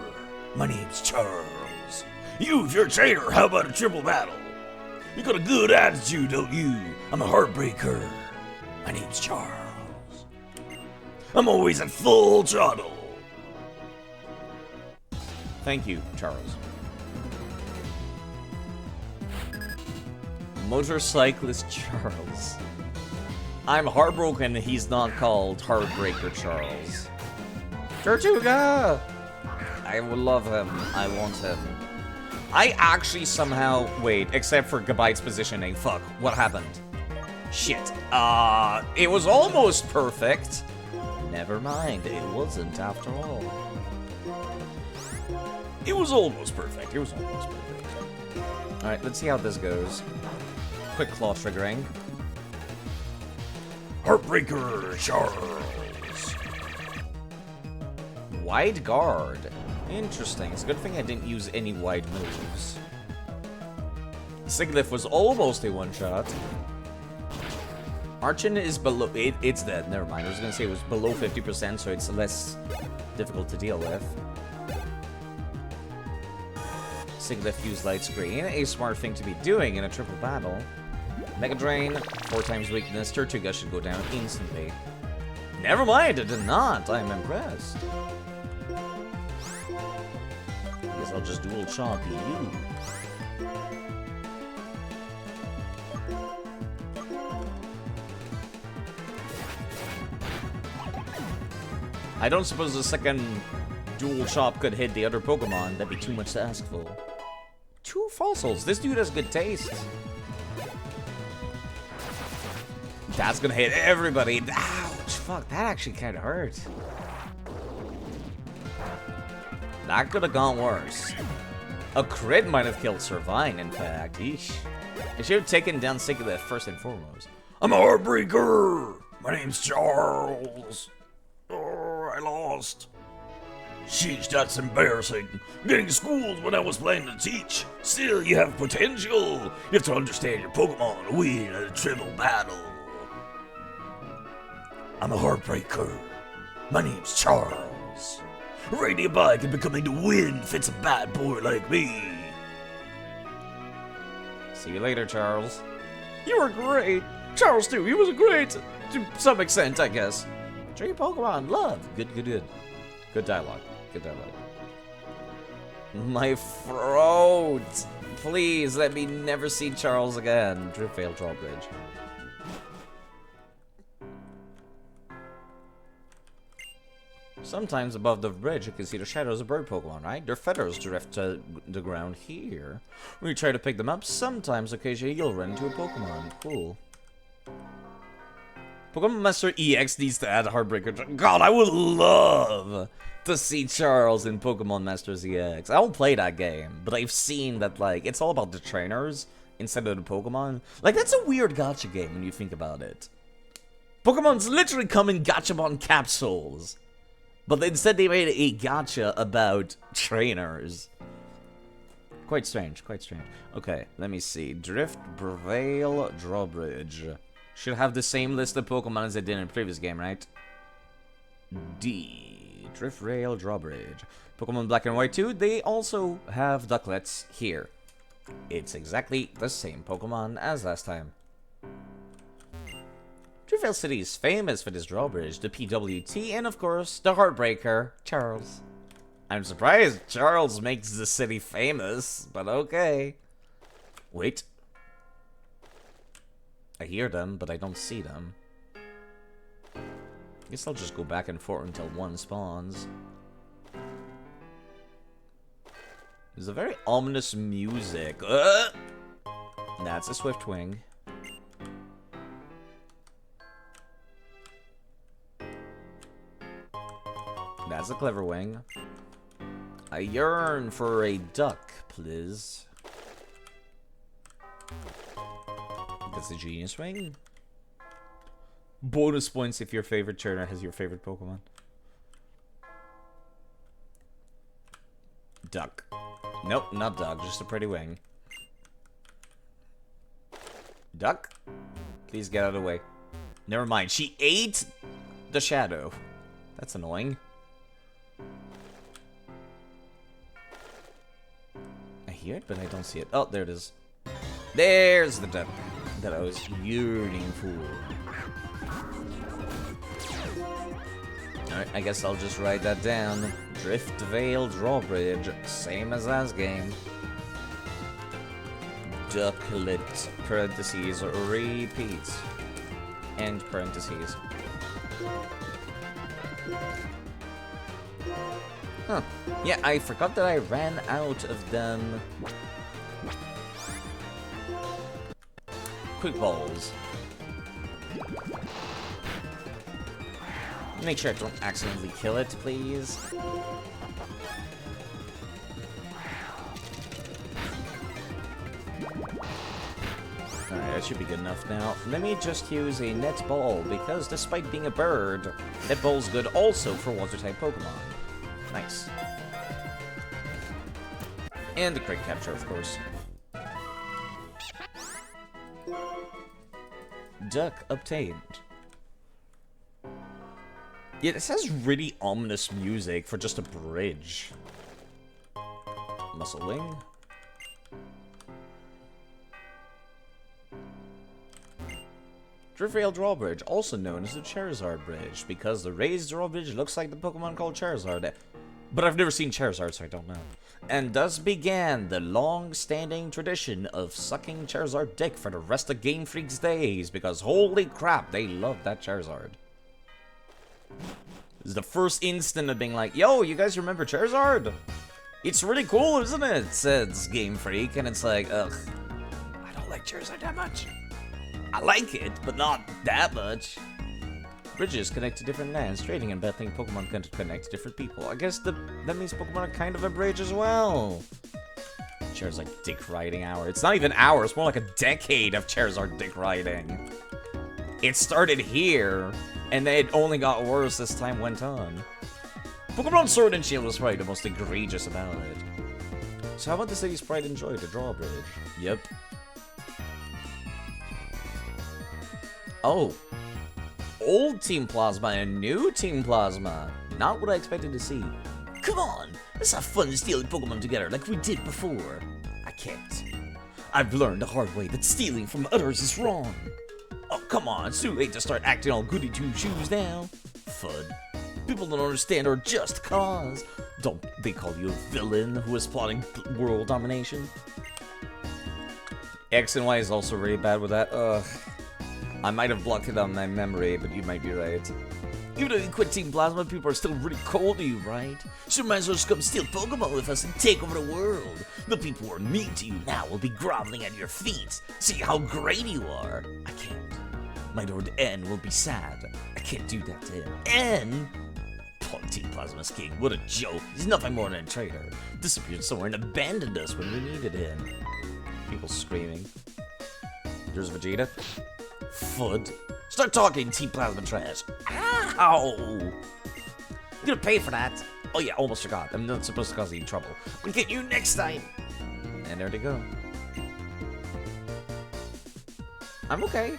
S4: My name's Charles. You, if you're a trainer, how about a triple battle? You got a good attitude, don't you? I'm a heartbreaker. My name's Charles. I'm always at full throttle.
S1: Thank you, Charles. Motorcyclist Charles. I'm heartbroken he's not called Heartbreaker Charles. Tortuga! I would love him. I want him. I actually somehow... Wait, except for Gabite's positioning. Fuck, what happened? Shit. It was almost perfect. Never mind, it wasn't after all.
S4: It was almost perfect. It was almost perfect.
S1: Alright, let's see how this goes. Quick claw triggering.
S4: Heartbreaker Charles.
S1: Wide guard. Interesting. It's a good thing I didn't use any wide moves. Siglif was almost a one-shot. Archon is below... It's dead. Never mind. I was going to say it was below 50%, so it's less difficult to deal with. Siglif used Light Screen. A smart thing to be doing in a triple battle. Mega Drain, 4 times weakness. Tortuga should go down instantly. Never mind, it did not. I'm impressed. Guess I'll just dual chomp you. I don't suppose the second dual chop could hit the other Pokemon. That'd be too much to ask for. 2 fossils. This dude has good taste. That's gonna hit everybody. Ouch, fuck, that actually kinda hurt. That could have gone worse. A crit might have killed Servine, in fact. Eesh. I should have taken down Sigilith first and foremost.
S4: I'm a heartbreaker. My name's Charles. Oh, I lost. Sheesh, that's embarrassing. Getting schooled when I was planning to teach. Still, you have potential. You have to understand your Pokemon to win a trivial battle. I'm a heartbreaker. My name's Charles. Riding a bike and becoming the wind fits a bad boy like me.
S1: See you later, Charles. You were great. Charles, too. He was great. To some extent, I guess. Tree Pokemon, love. Good. Good dialogue. Good dialogue. My throat. Please, let me never see Charles again. Driftveil Drawbridge. Sometimes above the bridge, you can see the shadows of bird Pokemon, right? Their feathers drift to the ground here. When you try to pick them up, sometimes, occasionally, you'll run into a Pokemon. Cool. Pokemon Master EX needs to add a Heartbreaker. God, I would love to see Charles in Pokemon Masters EX. I don't play that game, but I've seen that, like, it's all about the trainers instead of the Pokemon. Like, that's a weird gacha game when you think about it. Pokemon's literally come in Gachamon capsules. But instead they made a gacha about trainers. Quite strange, quite strange. Okay, let me see. Driftveil Drawbridge. Should have the same list of Pokemon as I did in the previous game, right? D. Driftveil Drawbridge. Pokemon Black and White 2, they also have Ducklets here. It's exactly the same Pokemon as last time. Driftveil City is famous for this drawbridge, the PWT, and of course, the Heartbreaker, Charles. I'm surprised Charles makes the city famous, but okay. Wait. I hear them, but I don't see them. Guess I'll just go back and forth until one spawns. There's a very ominous music. That's a Swiftwing. That's a Cleverwing. I yearn for a duck, please. That's a Genius Wing. Bonus points if your favorite trainer has your favorite Pokemon. Duck. Nope, not duck, just a pretty wing. Duck? Please get out of the way. Never mind, she ate the shadow. That's annoying. I hear it, but I don't see it. Oh, there it is. There's the duck that I was yearning for. Alright, I guess I'll just write that down. Driftveil Drawbridge, same as last game. Ducklet, parentheses, repeat. End parentheses. Huh. Yeah, I forgot that I ran out of them. Quick balls. Make sure I don't accidentally kill it, please. Alright, that should be good enough now. Let me just use a net ball, because despite being a bird, net ball's good also for water-type Pokemon. Nice. And the Crate Capture, of course. Duck obtained. Yeah, this has really ominous music for just a bridge. Muscle Wing. Driftveil Drawbridge, also known as the Charizard Bridge, because the raised drawbridge looks like the Pokemon called Charizard. But I've never seen Charizard, so I don't know. And thus began the long-standing tradition of sucking Charizard dick for the rest of Game Freak's days, because holy crap, they love that Charizard. This is the first instant of being like, yo, you guys remember Charizard? It's really cool, isn't it? Says Game Freak, and it's like, ugh, I don't like Charizard that much.
S2: I like it, but not that much.
S1: Bridges connect to different lands. Trading and battling Pokemon can connect to different people. I guess that means Pokemon are kind of a bridge as well. Charizard dick riding hour. It's not even hour. It's more like a decade of Charizard dick riding. It started here, and then it only got worse as time went on. Pokemon Sword and Shield was probably the most egregious about it. So how about the city's pride and joy, the drawbridge? Yep. Oh. Old Team Plasma and new Team Plasma. Not what I expected to see.
S2: Come on, let's have fun stealing Pokemon together like we did before. I can't. I've learned the hard way that stealing from others is wrong. Oh, come on, it's too late to start acting all goody two-shoes now. Fud. People don't understand our just cause. Don't they call you a villain who is plotting world domination?
S1: X and Y is also really bad with that. Ugh. I might have blocked it on my memory, but you might be right.
S2: Even though you quit Team Plasma, people are still really cold to you, right? So you might as well just come steal Pokemon with us and take over the world. The people who are mean to you now will be groveling at your feet. See how great you are. I can't. My Lord N will be sad. I can't do that to him. N? Poor Team Plasma's king. What a joke. He's nothing more than a traitor. Disappeared somewhere and abandoned us when we needed him.
S1: People screaming. Here's Vegeta.
S2: Fud. Start talking, Team Plasma trash. Ow! You're gonna pay for that. Oh yeah, almost forgot. I'm not supposed to cause you trouble. We'll get you next time.
S1: And there they go.
S2: I'm okay.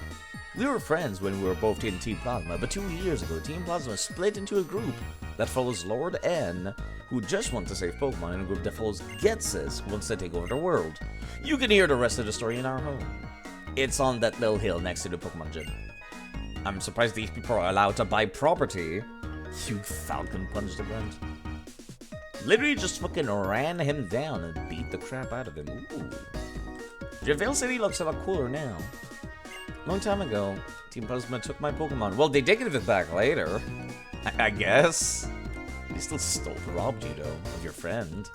S1: We were friends when we were both in Team Plasma, but 2 years ago, Team Plasma split into a group that follows Lord N, who just wants to save Pokemon, and a group that follows Getsis, who wants to take over the world. You can hear the rest of the story in our home. It's on that little hill next to the Pokemon gym. I'm surprised these people are allowed to buy property.
S2: You Falcon Punch the grunt.
S1: Literally just fucking ran him down and beat the crap out of him. Ooh. Javale City looks a lot cooler now. Long time ago, Team Plasma took my Pokemon. Well, they did give it back later. I guess. They still robbed you, though, of your friend.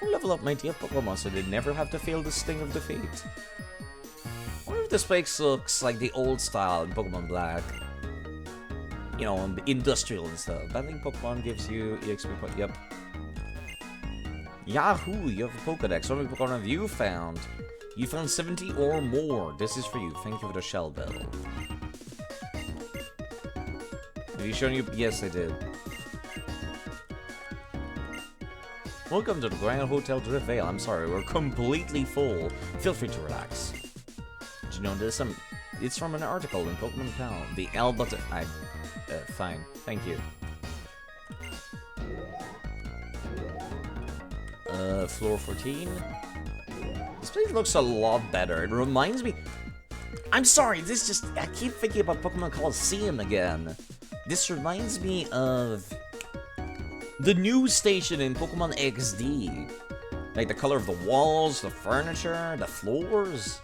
S1: I'll level up my TF Pokemon so they never have to feel the sting of defeat. I wonder if this place looks like the old style in Pokemon Black. You know, industrial and stuff. I think Pokemon gives you EXP point. Yep. Yahoo! You have a Pokedex. How many Pokemon have you found? You found 70 or more. This is for you. Thank you for the shell bell. Have you shown you? Yes, I did. Welcome to the Grand Hotel Drift Vale. I'm sorry, we're completely full. Feel free to relax. Did you know this? It's from an article in Pokemon Pal. The L button. Fine. Thank you. Floor 14. This place looks a lot better. It reminds me... I'm sorry, I keep thinking about Pokemon Coliseum again. This reminds me of... the news station in Pokemon XD. Like the color of the walls, the furniture, the floors.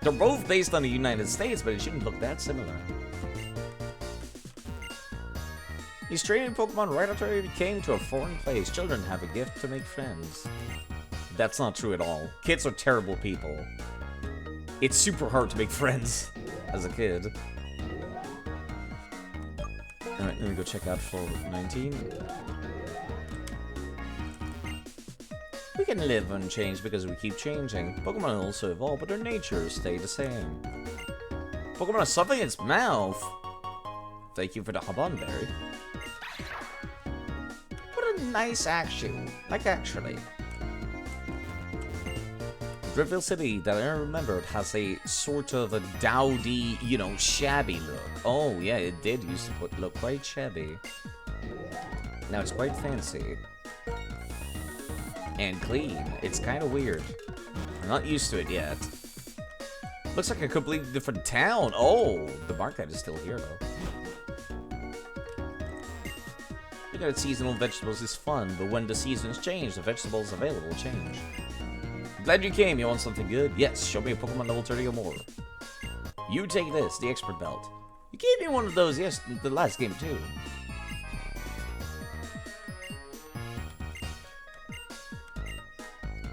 S1: They're both based on the United States, but it shouldn't look that similar. He's training Pokemon right after he came to a foreign place. Children have a gift to make friends. That's not true at all. Kids are terrible people. It's super hard to make friends as a kid. Alright, let me go check out floor 19. We can live unchanged because we keep changing. Pokemon also evolve, but their natures stay the same. Pokemon has something in its mouth. Thank you for the Habanberry. What a nice action. Like, actually. Driftville City, that I remembered, has a sort of a dowdy, you know, shabby look. Oh, yeah, it did used to look quite shabby. Now it's quite fancy. And clean. It's kind of weird. I'm not used to it yet. Looks like a completely different town. Oh, the market is still here, though. Looking at seasonal vegetables is fun, but when the seasons change, the vegetables available change. Glad you came. You want something good? Yes, show me a Pokemon level 30 or more. You take this, the expert belt. You gave me one of those, yes, the last game, too.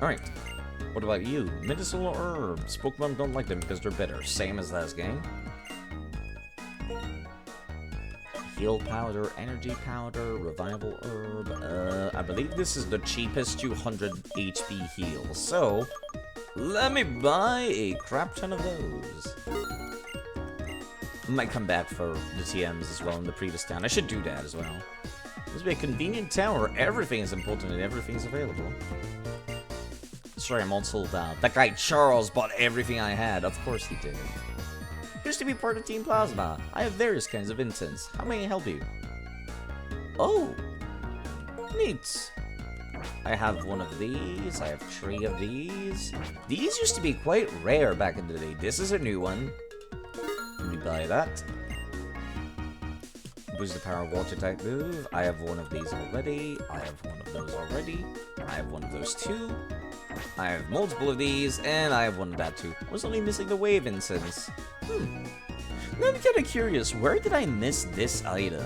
S1: Alright. What about you? Medicinal herbs. Pokemon don't like them because they're bitter. Same as last game. Heal powder, energy powder, revival herb. I believe this is the cheapest 200 HP heal. So, let me buy a crap ton of those. Might come back for the TMs as well in the previous town. I should do that as well. This would be a convenient town where everything is important and everything is available. Sorry, I'm all sold out. That guy Charles bought everything I had. Of course he did. Used to be part of Team Plasma. I have various kinds of incense. How may I help you? Oh, neat. I have one of these. I have 3 of these. These used to be quite rare back in the day. This is a new one. Let me buy that. Boost the power of water type move. I have one of these already. I have one of those already. I have one of those too. I have multiple of these, and I have one of that too. I was only missing the wave incense. Now I'm kind of curious, where did I miss this item?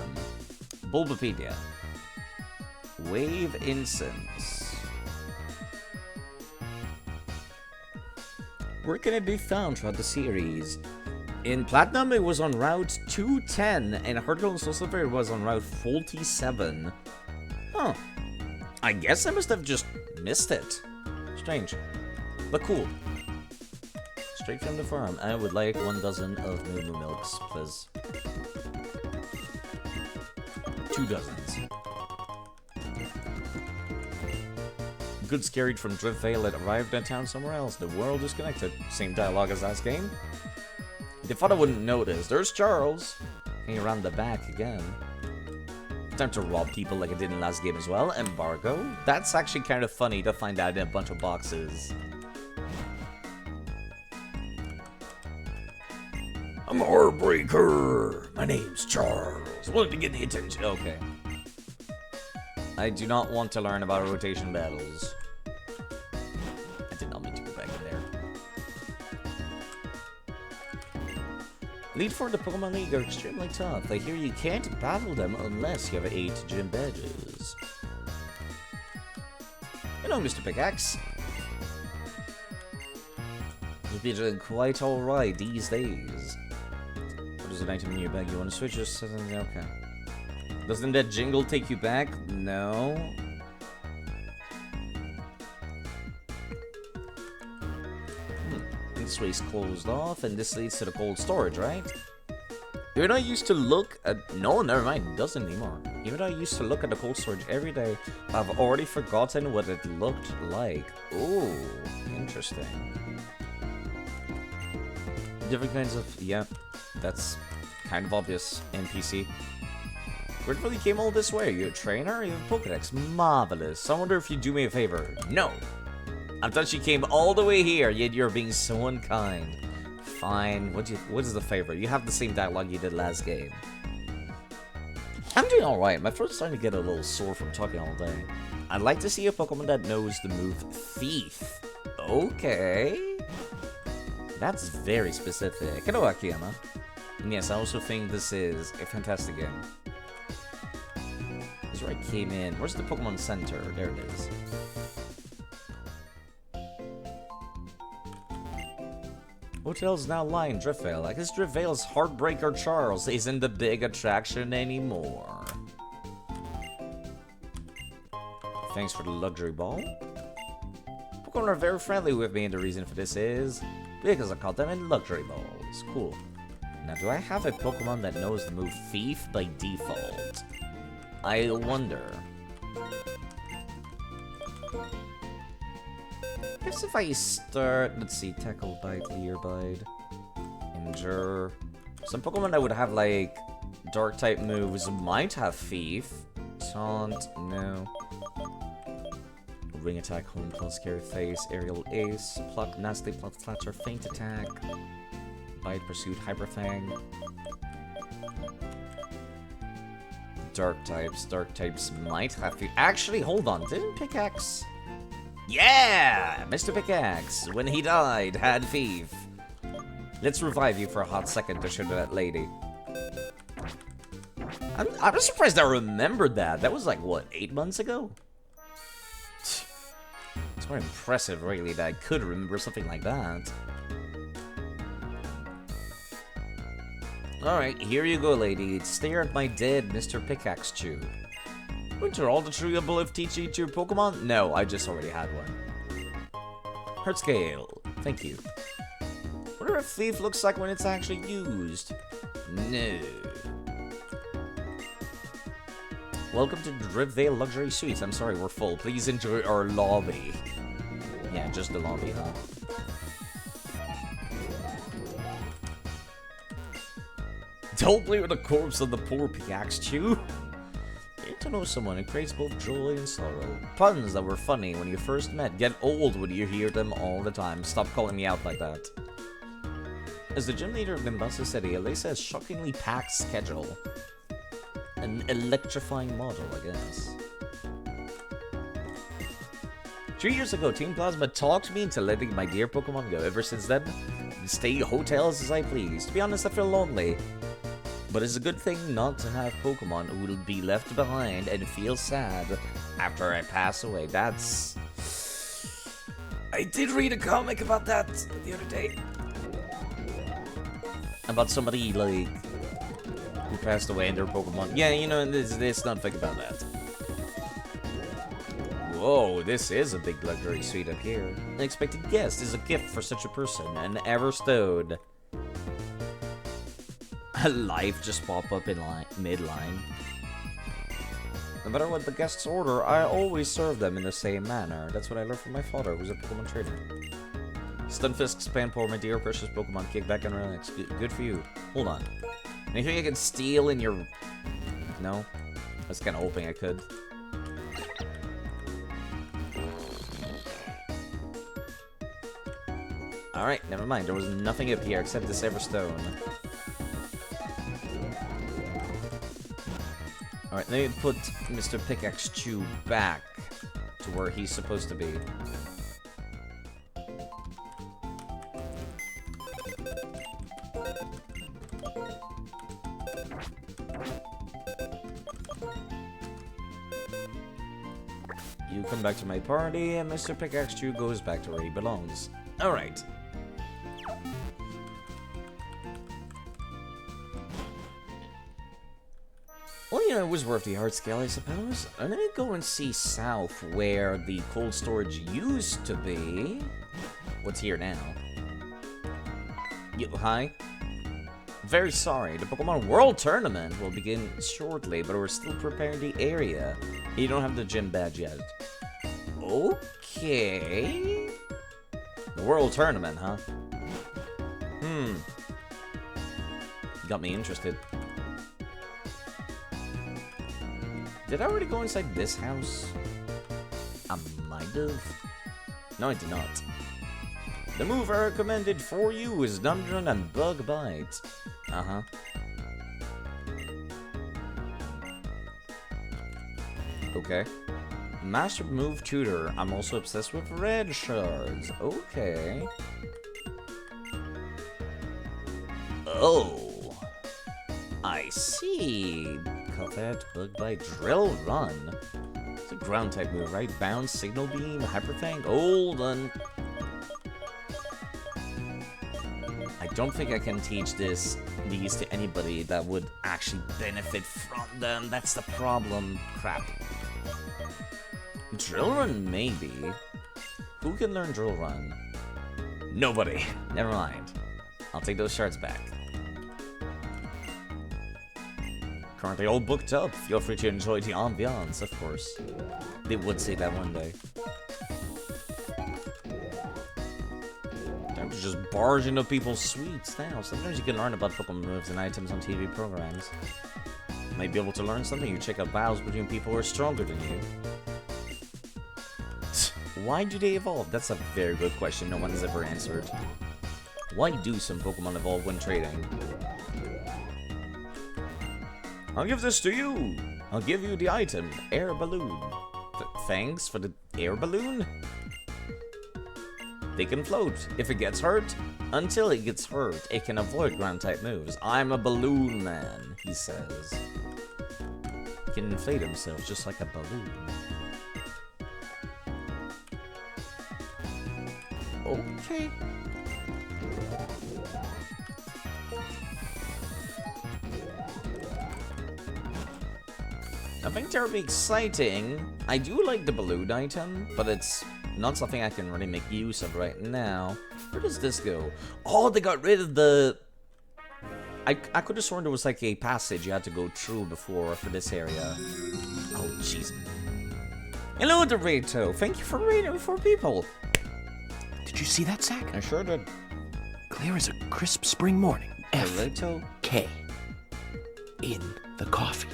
S1: Bulbapedia. Wave incense. Where can it be found throughout the series? In Platinum, it was on Route 210, and Heart Gold and Soul Silver was on Route 47. Huh. I guess I must have just missed it. Strange. But cool. Straight from the farm. I would like 1 dozen of Moo Milks, please. 2 dozens. Goods carried from Driftvale that arrived in town somewhere else. The world is connected. Same dialogue as last game. They thought I wouldn't notice. There's Charles. Hanging around the back again. Time to rob people like I did in last game as well. Embargo. That's actually kind of funny to find out in a bunch of boxes.
S4: I'm a Heartbreaker. My name's Charles. Wanted to get the attention.
S1: Okay. I do not want to learn about rotation battles. I did not mean to go back in there. Lead for the Pokemon League are extremely tough. I hear you can't battle them unless you have 8 gym badges. Hello, Mr. Pickaxe. You'll be doing quite alright these days. What is an item in your bag? You want to switch or something? Okay. Doesn't that jingle take you back? No. This way's closed off, and this leads to the cold storage, right? Even though I used to look at... No, never mind. It doesn't anymore. Even though I used to look at the cold storage every day, I've already forgotten what it looked like. Ooh, interesting. Different kinds of... Yeah, that's kind of obvious. NPC. Where you came all this way? You're a trainer? You have a Pokedex. Marvelous. I wonder if you'd do me a favor. No. I thought you came all the way here, yet you're being so unkind. Fine. What is the favor? You have the same dialogue you did last game. I'm doing alright. My throat's starting to get a little sore from talking all day. I'd like to see a Pokemon that knows the move Thief. Okay. That's very specific. Hello, Akiyama. And yes, I also think this is a fantastic game. This is where I came in. Where's the Pokemon Center? There it is. Hotel's now lying Driftvale. I guess Driftvale's Heartbreaker Charles isn't the big attraction anymore. Thanks for the luxury ball. Pokemon are very friendly with me, and the reason for this is because I caught them in luxury balls. Cool. Now, do I have a Pokemon that knows the move Thief by default? I wonder. I guess if I start, let's see, Tackle, Bite, Leer, Bite, Endure. Some Pokemon that would have, like, Dark-type moves might have Thief. Taunt, no. Ring Attack, Home Close, Scary Face, Aerial Ace, Pluck, Nasty, Pluck, Flatter, Faint Attack, Bite, Pursuit, Hyper Fang. Dark types might have Thief. Actually, hold on, didn't Pickaxe... Yeah! Mr. Pickaxe, when he died, had Thief. Let's revive you for a hot second to show that lady. I'm surprised I remembered that. That was like, what, 8 months ago? quite impressive, really, that I could remember something like that. Alright, here you go, lady. Stare at my dead Mr. Pickaxe Chew. Went through all the treeable of teach each your Pokemon? No, I just already had one. Heart scale. Thank you. Wonder if Thief looks like when it's actually used. No. Welcome to Driftvale Luxury Suites. I'm sorry, we're full. Please enjoy our lobby. Yeah, just the lobby, huh? Don't play with the corpse of the poor Pickaxe Chew. Get to know someone, it creates both joy and sorrow. Puns that were funny when you first met get old when you hear them all the time. Stop calling me out like that. As the gym leader of Mombasa City, Elisa has shockingly packed schedule. An electrifying model, I guess. 3 years ago, Team Plasma talked me into letting my dear Pokemon go. Ever since then, I stay hotels as I please. To be honest, I feel lonely. But it's a good thing not to have Pokemon who will be left behind and feel sad after I pass away. That's... I did read a comic about that the other day. About somebody, like, who passed away and their Pokemon. Yeah, you know, let's not think about that. Whoa, this is a big luxury suite up here. Unexpected guest is a gift for such a person, an Everstone. Life just pop up in mid-line. No matter what the guests order, I always serve them in the same manner. That's what I learned from my father, who's a Pokemon trainer. Stunfisk, Spanpour, my dear precious Pokemon, kick back and relax. Good for you. Hold on. Anything I can steal in your... No? I was kind of hoping I could. Alright, never mind. There was nothing up here except this Everstone. Alright, let me put Mr. Pickaxe Chew back to where he's supposed to be. You come back to my party, and Mr. Pickaxe Chew goes back to where he belongs. Alright. Well, you know, it was worth the art scale, I suppose. I'm gonna go and see south, where the cold storage used to be. What's here now? Hi? Very sorry, the Pokemon World Tournament will begin shortly, but we're still preparing the area. You don't have the gym badge yet. Okay. The World Tournament, huh? Got me interested. Did I already go inside this house? I might have. No, I did not. The move I recommended for you is Dungeon and Bug Bite. Uh-huh. Okay. Master Move Tutor. I'm also obsessed with red shards. Okay. Oh. I see. Call that Bug Bite Drill Run. It's a ground type move, right? Bounce, Signal Beam, Hyper Fang. Hold on. I don't think I can teach these to anybody that would actually benefit from them. That's the problem. Crap. Drill Run, maybe. Who can learn Drill Run? Nobody. Never mind. I'll take those shards back. Currently all booked up. Feel free to enjoy the ambiance, of course. They would say that one day. Time to just barge into people's suites now. Sometimes you can learn about Pokemon moves and items on TV programs. Might be able to learn something. You check out battles between people who are stronger than you. Why do they evolve? That's a very good question no one has ever answered. Why do some Pokemon evolve when trading? I'll give this to you! I'll give you the item, Air Balloon. Thanks for the air balloon? They can float if it gets hurt. Until it gets hurt, it can avoid ground-type moves. I'm a balloon man, he says. He can inflate himself just like a balloon. Okay. Nothing terribly exciting. I do like the balloon item, but it's not something I can really make use of right now. Where does this go? Oh, they got rid of the... I could have sworn there was like a passage you had to go through before for this area. Oh, jeez. Hello, Dorito. Thank you for reading for people.
S5: Did you see that, Zach?
S1: I sure did.
S5: Clear as a crisp spring morning.
S1: Dorito?
S5: K. In the coffee.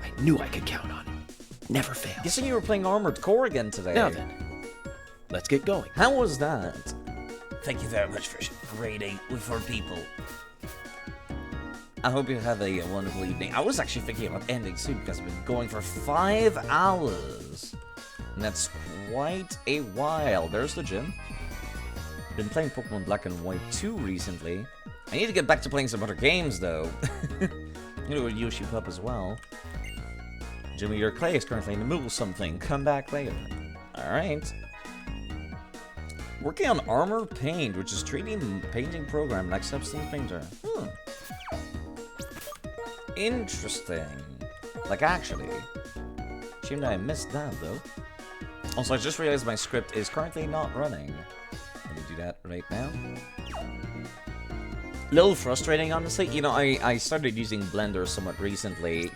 S5: I knew I could count on it. Never fails.
S1: Guessing you were playing Armored Core again today.
S5: Now then, let's get going.
S1: How was that?
S2: Thank you very much for raiding with 4 people.
S1: I hope you have a wonderful evening. I was actually thinking about ending soon because I've been going for 5 hours. And that's quite a while. There's the gym. Been playing Pokemon Black and White 2 recently. I need to get back to playing some other games though. You know, Yoshi Pup as well. Jimmy, your clay is currently in the middle of something. Come back later. Alright. Working on Armor Paint, which is 3D painting program like Substance Painter. Interesting. Like, actually. Shame that I missed that, though. Also, I just realized my script is currently not running. Let me do that right now. A little frustrating, honestly. You know, I started using Blender somewhat recently,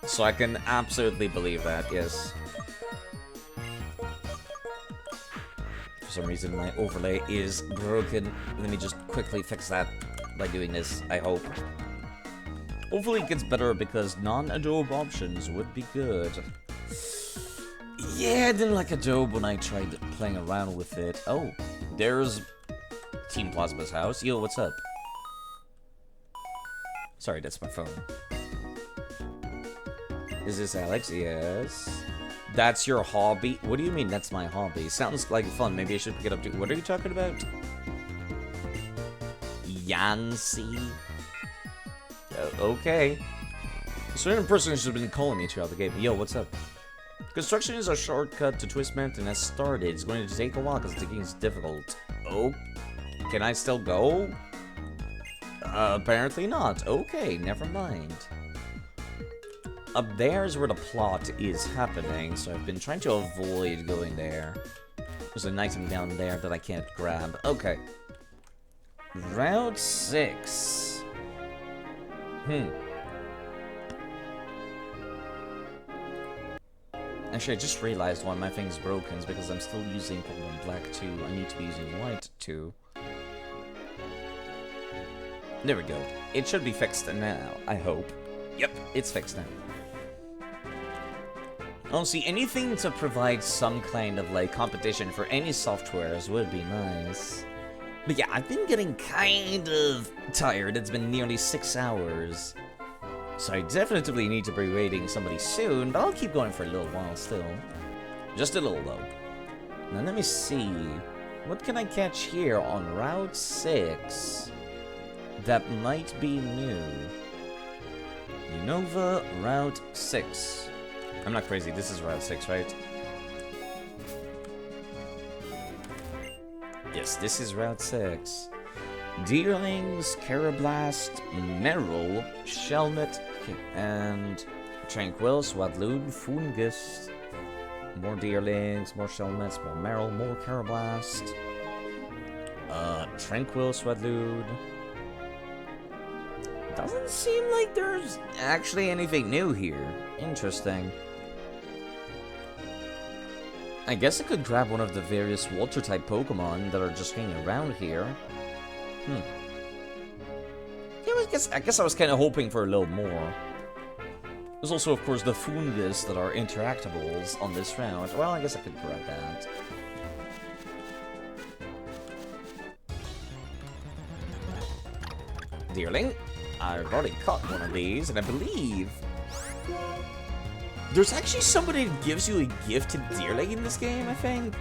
S1: so I can absolutely believe that, yes. For some reason, my overlay is broken. Let me just quickly fix that by doing this, I hope. Hopefully it gets better because non-Adobe options would be good. Yeah, I didn't like Adobe when I tried playing around with it. Oh, there's Team Plasma's house. Yo, what's up? Sorry, that's my phone. Is this Alex? Yes. That's your hobby? What do you mean that's my hobby? Sounds like fun. Maybe I should pick it up too. What are you talking about? Yancy? Okay. A certain person has been calling me throughout the game. Yo, what's up? Construction is a shortcut to Twist Mountain has started. It's going to take a while because the game is difficult. Oh, can I still go? Apparently not. Okay, never mind. Up there is where the plot is happening, so I've been trying to avoid going there. There's an item down there that I can't grab. Okay. Route 6. Actually, I just realized why my thing is broken is because I'm still using Pokemon Black 2. I need to be using White 2. There we go. It should be fixed now, I hope. Yep, it's fixed now. Honestly, anything to provide some kind of, like, competition for any softwares would be nice. But yeah, I've been getting kind of tired. It's been nearly 6 hours. So I definitely need to be raiding somebody soon, but I'll keep going for a little while still. Just a little, though. Now let me see. What can I catch here on Route 6 that might be new? Unova Route 6. I'm not crazy, this is Route 6, right? Yes, this is Route 6. Deerlings, Carablast, Meryl, Shelmet, and Tranquil, Swadloon, Fungus. More Deerlings, more Shelmets, more Meryl, more Carablast. Tranquil, Swadloon. Doesn't seem like there's actually anything new here. Interesting. I guess I could grab one of the various water-type Pokemon that are just hanging around here. Yeah, I guess I was kind of hoping for a little more. There's also, of course, the Fungus that are interactables on this route. Well, I guess I could grab that. Deerling, I've already caught one of these, and I believe there's actually somebody that gives you a gift to Deerling in this game, I think.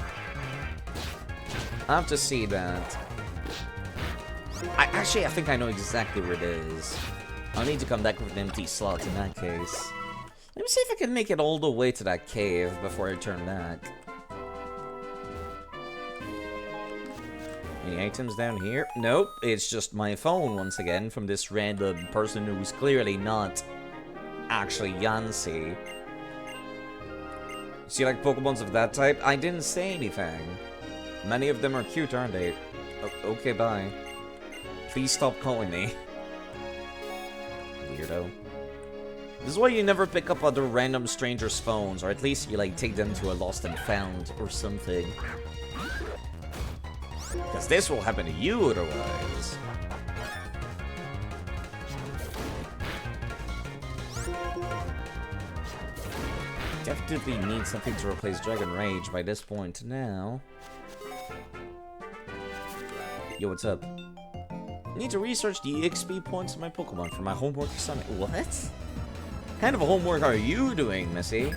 S1: I'll have to see that. I think I know exactly where it is. I'll need to come back with an empty slot in that case. Let me see if I can make it all the way to that cave before I turn back. Any items down here? Nope, it's just my phone once again from this random person who's clearly not actually Yancy. See, like Pokemons of that type? I didn't say anything. Many of them are cute, aren't they? Okay, bye. Please stop calling me. Weirdo. This is why you never pick up other random strangers' phones, or at least you, like, take them to a lost and found or something. Because this will happen to you otherwise. Definitely need something to replace Dragon Rage by this point now. Yo, what's up? Need to research the EXP points of my Pokemon for my homework assignment. What? What kind of homework are you doing, Missy?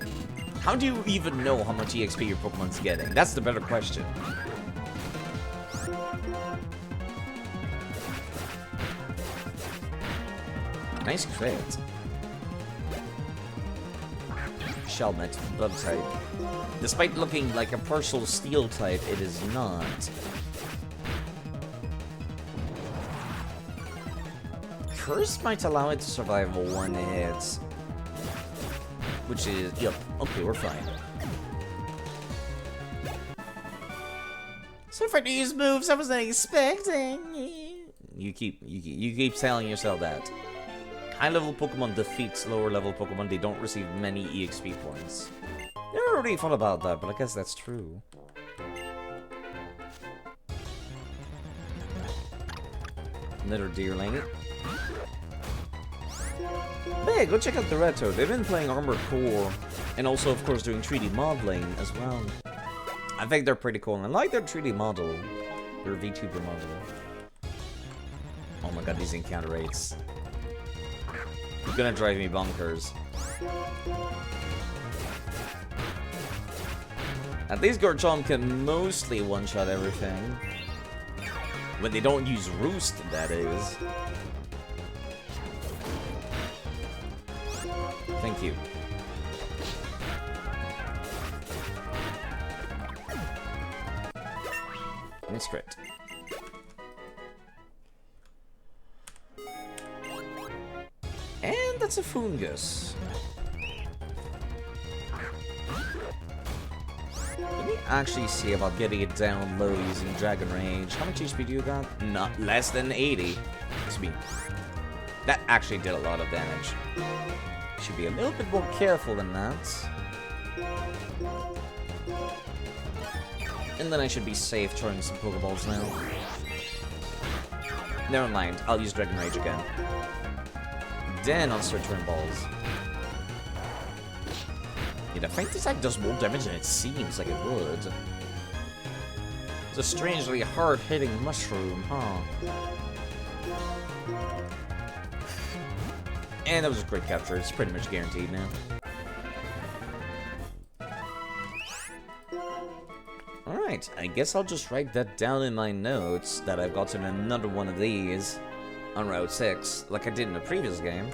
S1: How do you even know how much EXP your Pokemon's getting? That's the better question. Nice crit. Shelmet, Blood type. Despite looking like a partial Steel type, it is not. Curse might allow it to survive one hit. Which is, yep, okay, we're fine. So for these moves, I wasn't expecting. You keep telling yourself that. High-level Pokemon defeats lower-level Pokemon. They don't receive many EXP points. Never really thought about that, but I guess that's true. Another Deerling. Hey, go check out the Retro. They've been playing Armored Core, and also, of course, doing 3D modeling as well. I think they're pretty cool, and I like their 3D model. Their VTuber model. Oh my god, these encounter rates. It's gonna drive me bonkers. At least Garchomp can mostly one-shot everything. When they don't use Roost, that is. Thank you. Nice crit. And that's a Fungus. Let me actually see about getting it down low using Dragon Rage. How much HP do you got? Not less than 80. That actually did a lot of damage. Should be a little bit more careful than that. And then I should be safe throwing some Pokeballs now. Never mind, I'll use Dragon Rage again. Then I'll start throwing balls. Yeah, the Faint Attack does more damage than it seems like it would. It's a strangely hard-hitting mushroom, huh? And that was a great capture. It's pretty much guaranteed now. Alright, I guess I'll just write that down in my notes that I've gotten another one of these on Route 6, like I did in the previous game.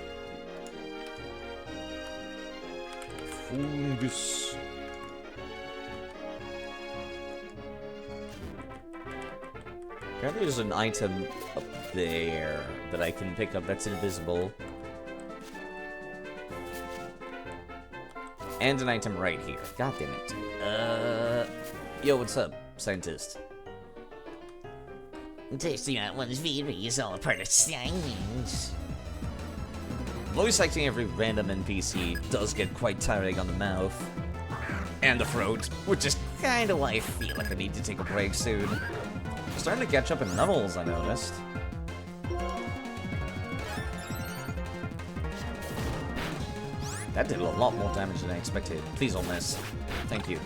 S1: Fungus. Apparently there's an item up there that I can pick up that's invisible. And an item right here. God damn it. Yo, what's up, scientist?
S2: Tasting that one's very is all part of science.
S1: Voice acting every random NPC does get quite tiring on the mouth. And the throat, which is kinda why I feel like I need to take a break soon. Starting to catch up in Nuddles, I noticed. That did a lot more damage than I expected. Please don't miss. Thank you.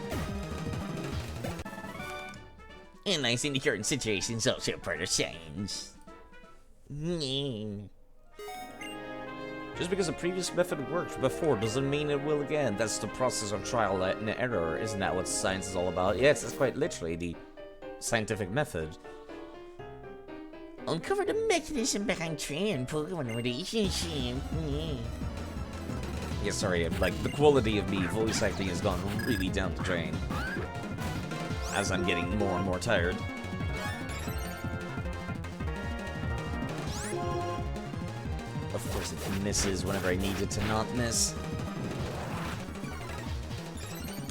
S2: And I think the current situation is also part of science.
S1: Just because a previous method worked before doesn't mean it will again. That's the process of trial and error. Isn't that what science is all about? Yes, that's quite literally the scientific method.
S2: Uncover the mechanism behind tree and Pokemon relationship.
S1: Yeah, sorry, like, the quality of me voice acting has gone really down the drain. As I'm getting more and more tired. misses whenever I needed to not miss.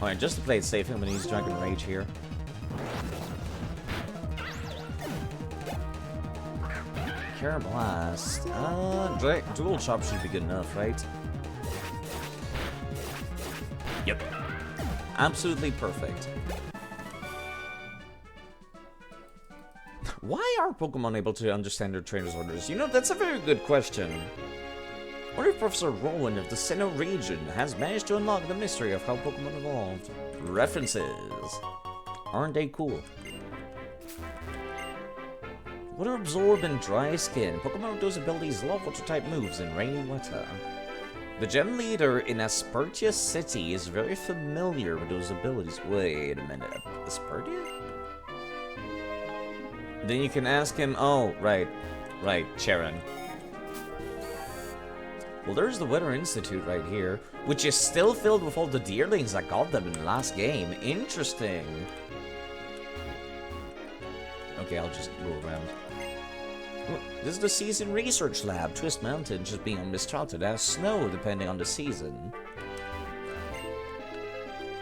S1: Alright, just to play it safe, I'm gonna use Dragon Rage here. Cure Blast. Dual Chop should be good enough, right? Yep. Absolutely perfect. Why are Pokemon able to understand their trainer's orders? You know, that's a very good question. I wonder if Professor Rowan of the Sinnoh region has managed to unlock the mystery of how Pokemon evolved. References. Aren't they cool? Water Absorb and Dry Skin. Pokemon with those abilities love water-type moves in rainy weather. The gym leader in Aspertia City is very familiar with those abilities. Wait a minute. Aspertia? Then you can ask him... Oh, right. Right, Charon. Well, there's the Weather Institute right here, which is still filled with all the deerlings that got them in the last game. Interesting. Okay, I'll just go around. This is the Season Research Lab. Twist Mountain just being mistrouted as snow depending on the season.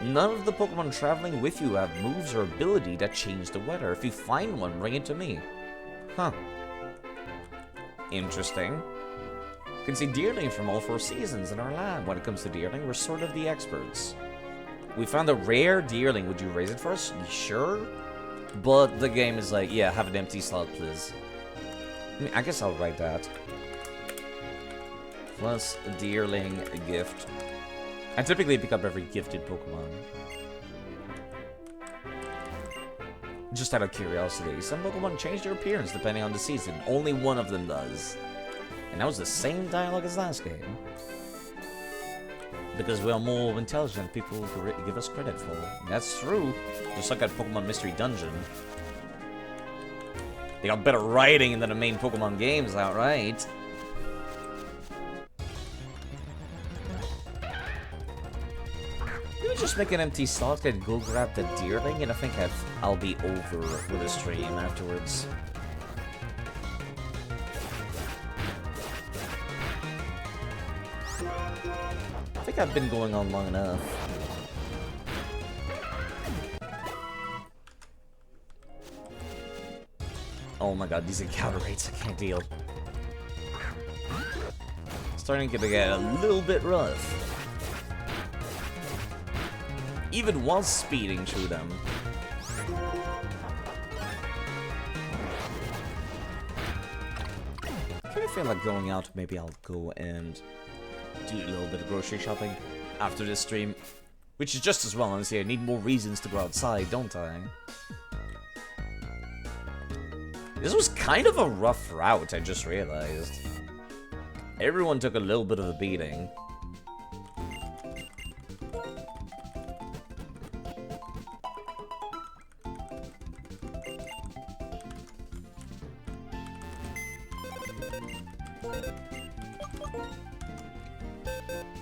S1: None of the Pokemon traveling with you have moves or ability that change the weather. If you find one, bring it to me. Huh. Interesting. You can see Deerling from all 4 seasons in our lab. When it comes to Deerling, we're sort of the experts. We found a rare Deerling. Would you raise it for us? You sure? But the game is like, yeah, have an empty slot, please. I mean, I guess I'll write that. Plus a Deerling gift. I typically pick up every gifted Pokemon. Just out of curiosity, some Pokemon change their appearance depending on the season. Only one of them does. And that was the same dialogue as last game. Because we are more intelligent people give us credit for. That's true. Just like that Pokemon Mystery Dungeon. They got better writing than the main Pokemon games outright. Maybe just make an empty slot and go grab the Deerling, and I think I'll be over with the stream afterwards. I think I've been going on long enough. Oh my god, these encounter rates I can't deal. Starting to get a little bit rough. Even while speeding through them. I kind of feel like going out. Maybe I'll go and do a little bit of grocery shopping after this stream. Which is just as well, honestly. I need more reasons to go outside, don't I? This was kind of a rough route, I just realized. Everyone took a little bit of a beating.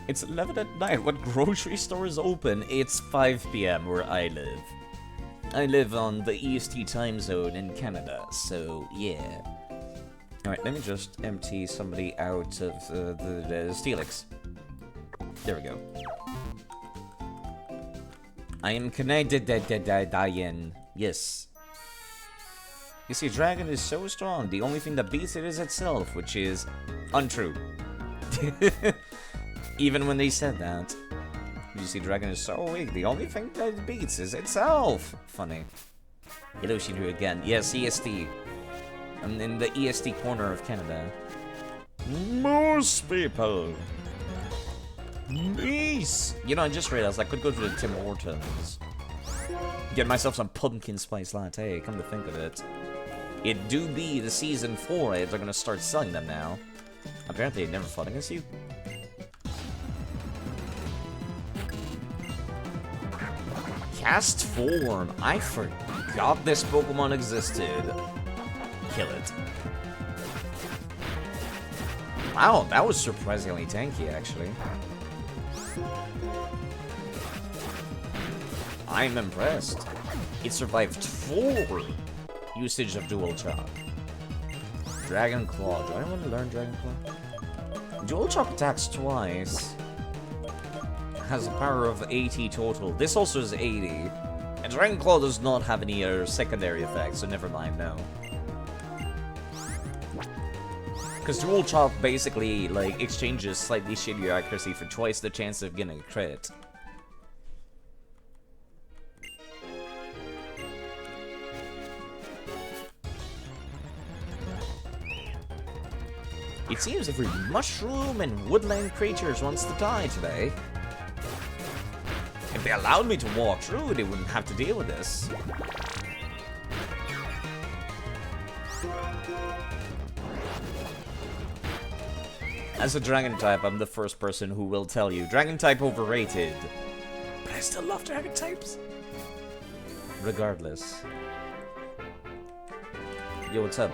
S1: It's 11 at night. What grocery store is open? It's 5 p.m. where I live. I live on the EST time zone in Canada, so yeah. Alright, let me just empty somebody out of the Steelix. There we go. I am connected, Diane. Yes. You see, Dragon is so strong, the only thing that beats it is itself, which is untrue. Even when they said that. You see, Dragon is so weak, the only thing that it beats is itself. Funny. Hello, Shinru again. Yes, EST. I'm in the EST corner of Canada. Most people. Nice. You know, I just realized I could go to the Tim Hortons. Get myself some pumpkin spice latte, come to think of it. It do be the season 4 ads are gonna start selling them now. Apparently they never fought against you. Cast Form. I forgot this Pokemon existed. Kill it. Wow, that was surprisingly tanky, actually. I'm impressed. It survived 4 usage of Dual Chop. Dragon Claw. Do I want to learn Dragon Claw? Dual Chop attacks twice. Has a power of 80 total. This also is 80. And Dragon Claw does not have any secondary effects, so never mind, no. Because Dual Chop basically, like, exchanges slightly shittier accuracy for twice the chance of getting a crit. It seems every mushroom and woodland creature wants to die today. If they allowed me to walk through, they wouldn't have to deal with this. As a dragon type, I'm the first person who will tell you, dragon type overrated. But I still love dragon types. Regardless. Yo, what's up?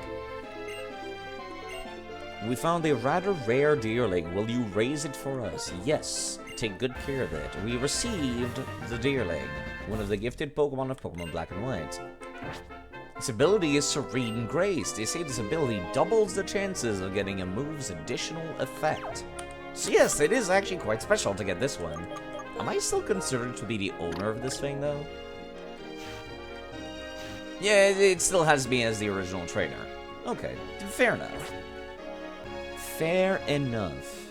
S1: We found a rather rare deerling. Will you raise it for us? Yes. Take good care of it. We received the deerling, one of the gifted Pokemon of Pokemon Black and White. Its ability is Serene Grace. They say this ability doubles the chances of getting a move's additional effect. So yes, it is actually quite special to get this one. Am I still considered to be the owner of this thing, though? Yeah, it still has me as the original trainer. Okay, fair enough. Fair enough.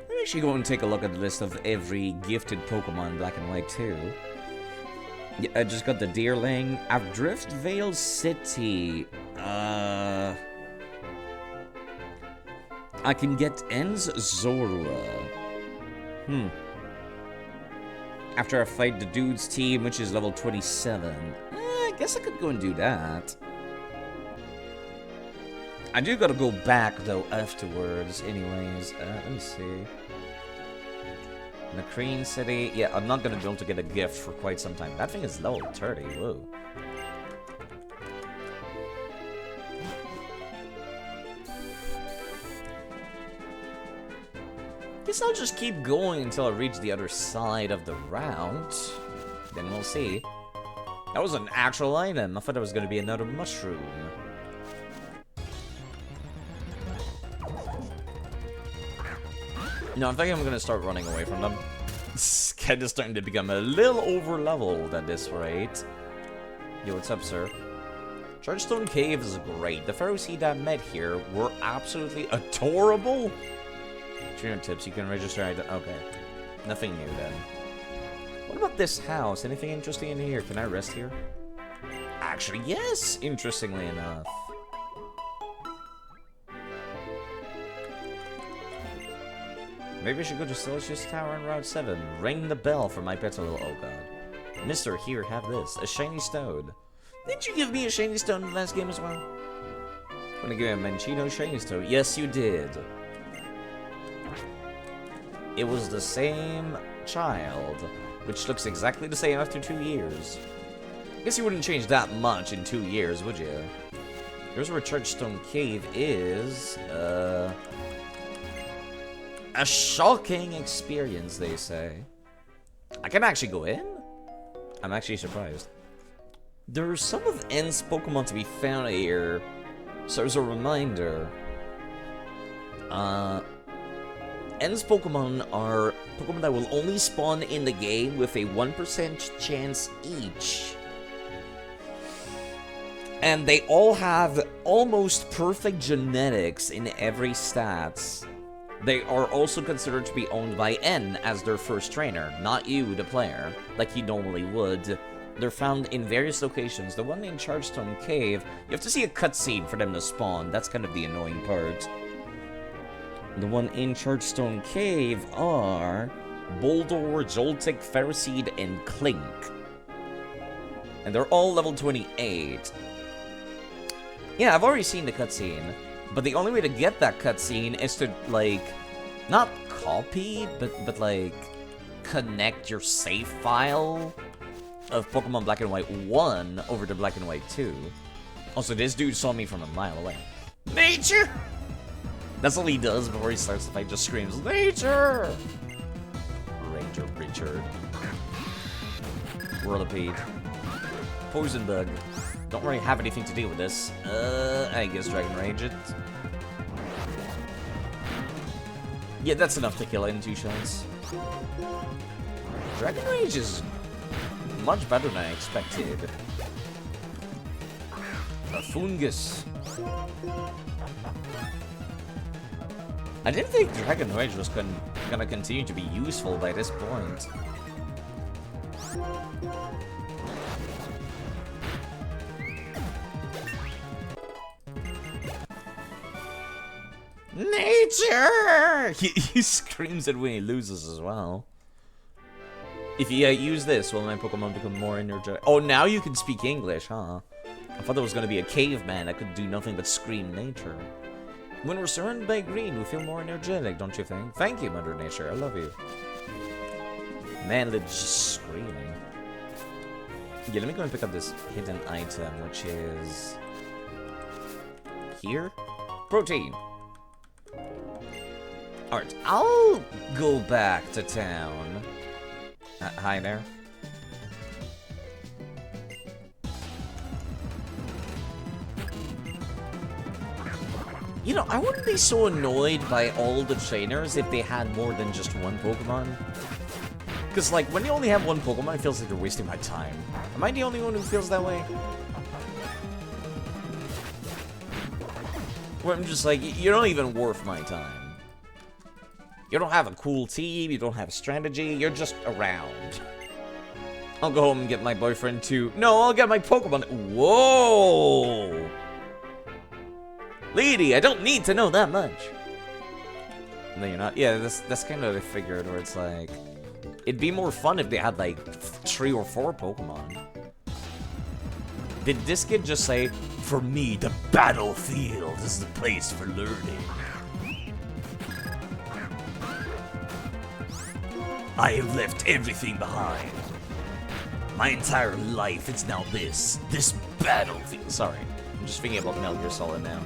S1: Let me actually go and take a look at the list of every gifted Pokemon Black and White too. Yeah, I just got the Deerling. I've Drift Vale City. I can get En's Zorua. After I fight the dude's team, which is level 27. I guess I could go and do that. I do gotta go back, though, afterwards, anyways. Let me see. Nakreen City. Yeah, I'm not gonna be able to get a gift for quite some time. That thing is level 30, whoa. Guess I'll just keep going until I reach the other side of the route. Then we'll see. That was an actual item. I thought it was gonna be another mushroom. No, I think I'm gonna start running away from them. It's kind of starting to become a little over-leveled at this rate. Yo, what's up, sir? Chargestone Cave is great. The Pharaoh Seed I met here were absolutely adorable. 300 tips, you can register. Okay. Nothing new then. What about this house? Anything interesting in here? Can I rest here? Actually, yes, interestingly enough. Maybe I should go to Celestia's Tower on Route 7. Ring the bell for my pet little... Oh god. Mister, here, have this. A shiny stone. Didn't you give me a shiny stone in the last game as well? I'm gonna give me a Manchino shiny stone. Yes, you did. It was the same child, which looks exactly the same after 2 years. I guess you wouldn't change that much in 2 years, would you? Here's where Chargestone Cave is. A shocking experience, they say. I can actually go in? I'm actually surprised. There's some of N's Pokemon to be found here. So as a reminder, N's Pokemon are Pokemon that will only spawn in the game with a 1% chance each. And they all have almost perfect genetics in every stats. They are also considered to be owned by N as their first trainer, not you, the player, like he normally would. They're found in various locations. The one in Chargestone Cave, you have to see a cutscene for them to spawn. That's kind of the annoying part. The one in Chargestone Cave are Boldor, Joltik, Ferroseed, and Clink. And they're all level 28. Yeah, I've already seen the cutscene. But the only way to get that cutscene is to, like, not copy, but like, connect your save file of Pokemon Black and White 1 over to Black and White 2. Also, this dude saw me from a mile away. Nature! That's all he does before he starts the fight, just screams, Nature! Ranger Richard. Whirlipede. Poison Bug. Don't really have anything to do with this. I guess Dragon Rage it. Yeah, that's enough to kill it in 2 shots. Dragon Rage is much better than I expected. A fungus. I didn't think Dragon Rage was gonna continue to be useful by this point. Nature! He screams it when he loses as well. If you use this, will my Pokemon become more energetic? Oh, now you can speak English, huh? I thought there was gonna be a caveman that could do nothing but scream nature. When we're surrounded by green, we feel more energetic, don't you think? Thank you, Mother Nature. I love you. Man, they're just screaming. Yeah, let me go and pick up this hidden item, which is... here? Protein. Alright, I'll go back to town. Hi there. You know, I wouldn't be so annoyed by all the trainers if they had more than just one Pokemon. Because, like, when you only have one Pokemon, it feels like you're wasting my time. Am I the only one who feels that way? Where I'm just like, you're not even worth my time. You don't have a cool team, you don't have a strategy, you're just around. I'll go home and get my boyfriend too. No, I'll get my Pokemon. Whoa! Lady, I don't need to know that much. No, you're not. Yeah, that's kind of what I figured, where it's like... it'd be more fun if they had, like, 3 or 4 Pokemon. Did this kid just say,
S4: For me, the battlefield is the place for learning. I have left everything behind. My entire life, it's now this battlefield.
S1: sorry, I'm just thinking about Metal Gear Solid now.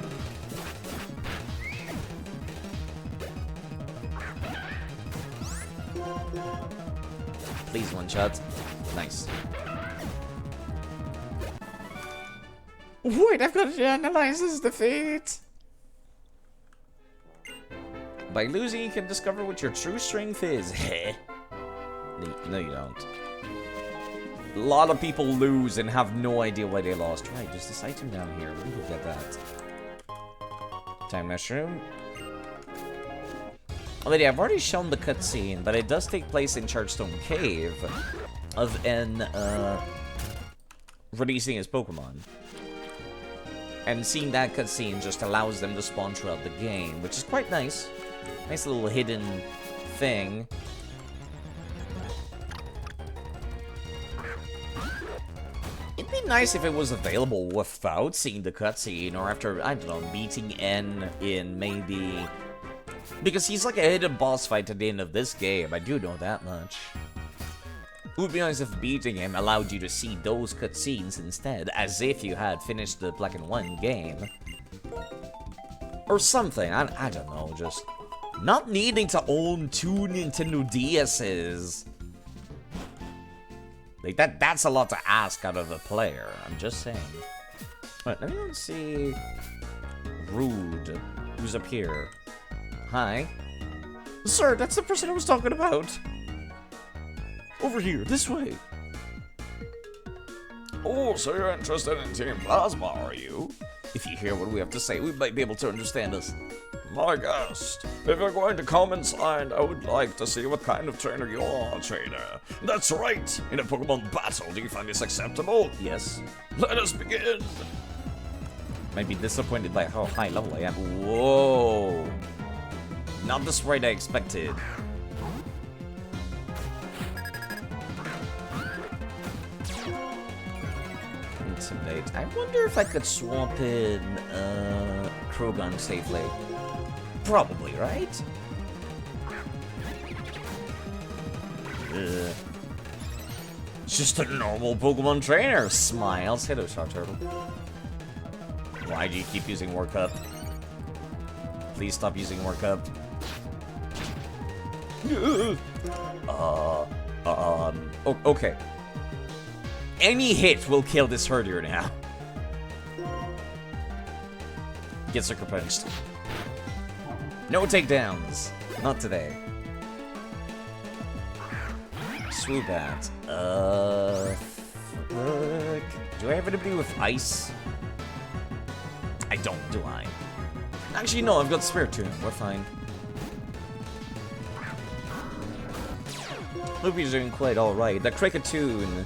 S1: Please, one shot. Nice. Wait, I've got to analyze this defeat. By losing, you can discover what your true strength is. Heh. No, you don't. A lot of people lose and have no idea why they lost. Right, there's this item down here. Let me go get that. Time mushroom. Already, I've already shown the cutscene, but it does take place in Chargestone Cave of N releasing his Pokemon. And seeing that cutscene just allows them to spawn throughout the game, which is quite nice. Nice little hidden thing. It'd be nice if it was available without seeing the cutscene, or after, I don't know, beating N in maybe... because he's like a hidden boss fight at the end of this game, I do know that much. It would be nice if beating him allowed you to see those cutscenes instead, as if you had finished the Black and White game. Or something, I don't know, just... not needing to own 2 Nintendo DS's. Like, that's a lot to ask out of a player, I'm just saying. Alright, let me go and see... Rude, who's up here? Hi. Sir, that's the person I was talking about. Over here, this way.
S4: Oh, so you're interested in Team Plasma, are you?
S1: If you hear what we have to say, we might be able to understand us.
S4: My guest, if you're going to come inside, I would like to see what kind of trainer you are, trainer. That's right. In a Pokemon battle, do you find this acceptable?
S1: Yes.
S4: Let us begin.
S1: Might be disappointed by how high level I am. Whoa. Not the sprite I expected. Intimidate. I wonder if I could swap in Krogan safely. Probably, right? It's just a normal Pokemon trainer. Smiles. Hello, Shark Turtle. Why do you keep using War Cup? Please stop using War Cup. Okay. Any hit will kill this herder now. Get sucker punched. No takedowns. Not today. Swoobat. Look. Do I have anybody with ice? I don't, do I? Actually, no, I've got Spiritomb. We're fine. Loopy's doing quite alright. The Cricketoon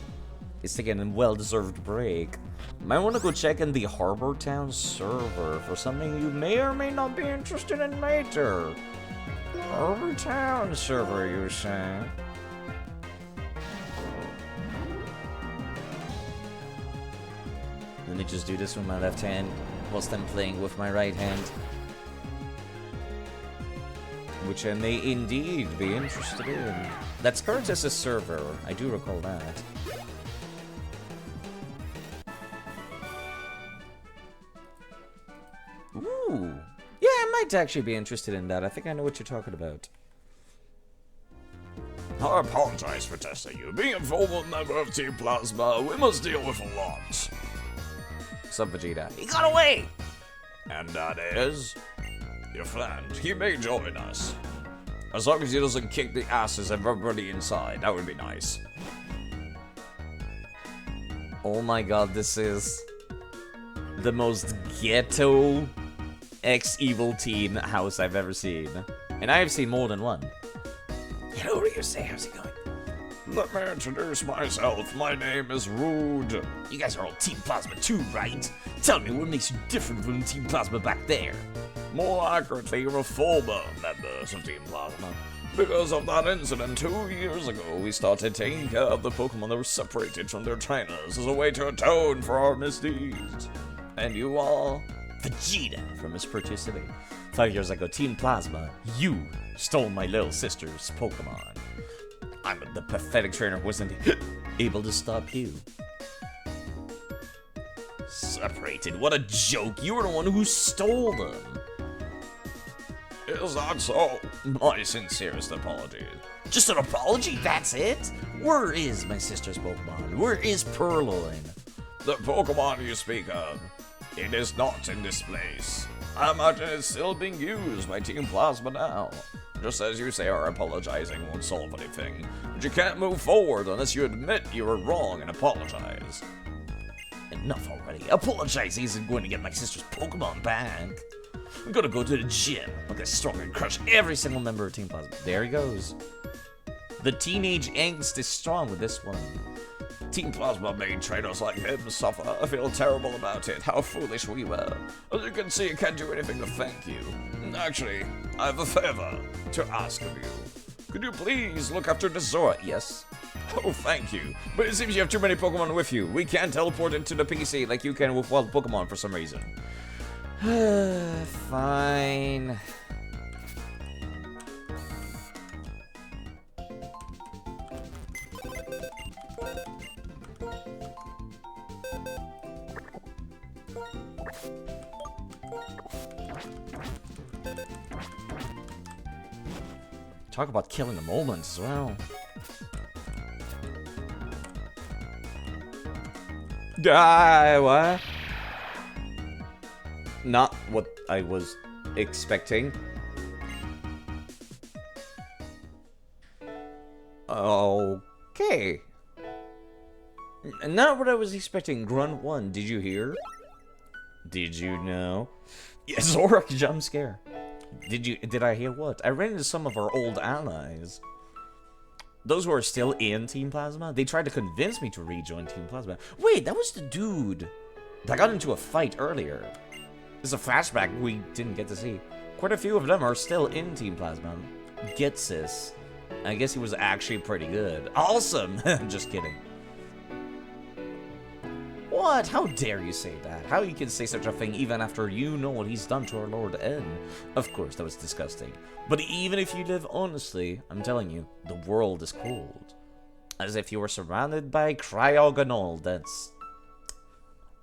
S1: is taking a well-deserved break. Might want to go check in the Harbor Town server for something you may or may not be interested in later. Harbor Town server, you say? Let me just do this with my left hand whilst I'm playing with my right hand. Which I may indeed be interested in. That's Curtis's server. I do recall that. Ooh. Yeah, I might actually be interested in that. I think I know what you're talking about.
S4: I apologize for testing you. Being a former member of Team Plasma, we must deal with a lot.
S1: What's up, Vegeta? He got away!
S4: And that is... your friend. He may join us. As long as he doesn't kick the asses of everybody inside, that would be nice.
S1: Oh my god, this is the most ghetto ex-evil team house I've ever seen. And I have seen more than one.
S2: Hello, Ryusei. How's it going?
S4: Let me introduce myself. My name is Rude.
S2: You guys are all Team Plasma too, right? Tell me what makes you different from Team Plasma back there.
S4: More accurately, you're a former members of Team Plasma. Because of that incident 2 years ago, we started taking care of the Pokemon that were separated from their trainers as a way to atone for our misdeeds. And you are...
S1: Vegeta from his City. 5 years ago, Team Plasma, you stole my little sister's Pokemon. I'm the pathetic trainer who wasn't able to stop you. Separated? What a joke! You were the one who stole them!
S4: Is that so? My sincerest apologies.
S2: Just an apology, that's it? Where is my sister's Pokemon? Where is Purloin?
S4: The Pokemon you speak of, it is not in this place. I imagine it's still being used by Team Plasma now. Just as you say, our apologizing won't solve anything. But you can't move forward unless you admit you were wrong and apologize.
S2: Enough already. Apologizing isn't going to get my sister's Pokemon back. I'm gonna go to the gym. I'll get stronger and crush every single member of Team Plasma.
S1: There he goes. The teenage angst is strong with this one.
S4: Team Plasma made trainers like him suffer. I feel terrible about it. How foolish we were. As you can see, I can't do anything to thank you. Actually, I have a favor to ask of you. Could you please look after the Zora?
S1: Yes.
S4: Oh, thank you. But it seems you have too many Pokemon with you. We can't teleport into the PC like you can with wild Pokemon for some reason.
S1: Fine. Talk about killing the moment as well. What? Not what I was expecting. Okay. Not what I was expecting. Grunt 1, did you hear? Did you know? Yeah, Zorak jump scare. Did I hear what? I ran into some of our old allies. Those who are still in Team Plasma, they tried to convince me to rejoin Team Plasma. Wait, that was the dude that got into a fight earlier. This is a flashback we didn't get to see. Quite a few of them are still in Team Plasma. Gitsis. I guess he was actually pretty good. Awesome! Just kidding. What? How dare you say that? How you can say such a thing even after you know what he's done to our Lord N? Of course, that was disgusting. But even if you live honestly, I'm telling you, the world is cold. As if you were surrounded by cryogonal. That's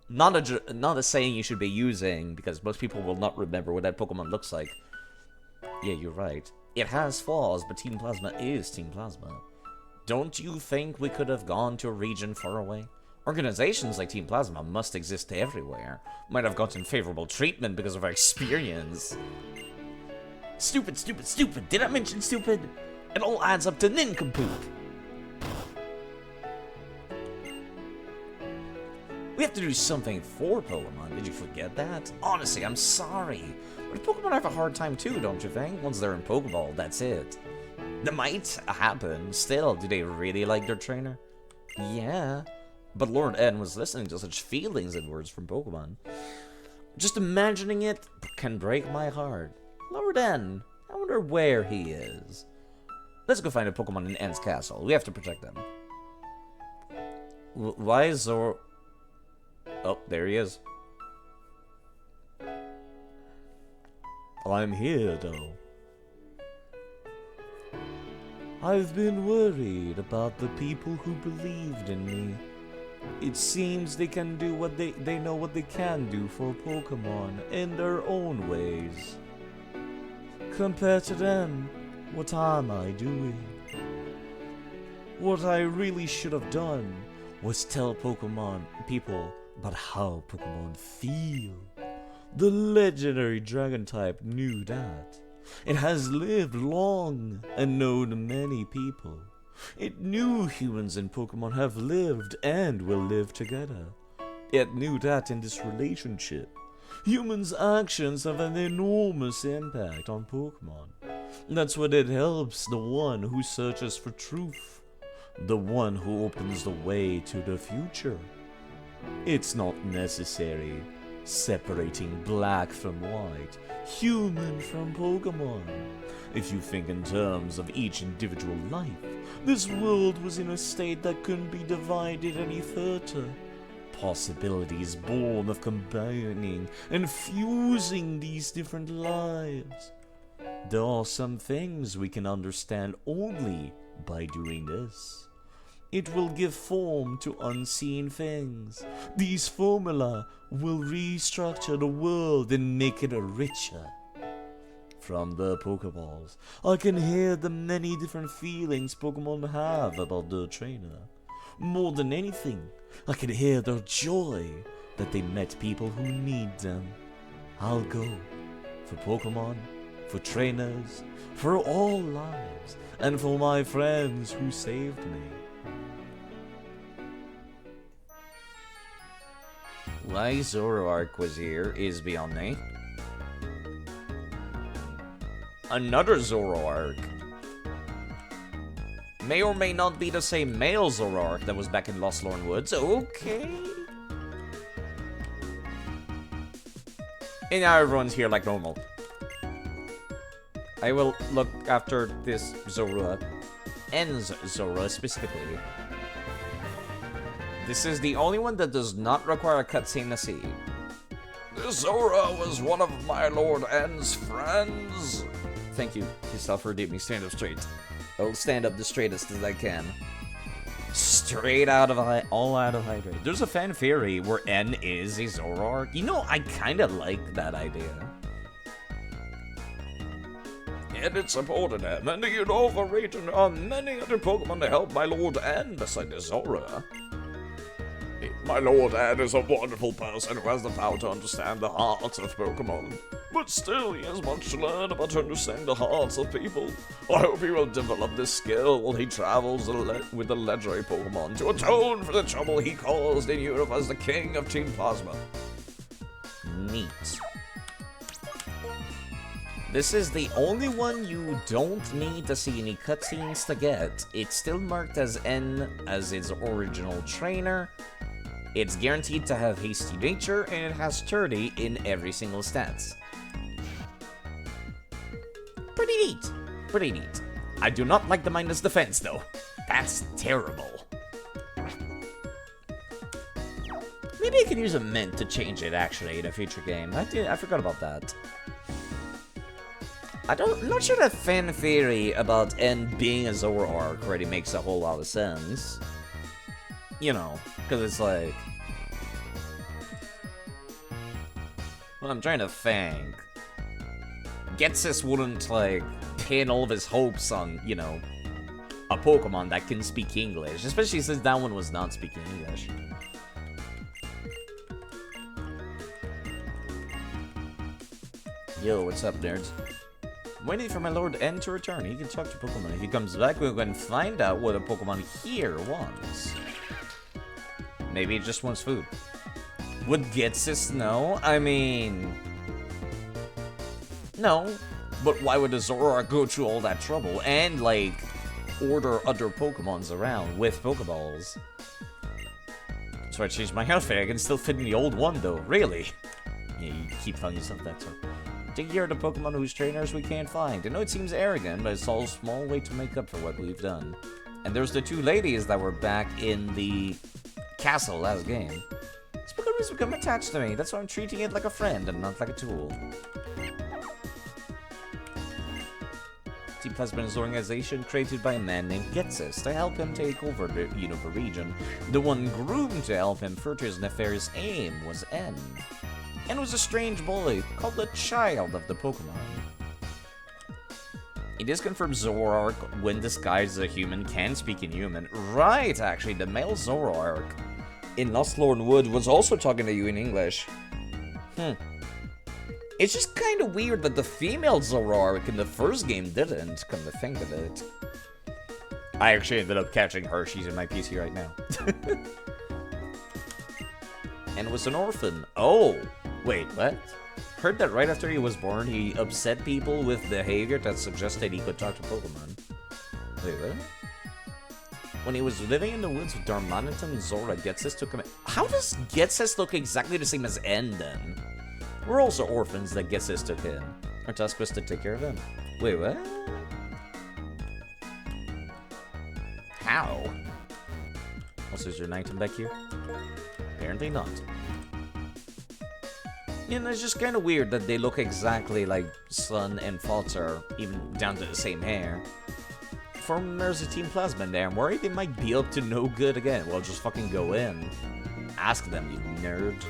S1: not a saying you should be using, because most people will not remember what that Pokemon looks like. Yeah, you're right. It has flaws, but Team Plasma is Team Plasma. Don't you think we could have gone to a region far away? Organizations like Team Plasma must exist everywhere. Might have gotten favorable treatment because of our experience.
S2: Stupid, stupid, stupid. Did I mention stupid? It all adds up to nincompoop. We have to do something for Pokemon. Did you forget that? Honestly, I'm sorry. But Pokemon have a hard time too, don't you think? Once they're in Pokeball, that's it. That might happen. Still, do they really like their trainer? Yeah. But Lord N was listening to such feelings and words from Pokemon. Just imagining it can break my heart. Lord N, I wonder where he is. Let's go find a Pokemon in N's castle. We have to protect them. Why is Zoro... Oh, there he is. I'm here, though. I've been worried about the people who believed in me. It seems they can do what they know what they can do for Pokemon in their own ways. Compared to them, what am I doing? What I really should have done was tell Pokemon people about how Pokemon feel. The legendary dragon type knew that. It has lived long and known many people. It knew humans and Pokemon have lived and will live together. It knew that in this relationship, humans' actions have an enormous impact on Pokemon. That's when it helps the one who searches for truth, the one who opens the way to the future. It's not necessary separating black from white, human from Pokemon. If you think in terms of each individual life, this world was in a state that couldn't be divided any further. Possibilities born of combining and fusing these different lives. There are some things we can understand only by doing this. It will give form to unseen things. These formula will restructure the world and make it richer. From the Pokeballs, I can hear the many different feelings Pokemon have about their trainer. More than anything, I can hear their joy that they met people who need them. I'll go for Pokemon, for trainers, for all lives, and for my friends who saved me. Why Zoroark was here is beyond me. Another Zoroark. May or may not be the same male Zoroark that was back in Lost Lorn Woods. Okay. And now everyone's here like normal. I will look after this Zorua. N's Zorua specifically. This is the only one that does not require a cutscene to see.
S4: This Zora was one of my Lord N's friends.
S2: Thank you. Yourself for me. Stand up straight. I'll stand up the straightest as I can. Straight out of all out of hydrate. There's a fan theory where N is a Zoroark. You know, I kind of like that idea.
S4: And it supported him, and he had overrated many other Pokemon to help my Lord N beside the Zora. My Lord N is a wonderful person who has the power to understand the hearts of Pokemon. But still, he has much to learn about to understand the hearts of people. I hope he will develop this skill while he travels with the legendary Pokemon to atone for the trouble he caused in Europe as the king of Team Plasma.
S2: Neat. This is the only one you don't need to see any cutscenes to get. It's still marked as N as its original trainer. It's guaranteed to have hasty nature, and it has 30 in every single stats. Pretty neat. Pretty neat. I do not like the minus defense, though. That's terrible. Maybe I could use a mint to change it, actually, in a future game. I forgot about that. I'm not sure that fan theory about N being a Zoroark already makes a whole lot of sense. You know, because it's like... Well, I'm trying to think. Getsis wouldn't, like, pin all of his hopes on, you know, a Pokemon that can speak English. Especially since that one was not speaking English. Yo, what's up, nerds?
S1: Waiting for my Lord N to return. He can talk to Pokemon. If he comes back, we can find out what a Pokemon here wants. Maybe it just wants food. Would Ghetsis know? I mean... No. But why would a Zoroark go through all that trouble and, like, order other Pokemons around with Pokeballs? So I changed my outfit. I can still fit in the old one, though. Really? Yeah, you keep telling yourself that, sir. Take care of the Pokemon whose trainers we can't find. I know it seems arrogant, but it's all a small way to make up for what we've done. And there's the two ladies that were back in the castle last game. This Pokemon has become attached to me. That's why I'm treating it like a friend and not like a tool. Team Plasma is an organization created by a man named Ghetsis to help him take over the Unova region. The one groomed to help him further his nefarious aim was N. N was a strange boy called the Child of the Pokemon. It is confirmed Zoroark, when disguised as a human, can speak in human. Right, actually, the male Zoroark in Lost Lorn Wood was also talking to you in English. It's just kind of weird that the female Zoroark in the first game didn't, come to think of it. I actually ended up catching her. She's in my PC right now. And was an orphan. Oh, wait, what? Heard that right after he was born, he upset people with behavior that suggested he could talk to Pokemon. Wait, what? When he was living in the woods with Darmanitan, Zora Ghetsis took him. How does Ghetsis look exactly the same as N then? We're also orphans that Ghetsis took in. Our task was to take care of him. Wait, what? How? Also, is there an item back here? Apparently not. You know, it's just kind of weird that they look exactly like son and father, even down to the same hair. There's a Team Plasma in there. I'm worried they might be up to no good again. Well, just fucking go in. Ask them, you nerd.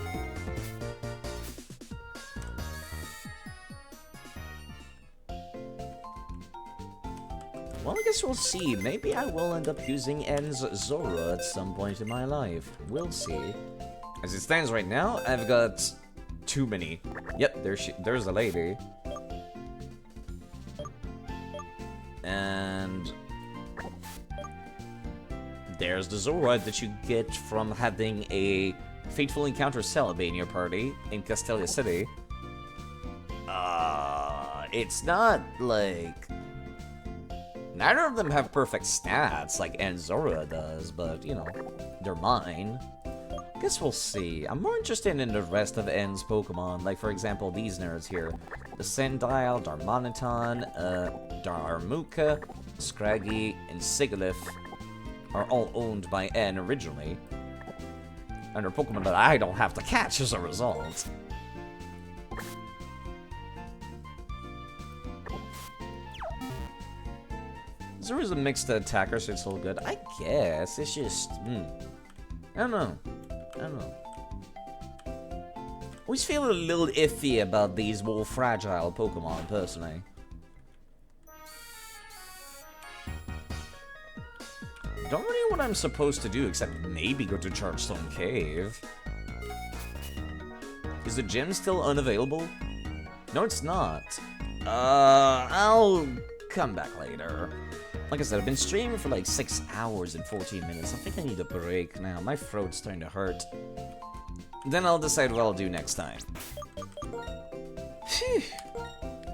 S1: Well, I guess we'll see. Maybe I will end up using N's Zora at some point in my life. We'll see. As it stands right now, I've got too many. Yep, there's a lady. And there's the Zora that you get from having a Fateful Encounter Celebi in your party in Castelia City. It's not like... Neither of them have perfect stats like Zora does, but, you know, they're mine. Guess we'll see. I'm more interested in the rest of N's Pokemon, like, for example, these nerds here. The Sandile, Darmanitan, Darmuka, Scraggy, and Sigilyph are all owned by N originally. And they're Pokemon that I don't have to catch as a result. Zora's a mixed attacker, so it's all good. I guess. It's just... I don't know. Always feel a little iffy about these more fragile Pokemon, personally. Don't really know what I'm supposed to do, except maybe go to Chargestone Cave. Is the gym still unavailable? No, it's not. I'll come back later. Like I said, I've been streaming for like 6 hours and 14 minutes. I think I need a break now. My throat's starting to hurt. Then I'll decide what I'll do next time. Phew.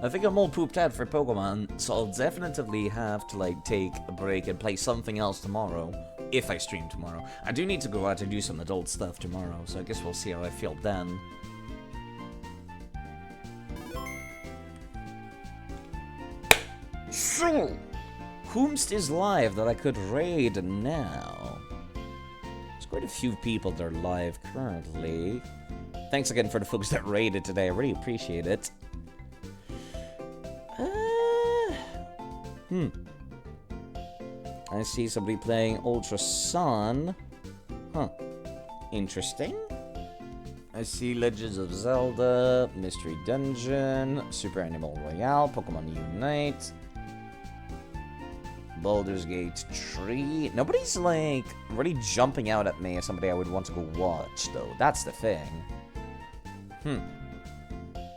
S1: I think I'm all pooped out for Pokemon, so I'll definitely have to like take a break and play something else tomorrow. If I stream tomorrow. I do need to go out and do some adult stuff tomorrow, so I guess we'll see how I feel then. So, whomst is live that I could raid now? There's quite a few people that are live currently. Thanks again for the folks that raided today. I really appreciate it. I see somebody playing Ultra Sun. Huh. Interesting. I see Legends of Zelda, Mystery Dungeon, Super Animal Royale, Pokemon Unite, Baldur's Gate Tree. Nobody's, like, really jumping out at me as somebody I would want to go watch, though. That's the thing.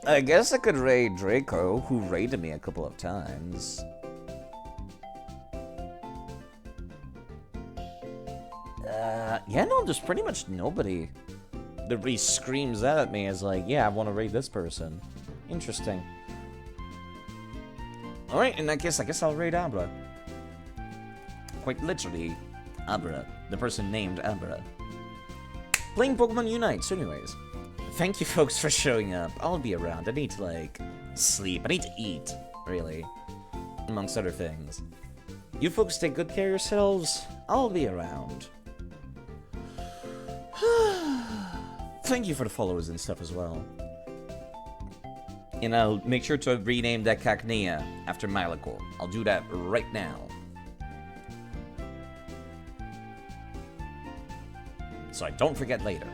S1: I guess I could raid Draco, who raided me a couple of times. Yeah, no, there's pretty much nobody that really screams out at me as like, yeah, I want to raid this person. Interesting. Alright, in that case, I guess I'll raid Abra. Quite literally, Abra. The person named Abra. Playing Pokemon Unite, so anyways. Thank you folks for showing up. I'll be around. I need to, like, sleep. I need to eat, really. Amongst other things. You folks take good care of yourselves. I'll be around. Thank you for the followers and stuff as well. And I'll make sure to rename that Cacnea after Malachor. I'll do that right now. So I don't forget later.